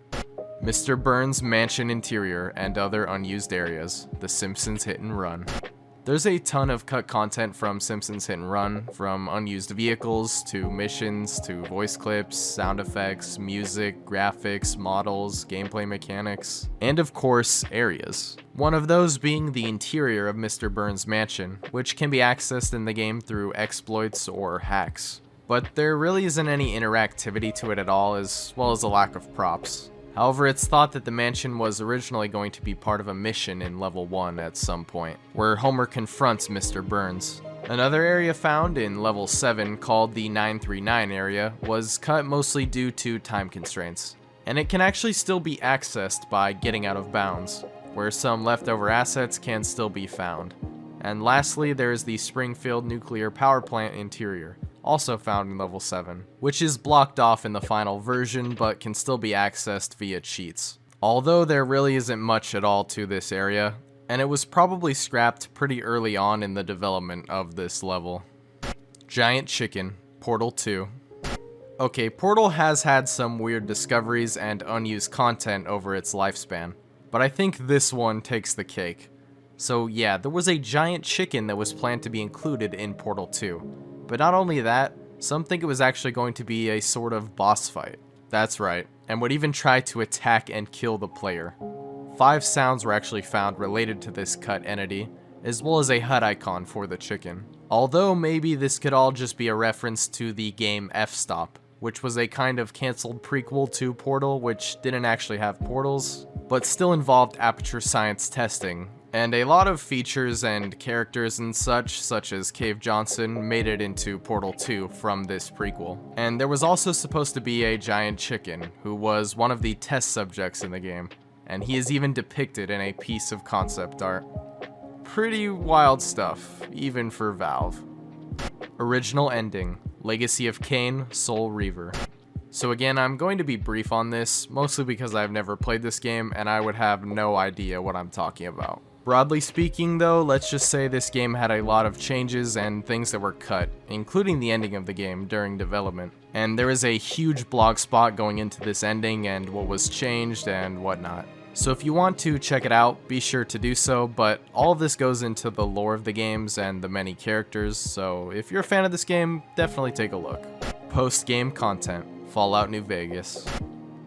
Mr. Burns' mansion interior and other unused areas, The Simpsons Hit and Run. There's a ton of cut content from Simpsons Hit and Run, from unused vehicles, to missions, to voice clips, sound effects, music, graphics, models, gameplay mechanics, and of course, areas. One of those being the interior of Mr. Burns' mansion, which can be accessed in the game through exploits or hacks. But there really isn't any interactivity to it at all, as well as a lack of props. However, it's thought that the mansion was originally going to be part of a mission in level 1 at some point, where Homer confronts Mr. Burns. Another area found in level 7, called the 939 area, was cut mostly due to time constraints, and it can actually still be accessed by getting out of bounds, where some leftover assets can still be found. And lastly, there is the Springfield nuclear power plant interior, also found in level 7, which is blocked off in the final version but can still be accessed via cheats. Although there really isn't much at all to this area, and it was probably scrapped pretty early on in the development of this level. Giant Chicken, Portal 2. Okay, Portal has had some weird discoveries and unused content over its lifespan, but I think this one takes the cake. So yeah, there was a giant chicken that was planned to be included in Portal 2. But not only that, some think it was actually going to be a sort of boss fight. That's right, and would even try to attack and kill the player. 5 sounds were actually found related to this cut entity, as well as a HUD icon for the chicken. Although maybe this could all just be a reference to the game F-Stop, which was a kind of cancelled prequel to Portal, which didn't actually have portals, but still involved aperture science testing, and a lot of features and characters and such as Cave Johnson, made it into Portal 2 from this prequel. And there was also supposed to be a giant chicken, who was one of the test subjects in the game, and he is even depicted in a piece of concept art. Pretty wild stuff, even for Valve. Original ending, Legacy of Kain, Soul Reaver. So again, I'm going to be brief on this, mostly because I've never played this game and I would have no idea what I'm talking about. Broadly speaking though, let's just say this game had a lot of changes and things that were cut, including the ending of the game during development. And there is a huge blog spot going into this ending and what was changed and whatnot. So if you want to check it out, be sure to do so, but all of this goes into the lore of the games and the many characters, so if you're a fan of this game, definitely take a look. Post-game content, Fallout New Vegas.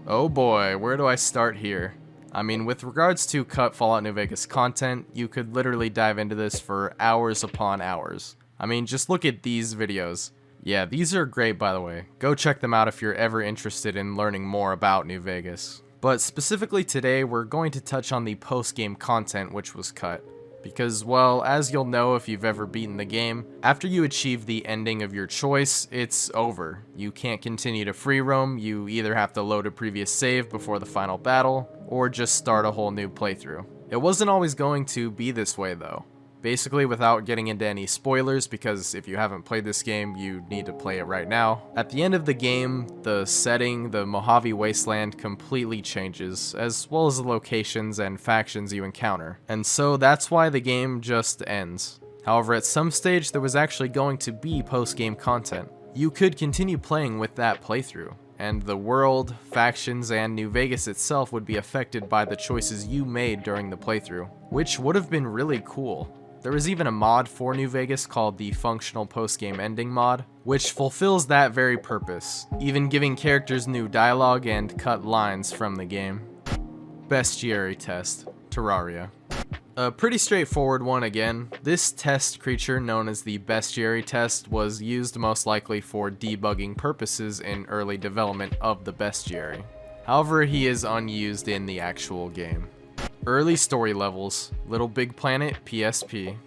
Oh boy, where do I start here? I mean, with regards to cut Fallout New Vegas content, you could literally dive into this for hours upon hours. I mean, just look at these videos. Yeah, these are great by the way. Go check them out if you're ever interested in learning more about New Vegas. But specifically today, we're going to touch on the post-game content which was cut. Because, well, as you'll know if you've ever beaten the game, after you achieve the ending of your choice, it's over. You can't continue to free roam, you either have to load a previous save before the final battle, or just start a whole new playthrough. It wasn't always going to be this way though. Basically, without getting into any spoilers, because if you haven't played this game, you need to play it right now. At the end of the game, the setting, the Mojave Wasteland, completely changes, as well as the locations and factions you encounter. And so that's why the game just ends. However, at some stage, there was actually going to be post-game content. You could continue playing with that playthrough, and the world, factions, and New Vegas itself would be affected by the choices you made during the playthrough, which would have been really cool. There was even a mod for New Vegas called the Functional Postgame Ending mod, which fulfills that very purpose, even giving characters new dialogue and cut lines from the game. Bestiary Test, Terraria. A pretty straightforward one again. This test creature, known as the Bestiary Test, was used most likely for debugging purposes in early development of the Bestiary. However, he is unused in the actual game. Early story levels, Little Big Planet PSP.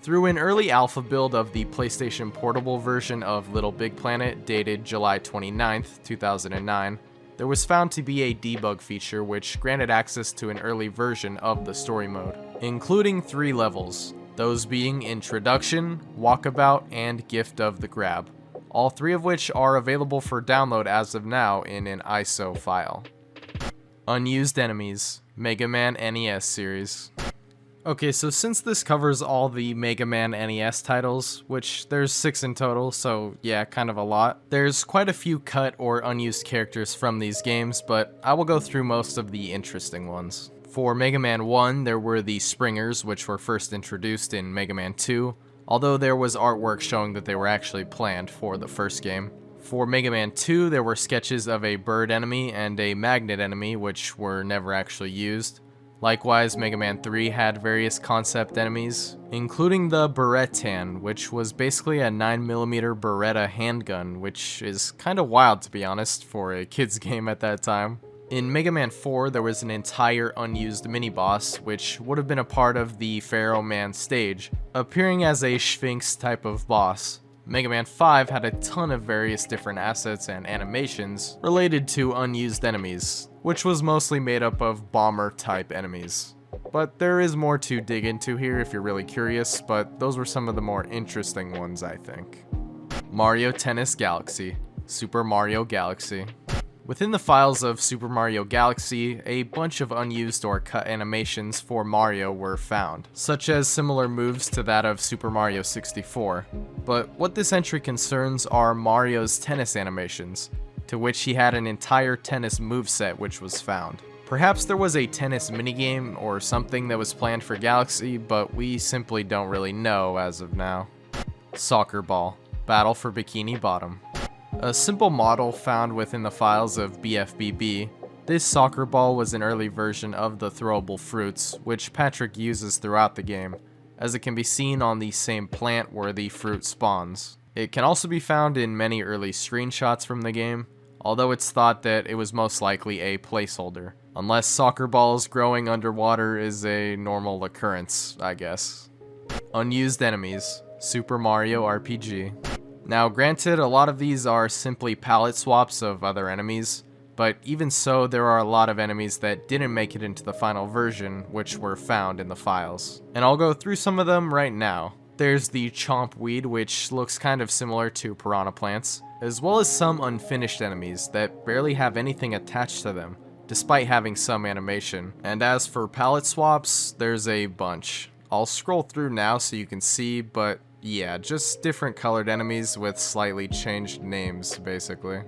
Through an early alpha build of the PlayStation Portable version of Little Big Planet dated July 29th, 2009, there was found to be a debug feature which granted access to an early version of the story mode, including 3 levels, those being Introduction, Walkabout, and Gift of the Grab, all 3 of which are available for download as of now in an ISO file. Unused Enemies, Mega Man NES series. Okay, so since this covers all the Mega Man NES titles, which there's 6 in total, so yeah, kind of a lot, there's quite a few cut or unused characters from these games, but I will go through most of the interesting ones. For Mega Man 1, there were the Springers, which were first introduced in Mega Man 2, although there was artwork showing that they were actually planned for the first game. For Mega Man 2, there were sketches of a bird enemy and a magnet enemy, which were never actually used. Likewise, Mega Man 3 had various concept enemies, including the Berettan, which was basically a 9mm Beretta handgun, which is kinda wild to be honest, for a kid's game at that time. In Mega Man 4, there was an entire unused mini-boss, which would have been a part of the Pharaoh Man stage, appearing as a Sphinx type of boss. Mega Man 5 had a ton of various different assets and animations related to unused enemies, which was mostly made up of bomber-type enemies. But there is more to dig into here if you're really curious, but those were some of the more interesting ones, I think. Mario Tennis Galaxy, Super Mario Galaxy. Within the files of Super Mario Galaxy, a bunch of unused or cut animations for Mario were found, such as similar moves to that of Super Mario 64. But what this entry concerns are Mario's tennis animations, to which he had an entire tennis moveset which was found. Perhaps there was a tennis minigame or something that was planned for Galaxy, but we simply don't really know as of now. Soccer Ball, Battle for Bikini Bottom. A simple model found within the files of BFBB, this soccer ball was an early version of the throwable fruits, which Patrick uses throughout the game, as it can be seen on the same plant where the fruit spawns. It can also be found in many early screenshots from the game, although it's thought that it was most likely a placeholder, unless soccer balls growing underwater is a normal occurrence, I guess. Unused enemies, Super Mario RPG. Now granted, a lot of these are simply palette swaps of other enemies, but even so, there are a lot of enemies that didn't make it into the final version, which were found in the files. And I'll go through some of them right now. There's the Chomp Weed, which looks kind of similar to piranha plants, as well as some unfinished enemies that barely have anything attached to them, despite having some animation. And as for palette swaps, there's a bunch. I'll scroll through now so you can see, but yeah, just different colored enemies with slightly changed names, basically.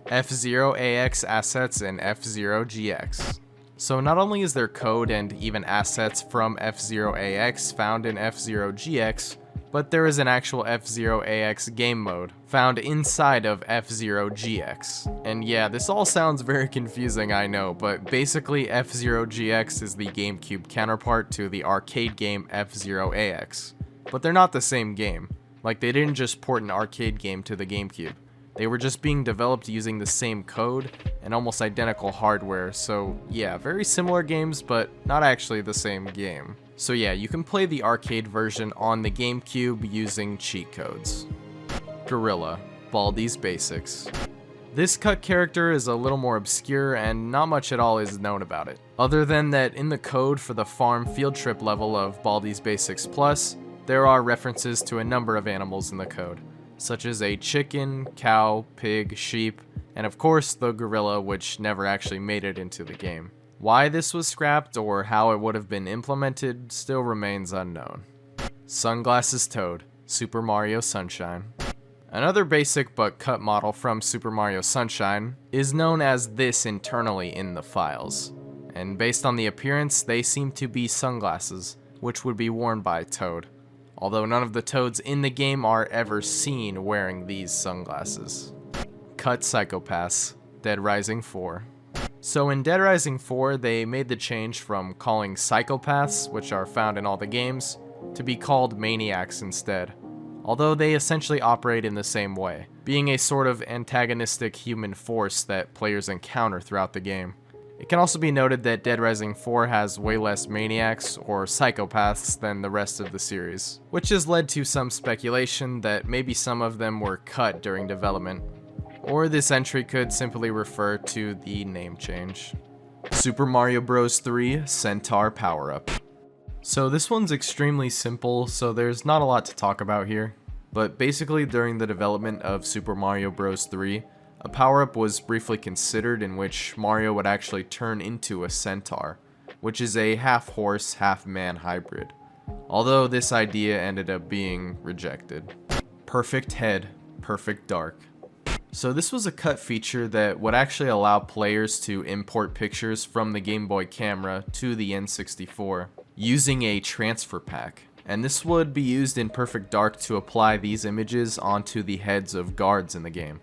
F-Zero AX assets and F-Zero GX. So not only is there code and even assets from F-Zero AX found in F-Zero GX, but there is an actual F-Zero AX game mode found inside of F-Zero GX. And yeah, this all sounds very confusing, I know, but basically F-Zero GX is the GameCube counterpart to the arcade game F-Zero AX. But they're not the same game. Like, they didn't just port an arcade game to the GameCube. They were just being developed using the same code and almost identical hardware, so yeah, very similar games, but not actually the same game. So yeah, you can play the arcade version on the GameCube using cheat codes. Gorilla, Baldi's Basics. This cut character is a little more obscure and not much at all is known about it, other than that in the code for the farm field trip level of Baldi's Basics Plus, there are references to a number of animals in the code, such as a chicken, cow, pig, sheep, and of course the gorilla, which never actually made it into the game. Why this was scrapped or how it would have been implemented still remains unknown. Sunglasses Toad, Super Mario Sunshine. Another basic but cut model from Super Mario Sunshine is known as this internally in the files, and based on the appearance, they seem to be sunglasses, which would be worn by Toad. Although none of the Toads in the game are ever seen wearing these sunglasses. Cut Psychopaths, Dead Rising 4. So in Dead Rising 4, they made the change from calling psychopaths, which are found in all the games, to be called maniacs instead. Although they essentially operate in the same way, being a sort of antagonistic human force that players encounter throughout the game. It can also be noted that Dead Rising 4 has way less maniacs or psychopaths than the rest of the series, which has led to some speculation that maybe some of them were cut during development, or this entry could simply refer to the name change. Super Mario Bros. 3 Centaur Power-Up. So this one's extremely simple, so there's not a lot to talk about here, but basically during the development of Super Mario Bros. 3, a power-up was briefly considered in which Mario would actually turn into a centaur, which is a half-horse, half-man hybrid, although this idea ended up being rejected. Perfect Head, Perfect Dark. So this was a cut feature that would actually allow players to import pictures from the Game Boy camera to the N64, using a transfer pack. And this would be used in Perfect Dark to apply these images onto the heads of guards in the game.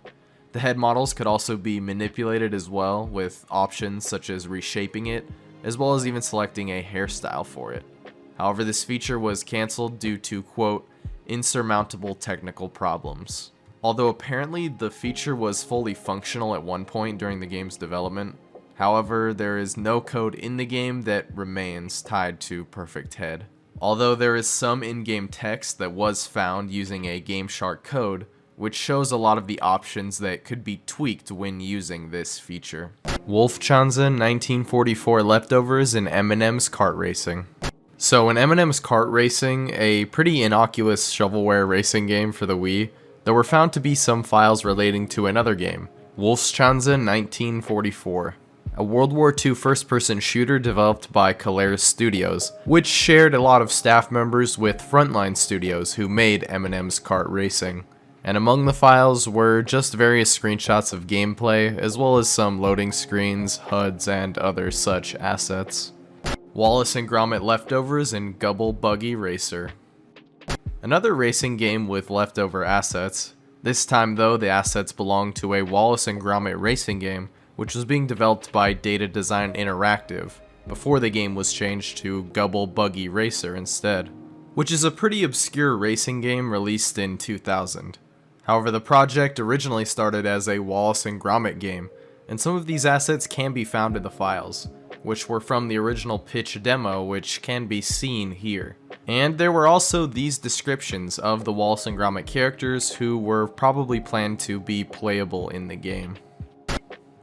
The head models could also be manipulated as well, with options such as reshaping it, as well as even selecting a hairstyle for it. However, this feature was cancelled due to, quote, insurmountable technical problems. Although apparently the feature was fully functional at one point during the game's development. However, there is no code in the game that remains tied to Perfect Head. Although there is some in-game text that was found using a GameShark code, which shows a lot of the options that could be tweaked when using this feature. Wolfchanza 1944 Leftovers in M&M's Kart Racing. So in M&M's Kart Racing, a pretty innocuous shovelware racing game for the Wii, there were found to be some files relating to another game, Wolfschanze 1944, a World War II first-person shooter developed by Calaris Studios, which shared a lot of staff members with Frontline Studios who made Eminem's Kart Racing. And among the files were just various screenshots of gameplay, as well as some loading screens, HUDs, and other such assets. Wallace and Gromit Leftovers and Gubble Buggy Racer. Another racing game with leftover assets. This time though, the assets belonged to a Wallace and Gromit racing game, which was being developed by Data Design Interactive, before the game was changed to Gubble Buggy Racer instead, which is a pretty obscure racing game released in 2000. However, the project originally started as a Wallace and Gromit game, and some of these assets can be found in the files, which were from the original pitch demo, which can be seen here. And there were also these descriptions of the Wallace and Gromit characters who were probably planned to be playable in the game.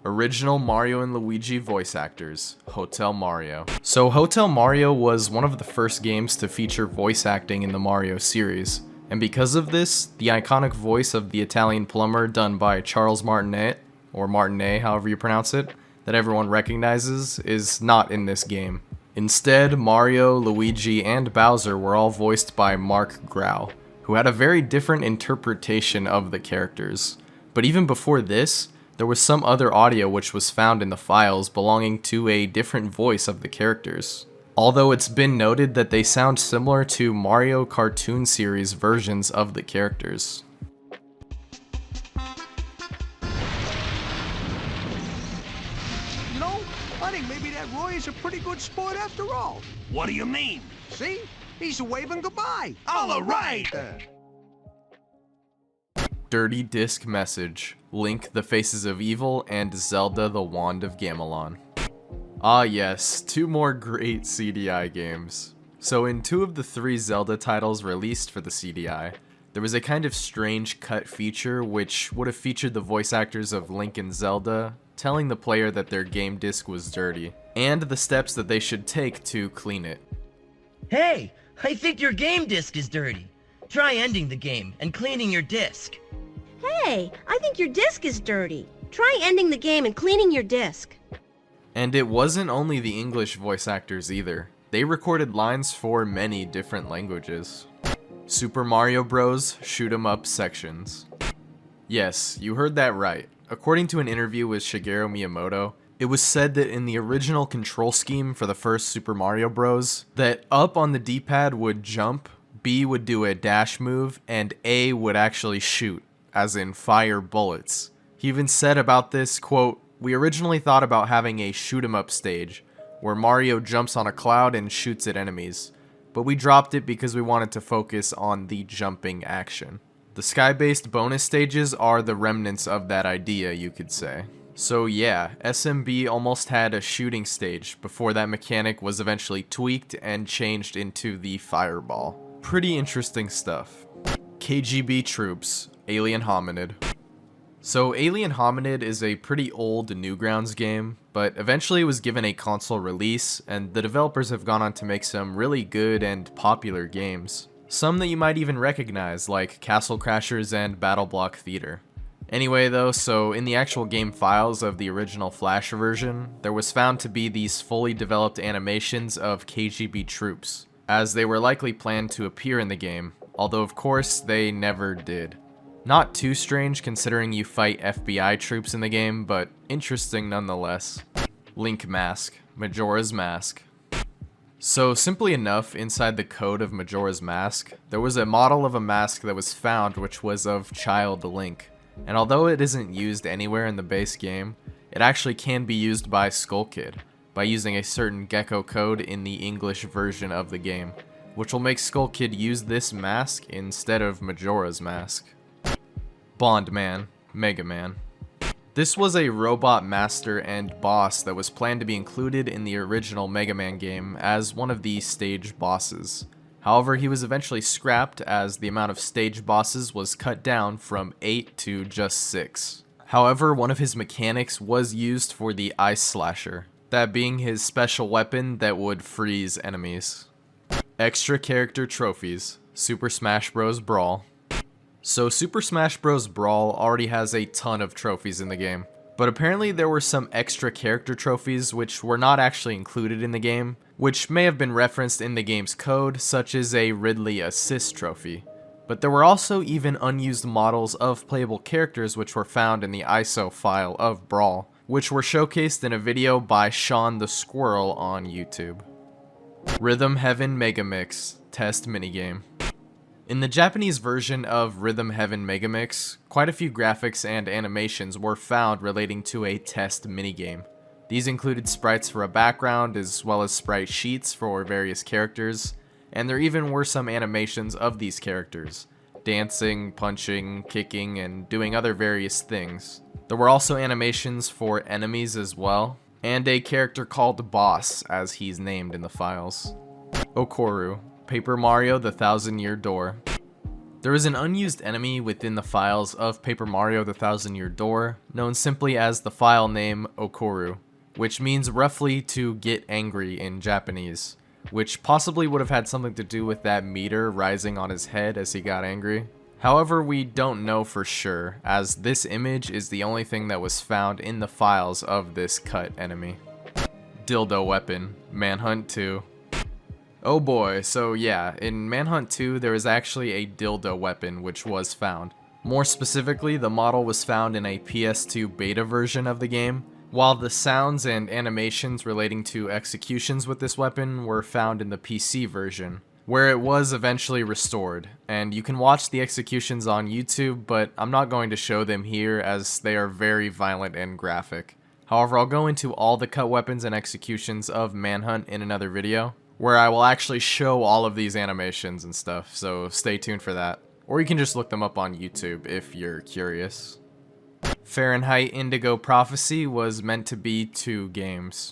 Original Mario and Luigi voice actors, Hotel Mario. So Hotel Mario was one of the first games to feature voice acting in the Mario series. And because of this, the iconic voice of the Italian plumber done by Charles Martinet, or Martinet, however you pronounce it, that everyone recognizes, is not in this game. Instead, Mario, Luigi, and Bowser were all voiced by Mark Grau, who had a very different interpretation of the characters. But even before this, there was some other audio which was found in the files belonging to a different voice of the characters. Although it's been noted that they sound similar to Mario cartoon series versions of the characters. You know, I think maybe that Roy is a pretty good sport after all. What do you mean? See? He's waving goodbye. All right. Dirty Disc Message, Link the Faces of Evil, and Zelda the Wand of Gamelon. Ah yes, two more great CDI games. So in two of the three Zelda titles released for the CDI, there was a kind of strange cut feature which would have featured the voice actors of Link and Zelda telling the player that their game disc was dirty, and the steps that they should take to clean it. Hey, I think your game disc is dirty. Try ending the game and cleaning your disc. Hey, I think your disc is dirty. Try ending the game and cleaning your disc. And it wasn't only the English voice actors either. They recorded lines for many different languages. Super Mario Bros. Shoot 'em Up Sections. Yes, you heard that right. According to an interview with Shigeru Miyamoto, it was said that in the original control scheme for the first Super Mario Bros., that up on the D-pad would jump, B would do a dash move, and A would actually shoot, as in fire bullets. He even said about this, quote, "We originally thought about having a shoot 'em up stage, where Mario jumps on a cloud and shoots at enemies, but we dropped it because we wanted to focus on the jumping action." The sky-based bonus stages are the remnants of that idea, you could say. So yeah, SMB almost had a shooting stage before that mechanic was eventually tweaked and changed into the fireball. Pretty interesting stuff. KGB Troops, Alien Hominid. So Alien Hominid is a pretty old Newgrounds game, but eventually it was given a console release, and the developers have gone on to make some really good and popular games. Some that you might even recognize, like Castle Crashers and Battle Block Theater. Anyway though, so in the actual game files of the original Flash version, there was found to be these fully developed animations of KGB troops, as they were likely planned to appear in the game, although of course they never did. Not too strange considering you fight FBI troops in the game, but interesting nonetheless. Link Mask, Majora's Mask. So simply enough, inside the code of Majora's Mask, there was a model of a mask that was found which was of Child Link. And although it isn't used anywhere in the base game, it actually can be used by Skull Kid, by using a certain gecko code in the English version of the game, which will make Skull Kid use this mask instead of Majora's Mask. Bond Man, Mega Man. This was a robot master and boss that was planned to be included in the original Mega Man game as one of the stage bosses. However, he was eventually scrapped as the amount of stage bosses was cut down from 8 to just 6. However, one of his mechanics was used for the Ice Slasher, that being his special weapon that would freeze enemies. Extra character trophies, Super Smash Bros. Brawl. So Super Smash Bros. Brawl already has a ton of trophies in the game, but apparently there were some extra character trophies which were not actually included in the game, which may have been referenced in the game's code, such as a Ridley Assist trophy. But there were also even unused models of playable characters which were found in the ISO file of Brawl, which were showcased in a video by Sean the Squirrel on YouTube. Rhythm Heaven Megamix Test Minigame. In the Japanese version of Rhythm Heaven Megamix, quite a few graphics and animations were found relating to a test minigame. These included sprites for a background, as well as sprite sheets for various characters, and there even were some animations of these characters, dancing, punching, kicking, and doing other various things. There were also animations for enemies as well, and a character called Boss, as he's named in the files. Okoru, Paper Mario the Thousand Year Door. There is an unused enemy within the files of Paper Mario the Thousand Year Door, known simply as the file name Okoru, which means roughly to get angry in Japanese, which possibly would have had something to do with that meter rising on his head as he got angry. However, we don't know for sure, as this image is the only thing that was found in the files of this cut enemy. Dildo Weapon, Manhunt 2. Oh boy, so yeah, in Manhunt 2 there is actually a dildo weapon which was found. More specifically, the model was found in a PS2 beta version of the game, while the sounds and animations relating to executions with this weapon were found in the PC version, where it was eventually restored, and you can watch the executions on YouTube, but I'm not going to show them here as they are very violent and graphic. However, I'll go into all the cut weapons and executions of Manhunt in another video, where I will actually show all of these animations and stuff, so stay tuned for that. Or you can just look them up on YouTube if you're curious. Fahrenheit Indigo Prophecy was meant to be 2 games.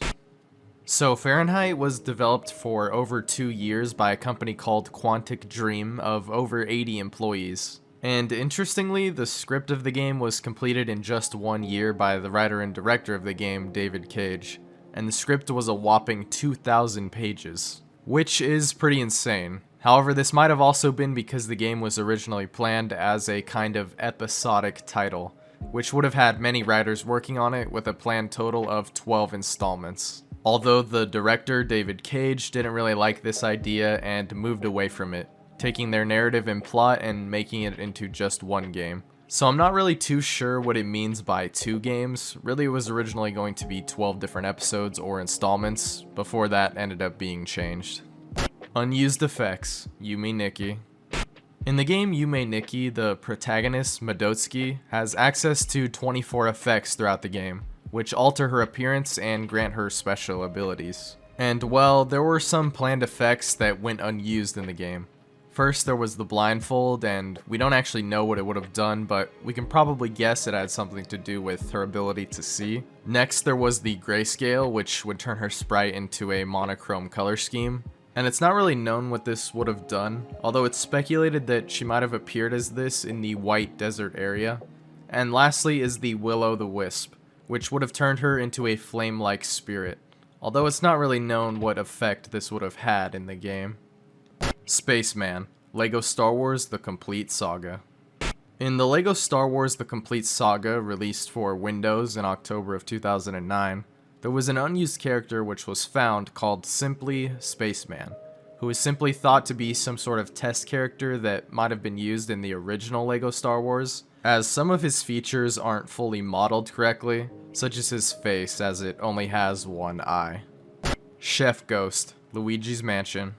So Fahrenheit was developed for over 2 years by a company called Quantic Dream of over 80 employees. And interestingly, the script of the game was completed in just 1 year by the writer and director of the game, David Cage. And the script was a whopping 2,000 pages, which is pretty insane. However, this might have also been because the game was originally planned as a kind of episodic title, which would have had many writers working on it with a planned total of 12 installments. Although the director, David Cage, didn't really like this idea and moved away from it, taking their narrative and plot and making it into just 1 game. So I'm not really too sure what it means by 2 games. Really, it was originally going to be 12 different episodes or installments, before that ended up being changed. Unused effects, Yume Nikki. In the game Yume Nikki, the protagonist, Madotsuki, has access to 24 effects throughout the game, which alter her appearance and grant her special abilities. And well, there were some planned effects that went unused in the game. First, there was the blindfold, and we don't actually know what it would have done, but we can probably guess it had something to do with her ability to see. Next, there was the grayscale, which would turn her sprite into a monochrome color scheme. And it's not really known what this would have done, although it's speculated that she might have appeared as this in the White Desert area. And lastly is the Will-O-the-Wisp, which would have turned her into a flame-like spirit, although it's not really known what effect this would have had in the game. Spaceman, LEGO Star Wars The Complete Saga. In the LEGO Star Wars The Complete Saga, released for Windows in October of 2009, there was an unused character which was found called simply Spaceman, who is simply thought to be some sort of test character that might have been used in the original LEGO Star Wars, as some of his features aren't fully modeled correctly, such as his face as it only has 1 eye. Chef Ghost, Luigi's Mansion.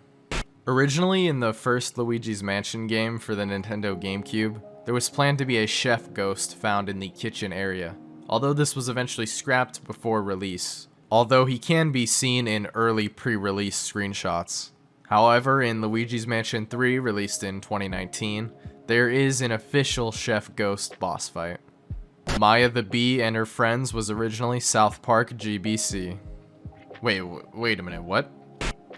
Originally in the first Luigi's Mansion game for the Nintendo GameCube, there was planned to be a chef ghost found in the kitchen area, although this was eventually scrapped before release, although he can be seen in early pre-release screenshots. However, in Luigi's Mansion 3, released in 2019, there is an official chef ghost boss fight. Maya the Bee and her friends was originally South Park GBC. Wait a minute, what?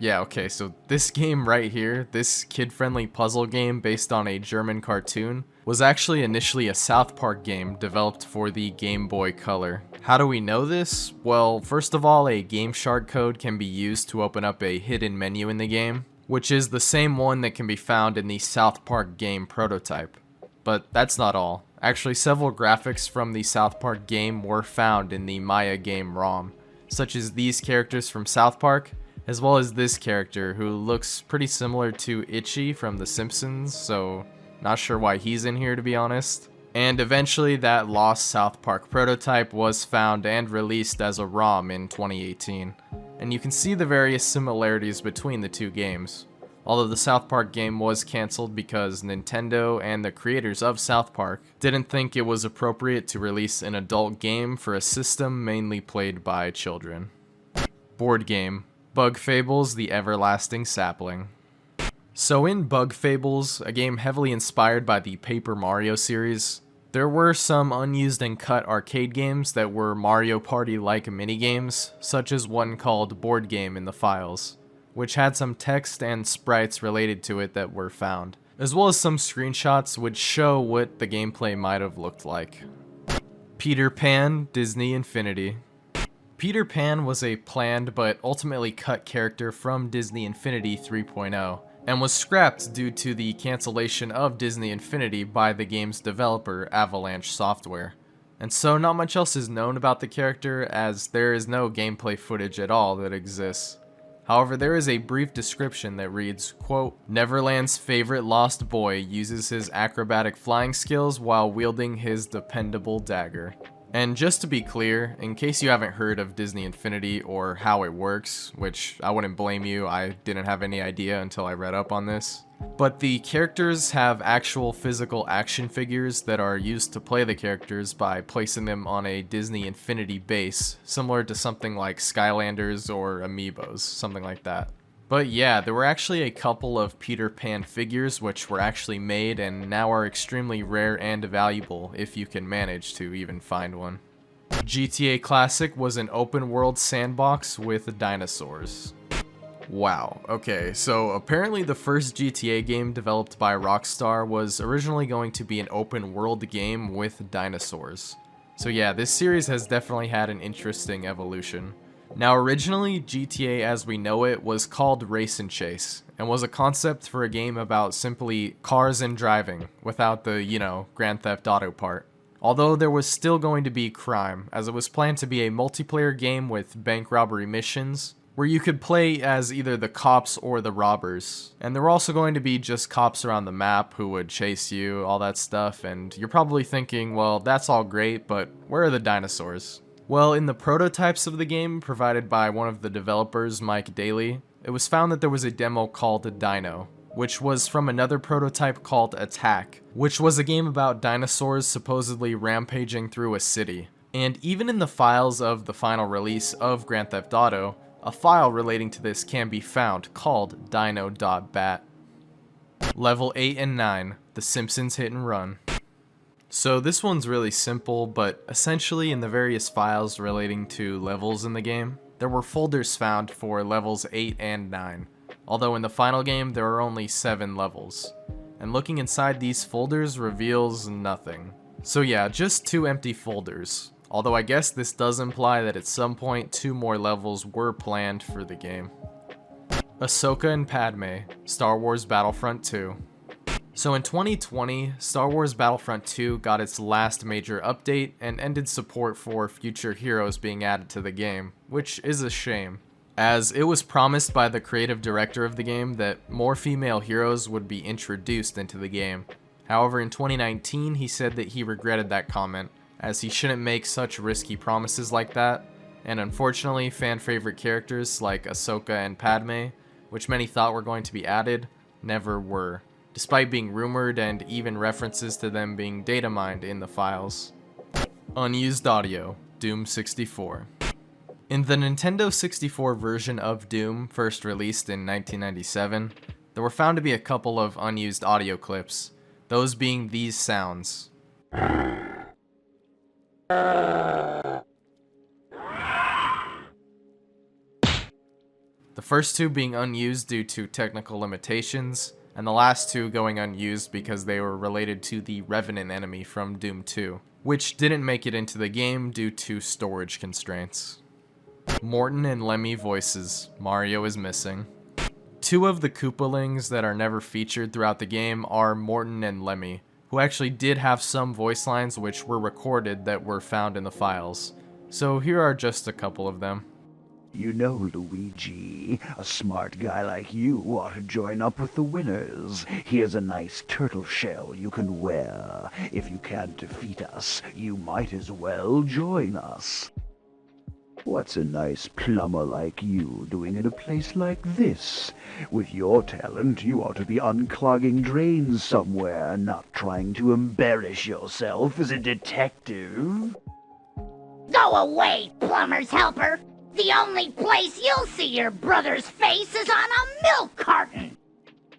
Yeah, okay, so this game right here, this kid-friendly puzzle game based on a German cartoon, was actually initially a South Park game developed for the Game Boy Color. How do we know this? Well, first of all, a Game Shark code can be used to open up a hidden menu in the game, which is the same one that can be found in the South Park game prototype. But that's not all. Actually, several graphics from the South Park game were found in the Maya game ROM, such as these characters from South Park, as well as this character who looks pretty similar to Itchy from The Simpsons, so not sure why he's in here to be honest. And eventually that lost South Park prototype was found and released as a ROM in 2018. And you can see the various similarities between the two games. Although the South Park game was cancelled because Nintendo and the creators of South Park didn't think it was appropriate to release an adult game for a system mainly played by children. Board game. Bug Fables: The Everlasting Sapling. So in Bug Fables, a game heavily inspired by the Paper Mario series, there were some unused and cut arcade games that were Mario Party-like minigames, such as one called Board Game in the files, which had some text and sprites related to it that were found, as well as some screenshots which show what the gameplay might have looked like. Peter Pan: Disney Infinity. Peter Pan was a planned but ultimately cut character from Disney Infinity 3.0, and was scrapped due to the cancellation of Disney Infinity by the game's developer, Avalanche Software. And so not much else is known about the character, as there is no gameplay footage at all that exists. However, there is a brief description that reads, quote, "Neverland's favorite lost boy uses his acrobatic flying skills while wielding his dependable dagger." And just to be clear, in case you haven't heard of Disney Infinity or how it works, which I wouldn't blame you, I didn't have any idea until I read up on this, but the characters have actual physical action figures that are used to play the characters by placing them on a Disney Infinity base, similar to something like Skylanders or Amiibos, something like that. But yeah, there were actually a couple of Peter Pan figures which were actually made and now are extremely rare and valuable if you can manage to even find one. GTA Classic was an open world sandbox with dinosaurs. Wow, okay, so apparently the first GTA game developed by Rockstar was originally going to be an open world game with dinosaurs. So yeah, this series has definitely had an interesting evolution. Now originally, GTA as we know it was called Race and Chase, and was a concept for a game about simply cars and driving, without the, Grand Theft Auto part. Although there was still going to be crime, as it was planned to be a multiplayer game with bank robbery missions, where you could play as either the cops or the robbers. And there were also going to be just cops around the map who would chase you, all that stuff, and you're probably thinking, well, that's all great, but where are the dinosaurs? Well, in the prototypes of the game provided by one of the developers, Mike Daly, it was found that there was a demo called Dino, which was from another prototype called Attack, which was a game about dinosaurs supposedly rampaging through a city. And even in the files of the final release of Grand Theft Auto, a file relating to this can be found called dino.bat. Level 8 and 9, The Simpsons Hit and Run. So this one's really simple, but essentially in the various files relating to levels in the game, there were folders found for levels 8 and 9, although in the final game there are only 7 levels, and looking inside these folders reveals nothing. So yeah, just 2 empty folders, although I guess this does imply that at some point 2 more levels were planned for the game. Ahsoka and Padme, Star Wars Battlefront 2. So in 2020, Star Wars Battlefront 2 got its last major update and ended support for future heroes being added to the game, which is a shame, as it was promised by the creative director of the game that more female heroes would be introduced into the game. However, in 2019, he said that he regretted that comment, as he shouldn't make such risky promises like that, and unfortunately, fan favorite characters like Ahsoka and Padme, which many thought were going to be added, never were, despite being rumored and even references to them being data mined in the files. Unused audio, Doom 64. In the Nintendo 64 version of Doom, first released in 1997, there were found to be a couple of unused audio clips, those being these sounds. The first 2 being unused due to technical limitations, and the last 2 going unused because they were related to the Revenant enemy from Doom 2, which didn't make it into the game due to storage constraints. Morton and Lemmy voices, Mario is missing. 2 of the Koopalings that are never featured throughout the game are Morton and Lemmy, who actually did have some voice lines which were recorded that were found in the files. So here are just a couple of them. You know, Luigi, a smart guy like you ought to join up with the winners. Here's a nice turtle shell you can wear. If you can't defeat us, you might as well join us. What's a nice plumber like you doing in a place like this? With your talent, you ought to be unclogging drains somewhere, not trying to embarrass yourself as a detective. Go away, plumber's helper! The only place you'll see your brother's face is on a milk carton!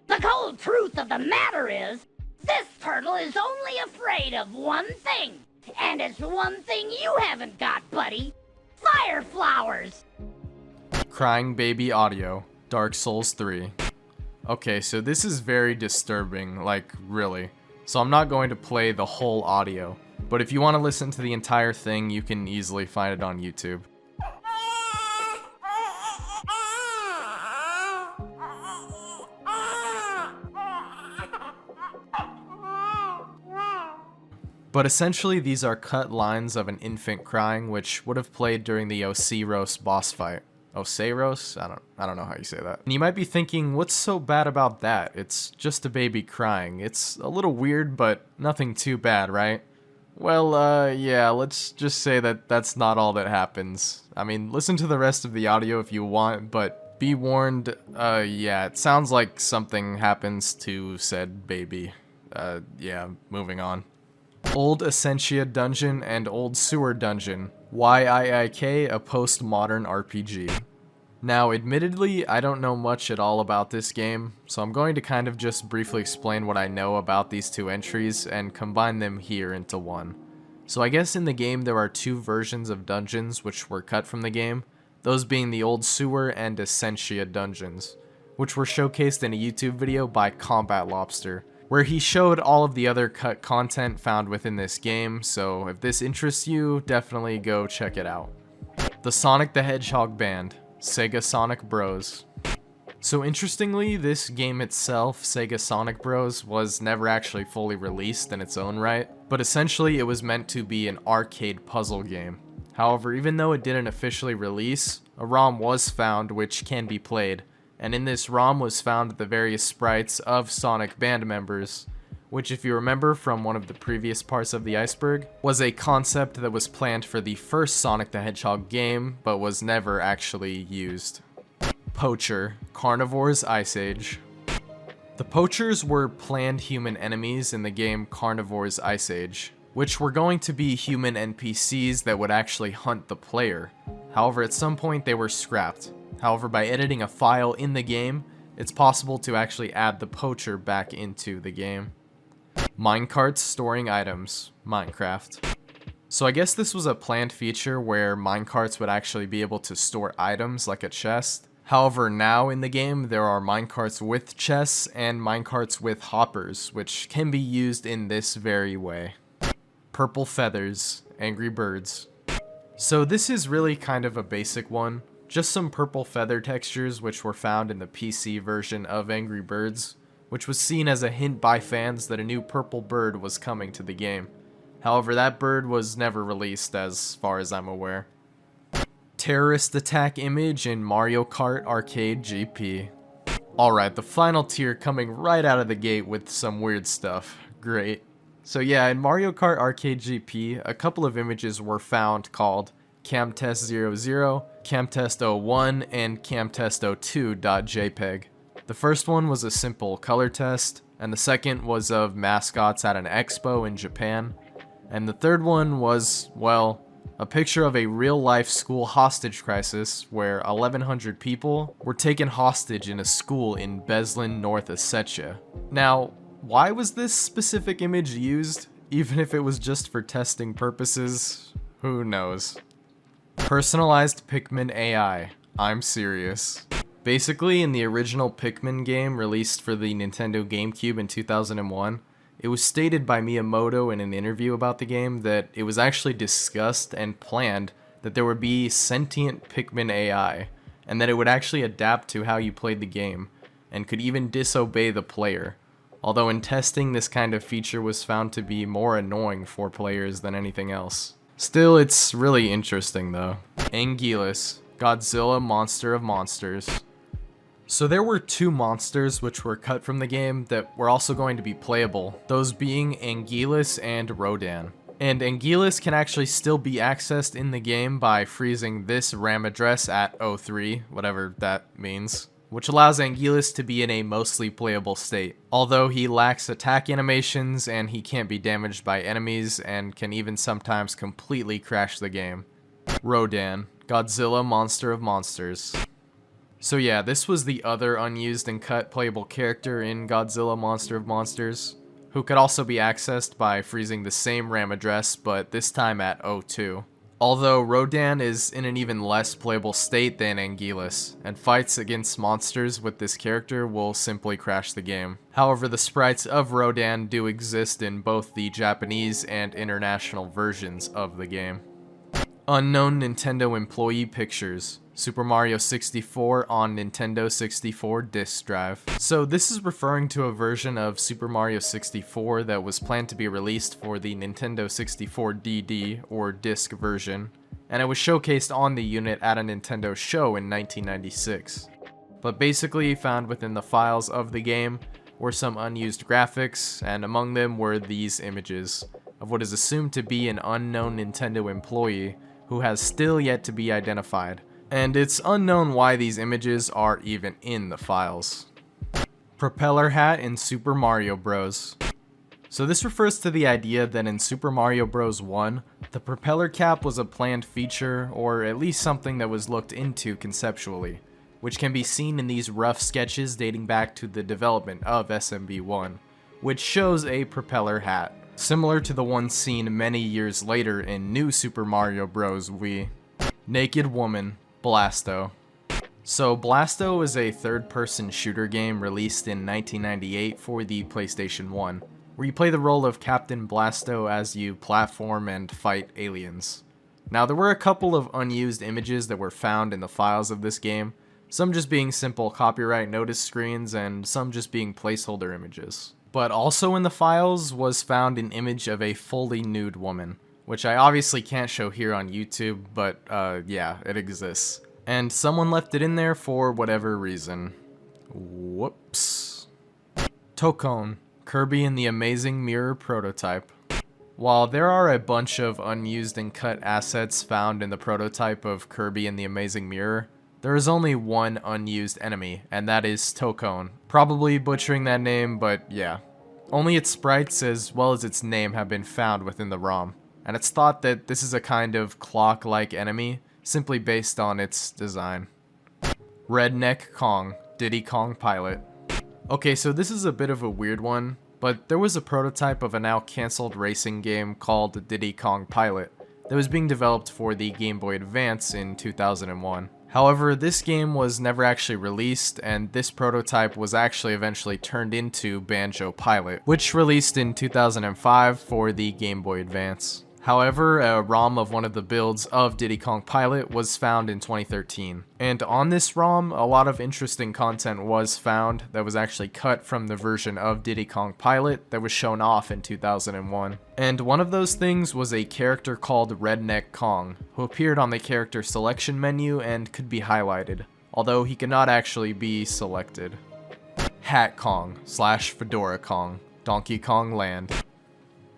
The cold truth of the matter is, this turtle is only afraid of one thing. And it's one thing you haven't got, buddy. Fire flowers! Crying Baby Audio, Dark Souls 3. Okay, so this is very disturbing, like, really. So I'm not going to play the whole audio, but if you want to listen to the entire thing, you can easily find it on YouTube. But essentially, these are cut lines of an infant crying, which would have played during the Osiros boss fight. Osiros? I don't know how you say that. And you might be thinking, what's so bad about that? It's just a baby crying. It's a little weird, but nothing too bad, right? Well, yeah, let's just say that that's not all that happens. I mean, listen to the rest of the audio if you want, but be warned, yeah, it sounds like something happens to said baby. Yeah, moving on. Old Essentia Dungeon and Old Sewer Dungeon. YIIK, a postmodern RPG. Now, admittedly, I don't know much at all about this game, so I'm going to kind of just briefly explain what I know about these two entries and combine them here into one. So I guess in the game there are two versions of dungeons which were cut from the game, those being the Old Sewer and Essentia dungeons, which were showcased in a YouTube video by Combat Lobster, where he showed all of the other cut content found within this game, so if this interests you, definitely go check it out. The Sonic the Hedgehog Band, Sega Sonic Bros. So interestingly, this game itself, Sega Sonic Bros, was never actually fully released in its own right, but essentially it was meant to be an arcade puzzle game. However, even though it didn't officially release, a ROM was found which can be played, and in this ROM was found the various sprites of Sonic band members, which if you remember from one of the previous parts of the Iceberg, was a concept that was planned for the first Sonic the Hedgehog game, but was never actually used. Poacher, Carnivore's Ice Age. The Poachers were planned human enemies in the game Carnivore's Ice Age, which were going to be human NPCs that would actually hunt the player. However, at some point they were scrapped. However, by editing a file in the game, it's possible to actually add the poacher back into the game. Minecarts storing items, Minecraft. So I guess this was a planned feature where minecarts would actually be able to store items like a chest. However, now in the game, there are minecarts with chests and minecarts with hoppers, which can be used in this very way. Purple Feathers, Angry Birds. So this is really kind of a basic one. Just some purple feather textures which were found in the PC version of Angry Birds, which was seen as a hint by fans that a new purple bird was coming to the game. However, that bird was never released as far as I'm aware. Terrorist attack image in Mario Kart Arcade GP. Alright, the final tier coming right out of the gate with some weird stuff. Great. So yeah, in Mario Kart Arcade GP, a couple of images were found called CamTest00, CamTest01, and CamTest02.jpg. The first one was a simple color test, and the second was of mascots at an expo in Japan, and the third one was, well, a picture of a real-life school hostage crisis where 1,100 people were taken hostage in a school in Beslan, North Ossetia. Now, why was this specific image used? Even if it was just for testing purposes, who knows? Personalized Pikmin AI. I'm serious. Basically, in the original Pikmin game released for the Nintendo GameCube in 2001, it was stated by Miyamoto in an interview about the game that it was actually discussed and planned that there would be sentient Pikmin AI, and that it would actually adapt to how you played the game, and could even disobey the player. although in testing this kind of feature was found to be more annoying for players than anything else. Still, it's really interesting though. Anguillus, Godzilla monster of monsters. So there were two monsters which were cut from the game that were also going to be playable, those being Anguillus and Rodan. And Anguillus can actually still be accessed in the game by freezing this RAM address at 03, whatever that means, which allows Anguillus to be in a mostly playable state, although he lacks attack animations and he can't be damaged by enemies and can even sometimes completely crash the game. Rodan, Godzilla monster of monsters. So yeah, this was the other unused and cut playable character in Godzilla Monster of Monsters, who could also be accessed by freezing the same RAM address, but this time at 02. Although Rodan is in an even less playable state than Anguillus, and fights against monsters with this character will simply crash the game. However, the sprites of Rodan do exist in both the Japanese and international versions of the game. Unknown Nintendo Employee Pictures. Super Mario 64 on Nintendo 64 disk drive. So this is referring to a version of Super Mario 64 that was planned to be released for the Nintendo 64 DD or disc version, and it was showcased on the unit at a Nintendo show in 1996. But basically found within the files of the game were some unused graphics, and among them were these images of what is assumed to be an unknown Nintendo employee who has still yet to be identified. And it's unknown why these images are even in the files. Propeller hat in Super Mario Bros. So this refers to the idea that in Super Mario Bros. 1, the propeller cap was a planned feature, or at least something that was looked into conceptually, which can be seen in these rough sketches dating back to the development of SMB1, which shows a propeller hat, similar to the one seen many years later in New Super Mario Bros. Wii. Naked Woman. Blasto. So Blasto is a third-person shooter game released in 1998 for the PlayStation 1, where you play the role of Captain Blasto as you platform and fight aliens. Now there were a couple of unused images that were found in the files of this game, some just being simple copyright notice screens and some just being placeholder images. But also in the files was found an image of a fully nude woman, which I obviously can't show here on YouTube, but yeah, it exists. And someone left it in there for whatever reason. Whoops. Tokone, Kirby and the Amazing Mirror prototype. While there are a bunch of unused and cut assets found in the prototype of Kirby and the Amazing Mirror, there is only one unused enemy, and that is Tokone. Probably butchering that name, but yeah. Only its sprites as well as its name have been found within the ROM. And it's thought that this is a kind of clock-like enemy, simply based on its design. Redneck Kong, Diddy Kong Pilot. Okay, so this is a bit of a weird one, but there was a prototype of a now cancelled racing game called Diddy Kong Pilot that was being developed for the Game Boy Advance in 2001. However, this game was never actually released, and this prototype was actually eventually turned into Banjo Pilot, which released in 2005 for the Game Boy Advance. However, a ROM of one of the builds of Diddy Kong Pilot was found in 2013. And on this ROM, a lot of interesting content was found that was actually cut from the version of Diddy Kong Pilot that was shown off in 2001. And one of those things was a character called Redneck Kong, who appeared on the character selection menu and could be highlighted, although he could not actually be selected. Hat Kong / Fedora Kong, Donkey Kong Land.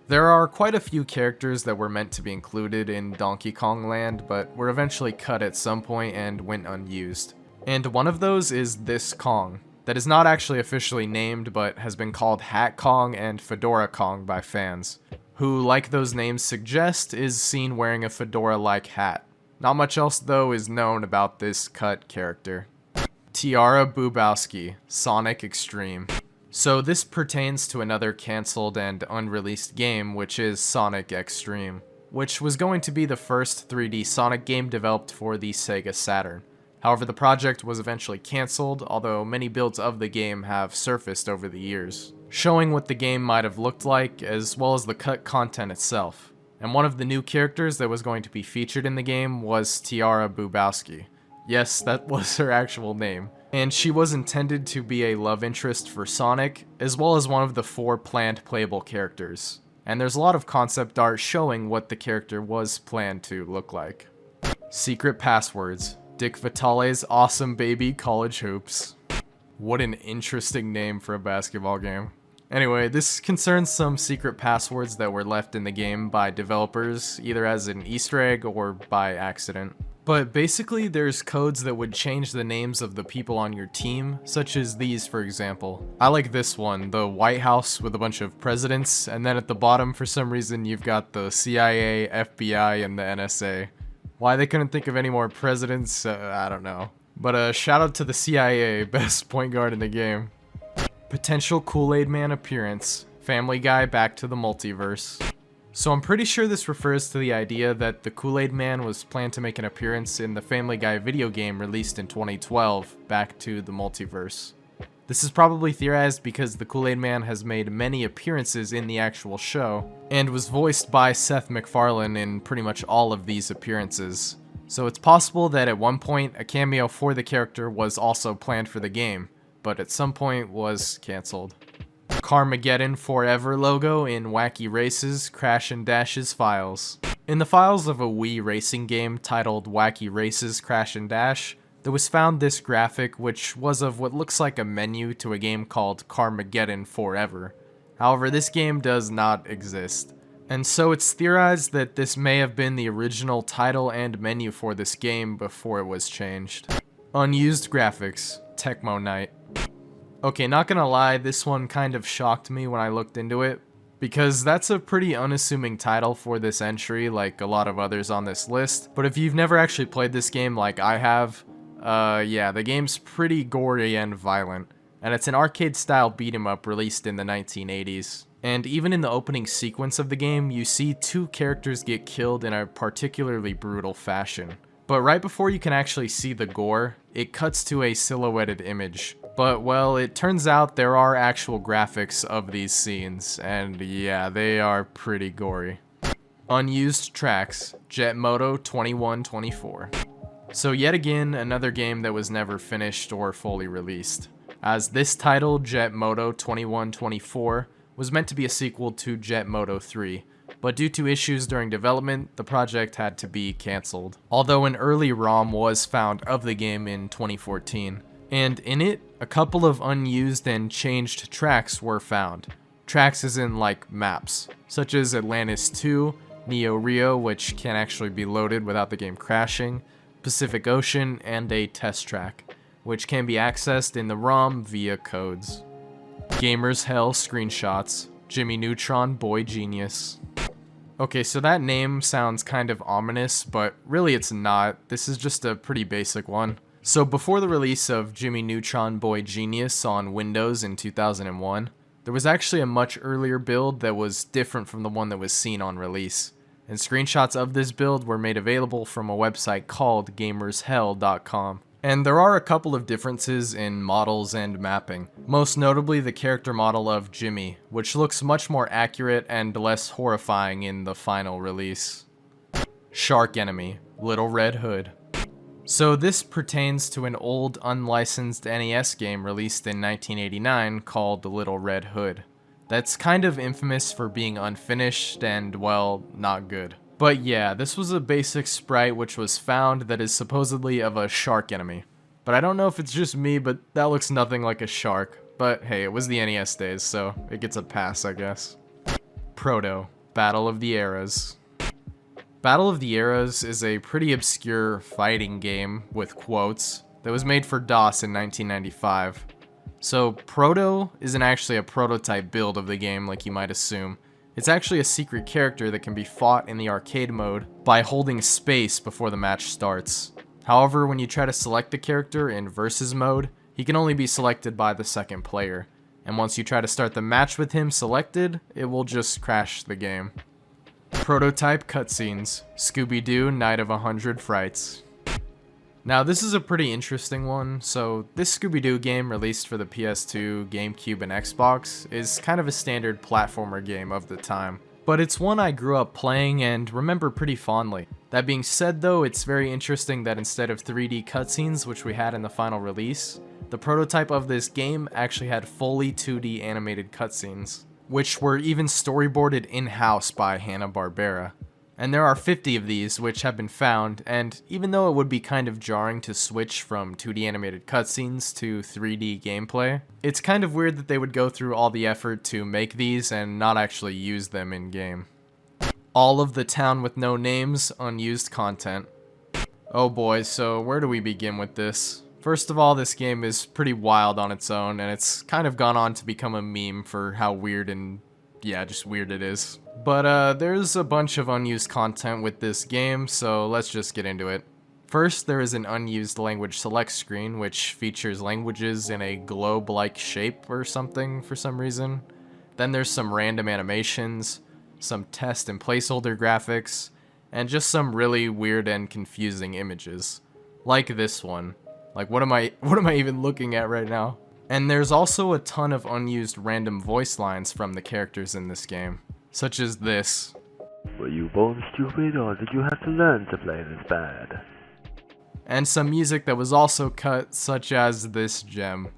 There are quite a few characters that were meant to be included in Donkey Kong Land, but were eventually cut at some point and went unused. And one of those is this Kong, that is not actually officially named, but has been called Hat Kong and Fedora Kong by fans, who, like those names suggest, is seen wearing a fedora-like hat. Not much else, though, is known about this cut character. Tiara Boobowski, Sonic Extreme. So this pertains to another cancelled and unreleased game, which is Sonic Extreme, which was going to be the first 3D Sonic game developed for the Sega Saturn. However, the project was eventually cancelled, although many builds of the game have surfaced over the years, showing what the game might have looked like, as well as the cut content itself. And one of the new characters that was going to be featured in the game was Tiara Boobowski. Yes, that was her actual name, and she was intended to be a love interest for Sonic, as well as one of the 4 planned playable characters. And there's a lot of concept art showing what the character was planned to look like. Secret passwords. Dick Vitale's awesome baby college hoops. What an interesting name for a basketball game. Anyway, this concerns some secret passwords that were left in the game by developers, either as an Easter egg or by accident. But basically, there's codes that would change the names of the people on your team, such as these, for example. I like this one, the White House with a bunch of presidents, and then at the bottom, for some reason, you've got the CIA, FBI, and the NSA. Why they couldn't think of any more presidents, I don't know. But shout out to the CIA, best point guard in the game. Potential Kool-Aid Man appearance. Family Guy back to the multiverse. So I'm pretty sure this refers to the idea that the Kool-Aid Man was planned to make an appearance in the Family Guy video game released in 2012, Back to the Multiverse. This is probably theorized because the Kool-Aid Man has made many appearances in the actual show, and was voiced by Seth MacFarlane in pretty much all of these appearances. So it's possible that at one point a cameo for the character was also planned for the game, but at some point was cancelled. Carmageddon Forever logo in Wacky Races Crash and Dash's files. In the files of a Wii racing game titled Wacky Races Crash and Dash, there was found this graphic which was of what looks like a menu to a game called Carmageddon Forever. However, this game does not exist. And so it's theorized that this may have been the original title and menu for this game before it was changed. Unused graphics, Tecmo Night. Okay, not gonna lie, this one kind of shocked me when I looked into it, because that's a pretty unassuming title for this entry, like a lot of others on this list. But if you've never actually played this game like I have, yeah, the game's pretty gory and violent, and it's an arcade-style beat-em-up released in the 1980s. And even in the opening sequence of the game, you see 2 characters get killed in a particularly brutal fashion. But right before you can actually see the gore, it cuts to a silhouetted image. But, well, it turns out there are actual graphics of these scenes, and yeah, they are pretty gory. Unused tracks, Jet Moto 2124. So yet again, another game that was never finished or fully released, as this title, Jet Moto 2124, was meant to be a sequel to Jet Moto 3, but due to issues during development, the project had to be cancelled. Although an early ROM was found of the game in 2014. And in it, a couple of unused and changed tracks were found. Tracks as in like maps, such as Atlantis 2, Neo Rio, which can actually be loaded without the game crashing, Pacific Ocean, and a test track, which can be accessed in the ROM via codes. Gamers Hell screenshots, Jimmy Neutron Boy Genius. Okay, so that name sounds kind of ominous, but really it's not. This is just a pretty basic one. So before the release of Jimmy Neutron Boy Genius on Windows in 2001, there was actually a much earlier build that was different from the one that was seen on release. And screenshots of this build were made available from a website called gamershell.com. And there are a couple of differences in models and mapping, most notably the character model of Jimmy, which looks much more accurate and less horrifying in the final release. Shark Enemy, Little Red Hood. So this pertains to an old unlicensed NES game released in 1989 called Little Red Hood. That's kind of infamous for being unfinished and, well, not good. But yeah, this was a basic sprite which was found that is supposedly of a shark enemy. But I don't know if it's just me, but that looks nothing like a shark. But hey, it was the NES days, so it gets a pass, I guess. Proto, Battle of the Eras. Battle of the Eras is a pretty obscure fighting game, with quotes, that was made for DOS in 1995. So Proto isn't actually a prototype build of the game like you might assume. It's actually a secret character that can be fought in the arcade mode by holding space before the match starts. However, when you try to select the character in versus mode, he can only be selected by the second player. And once you try to start the match with him selected, it will just crash the game. Prototype cutscenes, Scooby-Doo Night of 100 Frights. Now this is a pretty interesting one. So this Scooby-Doo game released for the PS2, GameCube, and Xbox is kind of a standard platformer game of the time. But it's one I grew up playing and remember pretty fondly. That being said though, it's very interesting that instead of 3D cutscenes, which we had in the final release, The prototype of this game actually had fully 2D animated cutscenes, which were even storyboarded in-house by Hanna-Barbera. And there are 50 of these which have been found, and even though it would be kind of jarring to switch from 2D animated cutscenes to 3D gameplay, it's kind of weird that they would go through all the effort to make these and not actually use them in-game. All of the Town with No Names unused content. Oh boy, so where do we begin with this? First of all, this game is pretty wild on its own, and it's kind of gone on to become a meme for how weird and, yeah, just weird it is. But there's a bunch of unused content with this game, so let's just get into it. First, there is an unused language select screen, which features languages in a globe-like shape or something for some reason. Then there's some random animations, some test and placeholder graphics, and just some really weird and confusing images. Like this one. Like, what am I even looking at right now? And there's also a ton of unused random voice lines from the characters in this game, such as this. Were you born stupid, or did you have to learn to play this bad? And some music that was also cut, such as this gem.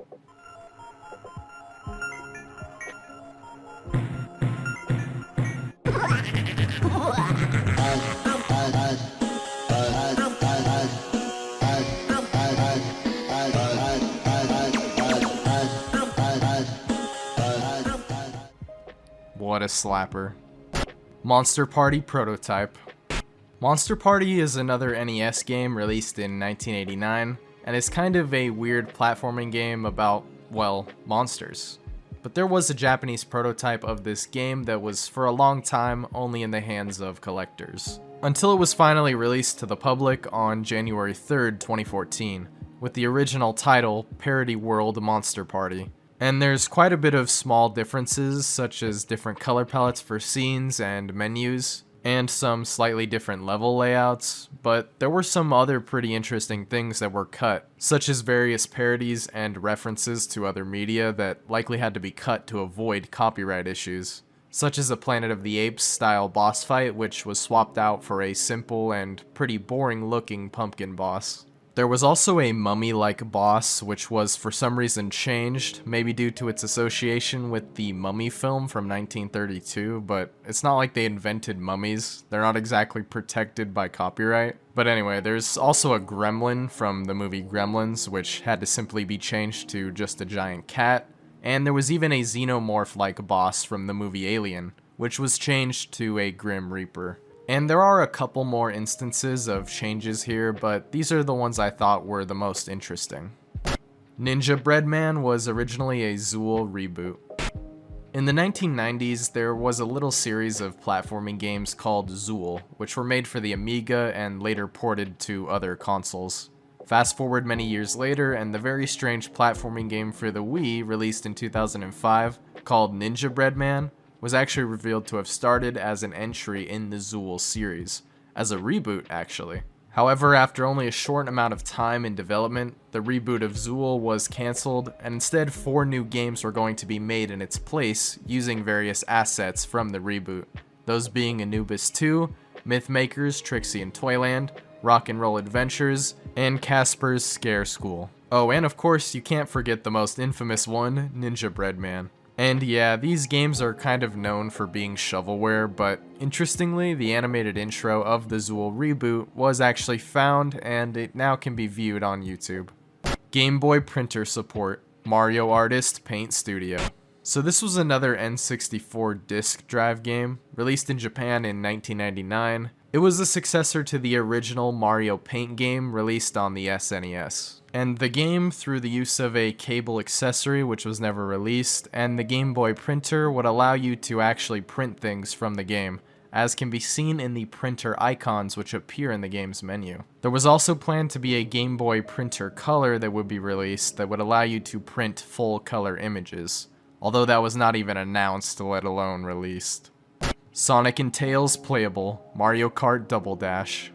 What a slapper. Monster Party Prototype. Monster Party is another NES game released in 1989, and it's kind of a weird platforming game about, well, monsters. But there was a Japanese prototype of this game that was for a long time only in the hands of collectors, until it was finally released to the public on January 3rd, 2014, with the original title, Parody World Monster Party. And there's quite a bit of small differences, such as different color palettes for scenes and menus, and some slightly different level layouts, but there were some other pretty interesting things that were cut, such as various parodies and references to other media that likely had to be cut to avoid copyright issues, such as a Planet of the Apes style boss fight, which was swapped out for a simple and pretty boring looking pumpkin boss. There was also a mummy-like boss, which was for some reason changed, maybe due to its association with the Mummy film from 1932, but it's not like they invented mummies. They're not exactly protected by copyright. But anyway, there's also a gremlin from the movie Gremlins, which had to simply be changed to just a giant cat. And there was even a xenomorph-like boss from the movie Alien, which was changed to a Grim Reaper. And there are a couple more instances of changes here, but these are the ones I thought were the most interesting. Ninja Breadman was originally a Zool reboot. In the 1990s, there was a little series of platforming games called Zool, which were made for the Amiga and later ported to other consoles. Fast forward many years later, and the very strange platforming game for the Wii, released in 2005, called Ninja Breadman, was actually revealed to have started as an entry in the Zool series, as a reboot actually. However, after only a short amount of time in development, the reboot of Zool was cancelled, and instead 4 new games were going to be made in its place using various assets from the reboot, those being Anubis 2, Mythmakers, Trixie and Toyland, Rock'n'Roll Adventures, and Casper's Scare School. Oh, and of course, you can't forget the most infamous one, Ninja Breadman. And yeah, these games are kind of known for being shovelware, but interestingly, the animated intro of the Zool reboot was actually found, and it now can be viewed on YouTube. Game Boy printer support, Mario Artist Paint Studio. So this was another N64 disk drive game, released in Japan in 1999. It was a successor to the original Mario Paint game released on the SNES. And the game, through the use of a cable accessory which was never released, and the Game Boy printer would allow you to actually print things from the game, as can be seen in the printer icons which appear in the game's menu. There was also planned to be a Game Boy printer color that would be released that would allow you to print full color images, although that was not even announced, let alone released. Sonic and Tails playable, Mario Kart Double Dash.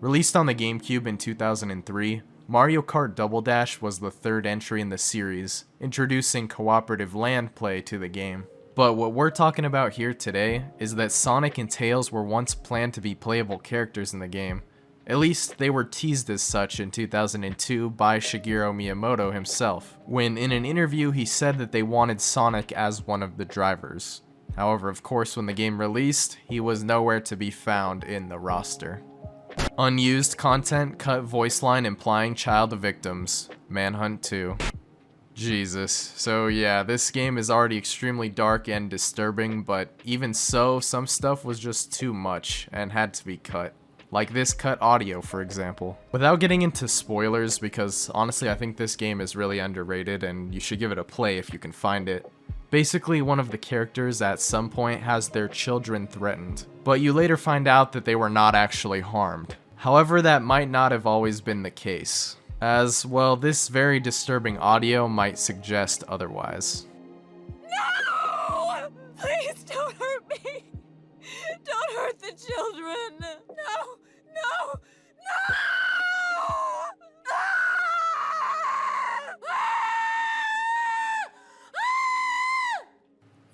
Released on the GameCube in 2003, Mario Kart Double Dash was the 3rd entry in the series, introducing cooperative land play to the game. But what we're talking about here today is that Sonic and Tails were once planned to be playable characters in the game, At least they were teased as such in 2002 by Shigeru Miyamoto himself, when in an interview he said that they wanted Sonic as one of the drivers. However, of course, when the game released, he was nowhere to be found in the roster. Unused content, cut voice line implying child victims. Manhunt 2. Jesus. So yeah, this game is already extremely dark and disturbing, but even so, some stuff was just too much and had to be cut. Like this cut audio, for example. Without getting into spoilers, because honestly I think this game is really underrated and you should give it a play if you can find it. Basically, one of the characters at some point has their children threatened, but you later find out that they were not actually harmed. However, that might not have always been the case, as, well, this very disturbing audio might suggest otherwise. No! Please don't hurt me! Don't hurt the children! No! No! No!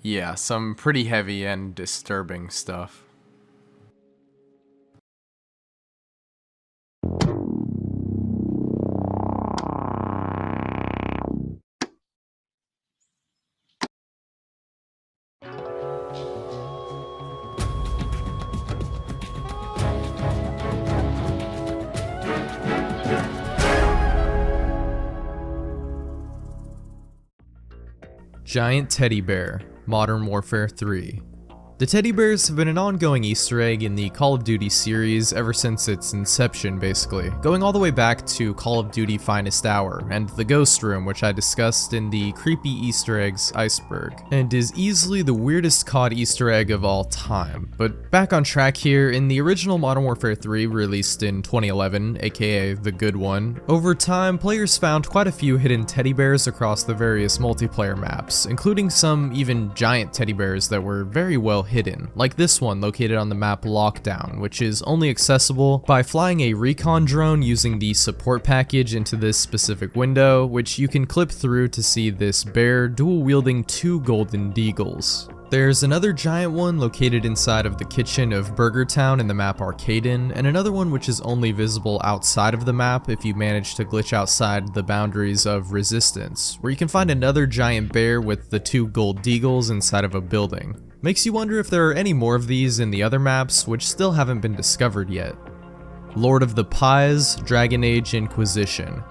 Yeah, some pretty heavy and disturbing stuff. Giant Teddy Bear, Modern Warfare 3. The teddy bears have been an ongoing Easter egg in the Call of Duty series ever since its inception, basically, going all the way back to Call of Duty Finest Hour and the Ghost Room, which I discussed in the Creepy Easter Eggs Iceberg, and is easily the weirdest COD Easter egg of all time. But back on track here, in the original Modern Warfare 3 released in 2011, aka the good one, over time players found quite a few hidden teddy bears across the various multiplayer maps, including some even giant teddy bears that were very well hidden, like this one located on the map Lockdown, which is only accessible by flying a recon drone using the support package into this specific window, which you can clip through to see this bear dual-wielding 2 golden deagles. There's another giant one located inside of the kitchen of Burger Town in the map Arcaden, and another one which is only visible outside of the map if you manage to glitch outside the boundaries of Resistance, where you can find another giant bear with the 2 gold deagles inside of a building. Makes you wonder if there are any more of these in the other maps which still haven't been discovered yet. Lord of the Pies, Dragon Age Inquisition.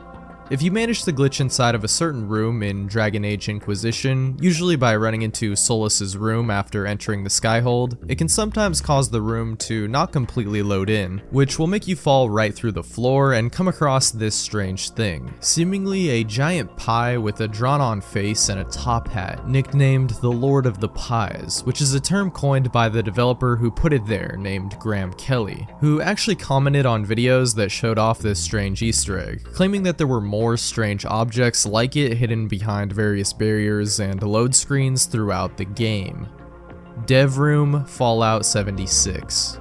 If you manage to glitch inside of a certain room in Dragon Age Inquisition, usually by running into Solus's room after entering the Skyhold, it can sometimes cause the room to not completely load in, which will make you fall right through the floor and come across this strange thing, seemingly a giant pie with a drawn-on face and a top hat, nicknamed the Lord of the Pies, which is a term coined by the developer who put it there, named Graham Kelly, who actually commented on videos that showed off this strange Easter egg, claiming that there were more strange objects like it hidden behind various barriers and load screens throughout the game. Dev Room Fallout 76.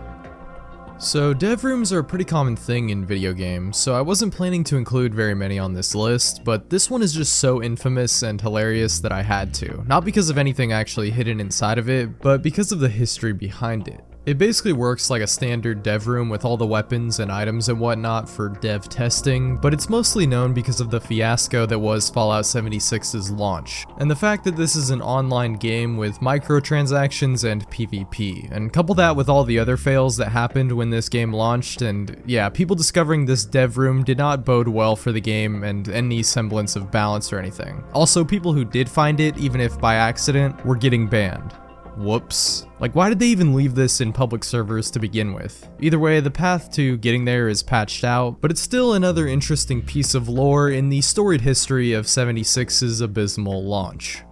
So dev rooms are a pretty common thing in video games, so I wasn't planning to include very many on this list, but this one is just so infamous and hilarious that I had to. Not because of anything actually hidden inside of it, but because of the history behind it. It basically works like a standard dev room with all the weapons and items and whatnot for dev testing, but it's mostly known because of the fiasco that was Fallout 76's launch, and the fact that this is an online game with microtransactions and PvP, and couple that with all the other fails that happened when this game launched, and yeah, people discovering this dev room did not bode well for the game and any semblance of balance or anything. Also, people who did find it, even if by accident, were getting banned. Whoops. Like, why did they even leave this in public servers to begin with? Either way, the path to getting there is patched out, but it's still another interesting piece of lore in the storied history of 76's abysmal launch.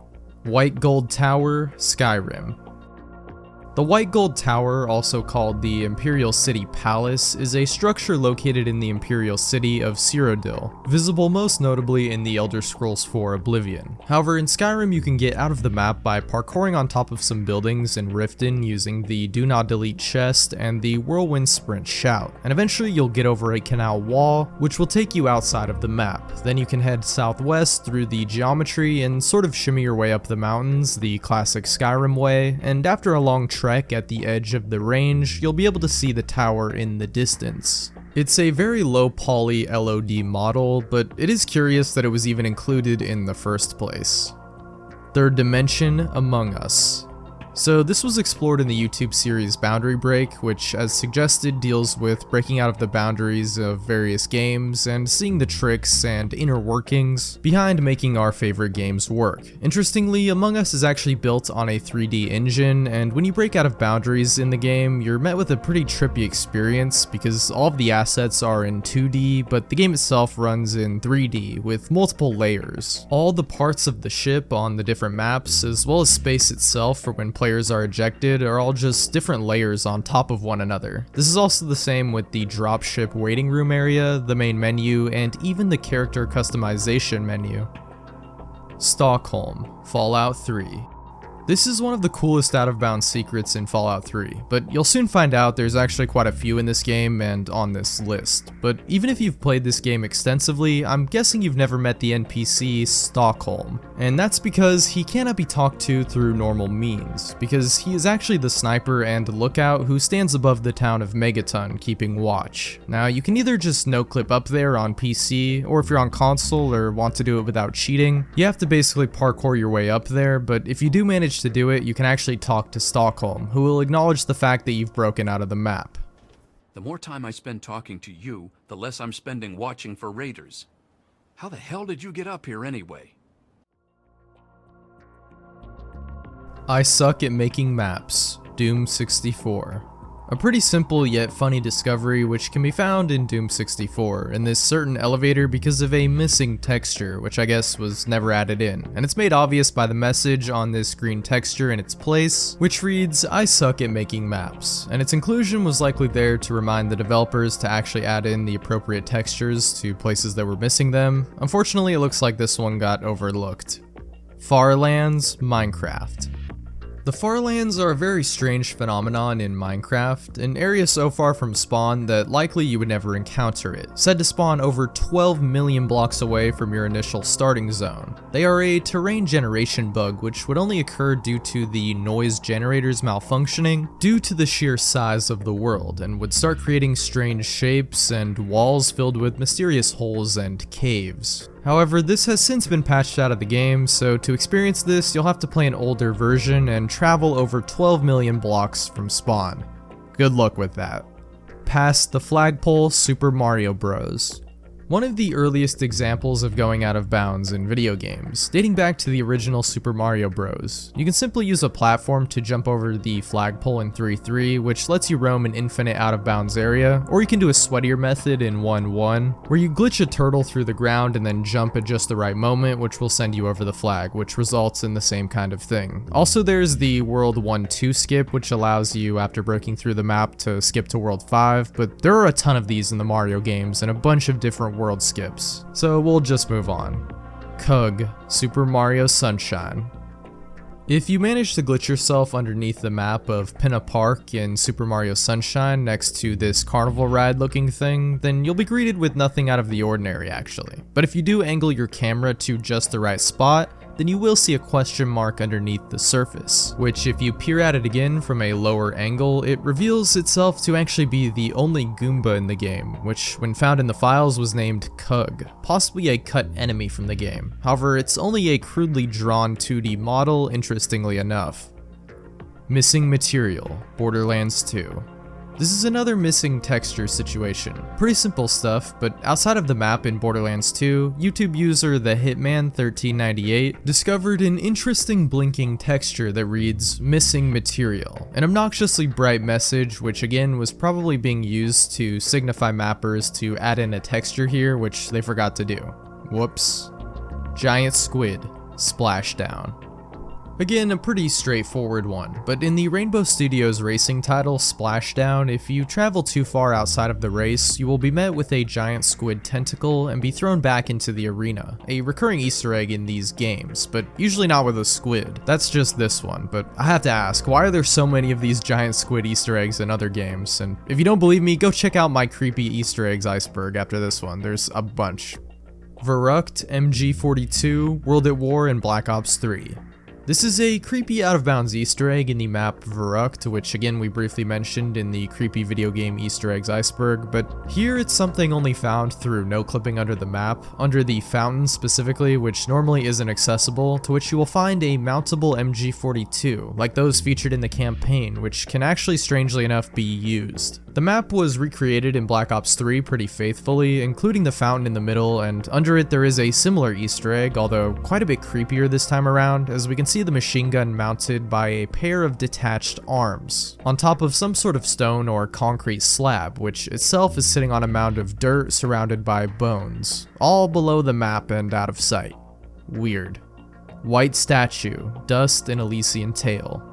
White Gold Tower, Skyrim. The White Gold Tower, also called the Imperial City Palace, is a structure located in the Imperial City of Cyrodiil, visible most notably in the Elder Scrolls IV Oblivion. However, in Skyrim you can get out of the map by parkouring on top of some buildings in Riften using the Do Not Delete chest and the Whirlwind Sprint Shout, and eventually you'll get over a canal wall, which will take you outside of the map. Then you can head southwest through the geometry and sort of shimmy your way up the mountains, the classic Skyrim way, and after a long trek at the edge of the range, you'll be able to see the tower in the distance. It's a very low poly LOD model, but it is curious that it was even included in the first place. Third dimension, Among Us. So this was explored in the YouTube series Boundary Break, which as suggested deals with breaking out of the boundaries of various games and seeing the tricks and inner workings behind making our favorite games work. Interestingly, Among Us is actually built on a 3D engine, and when you break out of boundaries in the game, you're met with a pretty trippy experience because all of the assets are in 2D, but the game itself runs in 3D with multiple layers. All the parts of the ship on the different maps, as well as space itself for when players are ejected, are all just different layers on top of one another. This is also the same with the dropship waiting room area, the main menu, and even the character customization menu. Stockholm, Fallout 3. This is one of the coolest out-of-bounds secrets in Fallout 3, but you'll soon find out there's actually quite a few in this game and on this list. But even if you've played this game extensively, I'm guessing you've never met the NPC Stockholm. And that's because he cannot be talked to through normal means, because he is actually the sniper and lookout who stands above the town of Megaton keeping watch. Now you can either just no-clip up there on PC, or if you're on console or want to do it without cheating, you have to basically parkour your way up there, but if you do manage to do it, you can actually talk to Stockholm, who will acknowledge the fact that you've broken out of the map. The more time I spend talking to you, the less I'm spending watching for raiders. How the hell did you get up here anyway? I suck at making maps, Doom 64. A pretty simple yet funny discovery which can be found in Doom 64 in this certain elevator because of a missing texture, which I guess was never added in, and it's made obvious by the message on this green texture in its place, which reads, "I suck at making maps," and its inclusion was likely there to remind the developers to actually add in the appropriate textures to places that were missing them. Unfortunately, it looks like this one got overlooked. Farlands, Minecraft. The Farlands are a very strange phenomenon in Minecraft, an area so far from spawn that likely you would never encounter it, said to spawn over 12 million blocks away from your initial starting zone. They are a terrain generation bug which would only occur due to the noise generators malfunctioning due to the sheer size of the world, and would start creating strange shapes and walls filled with mysterious holes and caves. However, this has since been patched out of the game, so to experience this, you'll have to play an older version and travel over 12 million blocks from spawn. Good luck with that. Past the flagpole, Super Mario Bros. One of the earliest examples of going out of bounds in video games, dating back to the original Super Mario Bros. You can simply use a platform to jump over the flagpole in 3-3, which lets you roam an infinite out of bounds area, or you can do a sweatier method in 1-1, where you glitch a turtle through the ground and then jump at just the right moment, which will send you over the flag, which results in the same kind of thing. Also, there's the World 1-2 skip, which allows you, after breaking through the map, to skip to World 5, but there are a ton of these in the Mario games and a bunch of different world skips, so we'll just move on. Kug, Super Mario Sunshine. If you manage to glitch yourself underneath the map of Pinna Park in Super Mario Sunshine next to this carnival ride looking thing, then you'll be greeted with nothing out of the ordinary actually. But if you do angle your camera to just the right spot, then you will see a question mark underneath the surface, which if you peer at it again from a lower angle, it reveals itself to actually be the only Goomba in the game, which when found in the files was named Kug, possibly a cut enemy from the game. However, it's only a crudely drawn 2D model, interestingly enough. Missing material, Borderlands 2. This is another missing texture situation. Pretty simple stuff, but outside of the map in Borderlands 2, YouTube user the Hitman1398 discovered an interesting blinking texture that reads "missing material," an obnoxiously bright message which again was probably being used to signify mappers to add in a texture here, which they forgot to do. Whoops. Giant squid, splashdown. Again, a pretty straightforward one, but in the Rainbow Studios racing title Splashdown, if you travel too far outside of the race, you will be met with a giant squid tentacle and be thrown back into the arena, a recurring Easter egg in these games, but usually not with a squid. That's just this one, but I have to ask, why are there so many of these giant squid Easter eggs in other games? And if you don't believe me, go check out my creepy Easter eggs Iceberg after this one, there's a bunch. Verrucht, MG42, World at War, and Black Ops 3. This is a creepy out-of-bounds Easter egg in the map Verrucht, which again we briefly mentioned in the creepy video game Easter eggs Iceberg, but here it's something only found through no-clipping under the map, under the fountain specifically, which normally isn't accessible, to which you will find a mountable MG42, like those featured in the campaign, which can actually strangely enough be used. The map was recreated in Black Ops 3 pretty faithfully, including the fountain in the middle, and under it there is a similar Easter egg, although quite a bit creepier this time around, as we can see the machine gun mounted by a pair of detached arms, on top of some sort of stone or concrete slab, which itself is sitting on a mound of dirt surrounded by bones, all below the map and out of sight. Weird. White statue, dust and Elysian tail.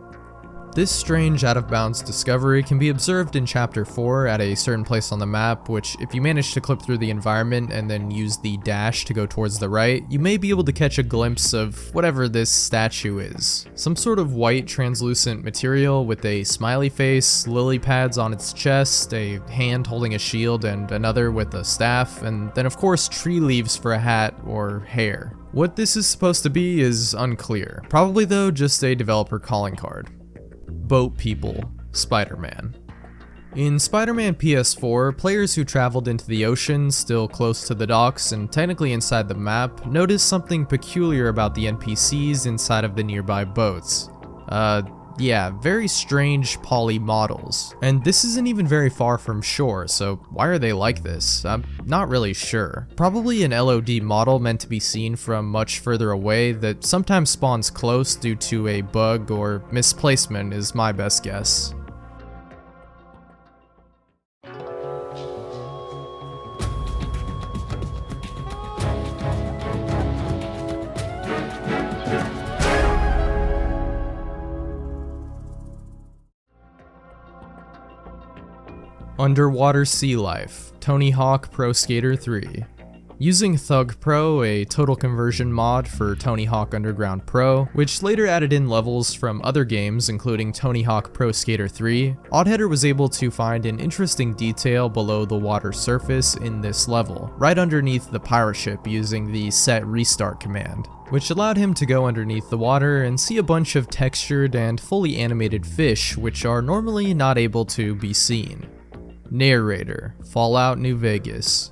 This strange out-of-bounds discovery can be observed in Chapter 4 at a certain place on the map, which if you manage to clip through the environment and then use the dash to go towards the right, you may be able to catch a glimpse of whatever this statue is. Some sort of white translucent material with a smiley face, lily pads on its chest, a hand holding a shield and another with a staff, and then of course tree leaves for a hat or hair. What this is supposed to be is unclear, probably though just a developer calling card. Boat People, Spider-Man. In Spider-Man PS4, players who traveled into the ocean, still close to the docks and technically inside the map, noticed something peculiar about the NPCs inside of the nearby boats. Yeah, very strange poly models. And this isn't even very far from shore, so why are they like this? I'm not really sure. Probably an LOD model meant to be seen from much further away that sometimes spawns close due to a bug or misplacement is my best guess. Underwater Sea Life, Tony Hawk Pro Skater 3. Using Thug Pro, a total conversion mod for Tony Hawk Underground Pro, which later added in levels from other games including Tony Hawk Pro Skater 3, Oddheader was able to find an interesting detail below the water surface in this level, right underneath the pirate ship using the set restart command, which allowed him to go underneath the water and see a bunch of textured and fully animated fish which are normally not able to be seen. Narrator, Fallout New Vegas.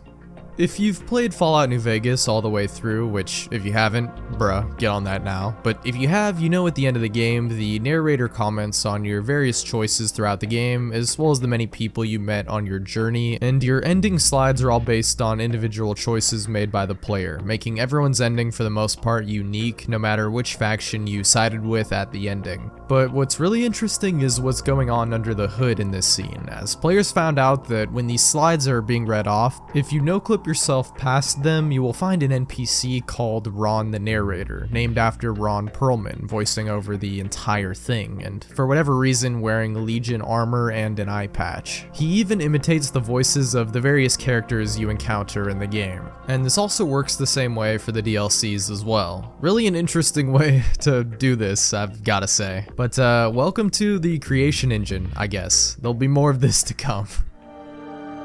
If you've played Fallout New Vegas all the way through, which if you haven't, bruh, get on that now. But if you have, you know at the end of the game, the narrator comments on your various choices throughout the game, as well as the many people you met on your journey, and your ending slides are all based on individual choices made by the player, making everyone's ending for the most part unique, no matter which faction you sided with at the ending. But what's really interesting is what's going on under the hood in this scene, as players found out that when these slides are being read off, if you no-clip yourself past them, you will find an NPC called Ron the Narrator, named after Ron Perlman, voicing over the entire thing, and for whatever reason wearing Legion armor and an eye patch. He even imitates the voices of the various characters you encounter in the game. And this also works the same way for the DLCs as well. Really an interesting way to do this, I've gotta say. But welcome to the creation engine, I guess. There'll be more of this to come.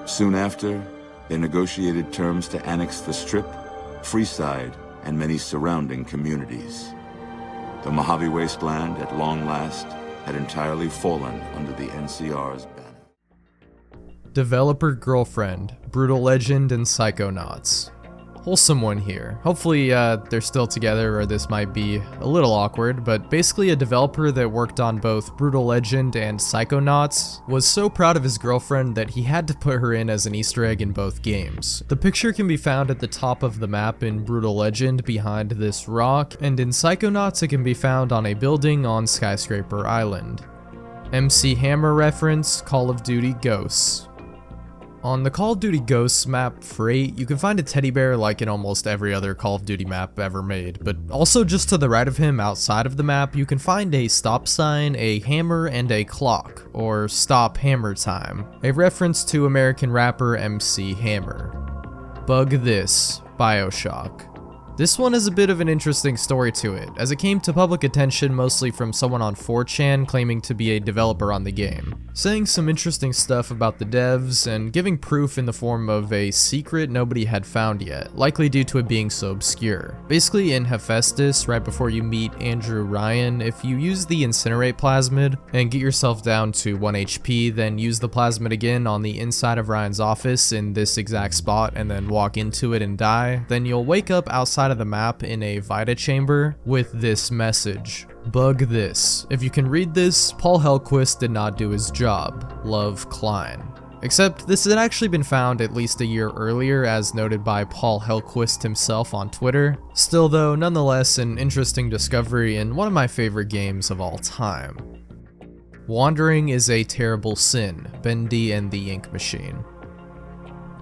Soon after, they negotiated terms to annex the Strip, Freeside, and many surrounding communities. The Mojave Wasteland, at long last, had entirely fallen under the NCR's banner. Developer Girlfriend, Brutal Legend, and Psychonauts. Wholesome one here. Hopefully they're still together, or this might be a little awkward, but basically a developer that worked on both Brutal Legend and Psychonauts was so proud of his girlfriend that he had to put her in as an Easter egg in both games. The picture can be found at the top of the map in Brutal Legend behind this rock, and in Psychonauts it can be found on a building on Skyscraper Island. MC Hammer reference, Call of Duty Ghosts. On the Call of Duty Ghosts map Freight, you can find a teddy bear like in almost every other Call of Duty map ever made, but also just to the right of him outside of the map, you can find a stop sign, a hammer, and a clock, or Stop Hammer Time, a reference to American rapper MC Hammer. Bug This, BioShock. This one has a bit of an interesting story to it, as it came to public attention mostly from someone on 4chan claiming to be a developer on the game, saying some interesting stuff about the devs and giving proof in the form of a secret nobody had found yet, likely due to it being so obscure. Basically in Hephaestus, right before you meet Andrew Ryan, if you use the Incinerate Plasmid and get yourself down to 1 HP, then use the Plasmid again on the inside of Ryan's office in this exact spot and then walk into it and die, then you'll wake up outside of the map in a Vita chamber with this message. Bug this. If you can read this, Paul Hellquist did not do his job. Love, Klein. Except this had actually been found at least a year earlier, as noted by Paul Hellquist himself on Twitter. Still though, nonetheless an interesting discovery in one of my favorite games of all time. Wandering is a terrible sin, Bendy and the Ink Machine.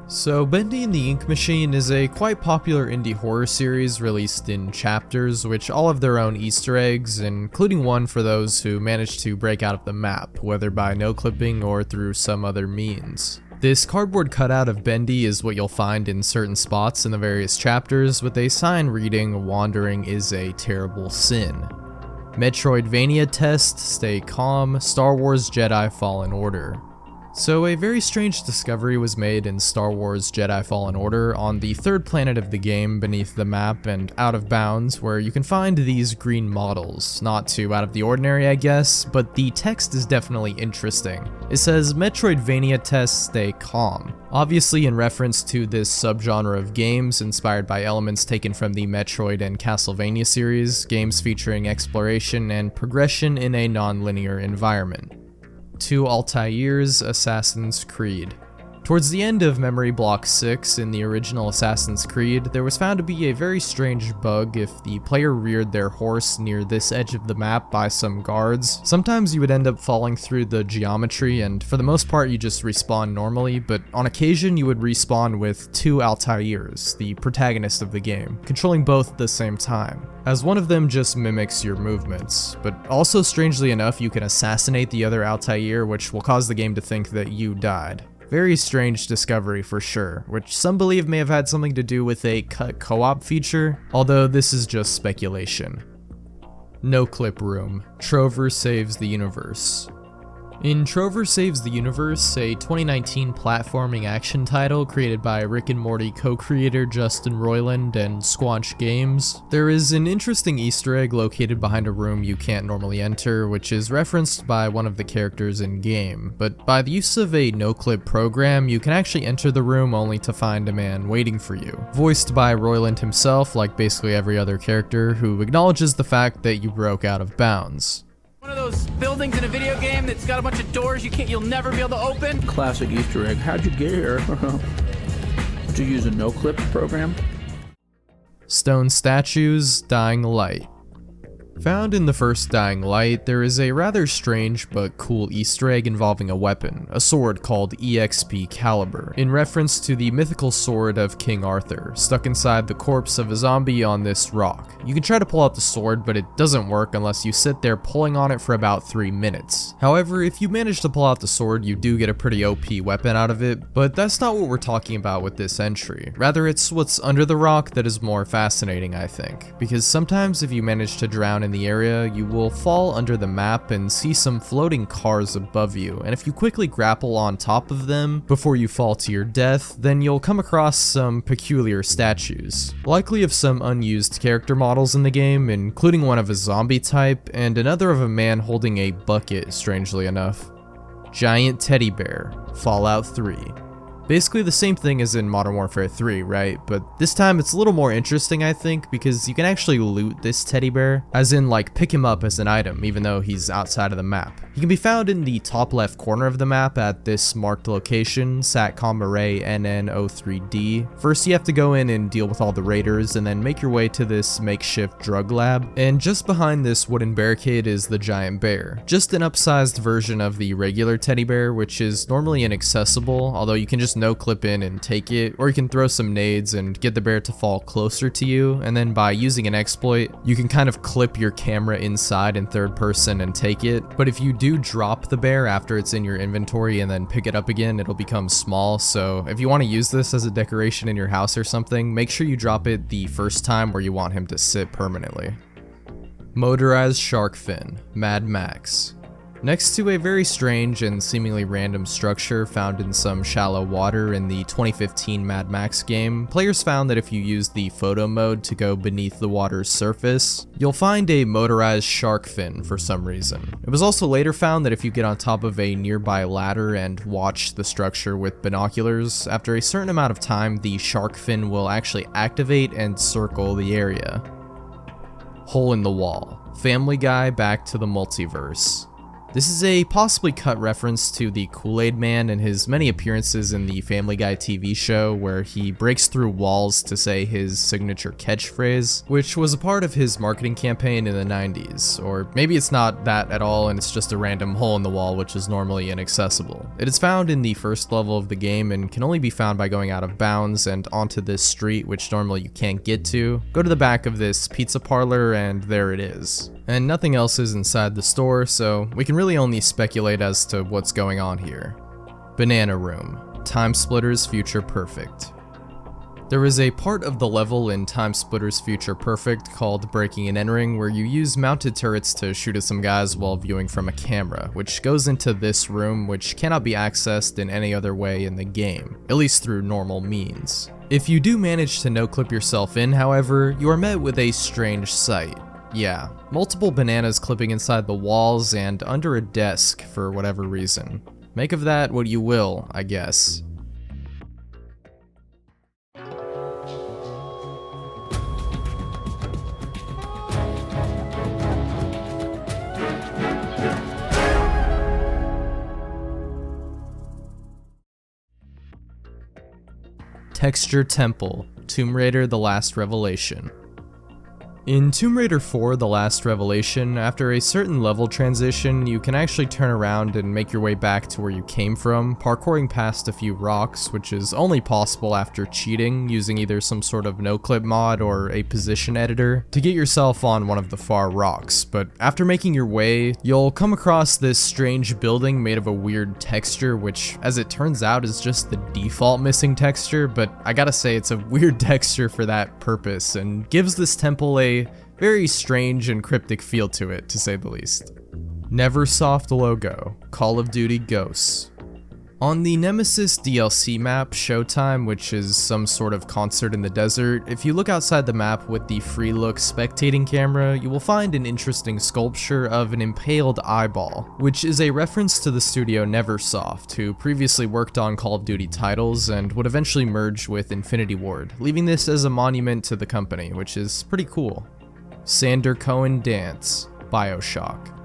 So Bendy and the Ink Machine is a quite popular indie horror series released in chapters, which all have their own Easter eggs, including one for those who managed to break out of the map, whether by no-clipping or through some other means. This cardboard cutout of Bendy is what you'll find in certain spots in the various chapters, with a sign reading, "Wandering is a terrible sin." Metroidvania test, stay calm, Star Wars Jedi Fallen Order. So a very strange discovery was made in Star Wars Jedi Fallen Order on the third planet of the game beneath the map and out of bounds, where you can find these green models. Not too out of the ordinary, I guess, but the text is definitely interesting. It says, Metroidvania test, stay calm. Obviously in reference to this subgenre of games inspired by elements taken from the Metroid and Castlevania series, games featuring exploration and progression in a non-linear environment. To Altair's Assassin's Creed. Towards the end of Memory Block 6 in the original Assassin's Creed, there was found to be a very strange bug if the player reared their horse near this edge of the map by some guards. Sometimes you would end up falling through the geometry, and for the most part you just respawn normally, but on occasion you would respawn with two Altairs, the protagonist of the game, controlling both at the same time, as one of them just mimics your movements. But also strangely enough, you can assassinate the other Altair, which will cause the game to think that you died. Very strange discovery for sure, which some believe may have had something to do with a cut co-op feature, although this is just speculation. No Clip Room. Trover Saves the Universe. In Trover Saves the Universe, a 2019 platforming action title created by Rick and Morty co-creator Justin Roiland and Squanch Games, there is an interesting Easter egg located behind a room you can't normally enter, which is referenced by one of the characters in-game, but by the use of a no-clip program, you can actually enter the room only to find a man waiting for you, voiced by Roiland himself, like basically every other character, who acknowledges the fact that you broke out of bounds. One of those buildings in a video game that's got a bunch of doors you'll never be able to open. Classic Easter egg. How'd you get here? Did you use a no-clip program? Stone Statues, Dying Light. Found in the first Dying Light, there is a rather strange but cool Easter egg involving a weapon, a sword called EXP Caliber, in reference to the mythical sword of King Arthur, stuck inside the corpse of a zombie on this rock. You can try to pull out the sword, but it doesn't work unless you sit there pulling on it for about 3 minutes. However, if you manage to pull out the sword, you do get a pretty OP weapon out of it, but that's not what we're talking about with this entry. Rather, it's what's under the rock that is more fascinating, I think, because sometimes if you manage to drown in the area, you will fall under the map and see some floating cars above you, and if you quickly grapple on top of them before you fall to your death, then you'll come across some peculiar statues, likely of some unused character models in the game, including one of a zombie type and another of a man holding a bucket, strangely enough. Giant Teddy Bear, Fallout 3. Basically the same thing as in Modern Warfare 3, right? But this time it's a little more interesting, I think, because you can actually loot this teddy bear, as in like pick him up as an item, even though he's outside of the map. He can be found in the top left corner of the map at this marked location, Satcom Array NN03D. First you have to go in and deal with all the raiders, and then make your way to this makeshift drug lab, and just behind this wooden barricade is the giant bear. Just an upsized version of the regular teddy bear, which is normally inaccessible, although you can just just no clip in and take it, or you can throw some nades and get the bear to fall closer to you, and then by using an exploit, you can kind of clip your camera inside in third person and take it. But if you do drop the bear after it's in your inventory and then pick it up again, it'll become small. So if you want to use this as a decoration in your house or something, make sure you drop it the first time where you want him to sit permanently. Motorized shark fin, Mad Max. Next to a very strange and seemingly random structure found in some shallow water in the 2015 Mad Max game, players found that if you use the photo mode to go beneath the water's surface, you'll find a motorized shark fin for some reason. It was also later found that if you get on top of a nearby ladder and watch the structure with binoculars, after a certain amount of time the shark fin will actually activate and circle the area. Hole in the Wall, Family Guy Back to the Multiverse. This is a possibly cut reference to the Kool-Aid Man and his many appearances in the Family Guy TV show where he breaks through walls to say his signature catchphrase, which was a part of his marketing campaign in the 90s. Or maybe it's not that at all and it's just a random hole in the wall which is normally inaccessible. It is found in the first level of the game and can only be found by going out of bounds and onto this street which normally you can't get to. Go to the back of this pizza parlor and there it is. And nothing else is inside the store, so we can really only speculate as to what's going on here. Banana Room, Time Splitters Future Perfect. There is a part of the level in Time Splitters Future Perfect called Breaking and Entering where you use mounted turrets to shoot at some guys while viewing from a camera, which goes into this room which cannot be accessed in any other way in the game, at least through normal means. If you do manage to no-clip yourself in, however, you are met with a strange sight. Yeah, multiple bananas clipping inside the walls and under a desk for whatever reason. Make of that what you will, I guess. Texture Temple, Tomb Raider: The Last Revelation. In Tomb Raider 4: The Last Revelation, after a certain level transition, you can actually turn around and make your way back to where you came from, parkouring past a few rocks, which is only possible after cheating, using either some sort of no-clip mod or a position editor, to get yourself on one of the far rocks. But after making your way, you'll come across this strange building made of a weird texture, which, as it turns out, is just the default missing texture, but I gotta say it's a weird texture for that purpose, and gives this temple a very strange and cryptic feel to it, to say the least. Neversoft logo, Call of Duty Ghosts. On the Nemesis DLC map, Showtime, which is some sort of concert in the desert, if you look outside the map with the free look spectating camera, you will find an interesting sculpture of an impaled eyeball, which is a reference to the studio Neversoft, who previously worked on Call of Duty titles and would eventually merge with Infinity Ward, leaving this as a monument to the company, which is pretty cool. Sander Cohen Dance, BioShock.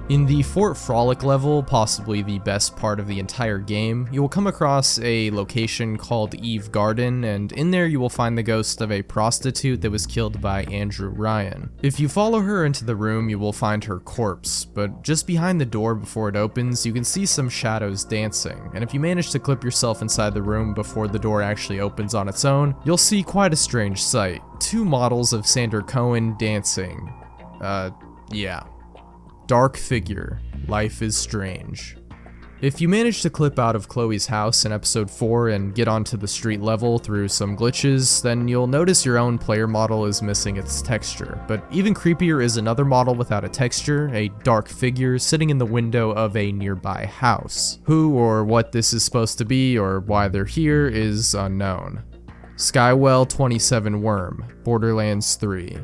In the Fort Frolic level, possibly the best part of the entire game, you will come across a location called Eve Garden, and in there you will find the ghost of a prostitute that was killed by Andrew Ryan. If you follow her into the room, you will find her corpse, but just behind the door before it opens, you can see some shadows dancing, and if you manage to clip yourself inside the room before the door actually opens on its own, you'll see quite a strange sight. Two models of Sander Cohen dancing. Yeah. Dark Figure, Life is Strange. If you manage to clip out of Chloe's house in episode 4 and get onto the street level through some glitches, then you'll notice your own player model is missing its texture. But even creepier is another model without a texture, a dark figure sitting in the window of a nearby house. Who or what this is supposed to be or why they're here is unknown. Skywell 27 Worm, Borderlands 3.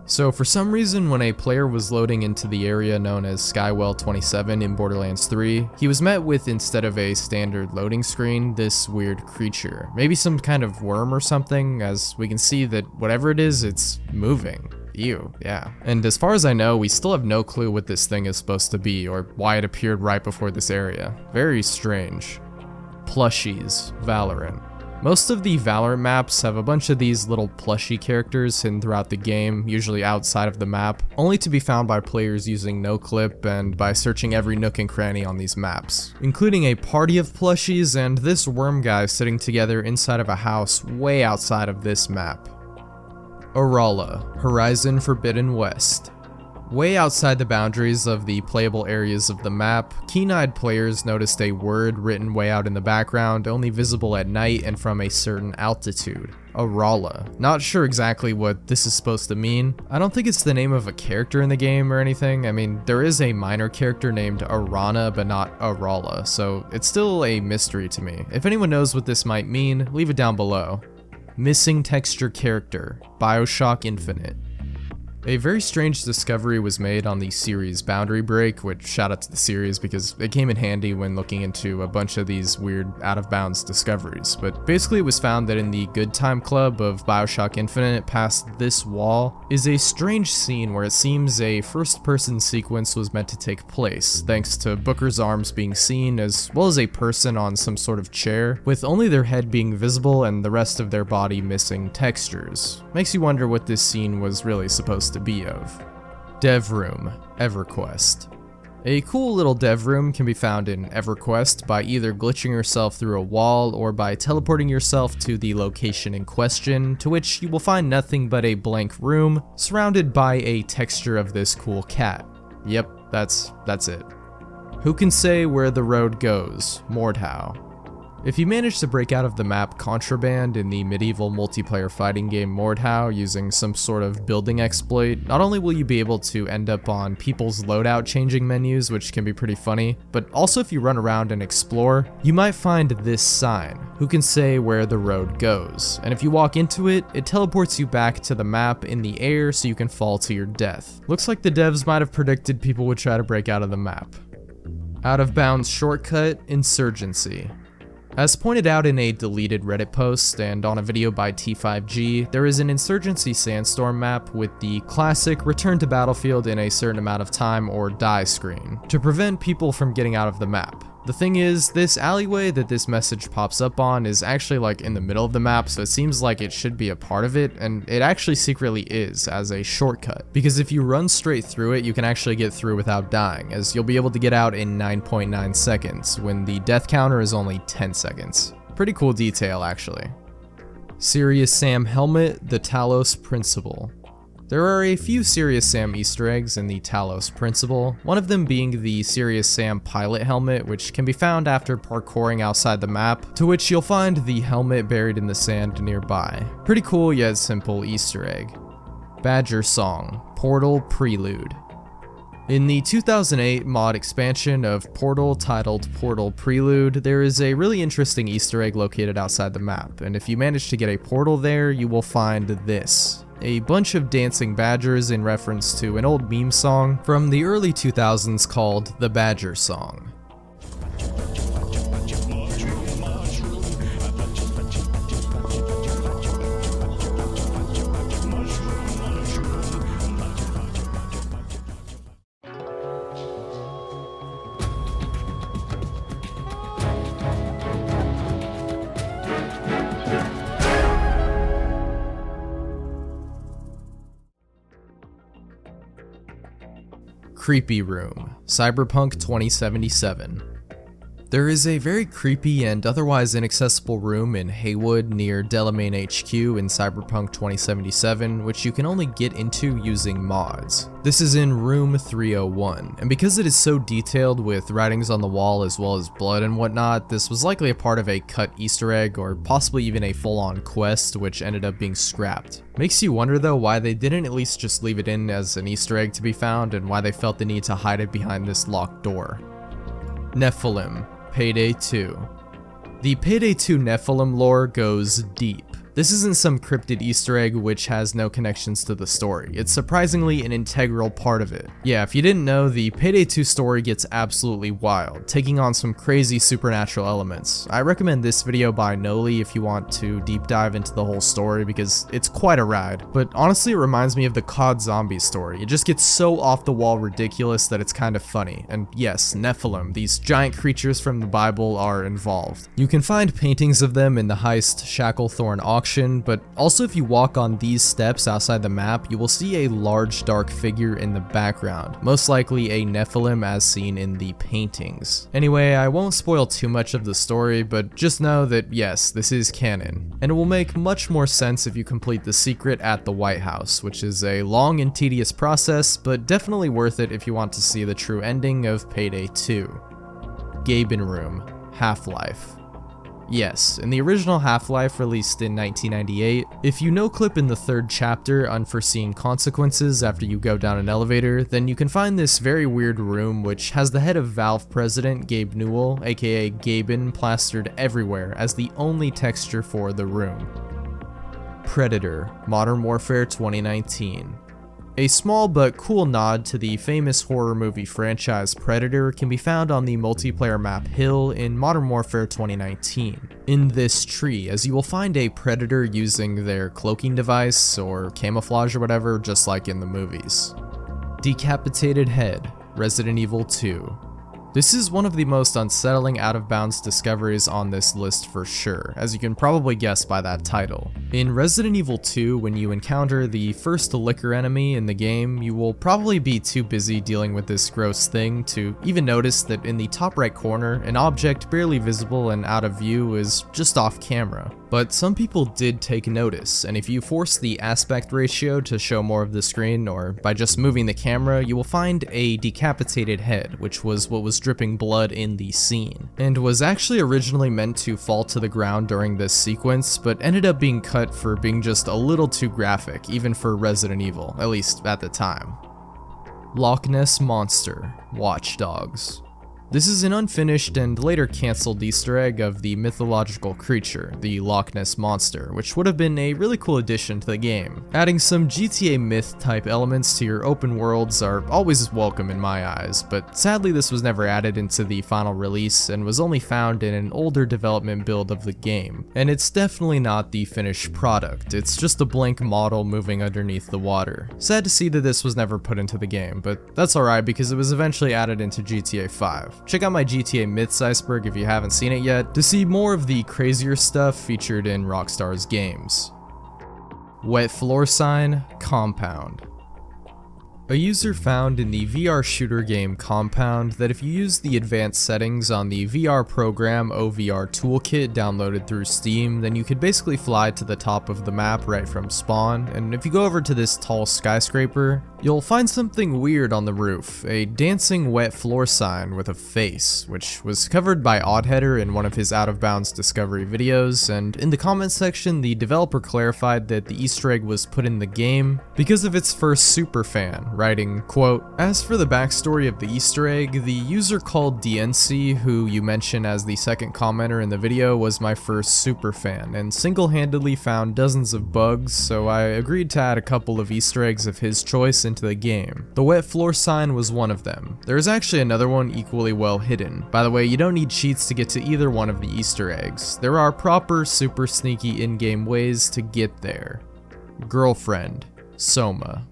So for some reason, when a player was loading into the area known as Skywell 27 in Borderlands 3, he was met with, instead of a standard loading screen, this weird creature. Maybe some kind of worm or something, as we can see that whatever it is, it's moving. Ew, yeah. And as far as I know, we still have no clue what this thing is supposed to be, or why it appeared right before this area. Very strange. Plushies, Valorant. Most of the Valorant maps have a bunch of these little plushie characters hidden throughout the game, usually outside of the map, only to be found by players using noclip and by searching every nook and cranny on these maps, including a party of plushies and this worm guy sitting together inside of a house way outside of this map. Orala, Horizon Forbidden West. Way outside the boundaries of the playable areas of the map, keen-eyed players noticed a word written way out in the background, only visible at night and from a certain altitude. Orala. Not sure exactly what this is supposed to mean. I don't think it's the name of a character in the game or anything. I mean, there is a minor character named Arana, but not Orala, so it's still a mystery to me. If anyone knows what this might mean, leave it down below. Missing texture character, BioShock Infinite. A very strange discovery was made on the series Boundary Break, which shout out to the series because it came in handy when looking into a bunch of these weird out-of-bounds discoveries. But basically it was found that in the Good Time Club of BioShock Infinite, past this wall, is a strange scene where it seems a first-person sequence was meant to take place, thanks to Booker's arms being seen, as well as a person on some sort of chair, with only their head being visible and the rest of their body missing textures. Makes you wonder what this scene was really supposed to be of. Dev Room, EverQuest. A cool little dev room can be found in EverQuest by either glitching yourself through a wall or by teleporting yourself to the location in question, to which you will find nothing but a blank room surrounded by a texture of this cool cat. Yep, that's it. Who can say where the road goes? Mordhau. If you manage to break out of the map Contraband in the medieval multiplayer fighting game Mordhau using some sort of building exploit, not only will you be able to end up on people's loadout changing menus, which can be pretty funny, but also if you run around and explore, you might find this sign, who can say where the road goes, and if you walk into it, it teleports you back to the map in the air so you can fall to your death. Looks like the devs might have predicted people would try to break out of the map. Out of bounds shortcut, Insurgency. As pointed out in a deleted Reddit post and on a video by T5G, there is an Insurgency Sandstorm map with the classic return to battlefield in a certain amount of time or die screen, to prevent people from getting out of the map. The thing is, this alleyway that this message pops up on is actually like in the middle of the map, so it seems like it should be a part of it, and it actually secretly is as a shortcut. Because if you run straight through it, you can actually get through without dying, as you'll be able to get out in 9.9 seconds, when the death counter is only 10 seconds. Pretty cool detail, actually. Serious Sam Helmet, the Talos Principle. There are a few Serious Sam Easter eggs in the Talos Principle, one of them being the Serious Sam pilot helmet, which can be found after parkouring outside the map, to which you'll find the helmet buried in the sand nearby. Pretty cool yet simple Easter egg. Badger Song, Portal Prelude. In the 2008 mod expansion of Portal titled Portal Prelude, there is a really interesting Easter egg located outside the map, and if you manage to get a portal there, you will find this. A bunch of dancing badgers in reference to an old meme song from the early 2000s called The Badger Song. Creepy Room, Cyberpunk 2077. There is a very creepy and otherwise inaccessible room in Haywood near Delamain HQ in Cyberpunk 2077, which you can only get into using mods. This is in room 301, and because it is so detailed with writings on the wall as well as blood and whatnot, this was likely a part of a cut Easter egg or possibly even a full-on quest, which ended up being scrapped. Makes you wonder though why they didn't at least just leave it in as an Easter egg to be found and why they felt the need to hide it behind this locked door. Nephilim, Payday 2. The Payday 2 Nephilim lore goes deep. This isn't some cryptid Easter egg which has no connections to the story. It's surprisingly an integral part of it. Yeah, if you didn't know, the Payday 2 story gets absolutely wild, taking on some crazy supernatural elements. I recommend this video by Noli if you want to deep dive into the whole story because it's quite a ride. But honestly, it reminds me of the COD Zombie story. It just gets so off the wall ridiculous that it's kind of funny. And yes, Nephilim, these giant creatures from the Bible, are involved. You can find paintings of them in the Heist Shacklethorn auction, but also if you walk on these steps outside the map, you will see a large dark figure in the background, most likely a Nephilim as seen in the paintings. Anyway, I won't spoil too much of the story, but just know that yes, this is canon, and it will make much more sense if you complete the secret at the White House, which is a long and tedious process, but definitely worth it if you want to see the true ending of Payday 2. Gaben Room, Half-Life. Yes, in the original Half-Life released in 1998, if you no-clip in the third chapter, Unforeseen Consequences, after you go down an elevator, then you can find this very weird room which has the head of Valve president Gabe Newell, aka Gaben, plastered everywhere as the only texture for the room. Predator, Modern Warfare 2019. A small but cool nod to the famous horror movie franchise Predator can be found on the multiplayer map Hill in Modern Warfare 2019. In this tree, as you will find a Predator using their cloaking device or camouflage or whatever, just like in the movies. Decapitated Head, Resident Evil 2. This is one of the most unsettling out-of-bounds discoveries on this list for sure, as you can probably guess by that title. In Resident Evil 2, when you encounter the first liquor enemy in the game, you will probably be too busy dealing with this gross thing to even notice that in the top right corner, an object barely visible and out of view is just off camera. But some people did take notice, and if you force the aspect ratio to show more of the screen, or by just moving the camera, you will find a decapitated head, which was what was dripping blood in the scene, and was actually originally meant to fall to the ground during this sequence, but ended up being cut for being just a little too graphic, even for Resident Evil, at least at the time. Loch Ness Monster, Watch Dogs. This is an unfinished and later cancelled Easter egg of the mythological creature, the Loch Ness Monster, which would have been a really cool addition to the game. Adding some GTA myth type elements to your open worlds are always welcome in my eyes, but sadly this was never added into the final release and was only found in an older development build of the game. And it's definitely not the finished product, it's just a blank model moving underneath the water. Sad to see that this was never put into the game, but that's alright because it was eventually added into GTA 5. Check out my GTA Myths Iceberg if you haven't seen it yet to see more of the crazier stuff featured in Rockstar's games. Wet Floor Sign, Compound. A user found in the VR shooter game Compound that if you use the advanced settings on the VR program OVR Toolkit downloaded through Steam, then you could basically fly to the top of the map right from spawn, and if you go over to this tall skyscraper, you'll find something weird on the roof, a dancing wet floor sign with a face, which was covered by Oddheader in one of his Out of Bounds discovery videos, and in the comments section the developer clarified that the Easter egg was put in the game because of its first superfan, writing, quote, "As for the backstory of the Easter egg, the user called DNC, who you mention as the second commenter in the video, was my first superfan, and single-handedly found dozens of bugs, so I agreed to add a couple of Easter eggs of his choice into the game. The wet floor sign was one of them. There is actually another one equally well hidden. By the way, you don't need cheats to get to either one of the Easter eggs. There are proper, super sneaky in-game ways to get there. Girlfriend, Soma.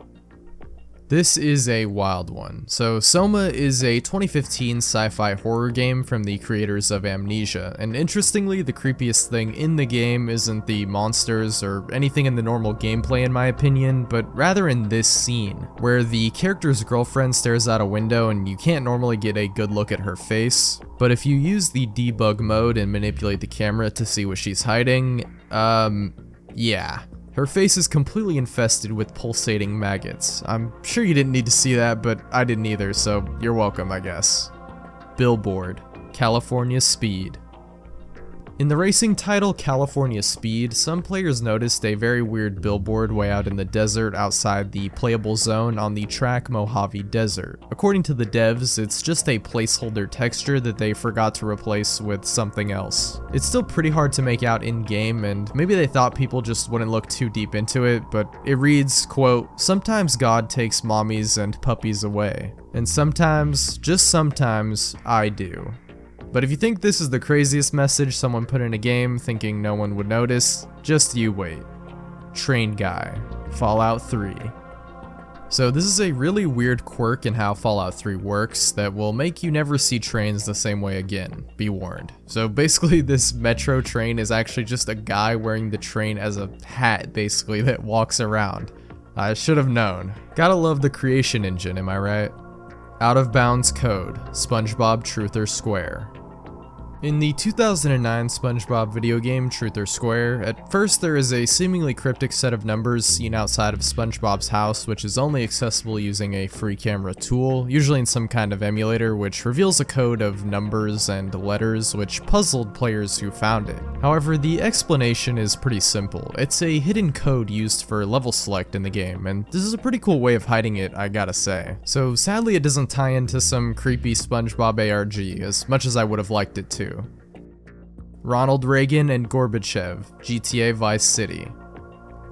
This is a wild one. So Soma is a 2015 sci-fi horror game from the creators of Amnesia, and interestingly, the creepiest thing in the game isn't the monsters or anything in the normal gameplay in my opinion, but rather in this scene, where the character's girlfriend stares out a window and you can't normally get a good look at her face, but if you use the debug mode and manipulate the camera to see what she's hiding, yeah. Her face is completely infested with pulsating maggots. I'm sure you didn't need to see that, but I didn't either, so you're welcome, I guess. Billboard, California Speed. In the racing title California Speed, some players noticed a very weird billboard way out in the desert outside the playable zone on the track Mojave Desert. According to the devs, it's just a placeholder texture that they forgot to replace with something else. It's still pretty hard to make out in-game, and maybe they thought people just wouldn't look too deep into it, but it reads, quote, "Sometimes God takes mommies and puppies away, and sometimes, just sometimes, I do." But if you think this is the craziest message someone put in a game thinking no one would notice, just you wait. Train Guy, Fallout 3. So this is a really weird quirk in how Fallout 3 works that will make you never see trains the same way again, be warned. So basically this metro train is actually just a guy wearing the train as a hat basically that walks around. I should have known. Gotta love the creation engine, am I right? Out of Bounds Code, SpongeBob Truth or Square. In the 2009 SpongeBob video game Truth or Square, at first there is a seemingly cryptic set of numbers seen outside of SpongeBob's house, which is only accessible using a free camera tool, usually in some kind of emulator, which reveals a code of numbers and letters which puzzled players who found it. However, the explanation is pretty simple. It's a hidden code used for level select in the game, and this is a pretty cool way of hiding it, I gotta say. So sadly it doesn't tie into some creepy SpongeBob ARG, as much as I would have liked it to. Ronald Reagan and Gorbachev, GTA Vice City.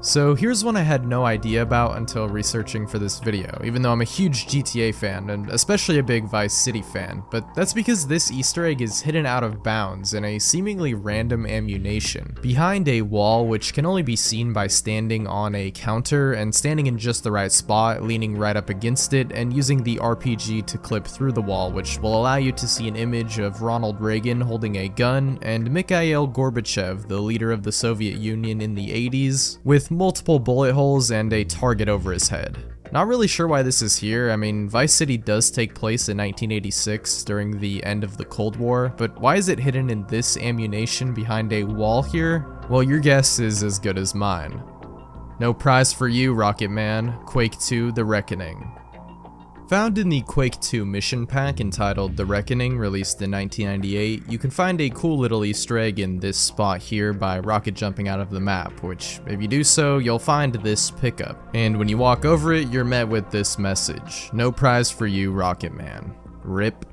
So here's one I had no idea about until researching for this video, even though I'm a huge GTA fan, and especially a big Vice City fan, but that's because this Easter egg is hidden out of bounds in a seemingly random ammunition, behind a wall which can only be seen by standing on a counter and standing in just the right spot, leaning right up against it, and using the RPG to clip through the wall, which will allow you to see an image of Ronald Reagan holding a gun, and Mikhail Gorbachev, the leader of the Soviet Union in the 80s, with multiple bullet holes and a target over his head. Not really sure why this is here. I mean, Vice City does take place in 1986 during the end of the Cold War, but why is it hidden in this ammunition behind a wall here? Well, your guess is as good as mine. No prize for you, Rocket Man. Quake 2: The Reckoning. Found in the Quake 2 mission pack entitled The Reckoning, released in 1998, you can find a cool little Easter egg in this spot here by rocket jumping out of the map, which, if you do so, you'll find this pickup. And when you walk over it, you're met with this message: no prize for you, Rocket Man. RIP.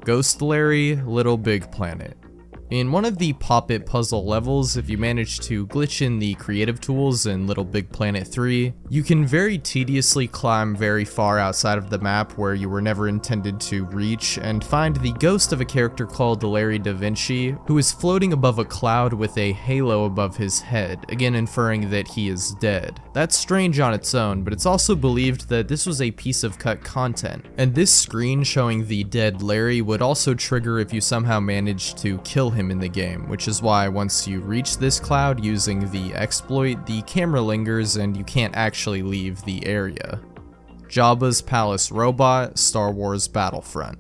Ghost Larry, Little Big Planet. In one of the Pop It puzzle levels, if you manage to glitch in the creative tools in Little Big Planet 3, you can very tediously climb very far outside of the map where you were never intended to reach and find the ghost of a character called Larry Da Vinci, who is floating above a cloud with a halo above his head, again inferring that he is dead. That's strange on its own, but it's also believed that this was a piece of cut content, and this screen showing the dead Larry would also trigger if you somehow managed to kill him in the game, which is why once you reach this cloud using the exploit, the camera lingers and you can't actually leave the area. Jabba's Palace Robot, Star Wars Battlefront.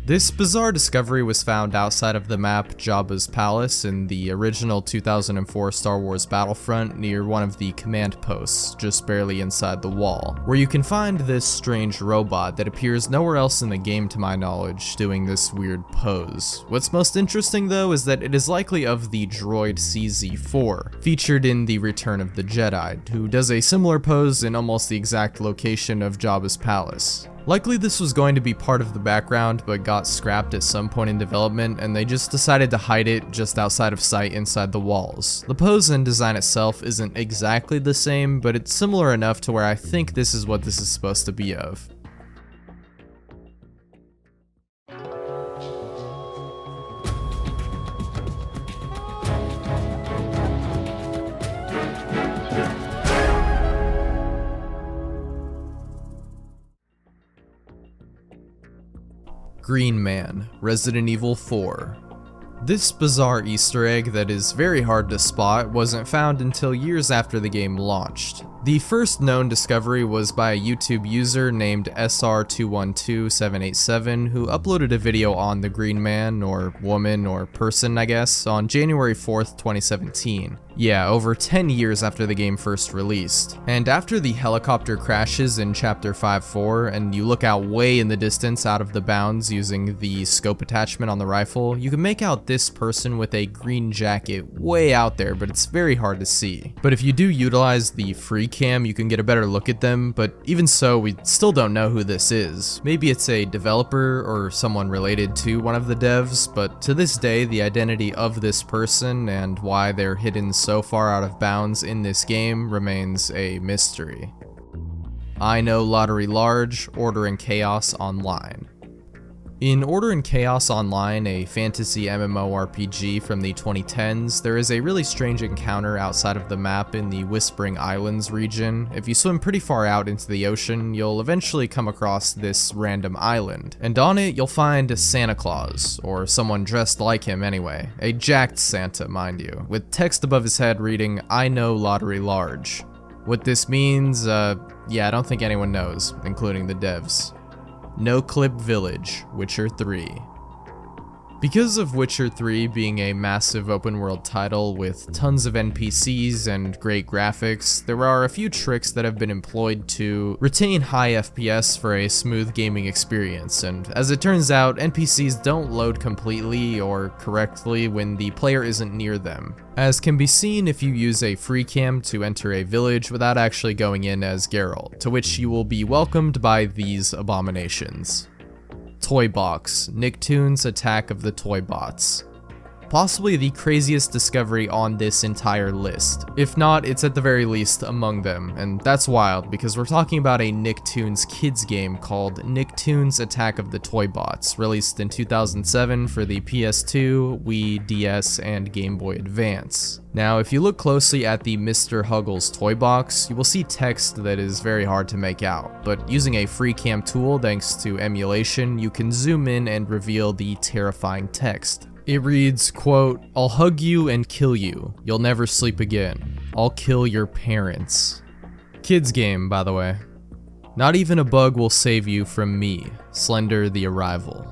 This bizarre discovery was found outside of the map Jabba's Palace in the original 2004 Star Wars Battlefront near one of the command posts, just barely inside the wall, where you can find this strange robot that appears nowhere else in the game to my knowledge, doing this weird pose. What's most interesting though is that it is likely of the droid CZ-4, featured in The Return of the Jedi, who does a similar pose in almost the exact location of Jabba's Palace. Likely this was going to be part of the background, but got scrapped at some point in development, and they just decided to hide it just outside of sight inside the walls. The pose and design itself isn't exactly the same, but it's similar enough to where I think this is what this is supposed to be of. Green Man, Resident Evil 4. This bizarre Easter egg that is very hard to spot wasn't found until years after the game launched. The first known discovery was by a YouTube user named SR212787 who uploaded a video on the Green Man, or woman, or person I guess, on January 4th, 2017. Yeah, over 10 years after the game first released. And after the helicopter crashes in Chapter 5-4, and you look out way in the distance out of the bounds using the scope attachment on the rifle, you can make out this person with a green jacket way out there, but it's very hard to see. But if you do utilize the free cam, you can get a better look at them, but even so, we still don't know who this is. Maybe it's a developer or someone related to one of the devs, but to this day, the identity of this person and why they're hidden so far out of bounds in this game remains a mystery. I Know Lottery Large, Order and Chaos Online. In Order and Chaos Online, a fantasy MMORPG from the 2010s, there is a really strange encounter outside of the map in the Whispering Islands region. If you swim pretty far out into the ocean, you'll eventually come across this random island, and on it you'll find Santa Claus, or someone dressed like him anyway, a jacked Santa mind you, with text above his head reading, "I know Lottery Large." What this means, yeah, I don't think anyone knows, including the devs. No Clip Village, Witcher 3. Because of Witcher 3 being a massive open world title with tons of NPCs and great graphics, there are a few tricks that have been employed to retain high FPS for a smooth gaming experience, and as it turns out, NPCs don't load completely or correctly when the player isn't near them, as can be seen if you use a free cam to enter a village without actually going in as Geralt, to which you will be welcomed by these abominations. Toy Box, Nicktoons Attack of the Toy Bots. Possibly the craziest discovery on this entire list. If not, it's at the very least among them, and that's wild because we're talking about a Nicktoons kids game called Nicktoons Attack of the Toy Bots, released in 2007 for the PS2, Wii, DS, and Game Boy Advance. Now, if you look closely at the Mr. Huggles toy box, you will see text that is very hard to make out, but using a free cam tool thanks to emulation, you can zoom in and reveal the terrifying text. It reads, quote, "I'll hug you and kill you. You'll never sleep again. I'll kill your parents." Kids game, by the way. Not even a bug will save you from me, Slender the Arrival.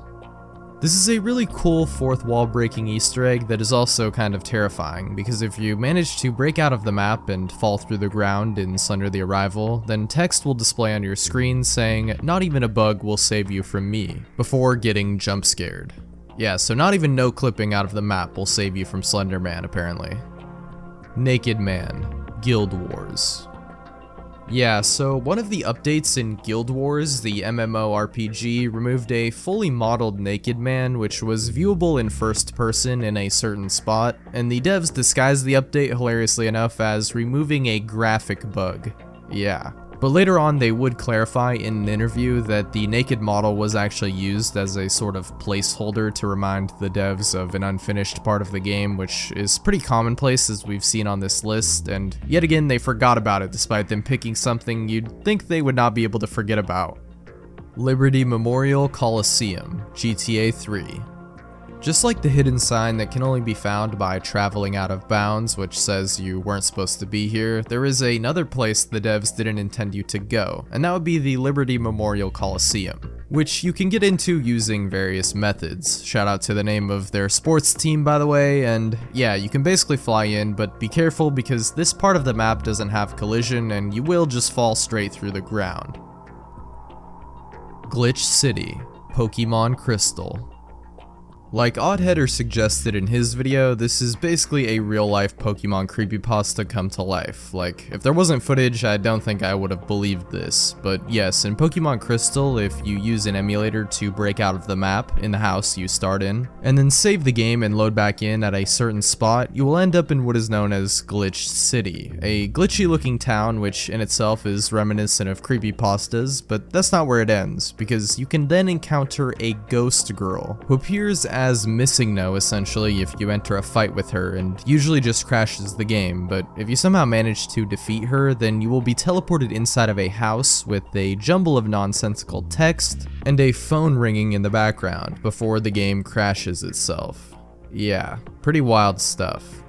This is a really cool fourth wall breaking Easter egg that is also kind of terrifying, because if you manage to break out of the map and fall through the ground in Slender the Arrival, then text will display on your screen saying, "Not even a bug will save you from me," before getting jump scared. Yeah, so not even no clipping out of the map will save you from Slender Man, apparently. Naked Man, Guild Wars. Yeah, so one of the updates in Guild Wars, the MMORPG, removed a fully modeled Naked Man, which was viewable in first person in a certain spot, and the devs disguised the update hilariously enough as removing a graphic bug. Yeah. But later on, they would clarify in an interview that the naked model was actually used as a sort of placeholder to remind the devs of an unfinished part of the game, which is pretty commonplace as we've seen on this list, and yet again they forgot about it despite them picking something you'd think they would not be able to forget about. Liberty Memorial Coliseum, GTA 3. Just like the hidden sign that can only be found by traveling out of bounds, which says you weren't supposed to be here, there is another place the devs didn't intend you to go, and that would be the Liberty Memorial Coliseum, which you can get into using various methods. Shout out to the name of their sports team, by the way, and yeah, you can basically fly in, but be careful because this part of the map doesn't have collision and you will just fall straight through the ground. Glitch City, Pokemon Crystal. Like Oddheader suggested in his video, this is basically a real-life Pokemon creepypasta come to life. Like, if there wasn't footage, I don't think I would have believed this. But yes, in Pokemon Crystal, if you use an emulator to break out of the map in the house you start in, and then save the game and load back in at a certain spot, you will end up in what is known as Glitch City, a glitchy-looking town which in itself is reminiscent of creepypastas, but that's not where it ends, because you can then encounter a ghost girl, who appears as Missing No essentially if you enter a fight with her, and usually just crashes the game, but if you somehow manage to defeat her, then you will be teleported inside of a house with a jumble of nonsensical text and a phone ringing in the background before the game crashes itself. Yeah, pretty wild stuff.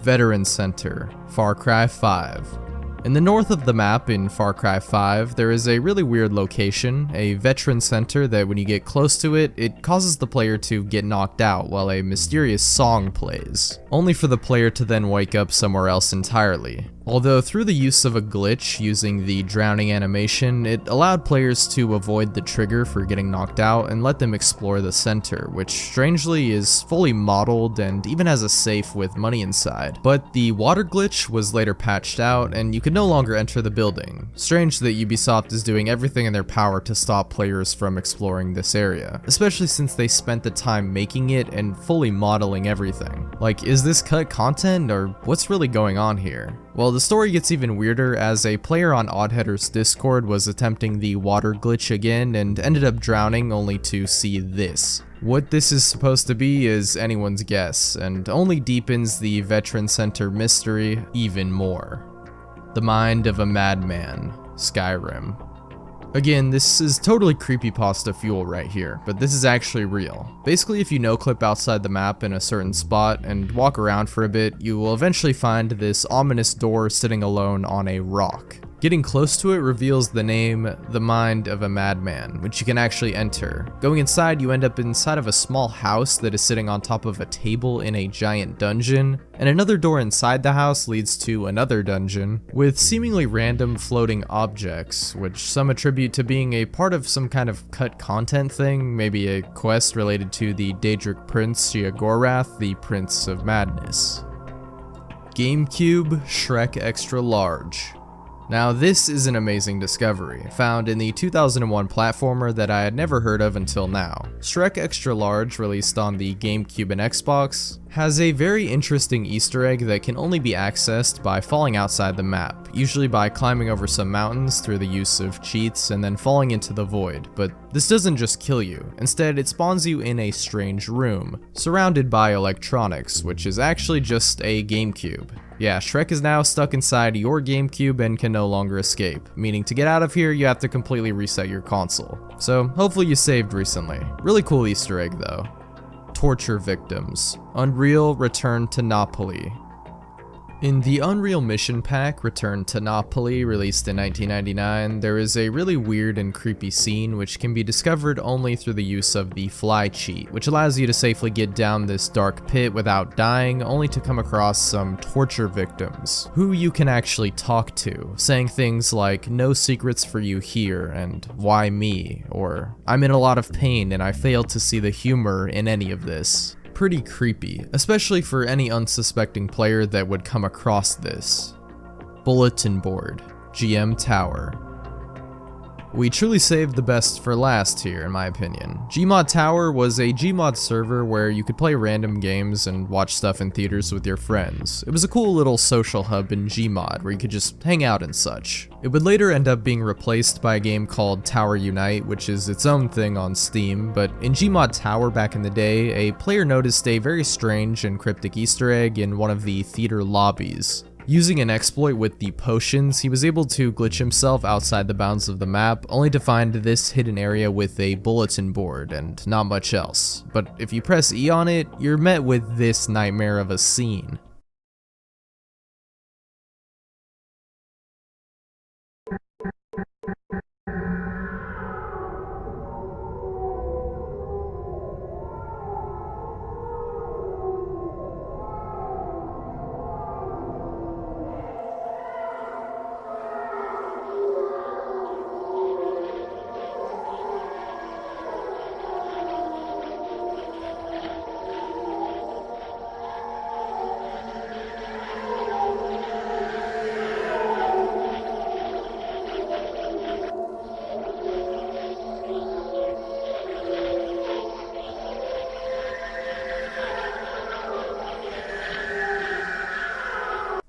Veteran Center, Far Cry 5. In the north of the map in Far Cry 5, there is a really weird location, a veteran center that when you get close to it, it causes the player to get knocked out while a mysterious song plays, only for the player to then wake up somewhere else entirely. Although through the use of a glitch using the drowning animation, it allowed players to avoid the trigger for getting knocked out and let them explore the center, which strangely is fully modeled and even has a safe with money inside. But the water glitch was later patched out and you could no longer enter the building. Strange that Ubisoft is doing everything in their power to stop players from exploring this area, especially since they spent the time making it and fully modeling everything. Like, is this cut content or what's really going on here? Well, the story gets even weirder as a player on Oddheader's Discord was attempting the water glitch again and ended up drowning only to see this. What this is supposed to be is anyone's guess, and only deepens the Veteran Center mystery even more. The Mind of a Madman, Skyrim. Again, this is totally creepypasta fuel right here, but this is actually real. Basically, if you no-clip outside the map in a certain spot and walk around for a bit, you will eventually find this ominous door sitting alone on a rock. Getting close to it reveals the name, The Mind of a Madman, which you can actually enter. Going inside, you end up inside of a small house that is sitting on top of a table in a giant dungeon, and another door inside the house leads to another dungeon, with seemingly random floating objects, which some attribute to being a part of some kind of cut content thing, maybe a quest related to the Daedric Prince Sheogorath, the Prince of Madness. GameCube Shrek Extra Large. Now this is an amazing discovery, found in the 2001 platformer that I had never heard of until now. Shrek Extra Large, released on the GameCube and Xbox, has a very interesting Easter egg that can only be accessed by falling outside the map, usually by climbing over some mountains through the use of cheats and then falling into the void. But this doesn't just kill you, instead it spawns you in a strange room, surrounded by electronics, which is actually just a GameCube. Yeah, Shrek is now stuck inside your GameCube and can no longer escape, meaning to get out of here you have to completely reset your console. So hopefully you saved recently. Really cool Easter egg though. Torture victims. Unreal Return to Napoli. In the Unreal Mission Pack, Return to Napoli, released in 1999, there is a really weird and creepy scene which can be discovered only through the use of the fly cheat, which allows you to safely get down this dark pit without dying, only to come across some torture victims, who you can actually talk to, saying things like, "No secrets for you here," and "Why me?" or "I'm in a lot of pain and I fail to see the humor in any of this." Pretty creepy, especially for any unsuspecting player that would come across this. Bulletin Board, GM Tower. We truly saved the best for last here, in my opinion. Gmod Tower was a Gmod server where you could play random games and watch stuff in theaters with your friends. It was a cool little social hub in Gmod where you could just hang out and such. It would later end up being replaced by a game called Tower Unite, which is its own thing on Steam, but in Gmod Tower back in the day, a player noticed a very strange and cryptic Easter egg in one of the theater lobbies. Using an exploit with the potions, he was able to glitch himself outside the bounds of the map, only to find this hidden area with a bulletin board and not much else. But if you press E on it, you're met with this nightmare of a scene.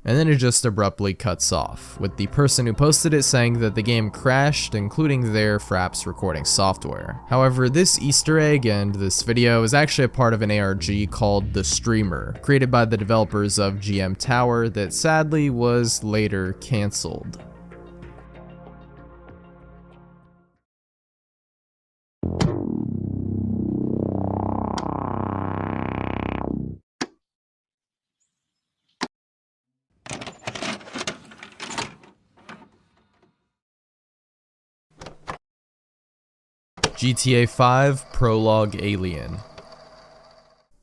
And then it just abruptly cuts off, with the person who posted it saying that the game crashed, including their Fraps recording software. However, this Easter egg and this video is actually a part of an ARG called The Streamer, created by the developers of GM Tower that sadly was later cancelled. GTA 5 Prologue Alien.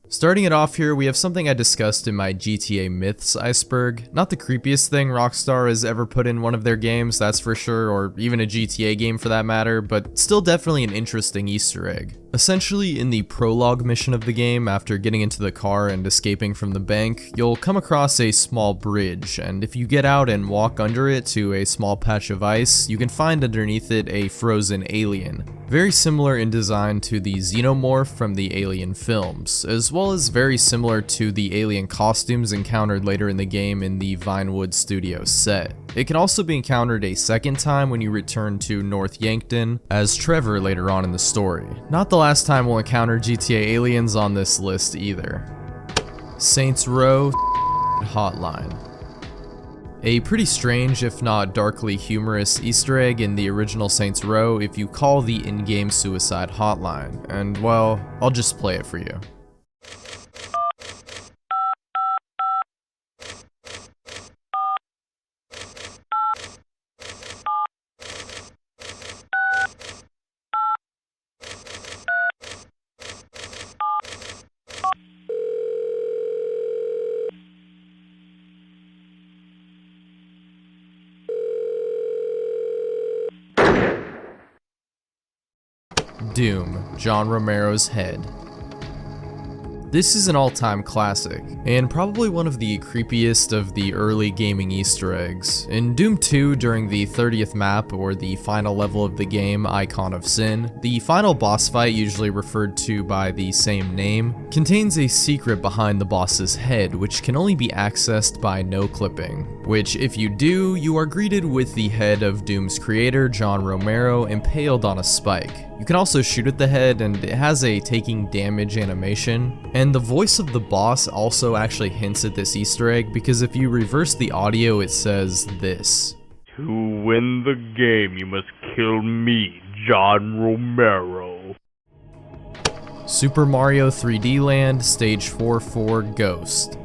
Starting it off here, we have something I discussed in my GTA Myths Iceberg. Not the creepiest thing Rockstar has ever put in one of their games, that's for sure, or even a GTA game for that matter, but still definitely an interesting Easter egg. Essentially, in the prologue mission of the game, after getting into the car and escaping from the bank, you'll come across a small bridge, and if you get out and walk under it to a small patch of ice, you can find underneath it a frozen alien. Very similar in design to the xenomorph from the Alien films, as well as very similar to the alien costumes encountered later in the game in the Vinewood Studios set. It can also be encountered a second time when you return to North Yankton as Trevor later on in the story. Not the last time we'll encounter GTA aliens on this list either. Saints Row Hotline. A pretty strange, if not darkly humorous Easter egg in the original Saints Row if you call the in-game suicide hotline, and well, I'll just play it for you. Doom, John Romero's Head. This is an all-time classic, and probably one of the creepiest of the early gaming Easter eggs. In Doom 2, during the 30th map, or the final level of the game, Icon of Sin, the final boss fight, usually referred to by the same name, contains a secret behind the boss's head, which can only be accessed by no-clipping. Which, if you do, you are greeted with the head of Doom's creator, John Romero, impaled on a spike. You can also shoot at the head, and it has a taking damage animation. And the voice of the boss also actually hints at this Easter egg, because if you reverse the audio, it says this. To win the game, you must kill me, John Romero. Super Mario 3D Land Stage 4-4 Ghost.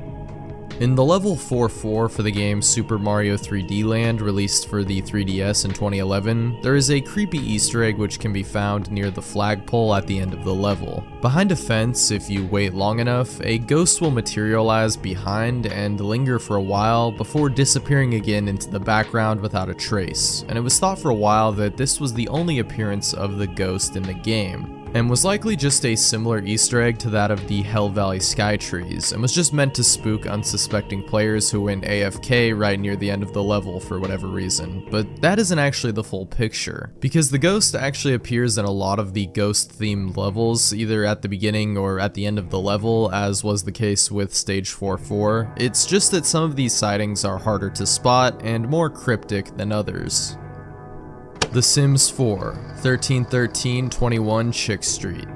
In the level 4-4 for the game Super Mario 3D Land, released for the 3DS in 2011, there is a creepy Easter egg which can be found near the flagpole at the end of the level. Behind a fence, if you wait long enough, a ghost will materialize behind and linger for a while before disappearing again into the background without a trace, and it was thought for a while that this was the only appearance of the ghost in the game, and was likely just a similar Easter egg to that of the Hell Valley Sky Trees, and was just meant to spook unsuspecting players who went AFK right near the end of the level for whatever reason. But that isn't actually the full picture, because the ghost actually appears in a lot of the ghost-themed levels, either at the beginning or at the end of the level, as was the case with Stage 4-4. It's just that some of these sightings are harder to spot and more cryptic than others. The Sims 4, 131321 Chick Street.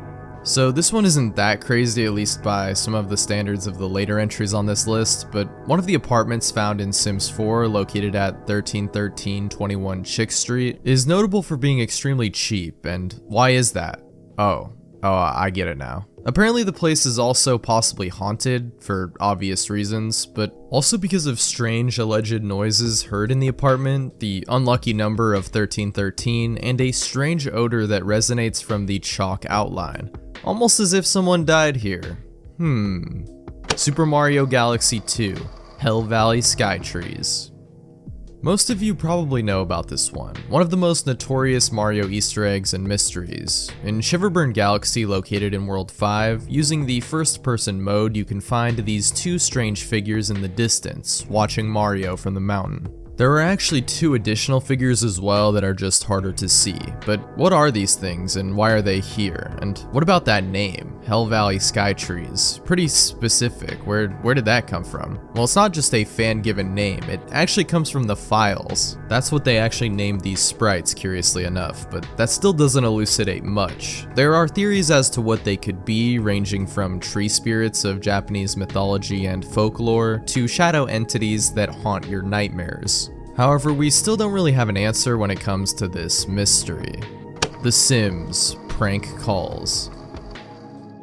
So this one isn't that crazy, at least by some of the standards of the later entries on this list, but one of the apartments found in Sims 4, located at 131321 Chick Street, is notable for being extremely cheap, and why is that? Oh, I get it now. Apparently the place is also possibly haunted, for obvious reasons, but also because of strange alleged noises heard in the apartment, the unlucky number of 1313, and a strange odor that resonates from the chalk outline. Almost as if someone died here. Super Mario Galaxy 2, Hell Valley Sky Trees. Most of you probably know about this one of the most notorious Mario Easter eggs and mysteries. In Shiverburn Galaxy, located in World 5, using the first-person mode, you can find these two strange figures in the distance, watching Mario from the mountain. There are actually two additional figures as well that are just harder to see, but what are these things and why are they here? And what about that name, Hell Valley Sky Trees? Pretty specific. Where did that come from? Well, it's not just a fan-given name, it actually comes from the files. That's what they actually named these sprites, curiously enough, but that still doesn't elucidate much. There are theories as to what they could be, ranging from tree spirits of Japanese mythology and folklore to shadow entities that haunt your nightmares. However, we still don't really have an answer when it comes to this mystery. The Sims Prank Calls.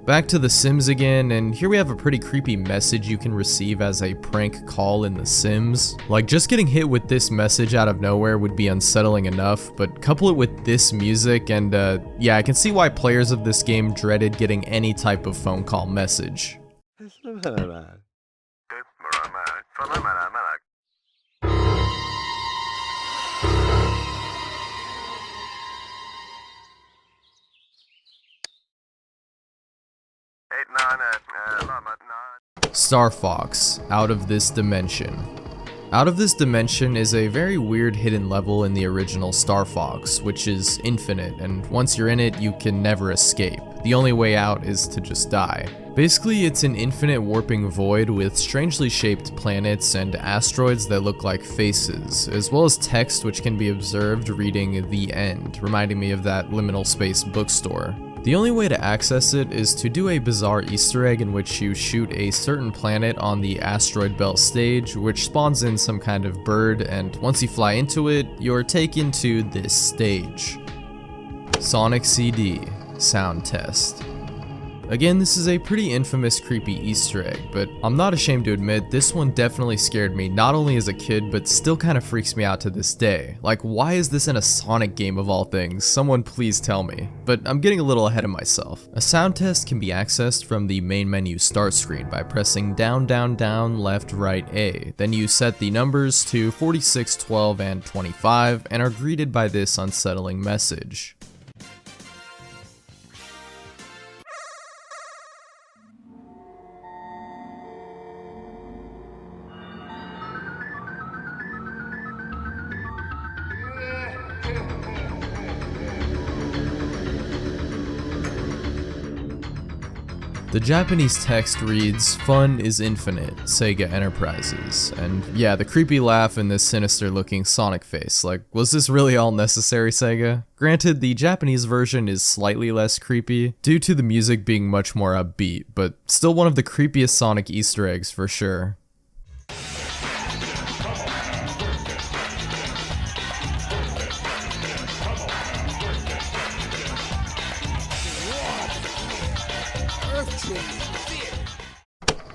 Back to The Sims again, and here we have a pretty creepy message you can receive as a prank call in The Sims. Like, just getting hit with this message out of nowhere would be unsettling enough, but couple it with this music and yeah, I can see why players of this game dreaded getting any type of phone call message. Star Fox, Out of This Dimension. Out of This Dimension is a very weird hidden level in the original Star Fox, which is infinite, and once you're in it, you can never escape. The only way out is to just die. Basically, it's an infinite warping void with strangely shaped planets and asteroids that look like faces, as well as text which can be observed reading "The End," reminding me of that liminal space bookstore. The only way to access it is to do a bizarre Easter egg in which you shoot a certain planet on the asteroid belt stage, which spawns in some kind of bird, and once you fly into it, you're taken to this stage. Sonic CD Sound Test. Again, this is a pretty infamous creepy Easter egg, but I'm not ashamed to admit this one definitely scared me not only as a kid, but still kind of freaks me out to this day. Like, why is this in a Sonic game of all things? Someone please tell me. But I'm getting a little ahead of myself. A sound test can be accessed from the main menu start screen by pressing down, down, down, left, right, A. Then you set the numbers to 46, 12, and 25, and are greeted by this unsettling message. The Japanese text reads, "Fun is infinite, Sega Enterprises." And yeah, the creepy laugh and this sinister looking Sonic face. Like, was this really all necessary, Sega? Granted, the Japanese version is slightly less creepy, due to the music being much more upbeat, but still one of the creepiest Sonic Easter eggs for sure.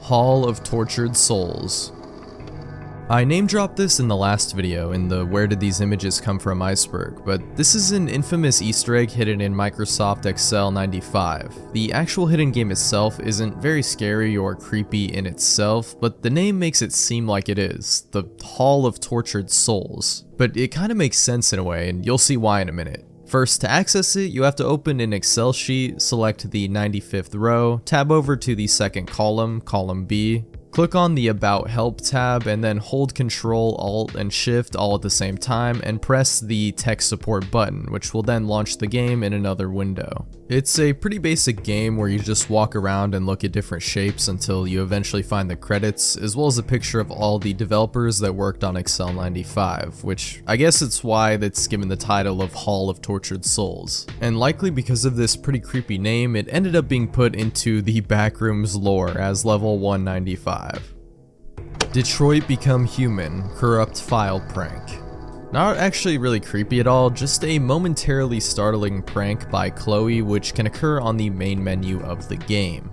Hall of Tortured Souls. I name dropped this in the last video in the "Where did these images come from" Iceberg, but this is an infamous Easter egg hidden in Microsoft Excel 95. The actual hidden game itself isn't very scary or creepy in itself, but the name makes it seem like it is, the Hall of Tortured Souls. But it kinda makes sense in a way, and you'll see why in a minute. First, to access it, you have to open an Excel sheet, select the 95th row, tab over to the second column, column B, click on the About Help tab, and then hold Ctrl, Alt, and Shift all at the same time, and press the Tech Support button, which will then launch the game in another window. It's a pretty basic game where you just walk around and look at different shapes until you eventually find the credits, as well as a picture of all the developers that worked on Excel 95, which I guess it's why that's given the title of Hall of Tortured Souls. And likely because of this pretty creepy name, it ended up being put into the Backrooms lore as level 195. Detroit Become Human Corrupt File Prank. Not actually really creepy at all, just a momentarily startling prank by Chloe which can occur on the main menu of the game.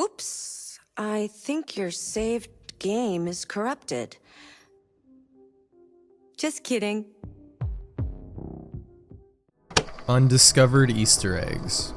Oops, I think your saved game is corrupted. Just kidding. Undiscovered Easter eggs.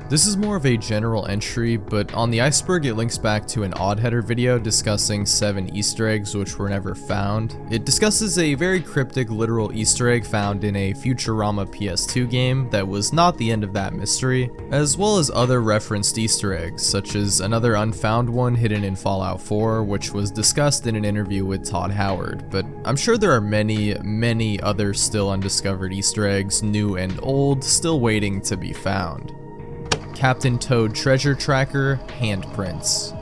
This is more of a general entry, but on the Iceberg it links back to an odd header video discussing 7 Easter eggs which were never found. It discusses a very cryptic literal Easter egg found in a Futurama PS2 game that was not the end of that mystery, as well as other referenced Easter eggs, such as another unfound one hidden in Fallout 4, which was discussed in an interview with Todd Howard, but I'm sure there are many other still undiscovered Easter eggs, new and old, still waiting to be found. Captain Toad Treasure Tracker Handprints.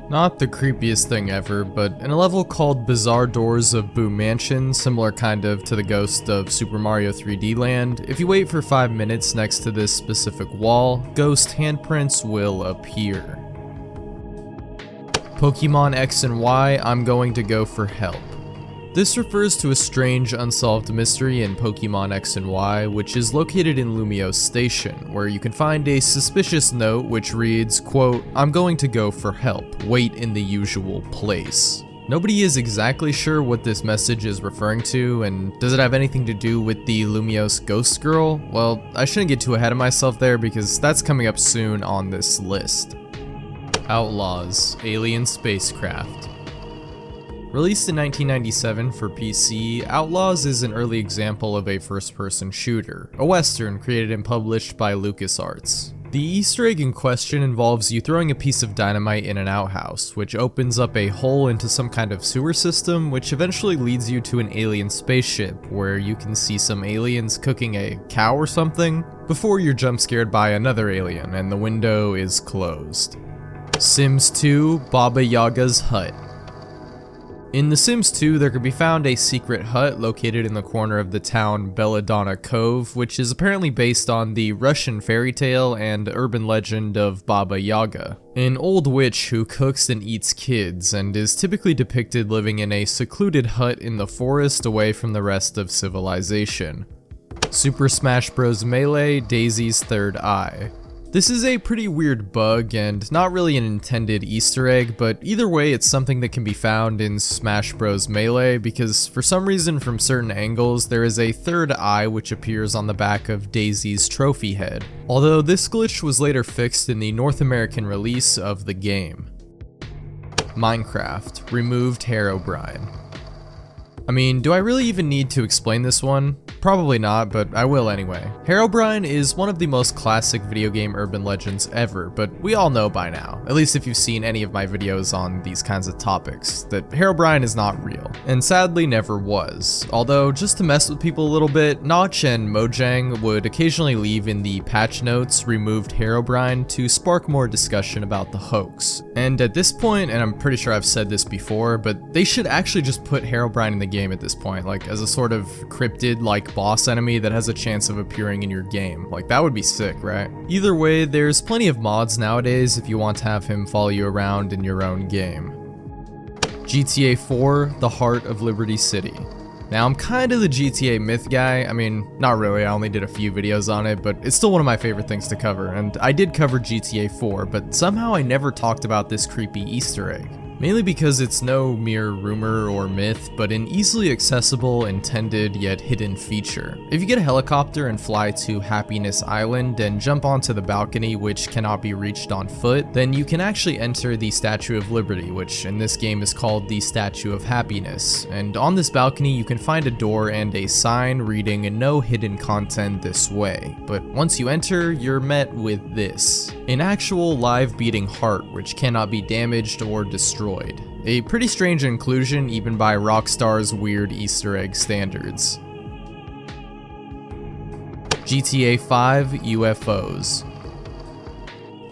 Not the creepiest thing ever, but in a level called Bizarre Doors of Boo Mansion, similar kind of to the ghost of Super Mario 3D Land, if you wait for 5 minutes next to this specific wall, ghost handprints will appear. Pokemon X and Y, I'm going to go for help. This refers to a strange unsolved mystery in Pokemon X and Y, which is located in Lumiose Station, where you can find a suspicious note which reads, quote, "I'm going to go for help, wait in the usual place." Nobody is exactly sure what this message is referring to, and does it have anything to do with the Lumiose ghost girl? Well, I shouldn't get too ahead of myself there because that's coming up soon on this list. Outlaws, Alien Spacecraft. Released in 1997 for PC, Outlaws is an early example of a first-person shooter, a western created and published by LucasArts. The Easter egg in question involves you throwing a piece of dynamite in an outhouse, which opens up a hole into some kind of sewer system, which eventually leads you to an alien spaceship, where you can see some aliens cooking a cow or something, before you're jump scared by another alien and the window is closed. Sims 2, Baba Yaga's Hut. In The Sims 2, there could be found a secret hut located in the corner of the town Belladonna Cove, which is apparently based on the Russian fairy tale and urban legend of Baba Yaga, an old witch who cooks and eats kids and is typically depicted living in a secluded hut in the forest away from the rest of civilization. Super Smash Bros. Melee, Daisy's Third Eye. This is a pretty weird bug and not really an intended Easter egg, but either way it's something that can be found in Smash Bros. Melee because for some reason from certain angles there is a third eye which appears on the back of Daisy's trophy head, although this glitch was later fixed in the North American release of the game. Minecraft, removed Herobrine. I mean, do I really even need to explain this one? Probably not, but I will anyway. Herobrine is one of the most classic video game urban legends ever, but we all know by now, at least if you've seen any of my videos on these kinds of topics, that Herobrine is not real, and sadly never was. Although, just to mess with people a little bit, Notch and Mojang would occasionally leave in the patch notes removed Herobrine to spark more discussion about the hoax. And at this point, and I'm pretty sure I've said this before, but they should actually just put Herobrine in the game at this point, like as a sort of cryptid-like boss enemy that has a chance of appearing in your game. Like, that would be sick, right? Either way, there's plenty of mods nowadays if you want to have him follow you around in your own game. GTA 4, The Heart of Liberty City. Now, I'm kind of the GTA myth guy. I mean, not really, I only did a few videos on it, but it's still one of my favorite things to cover, and I did cover GTA 4, but somehow I never talked about this creepy Easter egg. Mainly because it's no mere rumor or myth, but an easily accessible, intended, yet hidden feature. If you get a helicopter and fly to Happiness Island and jump onto the balcony which cannot be reached on foot, then you can actually enter the Statue of Liberty, which in this game is called the Statue of Happiness. And on this balcony you can find a door and a sign reading "No hidden content this way." But once you enter, you're met with this. An actual live beating heart which cannot be damaged or destroyed. A pretty strange inclusion even by Rockstar's weird Easter egg standards. GTA 5 UFOs.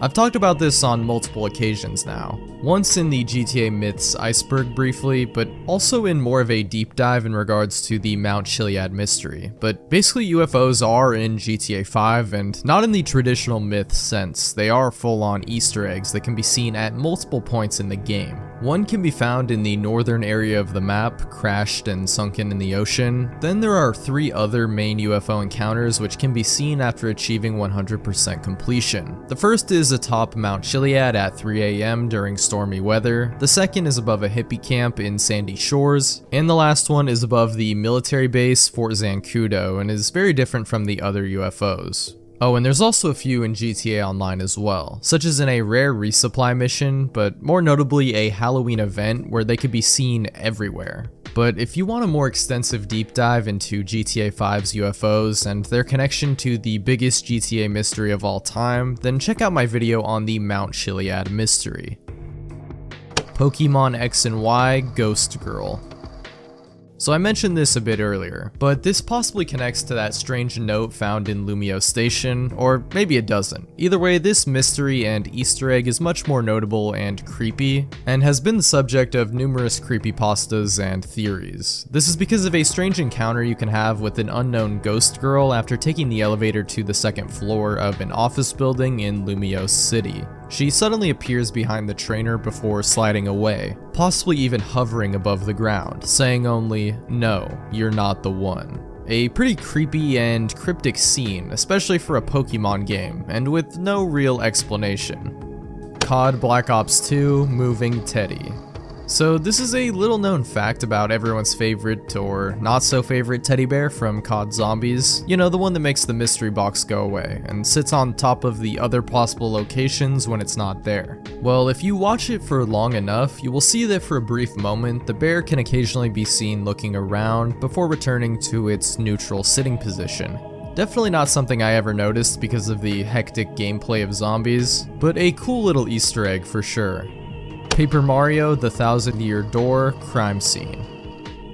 I've talked about this on multiple occasions now. Once in the GTA Myths Iceberg briefly, but also in more of a deep dive in regards to the Mount Chiliad mystery. But basically UFOs are in GTA 5 and not in the traditional myth sense. They are full-on Easter eggs that can be seen at multiple points in the game. One can be found in the northern area of the map, crashed and sunken in the ocean. Then there are 3 other main UFO encounters which can be seen after achieving 100% completion. The first is atop Mount Chiliad at 3 AM during stormy weather. The second is above a hippie camp in Sandy Shores. And the last one is above the military base Fort Zancudo and is very different from the other UFOs. Oh, and there's also a few in GTA Online as well, such as in a rare resupply mission, but more notably a Halloween event where they could be seen everywhere. But if you want a more extensive deep dive into GTA 5's UFOs and their connection to the biggest GTA mystery of all time, then check out my video on the Mount Chiliad mystery. Pokemon X and Y Ghost Girl. So I mentioned this a bit earlier, but this possibly connects to that strange note found in Lumiose Station, or maybe it doesn't. Either way, this mystery and Easter egg is much more notable and creepy, and has been the subject of numerous creepypastas and theories. This is because of a strange encounter you can have with an unknown ghost girl after taking the elevator to the 2nd floor of an office building in Lumiose City. She suddenly appears behind the trainer before sliding away. possibly even hovering above the ground, saying only, "No, you're not the one." A pretty creepy and cryptic scene, especially for a Pokemon game, and with no real explanation. COD Black Ops 2 Moving Teddy. So this is a little known fact about everyone's favorite or not so favorite teddy bear from COD Zombies. You know, the one that makes the mystery box go away and sits on top of the other possible locations when it's not there. Well, if you watch it for long enough, you will see that for a brief moment, the bear can occasionally be seen looking around before returning to its neutral sitting position. Definitely not something I ever noticed because of the hectic gameplay of Zombies, but a cool little Easter egg for sure. Paper Mario: The Thousand-Year Door crime scene.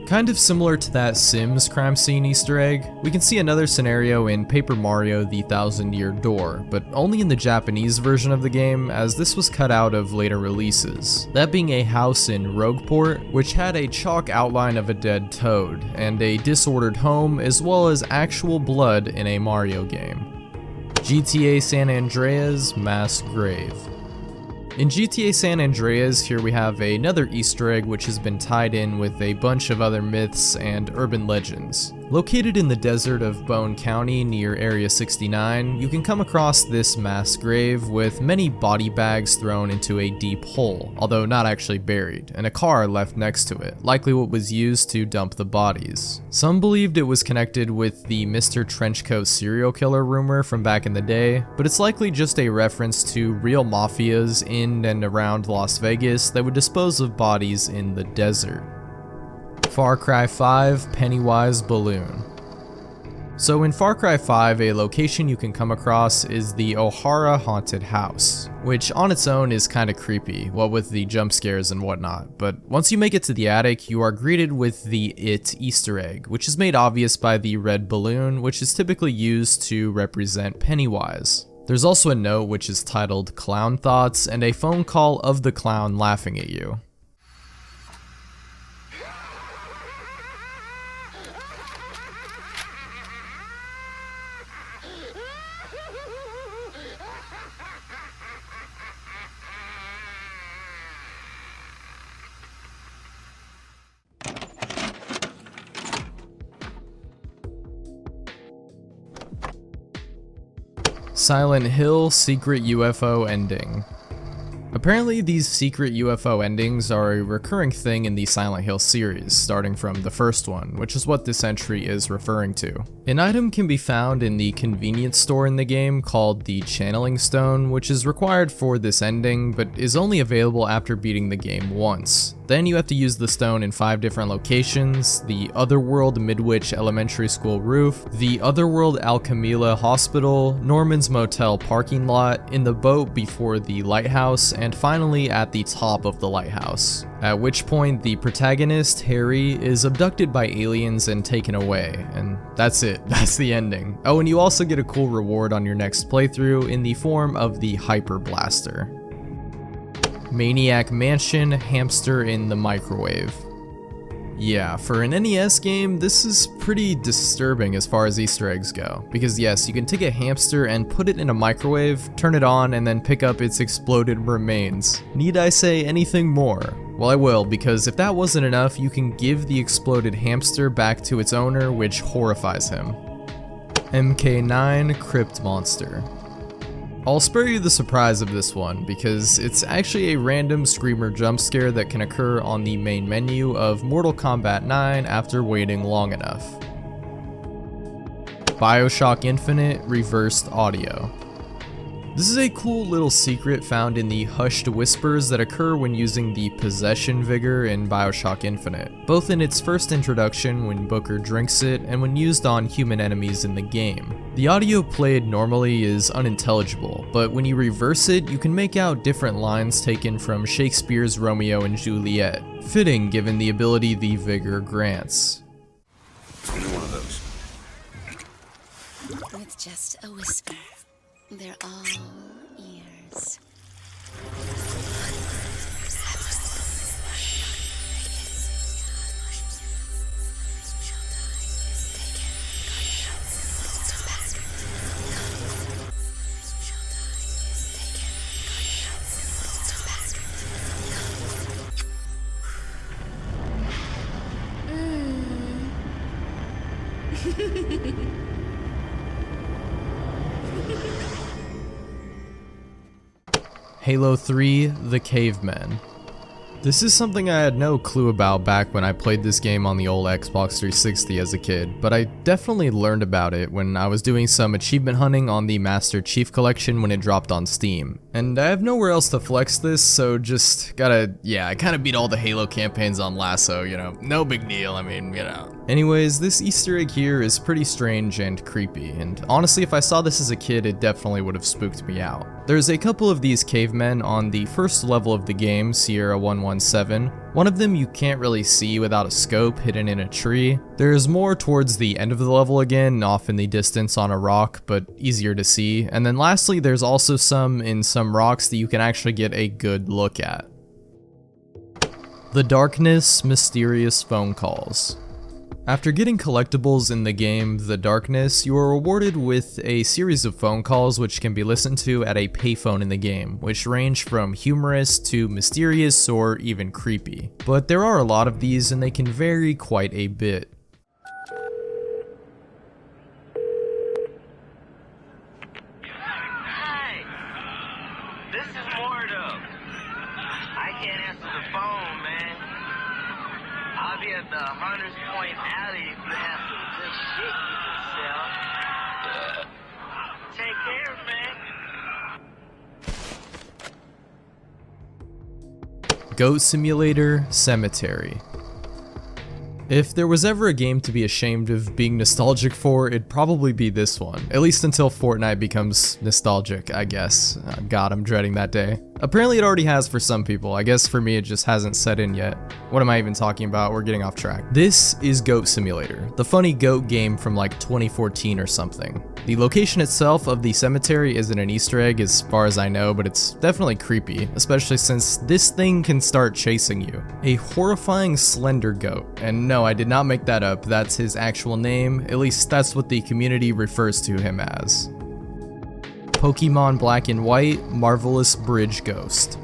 Kind of similar to that Sims crime scene Easter egg, we can see another scenario in Paper Mario: The Thousand-Year Door, but only in the Japanese version of the game, as this was cut out of later releases. That being a house in Rogueport, which had a chalk outline of a dead toad, and a disordered home, as well as actual blood in a Mario game. GTA San Andreas Mass Grave. In GTA San Andreas, here we have another Easter egg which has been tied in with a bunch of other myths and urban legends. Located in the desert of Bone County near Area 69, you can come across this mass grave with many body bags thrown into a deep hole, although not actually buried, and a car left next to it, likely what was used to dump the bodies. Some believed it was connected with the Mr. Trenchcoat serial killer rumor from back in the day, but it's likely just a reference to real mafias in and around Las Vegas that would dispose of bodies in the desert. Far Cry 5 Pennywise Balloon. So in Far Cry 5, a location you can come across is the O'Hara Haunted House, which on its own is kinda creepy, what with the jump scares and whatnot, but once you make it to the attic, you are greeted with the It Easter egg, which is made obvious by the red balloon, which is typically used to represent Pennywise. There's also a note which is titled Clown Thoughts and a phone call of the clown laughing at you. Silent Hill Secret UFO Ending. Apparently these secret UFO endings are a recurring thing in the Silent Hill series, starting from the first one, which is what this entry is referring to. An item can be found in the convenience store in the game called the Channeling Stone, which is required for this ending, but is only available after beating the game once. Then you have to use the stone in 5 different locations: the Otherworld Midwich Elementary School roof, the Otherworld Alchemila Hospital, Norman's Motel parking lot, in the boat before the lighthouse, and finally at the top of the lighthouse. At which point the protagonist, Harry, is abducted by aliens and taken away, and that's it, that's the ending. Oh, and you also get a cool reward on your next playthrough in the form of the Hyper Blaster. Maniac Mansion Hamster in the Microwave. Yeah, for an NES game, this is pretty disturbing as far as Easter eggs go, because yes, you can take a hamster and put it in a microwave, turn it on, and then pick up its exploded remains. Need I say anything more? Well, I will, because if that wasn't enough, you can give the exploded hamster back to its owner, which horrifies him. MK9 Crypt Monster. I'll spare you the surprise of this one, because it's actually a random screamer jump scare that can occur on the main menu of Mortal Kombat 9 after waiting long enough. BioShock Infinite Reversed Audio. This is a cool little secret found in the hushed whispers that occur when using the Possession Vigor in BioShock Infinite, both in its first introduction when Booker drinks it and when used on human enemies in the game. The audio played normally is unintelligible, but when you reverse it, you can make out different lines taken from Shakespeare's Romeo and Juliet, fitting given the ability the Vigor grants. Give me one of those. It's just a whisper. They're all ears. Halo 3: The Cavemen. This is something I had no clue about back when I played this game on the old Xbox 360 as a kid, but I definitely learned about it when I was doing some achievement hunting on the Master Chief Collection when it dropped on Steam. And I have nowhere else to flex this, so just I kinda beat all the Halo campaigns on Lasso, you know, no big deal, I mean, you know. Anyways, this Easter egg here is pretty strange and creepy, and honestly if I saw this as a kid it definitely would have spooked me out. There's a couple of these cavemen on the first level of the game, Sierra 117. One of them you can't really see without a scope hidden in a tree. There's more towards the end of the level again, off in the distance on a rock, but easier to see. And then lastly, there's also some in some rocks that you can actually get a good look at. The Darkness, Mysterious Phone Calls. After getting collectibles in the game The Darkness, you are rewarded with a series of phone calls which can be listened to at a payphone in the game, which range from humorous to mysterious or even creepy. But there are a lot of these and they can vary quite a bit. Hi, this is Mordo. I can't answer the phone, man. I'll be at the Hunters Point Alley if you have some good shit you can sell. Take care, man. Goat Simulator Cemetery. If there was ever a game to be ashamed of being nostalgic for, it'd probably be this one. At least until Fortnite becomes nostalgic, I guess. God, I'm dreading that day. Apparently it already has for some people. I guess for me it just hasn't set in yet. What am I even talking about? We're getting off track. This is Goat Simulator, the funny goat game from like 2014 or something. The location itself of the cemetery isn't an Easter egg as far as I know, but it's definitely creepy, especially since this thing can start chasing you. A horrifying slender goat, and no, I did not make that up, that's his actual name, at least that's what the community refers to him as. Pokemon Black and White, Marvelous Bridge Ghost.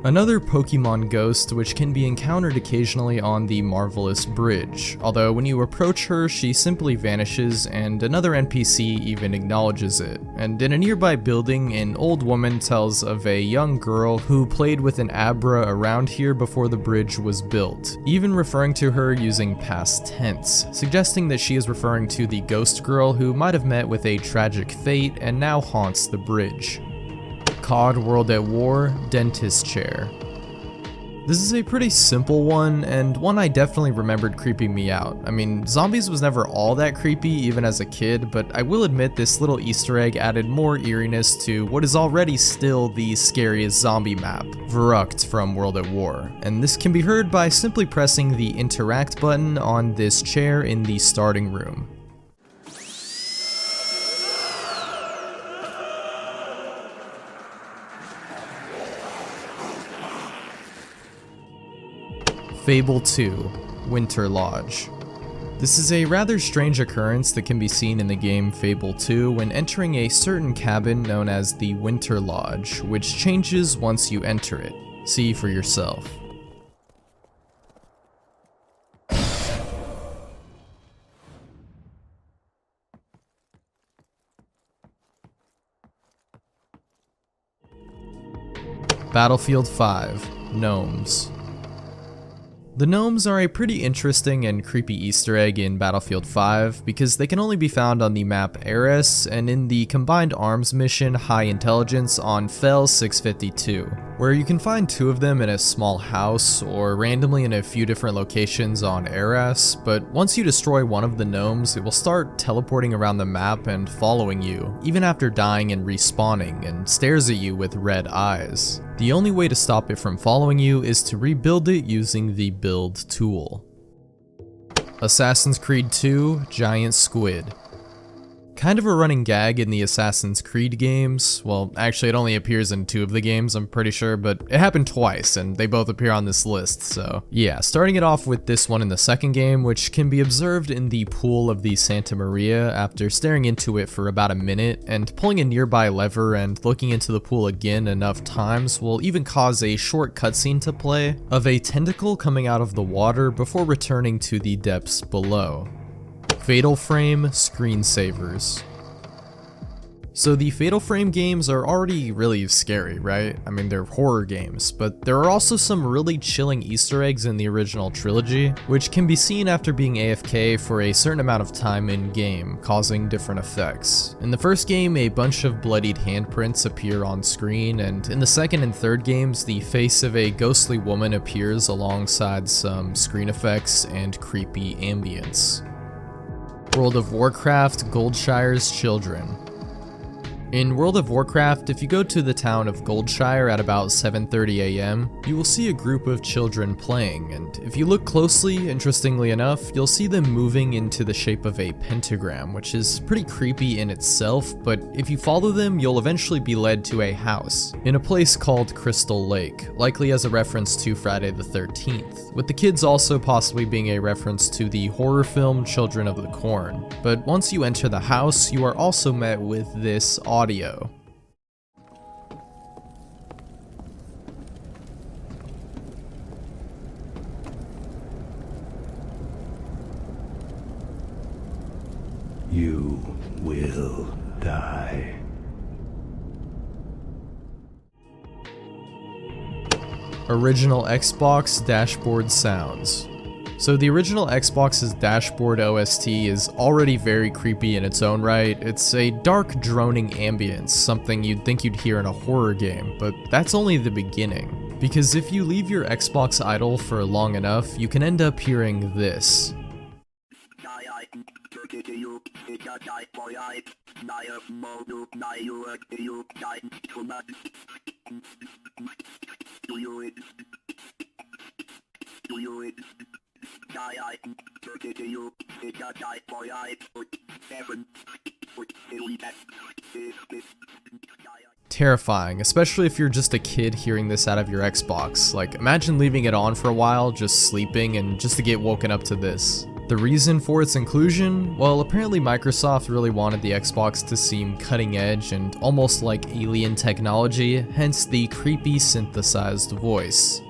Another Pokemon ghost which can be encountered occasionally on the Marvelous Bridge, although when you approach her she simply vanishes and another NPC even acknowledges it. And in a nearby building, an old woman tells of a young girl who played with an Abra around here before the bridge was built, even referring to her using past tense, suggesting that she is referring to the ghost girl who might have met with a tragic fate and now haunts the bridge. COD World at War, Dentist Chair. This is a pretty simple one, and one I definitely remembered creeping me out. I mean, zombies was never all that creepy even as a kid, but I will admit this little Easter egg added more eeriness to what is already still the scariest zombie map, Verrucht from World at War, and this can be heard by simply pressing the interact button on this chair in the starting room. Fable 2, Winter Lodge. This is a rather strange occurrence that can be seen in the game Fable 2 when entering a certain cabin known as the Winter Lodge, which changes once you enter it. See for yourself. Battlefield 5, Gnomes. The gnomes are a pretty interesting and creepy Easter egg in Battlefield 5 because they can only be found on the map Ares and in the Combined Arms mission High Intelligence on Fel 652, where you can find 2 of them in a small house or randomly in a few different locations on Ares, but once you destroy one of the gnomes, it will start teleporting around the map and following you, even after dying and respawning, and stares at you with red eyes. The only way to stop it from following you is to rebuild it using the build tool. Assassin's Creed 2, Giant Squid. Kind of a running gag in the Assassin's Creed games. Well, actually it only appears in 2 of the games, I'm pretty sure, but it happened twice and they both appear on this list, so yeah. Starting it off with this one in the second game, which can be observed in the pool of the Santa Maria after staring into it for about a minute, and pulling a nearby lever and looking into the pool again enough times will even cause a short cutscene to play of a tentacle coming out of the water before returning to the depths below. Fatal Frame screensavers. So the Fatal Frame games are already really scary, right? I mean, they're horror games, but there are also some really chilling Easter eggs in the original trilogy, which can be seen after being AFK for a certain amount of time in-game, causing different effects. In the first game, a bunch of bloodied handprints appear on screen, and in the second and third games, the face of a ghostly woman appears alongside some screen effects and creepy ambience. World of Warcraft: Goldshire's Children. In World of Warcraft, if you go to the town of Goldshire at about 7:30 AM, you will see a group of children playing, and if you look closely, interestingly enough, you'll see them moving into the shape of a pentagram, which is pretty creepy in itself, but if you follow them, you'll eventually be led to a house in a place called Crystal Lake, likely as a reference to Friday the 13th, with the kids also possibly being a reference to the horror film Children of the Corn. But once you enter the house, you are also met with this audio. You will die. Original Xbox dashboard sounds. So the original Xbox's dashboard OST is already very creepy in its own right. It's a dark, droning ambience, something you'd think you'd hear in a horror game, but that's only the beginning. Because if you leave your Xbox idle for long enough, you can end up hearing this. Terrifying, especially if you're just a kid hearing this out of your Xbox. Like, imagine leaving it on for a while, just sleeping, and just to get woken up to this. The reason for its inclusion? Well, apparently Microsoft really wanted the Xbox to seem cutting edge and almost like alien technology, hence the creepy synthesized voice.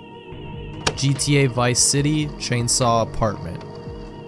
GTA Vice City Chainsaw Apartment.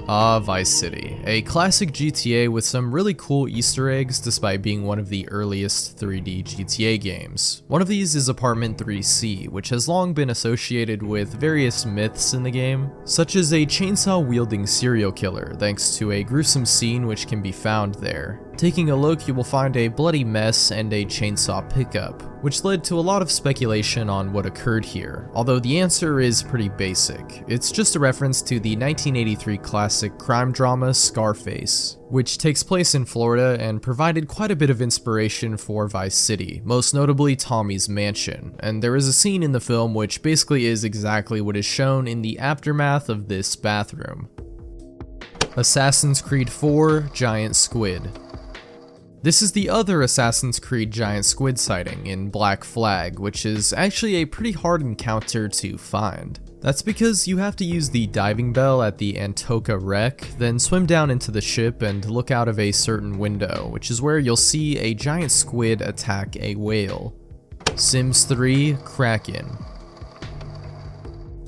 Vice City, a classic GTA with some really cool Easter eggs despite being one of the earliest 3D GTA games. One of these is Apartment 3C, which has long been associated with various myths in the game, such as a chainsaw-wielding serial killer, thanks to a gruesome scene which can be found there. Taking a look, you will find a bloody mess and a chainsaw pickup, which led to a lot of speculation on what occurred here, although the answer is pretty basic. It's just a reference to the 1983 classic crime drama Scarface, which takes place in Florida and provided quite a bit of inspiration for Vice City, most notably Tommy's mansion, and there is a scene in the film which basically is exactly what is shown in the aftermath of this bathroom. Assassin's Creed 4 Giant Squid. This is the other Assassin's Creed giant squid sighting in Black Flag, which is actually a pretty hard encounter to find. That's because you have to use the diving bell at the Antoka wreck, then swim down into the ship and look out of a certain window, which is where you'll see a giant squid attack a whale. Sims 3 Kraken.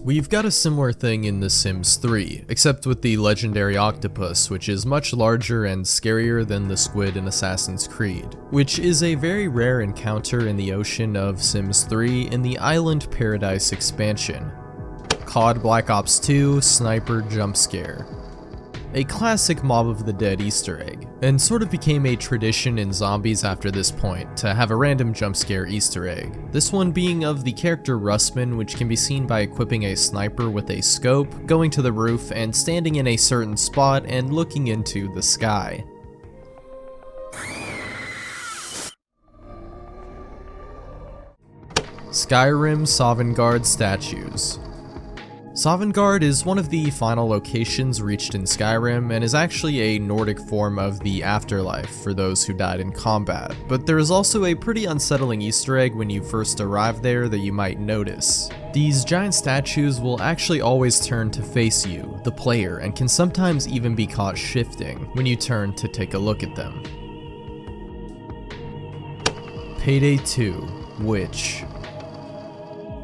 We've got a similar thing in The Sims 3, except with the legendary octopus, which is much larger and scarier than the squid in Assassin's Creed, which is a very rare encounter in the ocean of Sims 3 in the Island Paradise expansion. COD Black Ops 2 Sniper Jump Scare. A classic Mob of the Dead Easter egg, and sort of became a tradition in zombies after this point, to have a random jump scare Easter egg. This one being of the character Russman, which can be seen by equipping a sniper with a scope, going to the roof, and standing in a certain spot and looking into the sky. Skyrim Sovngarde statues. Sovngarde is one of the final locations reached in Skyrim and is actually a Nordic form of the afterlife for those who died in combat, but there is also a pretty unsettling Easter egg when you first arrive there that you might notice. These giant statues will actually always turn to face you, the player, and can sometimes even be caught shifting when you turn to take a look at them. Payday 2 Witch.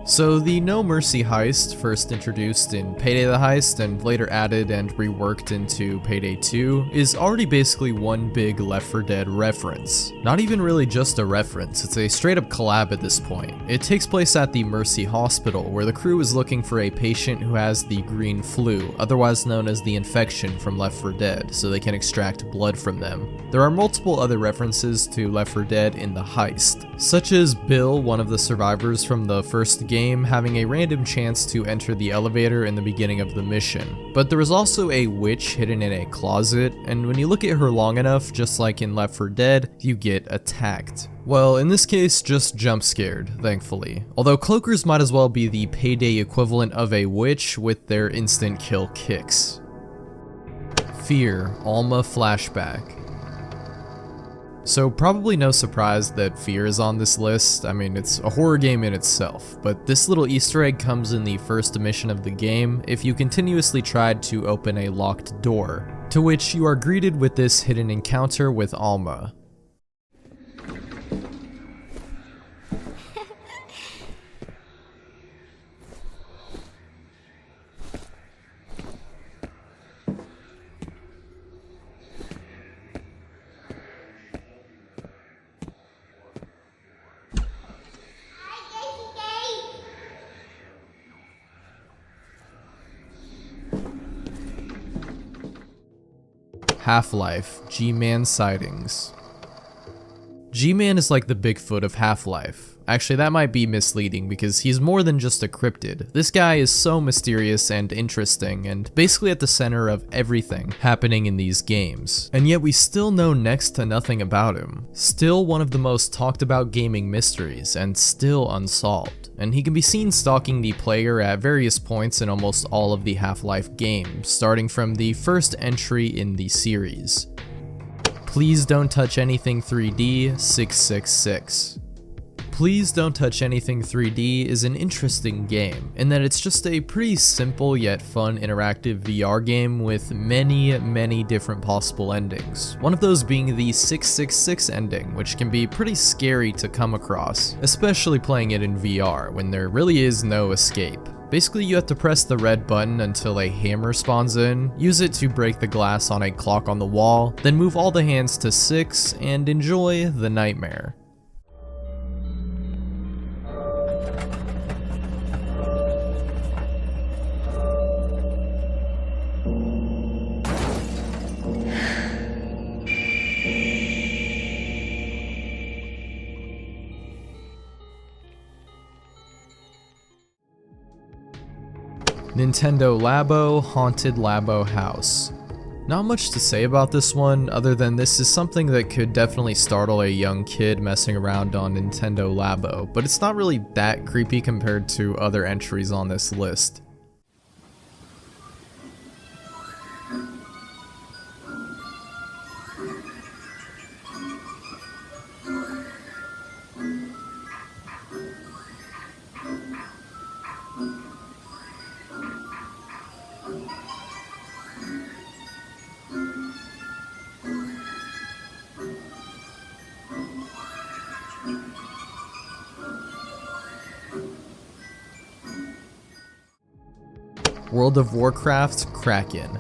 So the No Mercy heist, first introduced in Payday the Heist and later added and reworked into Payday 2, is already basically one big Left 4 Dead reference. Not even really just a reference, it's a straight up collab at this point. It takes place at the Mercy Hospital, where the crew is looking for a patient who has the green flu, otherwise known as the infection from Left 4 Dead, so they can extract blood from them. There are multiple other references to Left 4 Dead in the heist, such as Bill, one of the survivors from the first game, having a random chance to enter the elevator in the beginning of the mission. But there is also a witch hidden in a closet, and when you look at her long enough, just like in Left 4 Dead, you get attacked. Well, in this case, just jump scared, thankfully. Although cloakers might as well be the Payday equivalent of a witch with their instant kill kicks. Fear, Alma flashback. So probably no surprise that Fear is on this list. I mean, it's a horror game in itself, but this little Easter egg comes in the first mission of the game if you continuously tried to open a locked door, to which you are greeted with this hidden encounter with Alma. Half-Life, G-Man sightings. G-Man is like the Bigfoot of Half-Life. Actually, that might be misleading because he's more than just a cryptid. This guy is so mysterious and interesting and basically at the center of everything happening in these games. And yet we still know next to nothing about him. Still one of the most talked about gaming mysteries and still unsolved. And he can be seen stalking the player at various points in almost all of the Half-Life games, starting from the first entry in the series. Please Don't Touch Anything 3D 666. Please Don't Touch Anything 3D is an interesting game, in that it's just a pretty simple yet fun interactive VR game with many different possible endings. One of those being the 666 ending, which can be pretty scary to come across, especially playing it in VR when there really is no escape. Basically, you have to press the red button until a hammer spawns in, use it to break the glass on a clock on the wall, then move all the hands to 6 and enjoy the nightmare. Nintendo Labo Haunted Labo House. Not much to say about this one, other than this is something that could definitely startle a young kid messing around on Nintendo Labo, but it's not really that creepy compared to other entries on this list. World of Warcraft Kraken.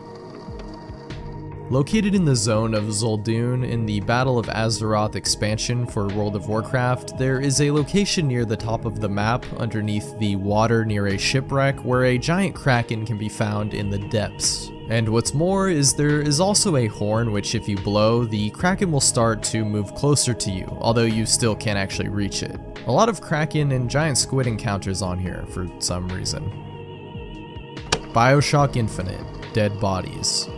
Located in the zone of Zul'Dun in the Battle of Azeroth expansion for World of Warcraft, there is a location near the top of the map underneath the water near a shipwreck where a giant kraken can be found in the depths. And what's more is there is also a horn which if you blow, the kraken will start to move closer to you, although you still can't actually reach it. A lot of kraken and giant squid encounters on here for some reason. BioShock Infinite, Dead Bodies.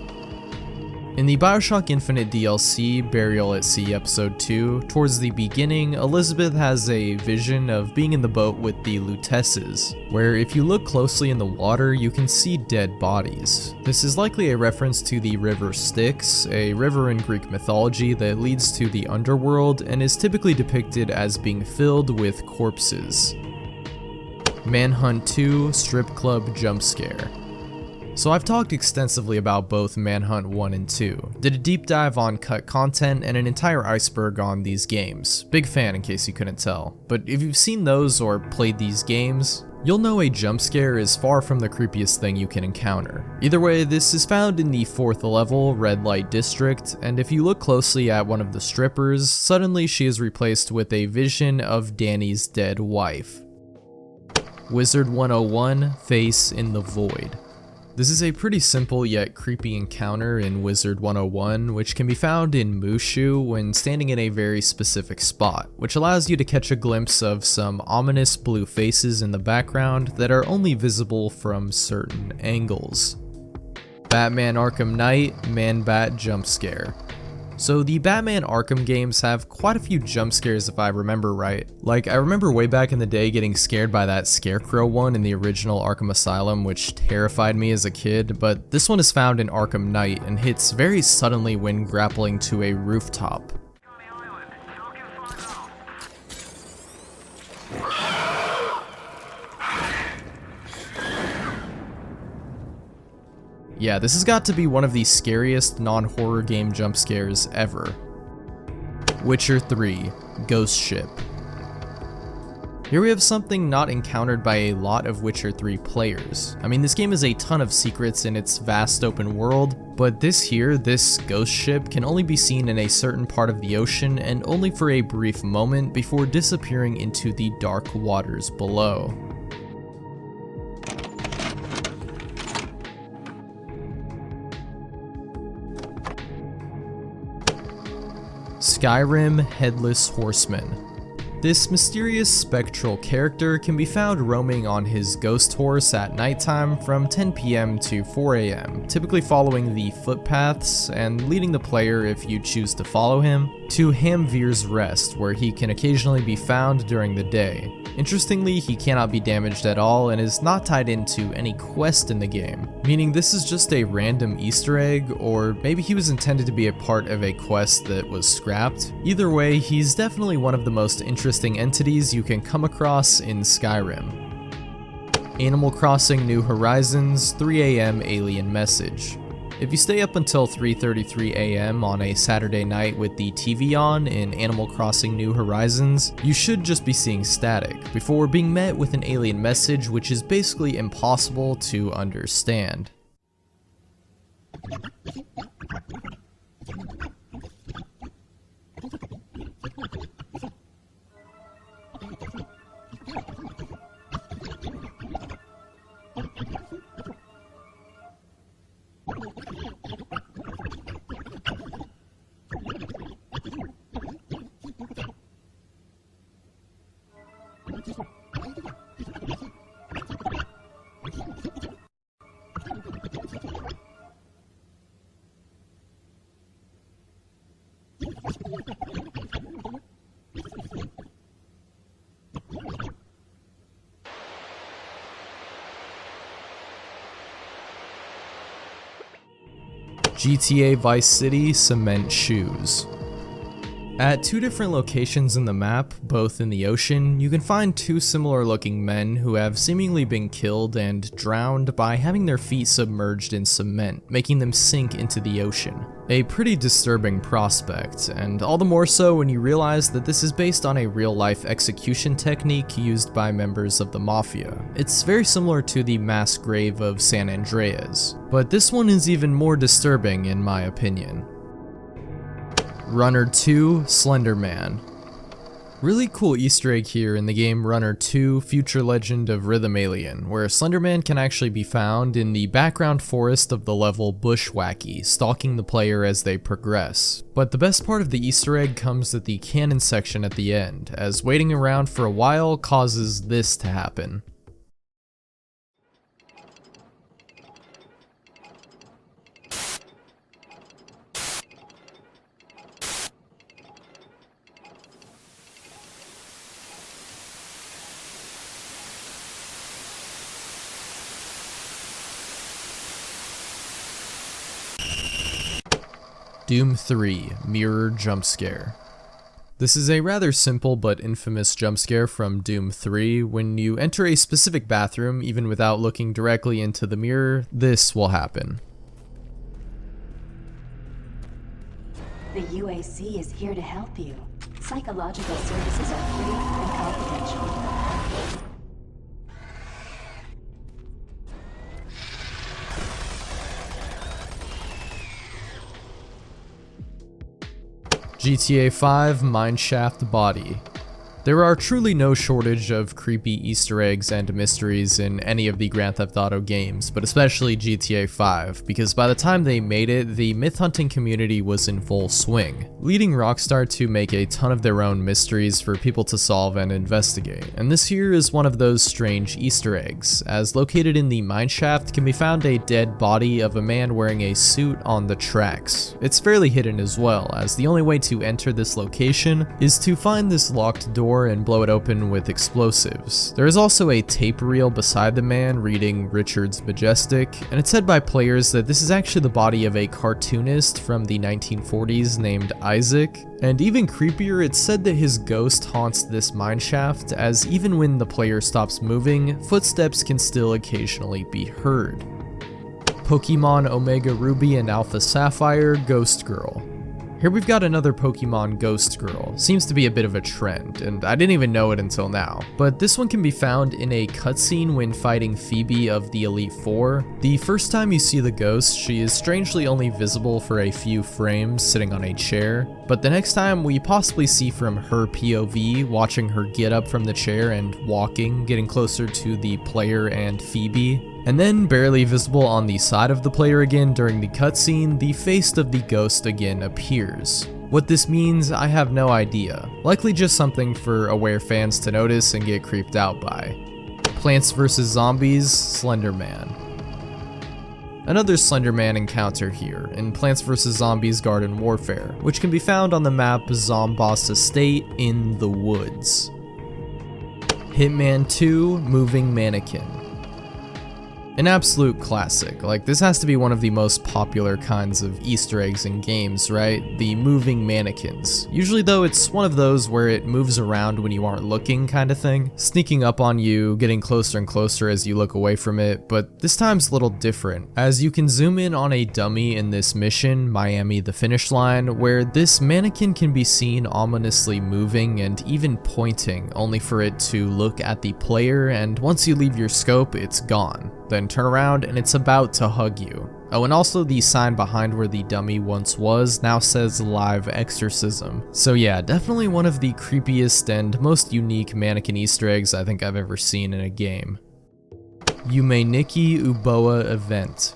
In the BioShock Infinite DLC, Burial at Sea Episode 2, towards the beginning, Elizabeth has a vision of being in the boat with the Lutesses, where if you look closely in the water, you can see dead bodies. This is likely a reference to the river Styx, a river in Greek mythology that leads to the underworld and is typically depicted as being filled with corpses. Manhunt 2 Strip Club Jump Scare. So I've talked extensively about both Manhunt 1 and 2, did a deep dive on cut content and an entire iceberg on these games. Big fan in case you couldn't tell. But if you've seen those or played these games, You'll know a jump scare is far from the creepiest thing you can encounter. Either way, this is found in the 4th level, Red Light District, and if you look closely at one of the strippers, suddenly she is replaced with a vision of Danny's dead wife. Wizard 101, Face in the Void. This is a pretty simple yet creepy encounter in Wizard 101, which can be found in Mushu when standing in a very specific spot, which allows you to catch a glimpse of some ominous blue faces in the background that are only visible from certain angles. Batman Arkham Knight, Man-Bat Jump Scare. So the Batman Arkham games have quite a few jump scares if I remember right. Like, I remember way back in the day getting scared by that Scarecrow one in the original Arkham Asylum, which terrified me as a kid, but this one is found in Arkham Knight and hits very suddenly when grappling to a rooftop. Yeah, this has got to be one of the scariest non-horror game jump scares ever. Witcher 3, Ghost Ship. Here we have something not encountered by a lot of Witcher 3 players. I mean, this game has a ton of secrets in its vast open world, but this ghost ship can only be seen in a certain part of the ocean and only for a brief moment before disappearing into the dark waters below. Skyrim Headless Horseman. This mysterious spectral character can be found roaming on his ghost horse at nighttime from 10 PM to 4 AM, typically following the footpaths and leading the player, if you choose to follow him, to Hamvir's Rest, where he can occasionally be found during the day. Interestingly, he cannot be damaged at all and is not tied into any quest in the game, meaning this is just a random Easter egg, or maybe he was intended to be a part of a quest that was scrapped. Either way, he's definitely one of the most interesting entities you can come across in Skyrim. Animal Crossing New Horizons 3 AM Alien Message. If you stay up until 3:33 AM on a Saturday night with the TV on in Animal Crossing New Horizons, you should just be seeing static, before being met with an alien message which is basically impossible to understand. GTA Vice City Cement Shoes. At two different locations in the map, both in the ocean, you can find two similar looking men who have seemingly been killed and drowned by having their feet submerged in cement, making them sink into the ocean. A pretty disturbing prospect, and all the more so when you realize that this is based on a real-life execution technique used by members of the Mafia. It's very similar to the mass grave of San Andreas, but this one is even more disturbing in my opinion. Runner 2, Slender Man. Really cool Easter egg here in the game Runner 2, Future Legend of Rhythm Alien, where Slender Man can actually be found in the background forest of the level Bushwacky, stalking the player as they progress. But the best part of the Easter egg comes at the cannon section at the end, as waiting around for a while causes this to happen. Doom 3, Mirror Jump Scare. This is a rather simple but infamous jump scare from Doom 3. When you enter a specific bathroom, even without looking directly into the mirror, this will happen. The UAC is here to help you. Psychological services are free and confidential. GTA 5 Mineshaft Body. There are truly no shortage of creepy Easter eggs and mysteries in any of the Grand Theft Auto games, but especially GTA 5, because by the time they made it, the myth hunting community was in full swing, leading Rockstar to make a ton of their own mysteries for people to solve and investigate. And this here is one of those strange Easter eggs, as located in the mineshaft can be found a dead body of a man wearing a suit on the tracks. It's fairly hidden as well, as the only way to enter this location is to find this locked door and blow it open with explosives. There is also a tape reel beside the man reading Richard's Majestic, and it's said by players that this is actually the body of a cartoonist from the 1940s named Isaac. And even creepier, it's said that his ghost haunts this mineshaft, as even when the player stops moving, footsteps can still occasionally be heard. Pokemon Omega Ruby and Alpha Sapphire Ghost Girl. Here we've got another Pokemon Ghost Girl. Seems to be a bit of a trend, and I didn't even know it until now. But this one can be found in a cutscene when fighting Phoebe of the Elite Four. The first time you see the ghost, she is strangely only visible for a few frames sitting on a chair. But the next time we possibly see from her POV, watching her get up from the chair and walking, getting closer to the player and Phoebe. And then, barely visible on the side of the player again during the cutscene, the face of the ghost again appears. What this means, I have no idea. Likely just something for aware fans to notice and get creeped out by. Plants vs. Zombies, Slender Man. Another Slender Man encounter here, in Plants vs. Zombies Garden Warfare, which can be found on the map Zomboss Estate in the Woods. Hitman 2, Moving Mannequin. An absolute classic. Like, this has to be one of the most popular kinds of Easter eggs in games, right? The moving mannequins. Usually though, it's one of those where it moves around when you aren't looking kind of thing, sneaking up on you, getting closer and closer as you look away from it, but this time's a little different, as you can zoom in on a dummy in this mission, Miami the Finish Line, where this mannequin can be seen ominously moving and even pointing, only for it to look at the player, and once you leave your scope, it's gone. Then turn around and it's about to hug you. Oh, and also the sign behind where the dummy once was now says Live Exorcism. So yeah, definitely one of the creepiest and most unique mannequin Easter eggs I think I've ever seen in a game. Yume Nikki Uboa Event.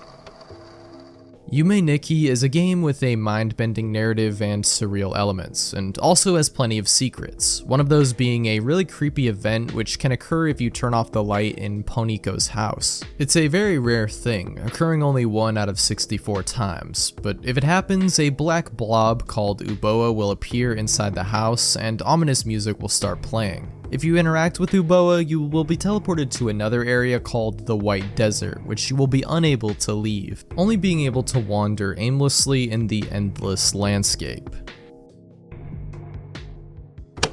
Yume Nikki is a game with a mind-bending narrative and surreal elements, and also has plenty of secrets, one of those being a really creepy event which can occur if you turn off the light in Poniko's house. It's a very rare thing, occurring only 1 out of 64 times, but if it happens, a black blob called Uboa will appear inside the house and ominous music will start playing. If you interact with Uboa, you will be teleported to another area called the White Desert, which you will be unable to leave, only being able to wander aimlessly in the endless landscape.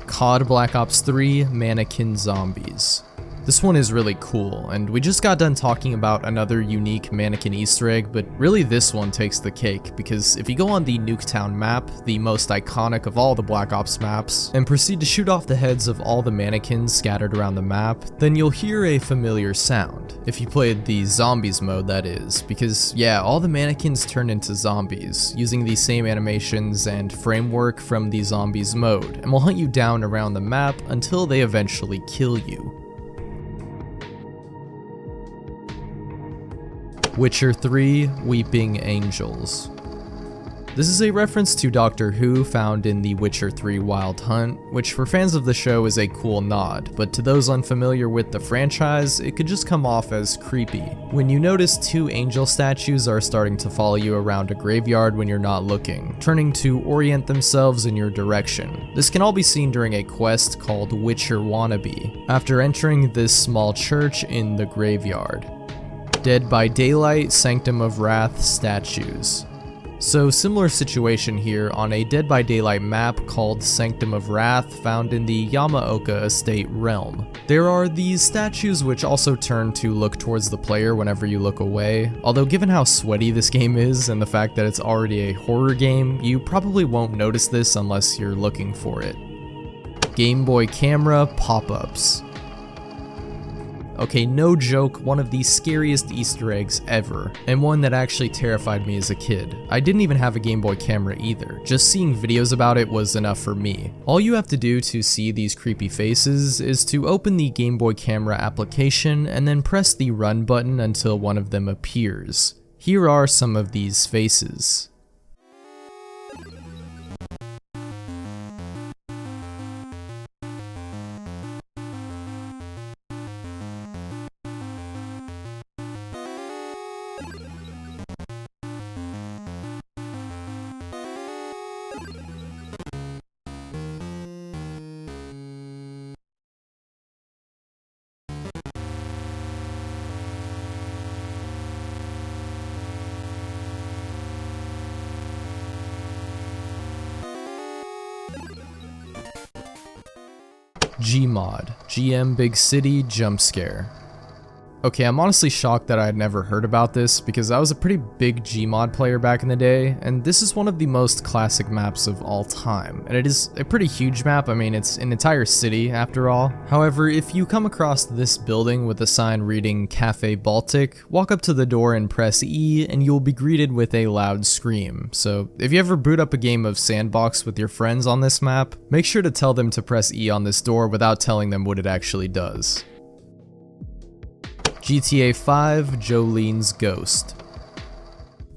COD Black Ops 3 Mannequin Zombies. This one is really cool, and we just got done talking about another unique mannequin Easter egg, but really this one takes the cake, because if you go on the Nuketown map, the most iconic of all the Black Ops maps, and proceed to shoot off the heads of all the mannequins scattered around the map, then you'll hear a familiar sound. If you played the Zombies mode, that is, because yeah, all the mannequins turn into zombies, using the same animations and framework from the Zombies mode, and will hunt you down around the map until they eventually kill you. Witcher 3 Weeping Angels. This is a reference to Doctor Who found in The Witcher 3 Wild Hunt, which for fans of the show is a cool nod, but to those unfamiliar with the franchise, it could just come off as creepy. When you notice 2 angel statues are starting to follow you around a graveyard when you're not looking, turning to orient themselves in your direction. This can all be seen during a quest called Witcher Wannabe, after entering this small church in the graveyard. Dead by Daylight Sanctum of Wrath statues. So similar situation here on a Dead by Daylight map called Sanctum of Wrath found in the Yamaoka Estate realm. There are these statues which also turn to look towards the player whenever you look away, although given how sweaty this game is and the fact that it's already a horror game, you probably won't notice this unless you're looking for it. Game Boy camera pop-ups. Okay, no joke, one of the scariest Easter eggs ever, and one that actually terrified me as a kid. I didn't even have a Game Boy camera either, just seeing videos about it was enough for me. All you have to do to see these creepy faces is to open the Game Boy camera application and then press the run button until one of them appears. Here are some of these faces. Gmod, GM Big City Jump Scare. Okay, I'm honestly shocked that I had never heard about this because I was a pretty big Gmod player back in the day, and this is one of the most classic maps of all time. And it is a pretty huge map, I mean it's an entire city after all. However, if you come across this building with a sign reading Cafe Baltic, walk up to the door and press E and you'll be greeted with a loud scream. So if you ever boot up a game of Sandbox with your friends on this map, make sure to tell them to press E on this door without telling them what it actually does. GTA 5 Jolene's Ghost.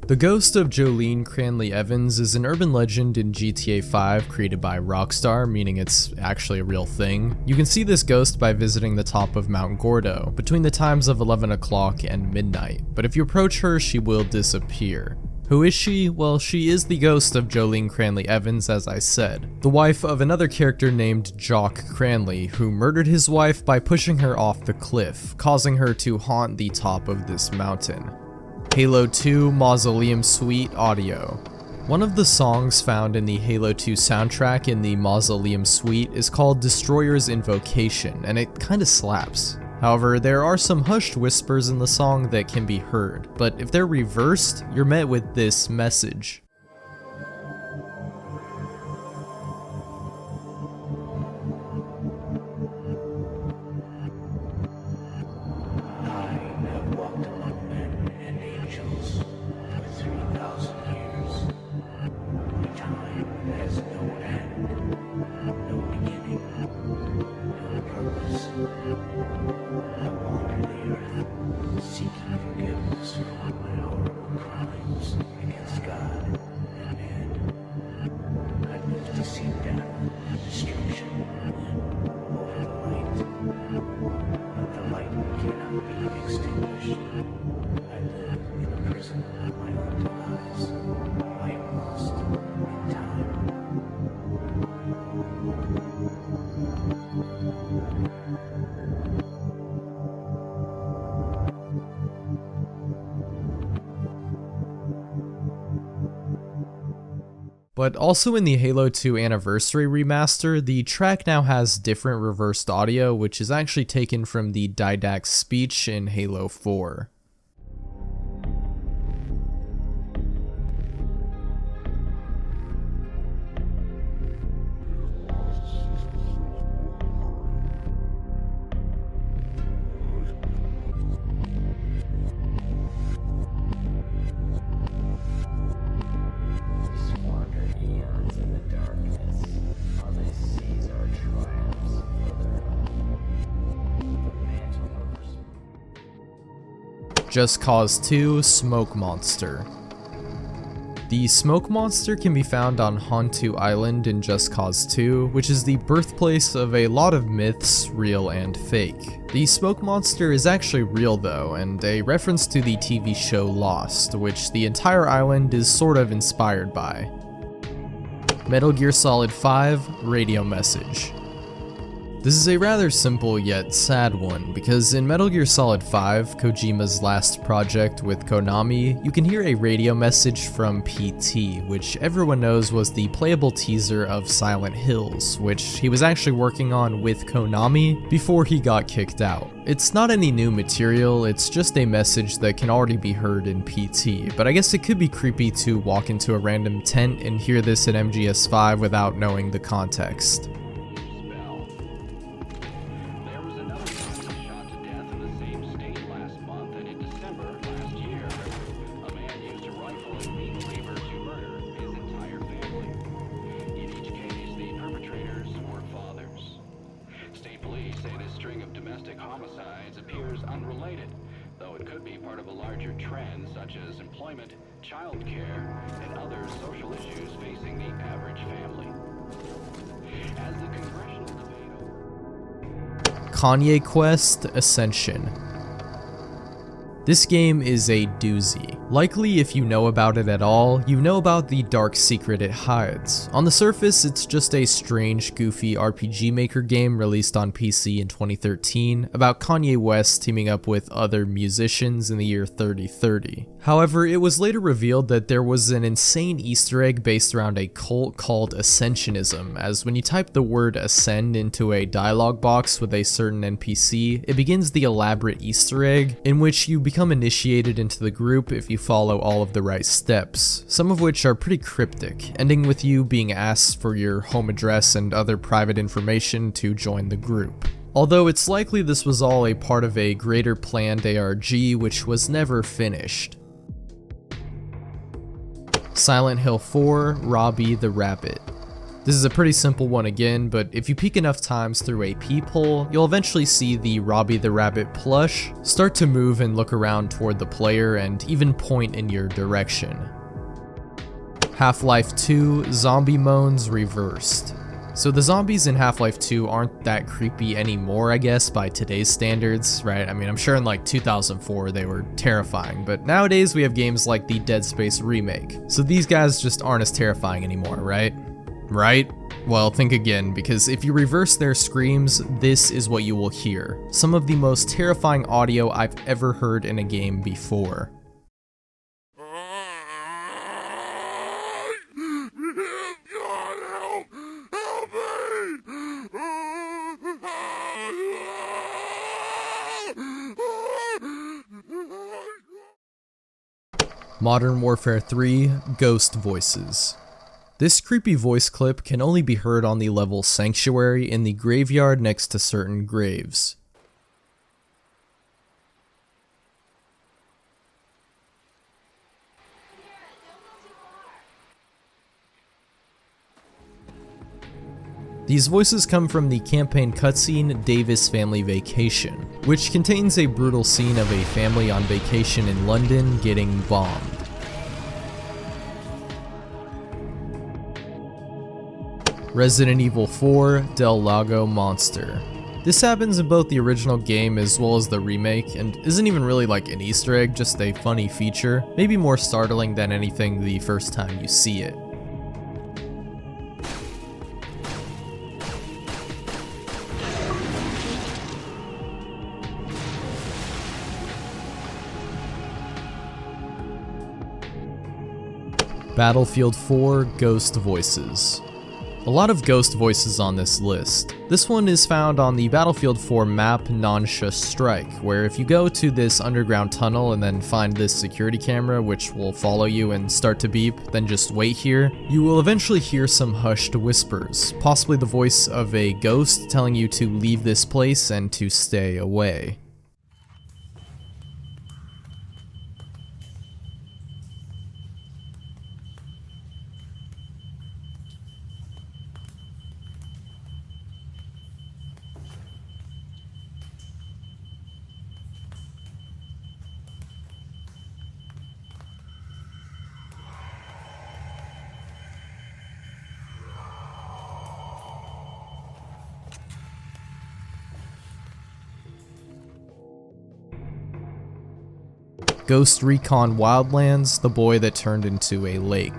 The ghost of Jolene Cranley Evans is an urban legend in GTA 5 created by Rockstar, meaning it's actually a real thing. You can see this ghost by visiting the top of Mount Gordo between the times of 11 o'clock and midnight, but if you approach her, she will disappear. Who is she? Well, she is the ghost of Jolene Cranley Evans, as I said, the wife of another character named Jock Cranley, who murdered his wife by pushing her off the cliff, causing her to haunt the top of this mountain. Halo 2 Mausoleum Suite Audio. One of the songs found in the Halo 2 soundtrack in the Mausoleum Suite is called Destroyer's Invocation, and it kinda slaps. However, there are some hushed whispers in the song that can be heard, but if they're reversed, you're met with this message. But also in the Halo 2 Anniversary Remaster, the track now has different reversed audio, which is actually taken from the Didact's speech in Halo 4. Just Cause 2 Smoke Monster. The Smoke Monster can be found on Hontu Island in Just Cause 2, which is the birthplace of a lot of myths, real and fake. The Smoke Monster is actually real though, and a reference to the TV show Lost, which the entire island is sort of inspired by. Metal Gear Solid 5 Radio Message. This is a rather simple yet sad one, because in Metal Gear Solid 5, Kojima's last project with Konami, you can hear a radio message from PT, which everyone knows was the playable teaser of Silent Hills, which he was actually working on with Konami before he got kicked out. It's not any new material, it's just a message that can already be heard in PT, but I guess it could be creepy to walk into a random tent and hear this in MGS5 without knowing the context. string of domestic homicides appears unrelated, though it could be part of a larger trend such as employment, childcare, and other social issues facing the average family. As the congressional debate... Kanye Quest Ascension. This game is a doozy. Likely, if you know about it at all, you know about the dark secret it hides. On the surface, it's just a strange, goofy RPG Maker game released on PC in 2013 about Kanye West teaming up with other musicians in the year 3030. However, it was later revealed that there was an insane Easter egg based around a cult called Ascensionism, as when you type the word ascend into a dialogue box with a certain NPC, it begins the elaborate Easter egg in which you become initiated into the group if you follow all of the right steps, some of which are pretty cryptic, ending with you being asked for your home address and other private information to join the group. Although it's likely this was all a part of a greater planned ARG which was never finished. Silent Hill 4, Robbie the Rabbit. This is a pretty simple one again, but if you peek enough times through a peephole, you'll eventually see the Robbie the Rabbit plush start to move and look around toward the player and even point in your direction. Half-Life 2, Zombie Moans Reversed. So the zombies in Half-Life 2 aren't that creepy anymore, I guess, by today's standards, right? I mean, I'm sure in like 2004 they were terrifying, but nowadays we have games like the Dead Space remake. So these guys just aren't as terrifying anymore, right? Right? Well, think again, because if you reverse their screams, this is what you will hear. Some of the most terrifying audio I've ever heard in a game before. Modern Warfare 3, Ghost Voices. This creepy voice clip can only be heard on the level Sanctuary in the graveyard next to certain graves. These voices come from the campaign cutscene Davis Family Vacation, which contains a brutal scene of a family on vacation in London getting bombed. Resident Evil 4, Del Lago Monster. This happens in both the original game as well as the remake, and isn't even really like an Easter egg, just a funny feature, maybe more startling than anything the first time you see it. Battlefield 4, Ghost Voices. A lot of ghost voices on this list. This one is found on the Battlefield 4 map Nansha Strike, where if you go to this underground tunnel and then find this security camera which will follow you and start to beep, then just wait here, you will eventually hear some hushed whispers, possibly the voice of a ghost telling you to leave this place and to stay away. Ghost Recon Wildlands, the boy that turned into a lake.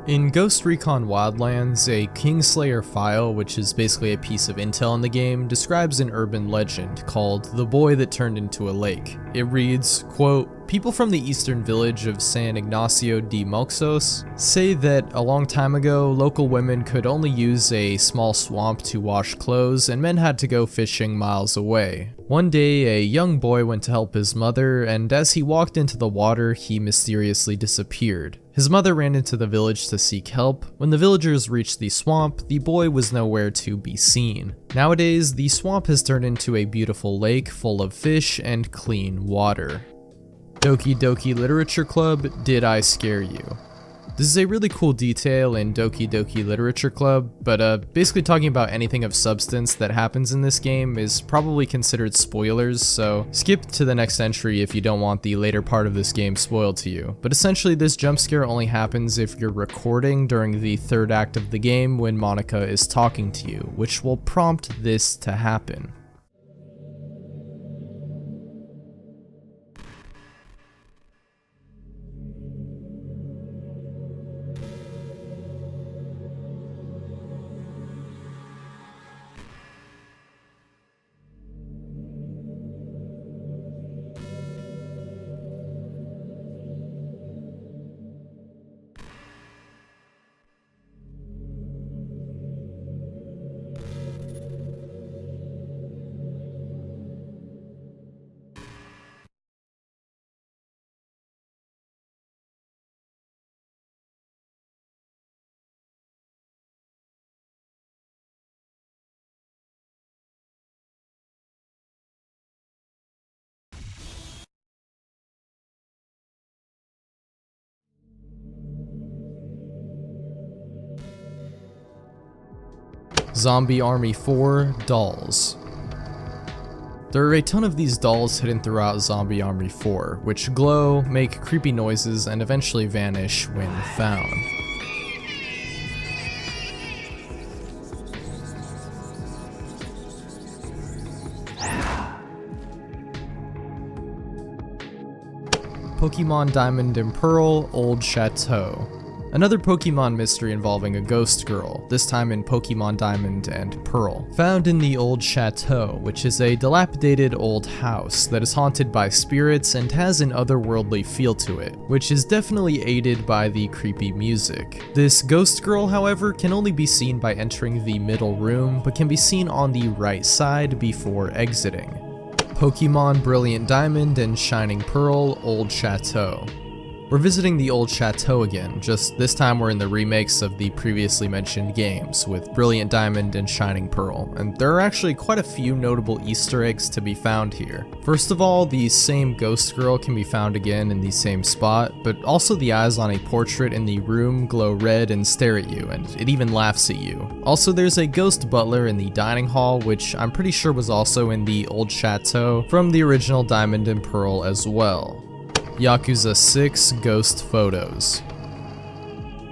In Ghost Recon Wildlands, a Kingslayer file, which is basically a piece of intel in the game, describes an urban legend called The Boy That Turned Into a Lake. It reads, quote, "People from the eastern village of San Ignacio de Moxos say that a long time ago, local women could only use a small swamp to wash clothes and men had to go fishing miles away. One day, a young boy went to help his mother, and as he walked into the water, he mysteriously disappeared. His mother ran into the village to seek help. When the villagers reached the swamp, the boy was nowhere to be seen. Nowadays, the swamp has turned into a beautiful lake full of fish and clean water." Doki Doki Literature Club, Did I Scare You? This is a really cool detail in Doki Doki Literature Club, but basically talking about anything of substance that happens in this game is probably considered spoilers, so skip to the next entry if you don't want the later part of this game spoiled to you. But essentially this jump scare only happens if you're recording during the third act of the game when Monica is talking to you, which will prompt this to happen. Zombie Army 4 Dolls. There are a ton of these dolls hidden throughout Zombie Army 4, which glow, make creepy noises, and eventually vanish when found. Pokemon Diamond and Pearl Old Chateau. Another Pokemon mystery involving a ghost girl, this time in Pokemon Diamond and Pearl. Found in the Old Chateau, which is a dilapidated old house that is haunted by spirits and has an otherworldly feel to it, which is definitely aided by the creepy music. This ghost girl, however, can only be seen by entering the middle room, but can be seen on the right side before exiting. Pokemon Brilliant Diamond and Shining Pearl Old Chateau. We're visiting the Old Chateau again, just this time we're in the remakes of the previously mentioned games with Brilliant Diamond and Shining Pearl, and there are actually quite a few notable Easter eggs to be found here. First of all, the same ghost girl can be found again in the same spot, but also the eyes on a portrait in the room glow red and stare at you, and it even laughs at you. Also, there's a ghost butler in the dining hall, which I'm pretty sure was also in the Old Chateau from the original Diamond and Pearl as well. Yakuza 6 Ghost Photos.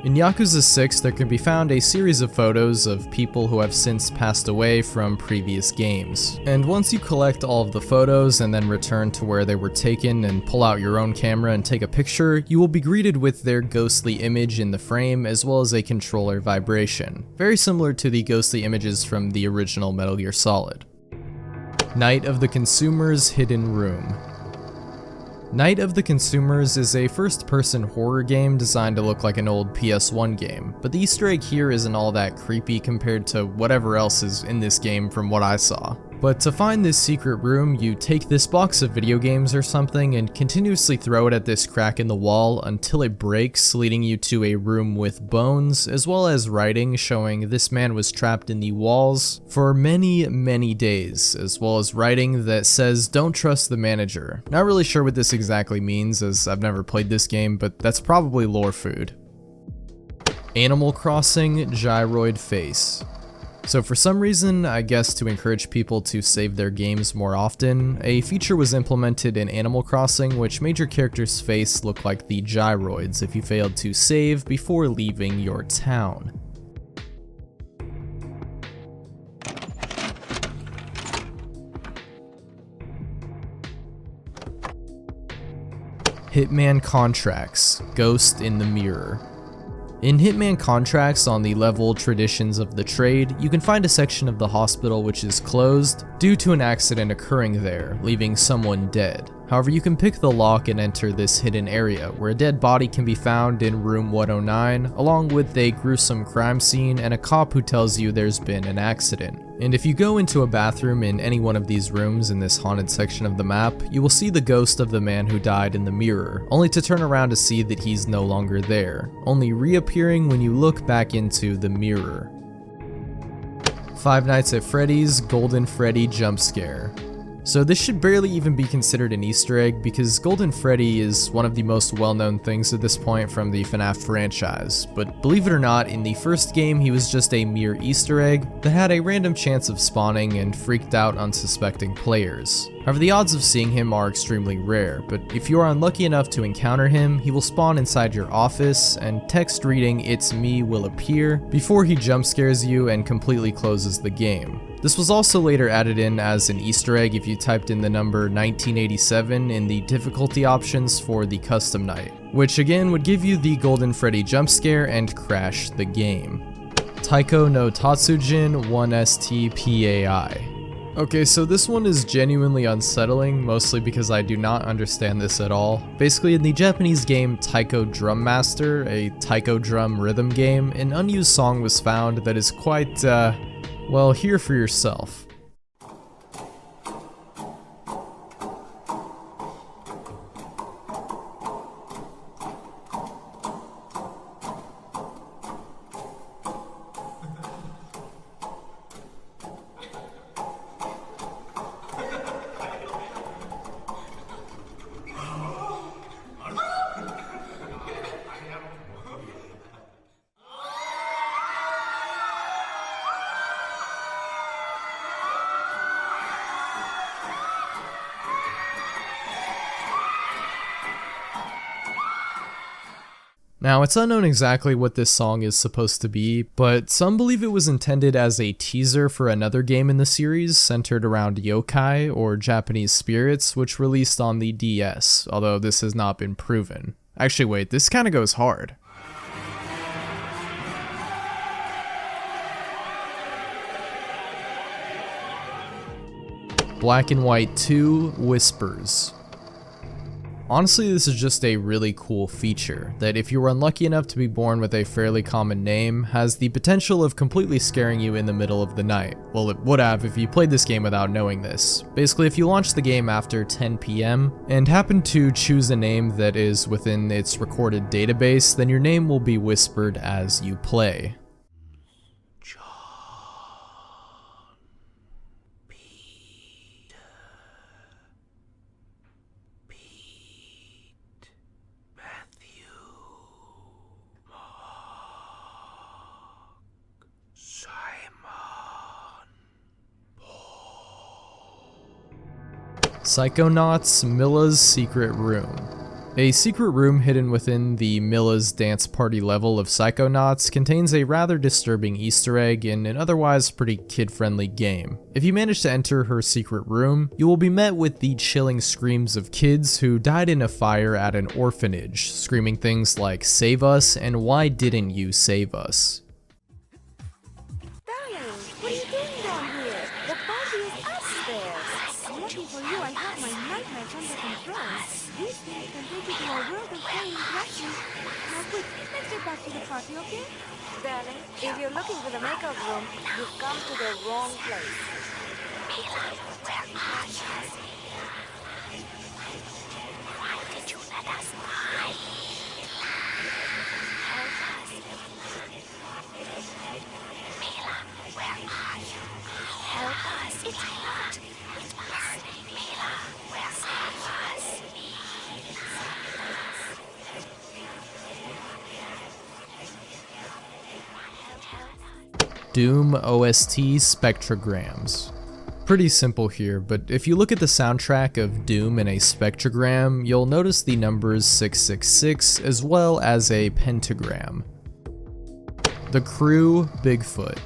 In Yakuza 6, there can be found a series of photos of people who have since passed away from previous games. And once you collect all of the photos and then return to where they were taken and pull out your own camera and take a picture, you will be greeted with their ghostly image in the frame as well as a controller vibration. Very similar to the ghostly images from the original Metal Gear Solid. Night of the Consumer's Hidden Room. Night of the Consumers is a first-person horror game designed to look like an old PS1 game, but the Easter egg here isn't all that creepy compared to whatever else is in this game from what I saw. But to find this secret room, you take this box of video games or something and continuously throw it at this crack in the wall until it breaks, leading you to a room with bones, as well as writing showing this man was trapped in the walls for many, many days, as well as writing that says, "Don't trust the manager." Not really sure what this exactly means, as I've never played this game, but that's probably lore food. Animal Crossing Gyroid Face. So for some reason, I guess to encourage people to save their games more often, a feature was implemented in Animal Crossing which made your character's face look like the gyroids if you failed to save before leaving your town. Hitman Contracts, Ghost in the Mirror. In Hitman Contracts on the level Traditions of the Trade, you can find a section of the hospital which is closed due to an accident occurring there, leaving someone dead. However, you can pick the lock and enter this hidden area, where a dead body can be found in room 109, along with a gruesome crime scene and a cop who tells you there's been an accident. And if you go into a bathroom in any one of these rooms in this haunted section of the map, you will see the ghost of the man who died in the mirror, only to turn around to see that he's no longer there, only reappearing when you look back into the mirror. Five Nights at Freddy's Golden Freddy Jump Scare. So this should barely even be considered an Easter egg because Golden Freddy is one of the most well-known things at this point from the FNAF franchise, but believe it or not, in the first game he was just a mere Easter egg that had a random chance of spawning and freaked out unsuspecting players. However, the odds of seeing him are extremely rare, but if you are unlucky enough to encounter him, he will spawn inside your office, and text reading "It's me" will appear before he jump scares you and completely closes the game. This was also later added in as an Easter egg if you typed in the number 1987 in the difficulty options for the custom night, which again would give you the Golden Freddy jump scare and crash the game. Taiko no Tatsujin 1STPAI. Okay, so this one is genuinely unsettling, mostly because I do not understand this at all. Basically, in the Japanese game Taiko Drum Master, a taiko drum rhythm game, an unused song was found that is quite, well, hear for yourself. Now, it's unknown exactly what this song is supposed to be, but some believe it was intended as a teaser for another game in the series centered around yokai, or Japanese spirits, which released on the DS, although this has not been proven. Actually, wait, this kinda goes hard. Black and White 2 Whispers. Honestly, this is just a really cool feature that, if you were unlucky enough to be born with a fairly common name, has the potential of completely scaring you in the middle of the night. Well, it would have if you played this game without knowing this. Basically, if you launch the game after 10 PM and happen to choose a name that is within its recorded database, then your name will be whispered as you play. Psychonauts Milla's Secret Room. A secret room hidden within the Milla's Dance Party level of Psychonauts contains a rather disturbing Easter egg in an otherwise pretty kid-friendly game. If you manage to enter her secret room, you will be met with the chilling screams of kids who died in a fire at an orphanage, screaming things like "Save us" and "Why didn't you save us?" What are you doing down here? The party is upstairs. Lucky for you, I have my nightmares under control. These things can take you to a world of pain and crashing. Now quick, let's get back to the party, okay? Darling, if you're looking for the makeup room, you've come to the wrong place. Mila, where are you? Why did you let us die? Help us. Mila, where are you? Help us. It's hot. It's burning. Mila, where are us? Doom OST Spectrograms. Pretty simple here, but if you look at the soundtrack of Doom in a spectrogram, you'll notice the numbers 666 as well as a pentagram. The Crew Bigfoot.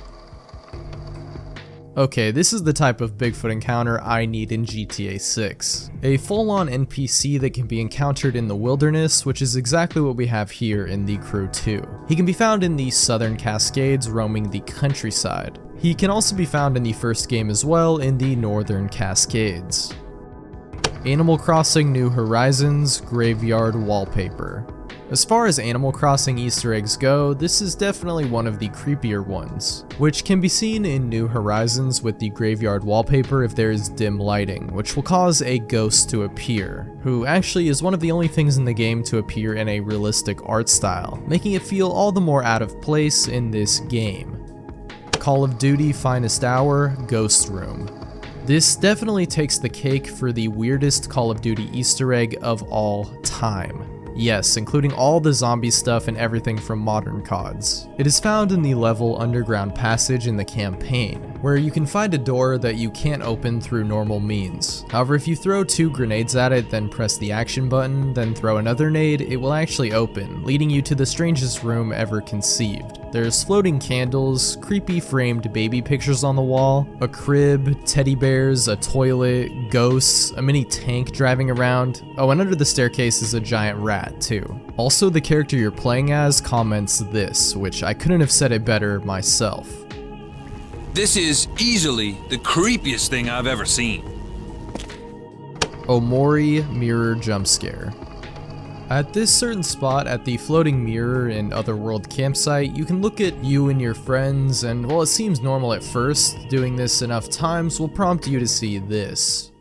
Okay, this is the type of Bigfoot encounter I need in GTA 6. A full-on NPC that can be encountered in the wilderness, which is exactly what we have here in The Crew 2. He can be found in the Southern Cascades roaming the countryside. He can also be found in the first game as well in the Northern Cascades. Animal Crossing New Horizons Graveyard Wallpaper. As far as Animal Crossing Easter eggs go, this is definitely one of the creepier ones, which can be seen in New Horizons with the graveyard wallpaper if there is dim lighting, which will cause a ghost to appear, who actually is one of the only things in the game to appear in a realistic art style, making it feel all the more out of place in this game. Call of Duty Finest Hour Ghost Room. This definitely takes the cake for the weirdest Call of Duty Easter egg of all time. Yes, including all the zombie stuff and everything from modern CODs. It is found in the level Underground Passage in the campaign, where you can find a door that you can't open through normal means. However, if you throw 2 grenades at it, then press the action button, then throw another nade, it will actually open, leading you to the strangest room ever conceived. There's floating candles, creepy framed baby pictures on the wall, a crib, teddy bears, a toilet, ghosts, a mini tank driving around. Oh, and under the staircase is a giant rat too. Also, the character you're playing as comments this, which I couldn't have said it better myself. This is easily the creepiest thing I've ever seen. Omori mirror jump scare. At this certain spot at the floating mirror in Otherworld campsite, you can look at you and your friends, and while it seems normal at first, doing this enough times will prompt you to see this.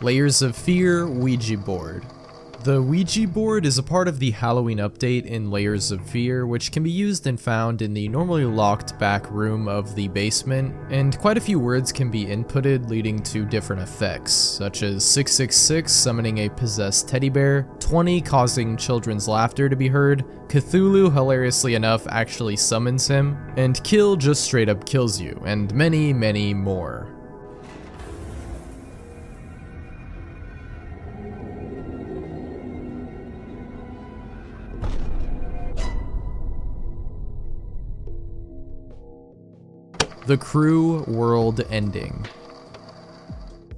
Layers of Fear Ouija Board. The Ouija board is a part of the Halloween update in Layers of Fear, which can be used and found in the normally locked back room of the basement, and quite a few words can be inputted leading to different effects, such as 666 summoning a possessed teddy bear, 20 causing children's laughter to be heard, Cthulhu hilariously enough actually summons him, and kill just straight up kills you, and many, many more. The Crew World Ending.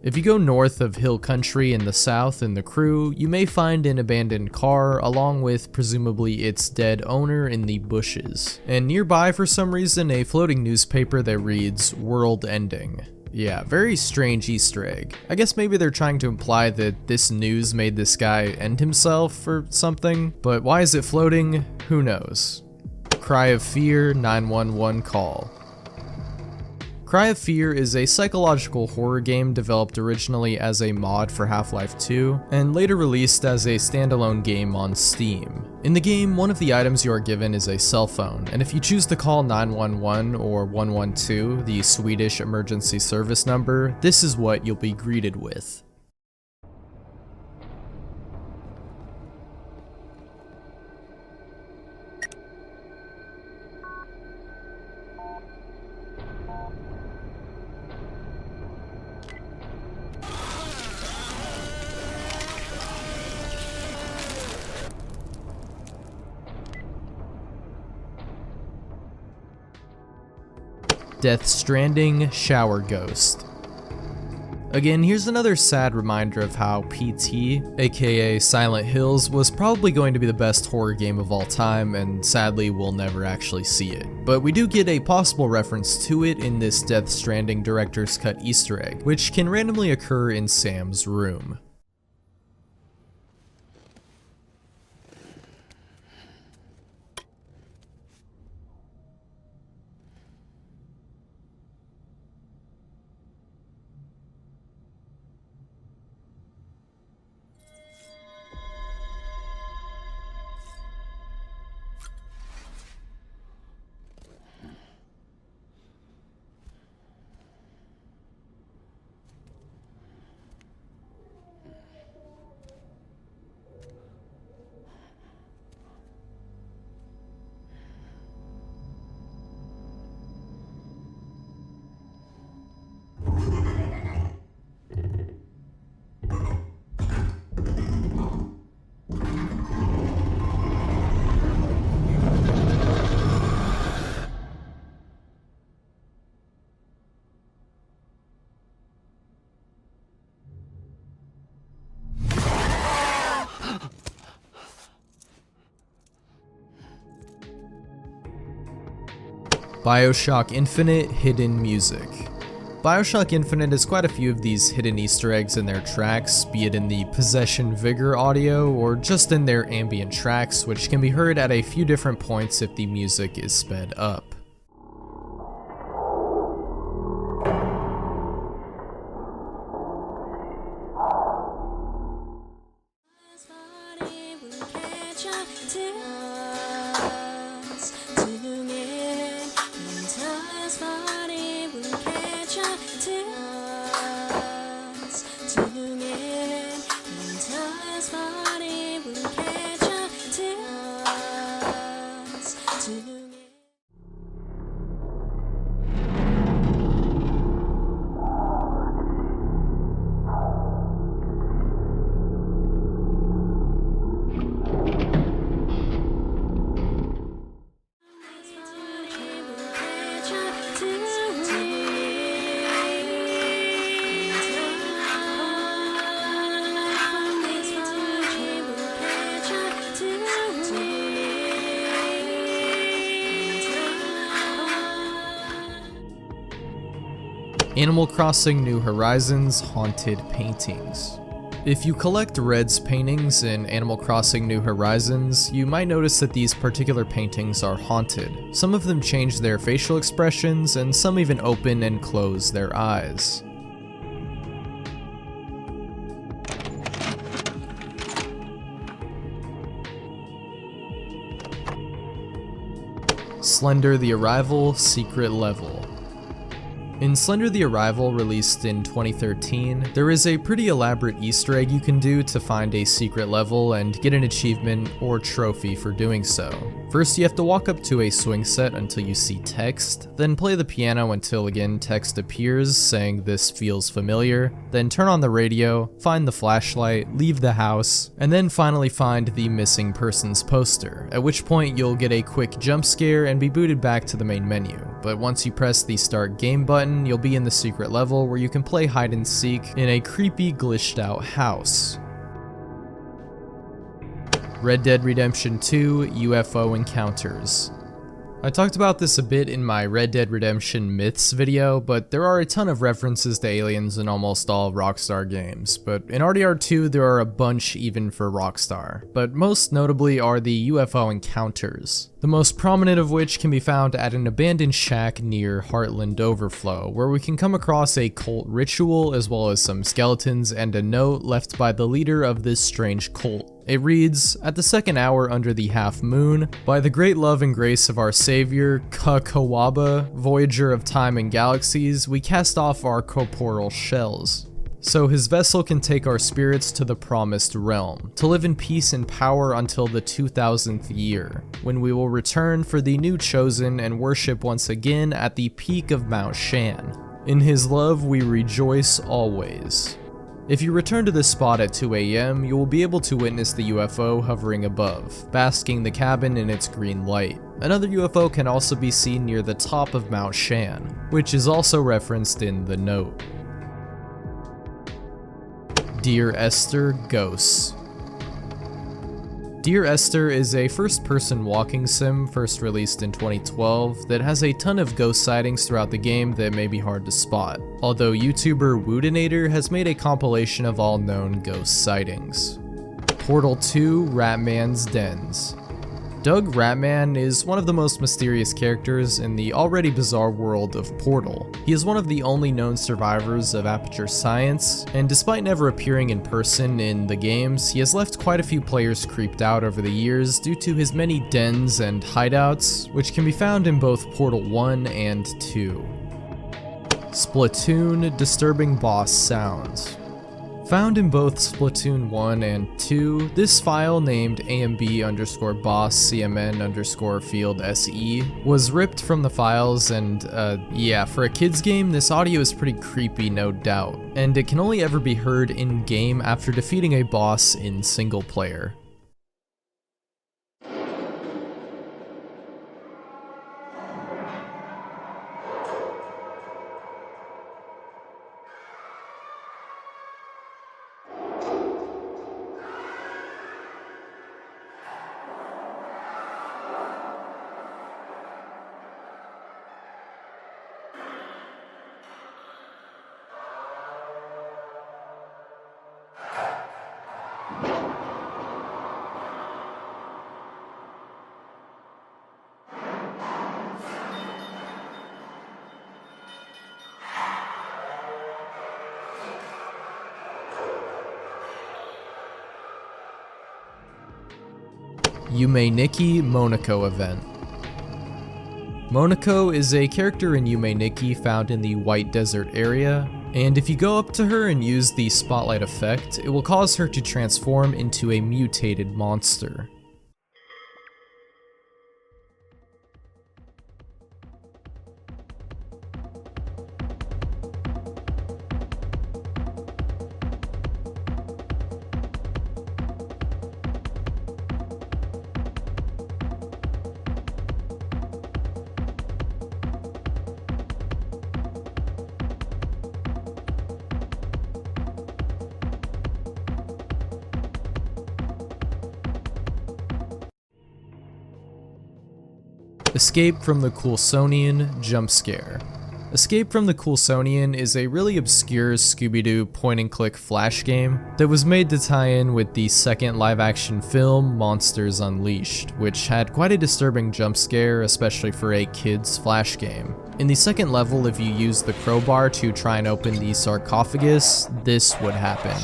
If you go north of Hill Country in the south in the Crew, you may find an abandoned car along with presumably its dead owner in the bushes. And nearby for some reason a floating newspaper that reads World Ending. Yeah, very strange Easter egg. I guess maybe they're trying to imply that this news made this guy end himself or something, but why is it floating? Who knows? Cry of Fear 911 Call. Cry of Fear is a psychological horror game developed originally as a mod for Half-Life 2, and later released as a standalone game on Steam. In the game, one of the items you are given is a cell phone, and if you choose to call 911 or 112, the Swedish emergency service number, this is what you'll be greeted with. Death Stranding Shower Ghost. Again, here's another sad reminder of how PT, aka Silent Hills, was probably going to be the best horror game of all time, and sadly we'll never actually see it. But we do get a possible reference to it in this Death Stranding Director's Cut Easter egg, which can randomly occur in Sam's room. BioShock Infinite Hidden Music. BioShock Infinite has quite a few of these hidden Easter eggs in their tracks, be it in the Possession Vigor audio or just in their ambient tracks, which can be heard at a few different points if the music is sped up. Animal Crossing New Horizons Haunted Paintings. If you collect Red's paintings in Animal Crossing New Horizons, you might notice that these particular paintings are haunted. Some of them change their facial expressions, and some even open and close their eyes. Slender the Arrival Secret Level. In Slender the Arrival, released in 2013, there is a pretty elaborate Easter egg you can do to find a secret level and get an achievement or trophy for doing so. First, you have to walk up to a swing set until you see text, then play the piano until again text appears saying this feels familiar, then turn on the radio, find the flashlight, leave the house, and then finally find the missing persons poster, at which point you'll get a quick jump scare and be booted back to the main menu. But once you press the start game button, you'll be in the secret level where you can play hide and seek in a creepy glitched out house. Red Dead Redemption 2 UFO Encounters. I talked about this a bit in my Red Dead Redemption Myths video, but there are a ton of references to aliens in almost all Rockstar games, but in RDR 2 there are a bunch even for Rockstar, but most notably are the UFO encounters, the most prominent of which can be found at an abandoned shack near Heartland Overflow, where we can come across a cult ritual as well as some skeletons and a note left by the leader of this strange cult. It reads, "At the second hour under the half moon, by the great love and grace of our savior, Kakawaba, voyager of time and galaxies, we cast off our corporeal shells, so his vessel can take our spirits to the promised realm, to live in peace and power until the 2000th year, when we will return for the new chosen and worship once again at the peak of Mount Shan. In his love we rejoice always." If you return to this spot at 2 AM, you will be able to witness the UFO hovering above, basking the cabin in its green light. Another UFO can also be seen near the top of Mount Shan, which is also referenced in the note. Dear Esther Ghosts. Dear Esther is a first-person walking sim first released in 2012 that has a ton of ghost sightings throughout the game that may be hard to spot, although YouTuber Woodinator has made a compilation of all known ghost sightings. Portal 2 Ratman's Dens. Doug Ratman is one of the most mysterious characters in the already bizarre world of Portal. He is one of the only known survivors of Aperture Science, and despite never appearing in person in the games, he has left quite a few players creeped out over the years due to his many dens and hideouts, which can be found in both Portal 1 and 2. Splatoon Disturbing Boss Sounds. Found in both Splatoon 1 and 2, this file named AMB_boss_CMN_field_SE was ripped from the files, and yeah, for a kids game, this audio is pretty creepy, no doubt, and it can only ever be heard in-game after defeating a boss in single player. Yume Nikki Monoko event. Monoko is a character in Yume Nikki found in the White Desert area, and if you go up to her and use the spotlight effect, it will cause her to transform into a mutated monster. Escape from the Coulsonian Jump Scare. Escape from the Coulsonian is a really obscure Scooby-Doo point-and-click flash game that was made to tie in with the second live-action film, Monsters Unleashed, which had quite a disturbing jump scare, especially for a kid's flash game. In the second level, if you use the crowbar to try and open the sarcophagus, this would happen.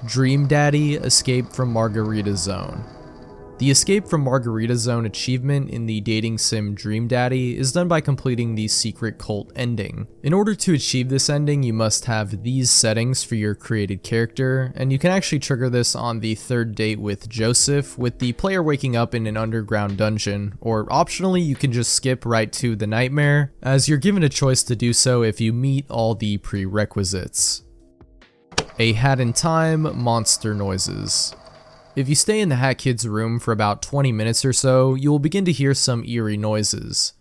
Dream Daddy Escape from Margarita Zone. The Escape from Margarita Zone achievement in the dating sim Dream Daddy is done by completing the secret cult ending. In order to achieve this ending, you must have these settings for your created character, and you can actually trigger this on the third date with Joseph, with the player waking up in an underground dungeon, or optionally you can just skip right to the nightmare, as you're given a choice to do so if you meet all the prerequisites. A Hat in Time Monster Noises. If you stay in the Hat Kid's room for about 20 minutes or so, you will begin to hear some eerie noises.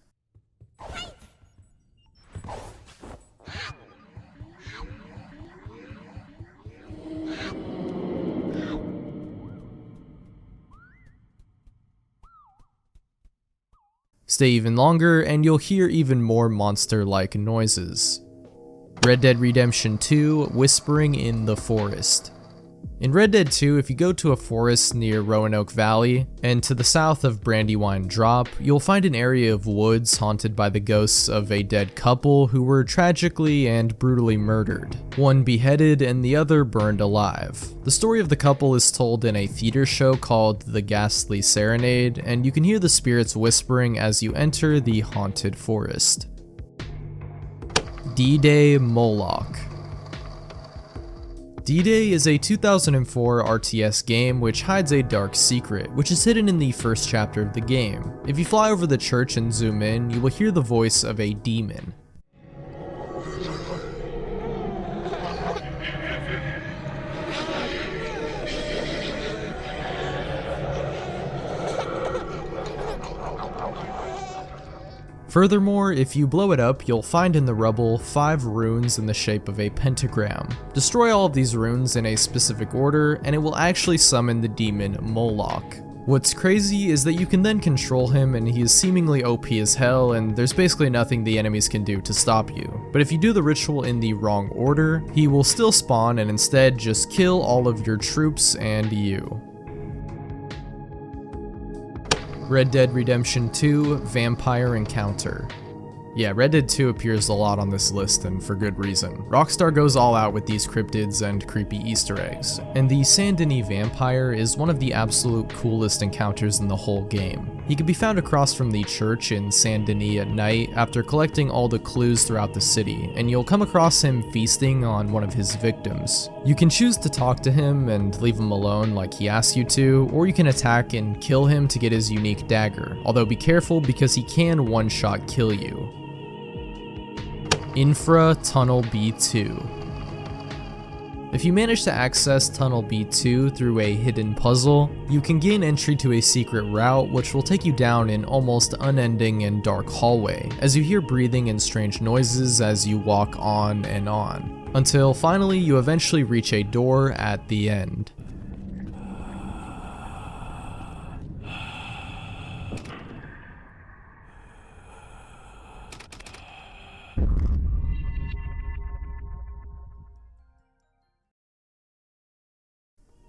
Stay even longer and you'll hear even more monster-like noises. Red Dead Redemption 2 Whispering in the Forest. In Red Dead 2, if you go to a forest near Roanoke Valley, and to the south of Brandywine Drop, you'll find an area of woods haunted by the ghosts of a dead couple who were tragically and brutally murdered. One beheaded and the other burned alive. The story of the couple is told in a theater show called The Ghastly Serenade, and you can hear the spirits whispering as you enter the haunted forest. D-Day Moloch. D-Day is a 2004 RTS game which hides a dark secret, which is hidden in the first chapter of the game. If you fly over the church and zoom in, you will hear the voice of a demon. Furthermore, if you blow it up, you'll find in the rubble 5 runes in the shape of a pentagram. Destroy all of these runes in a specific order, and it will actually summon the demon Moloch. What's crazy is that you can then control him, and he is seemingly OP as hell, and there's basically nothing the enemies can do to stop you. But if you do the ritual in the wrong order, he will still spawn and instead just kill all of your troops and you. Red Dead Redemption 2 Vampire Encounter. Yeah, Red Dead 2 appears a lot on this list, and for good reason. Rockstar goes all out with these cryptids and creepy Easter eggs, and the Saint Denis vampire is one of the absolute coolest encounters in the whole game. He can be found across from the church in Saint Denis at night after collecting all the clues throughout the city, and you'll come across him feasting on one of his victims. You can choose to talk to him and leave him alone like he asks you to, or you can attack and kill him to get his unique dagger, although be careful because he can one-shot kill you. Infra Tunnel B2. If you manage to access Tunnel B2 through a hidden puzzle, you can gain entry to a secret route which will take you down an almost unending and dark hallway, as you hear breathing and strange noises as you walk on and on, until finally you eventually reach a door at the end.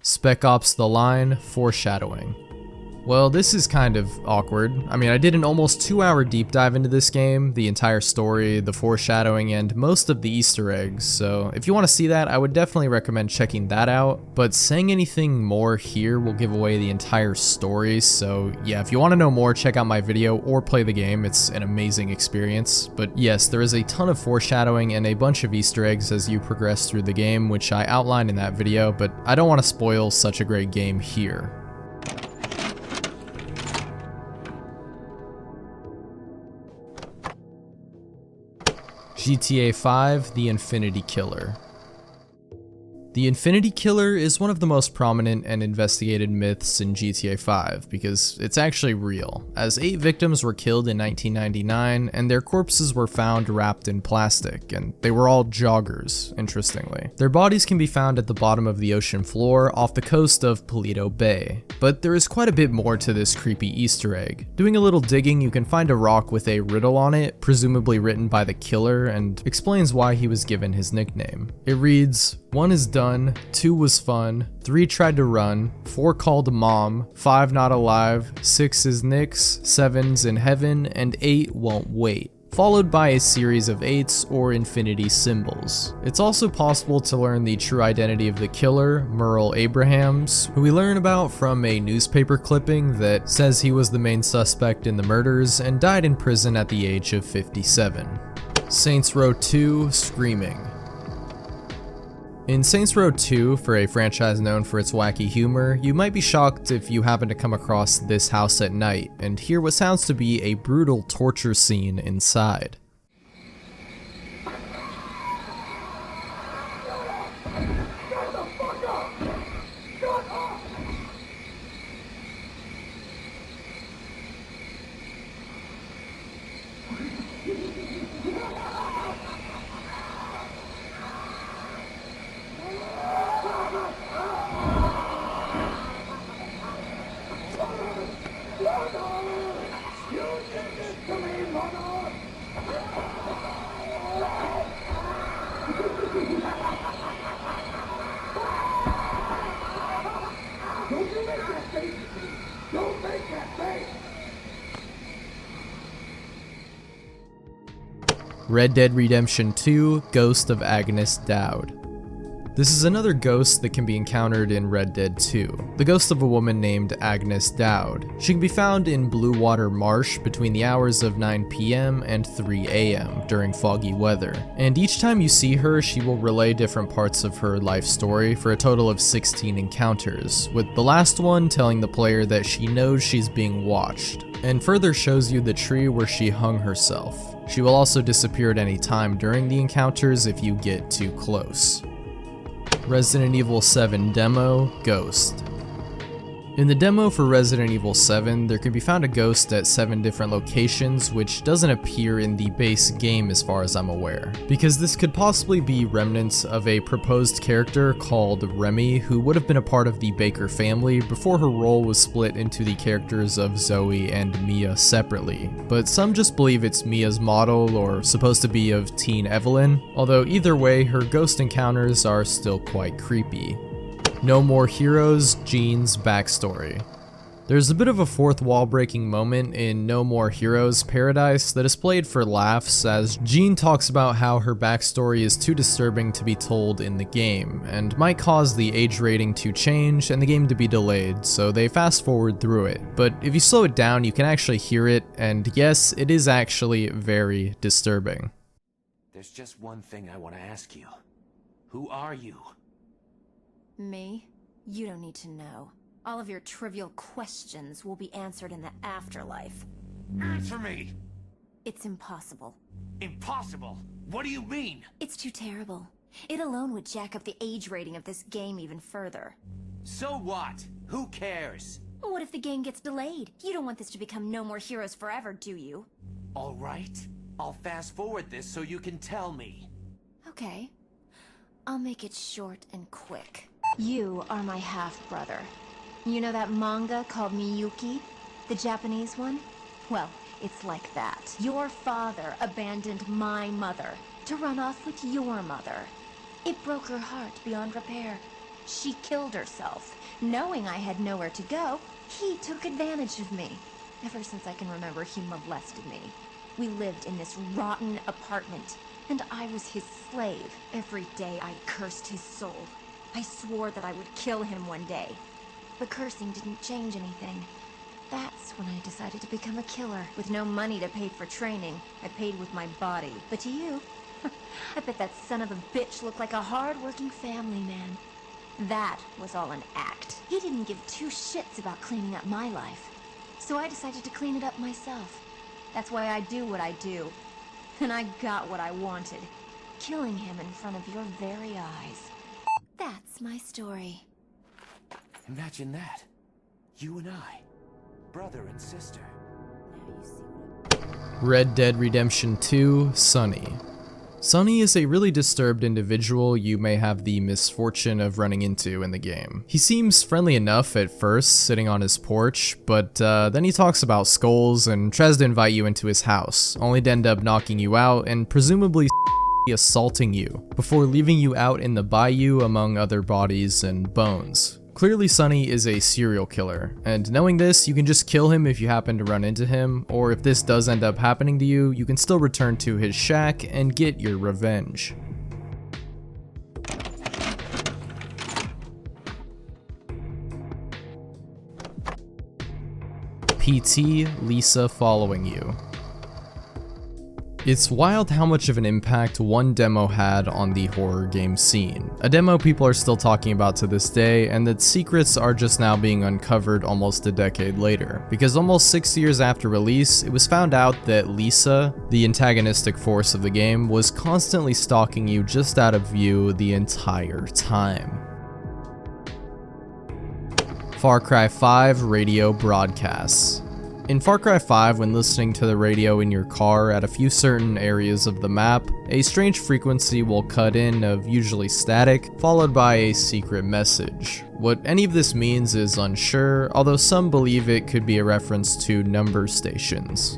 Spec Ops: The Line Foreshadowing. Well, this is kind of awkward. I mean, I did an almost 2-hour deep dive into this game, the entire story, the foreshadowing, and most of the Easter eggs, so if you want to see that, I would definitely recommend checking that out, but saying anything more here will give away the entire story, so yeah, if you want to know more, check out my video or play the game. It's an amazing experience. But yes, there is a ton of foreshadowing and a bunch of Easter eggs as you progress through the game, which I outlined in that video, but I don't want to spoil such a great game here. GTA 5: The Infinity Killer. The Infinity Killer is one of the most prominent and investigated myths in GTA 5 because it's actually real, as 8 victims were killed in 1999 and their corpses were found wrapped in plastic, and they were all joggers, interestingly. Their bodies can be found at the bottom of the ocean floor off the coast of Paleto Bay, but there is quite a bit more to this creepy Easter egg. Doing a little digging, you can find a rock with a riddle on it, presumably written by the killer, and explains why he was given his nickname. It reads, 1 is done, 2 was fun, 3 tried to run, 4 called mom, 5 not alive, 6 is Nix, 7's in heaven, and 8 won't wait, followed by a series of 8s or infinity symbols. It's also possible to learn the true identity of the killer, Merle Abrahams, who we learn about from a newspaper clipping that says he was the main suspect in the murders and died in prison at the age of 57. Saints Row 2: Screaming. In Saints Row 2, for a franchise known for its wacky humor, you might be shocked if you happen to come across this house at night and hear what sounds to be a brutal torture scene inside. Red Dead Redemption 2: Ghost of Agnes Dowd. This is another ghost that can be encountered in Red Dead 2, the ghost of a woman named Agnes Dowd. She can be found in Blue Water Marsh between the hours of 9 PM and 3 AM during foggy weather, and each time you see her, she will relay different parts of her life story for a total of 16 encounters, with the last one telling the player that she knows she's being watched, and further shows you the tree where she hung herself. She will also disappear at any time during the encounters if you get too close. Resident Evil 7 Demo: Ghost. In the demo for Resident Evil 7, there can be found a ghost at 7 different locations, which doesn't appear in the base game as far as I'm aware, because this could possibly be remnants of a proposed character called Remy, who would have been a part of the Baker family before her role was split into the characters of Zoe and Mia separately, but some just believe it's Mia's model or supposed to be of teen Evelyn, although either way, her ghost encounters are still quite creepy. No More Heroes: Jean's backstory. There's a bit of a fourth wall breaking moment in No More Heroes Paradise that is played for laughs, as Jean talks about how her backstory is too disturbing to be told in the game, and might cause the age rating to change and the game to be delayed, so they fast forward through it. But if you slow it down, you can actually hear it, and yes, it is actually very disturbing. There's just one thing I want to ask you. Who are you? Me? You don't need to know. All of your trivial questions will be answered in the afterlife. Answer me! It's impossible. Impossible? What do you mean? It's too terrible. It alone would jack up the age rating of this game even further. So what? Who cares? What if the game gets delayed? You don't want this to become No More Heroes forever, do you? All right. I'll fast forward this so you can tell me. Okay. I'll make it short and quick. You are my half-brother. You know that manga called Miyuki? The Japanese one? Well, it's like that. Your father abandoned my mother to run off with your mother. It broke her heart beyond repair. She killed herself. Knowing I had nowhere to go, he took advantage of me. Ever since I can remember, he molested me. We lived in this rotten apartment, and I was his slave. Every day I cursed his soul. I swore that I would kill him one day. But cursing didn't change anything. That's when I decided to become a killer. With no money to pay for training, I paid with my body. But to you, I bet that son of a bitch looked like a hard-working family man. That was all an act. He didn't give two shits about cleaning up my life. So I decided to clean it up myself. That's why I do what I do. And I got what I wanted. Killing him in front of your very eyes. That's my story. Imagine that. You and I. Brother and sister. Red Dead Redemption 2, Sonny. Sonny is a really disturbed individual you may have the misfortune of running into in the game. He seems friendly enough at first, sitting on his porch, but then he talks about skulls and tries to invite you into his house, only to end up knocking you out and presumably assaulting you, before leaving you out in the bayou among other bodies and bones. Clearly Sonny is a serial killer, and knowing this, you can just kill him if you happen to run into him, or if this does end up happening to you, you can still return to his shack and get your revenge. PT, Lisa following you. It's wild how much of an impact one demo had on the horror game scene. A demo people are still talking about to this day, and that secrets are just now being uncovered almost a decade later. Because almost 6 years after release, it was found out that Lisa, the antagonistic force of the game, was constantly stalking you just out of view the entire time. Far Cry 5 radio broadcasts. In Far Cry 5, when listening to the radio in your car at a few certain areas of the map, a strange frequency will cut in of usually static, followed by a secret message. What any of this means is unsure, although some believe it could be a reference to number stations.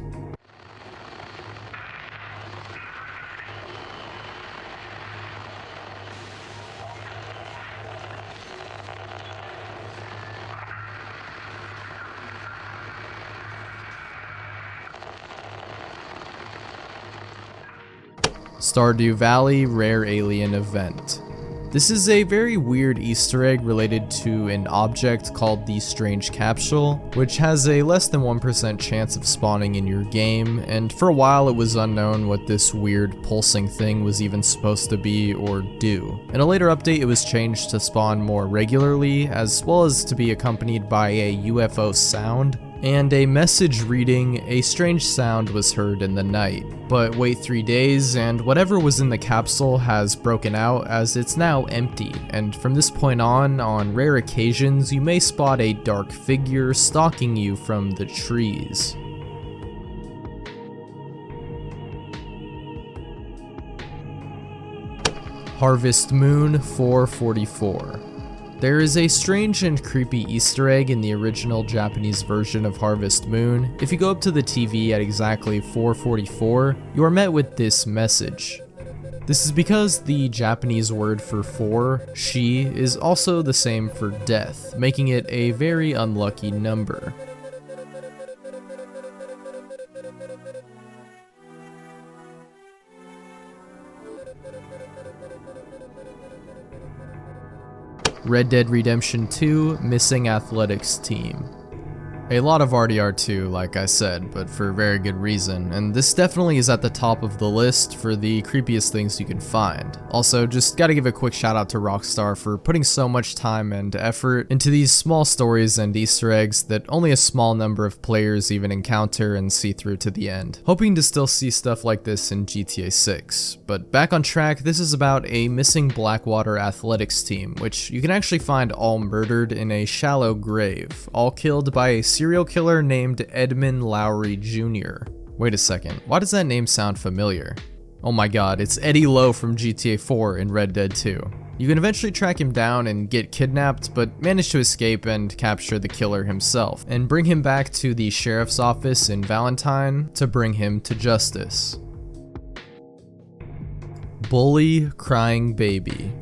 Stardew Valley Rare Alien Event. This is a very weird Easter egg related to an object called the Strange Capsule, which has a less than 1% chance of spawning in your game, and for a while it was unknown what this weird pulsing thing was even supposed to be or do. In a later update it was changed to spawn more regularly, as well as to be accompanied by a UFO sound, and a message reading, "A strange sound was heard in the night. But wait 3 days and whatever was in the capsule has broken out as it's now empty, and from this point on rare occasions you may spot a dark figure stalking you from the trees." Harvest Moon 444. There is a strange and creepy Easter egg in the original Japanese version of Harvest Moon. If you go up to the TV at exactly 4:44, you are met with this message. This is because the Japanese word for four, shi, is also the same for death, making it a very unlucky number. Red Dead Redemption 2 Missing Athletics Team. A lot of RDR2, like I said, but for very good reason, and this definitely is at the top of the list for the creepiest things you can find. Also, just gotta give a quick shout out to Rockstar for putting so much time and effort into these small stories and Easter eggs that only a small number of players even encounter and see through to the end. Hoping to still see stuff like this in GTA 6. But back on track, this is about a missing Blackwater athletics team, which you can actually find all murdered in a shallow grave, all killed by a serial killer named Edmund Lowry Jr. Wait a second, why does that name sound familiar? Oh my god, it's Eddie Lowe from GTA 4 in Red Dead 2. You can eventually track him down and get kidnapped, but manage to escape and capture the killer himself, and bring him back to the sheriff's office in Valentine to bring him to justice. Bully Crying Baby.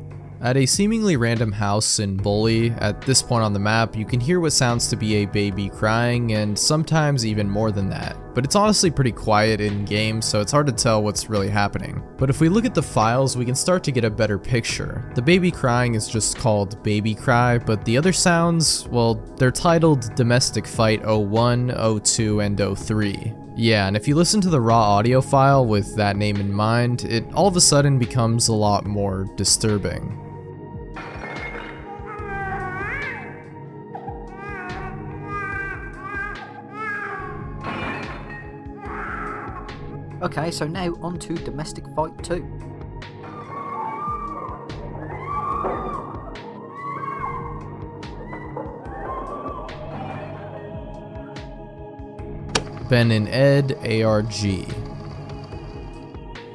At a seemingly random house in Bully, at this point on the map, you can hear what sounds to be a baby crying, and sometimes even more than that. But it's honestly pretty quiet in game, so it's hard to tell what's really happening. But if we look at the files, we can start to get a better picture. The baby crying is just called baby cry, but the other sounds, well, they're titled Domestic Fight 01, 02, and 03. Yeah, and if you listen to the raw audio file with that name in mind, it all of a sudden becomes a lot more disturbing. Okay, so now on to Domestic Fight 2. Ben and Ed ARG.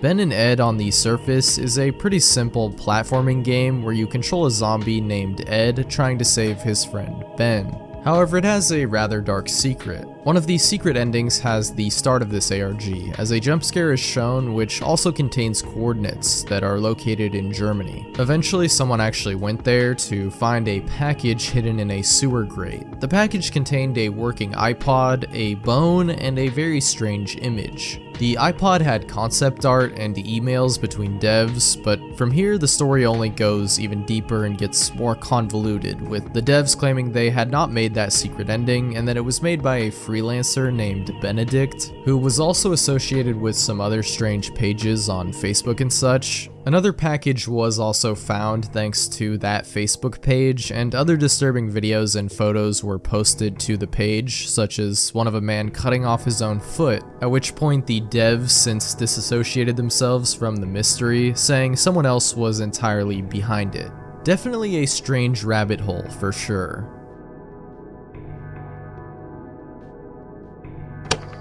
Ben and Ed on the surface is a pretty simple platforming game where you control a zombie named Ed trying to save his friend Ben. However, it has a rather dark secret. One of these secret endings has the start of this ARG, as a jump scare is shown which also contains coordinates that are located in Germany. Eventually, someone actually went there to find a package hidden in a sewer grate. The package contained a working iPod, a bone, and a very strange image. The iPod had concept art and emails between devs, but from here the story only goes even deeper and gets more convoluted, with the devs claiming they had not made that secret ending and that it was made by a freelancer named Benedict, who was also associated with some other strange pages on Facebook and such. Another package was also found thanks to that Facebook page, and other disturbing videos and photos were posted to the page, such as one of a man cutting off his own foot, at which point the devs since disassociated themselves from the mystery, saying someone else was entirely behind it. Definitely a strange rabbit hole for sure.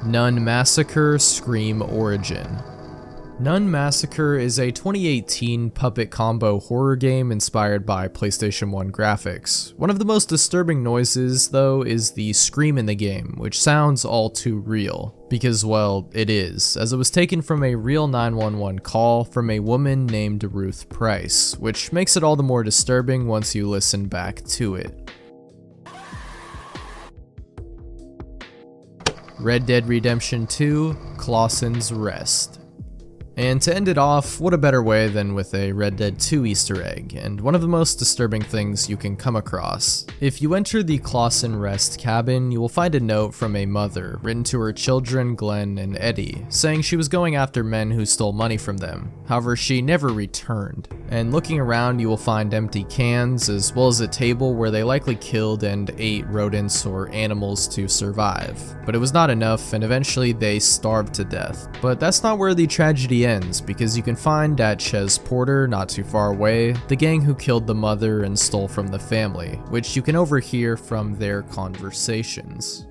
Nun Massacre Scream Origin. Nun Massacre is a 2018 puppet combo horror game inspired by PlayStation 1 graphics. One of the most disturbing noises, though, is the scream in the game, which sounds all too real. Because, well, it is, as it was taken from a real 911 call from a woman named Ruth Price, which makes it all the more disturbing once you listen back to it. Red Dead Redemption 2, Clawson's Rest. And to end it off, what a better way than with a Red Dead 2 Easter egg, and one of the most disturbing things you can come across. If you enter the Clawson Rest cabin, you will find a note from a mother written to her children Glenn and Eddie, saying she was going after men who stole money from them. However, she never returned. And looking around, you will find empty cans, as well as a table where they likely killed and ate rodents or animals to survive. But it was not enough, and eventually they starved to death. But that's not where the tragedy ends, because you can find at Ches Porter, not too far away, the gang who killed the mother and stole from the family, which you can overhear from their conversations.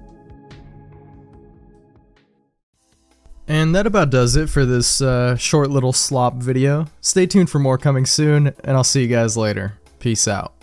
And that about does it for this short little slop video. Stay tuned for more coming soon, and I'll see you guys later. Peace out.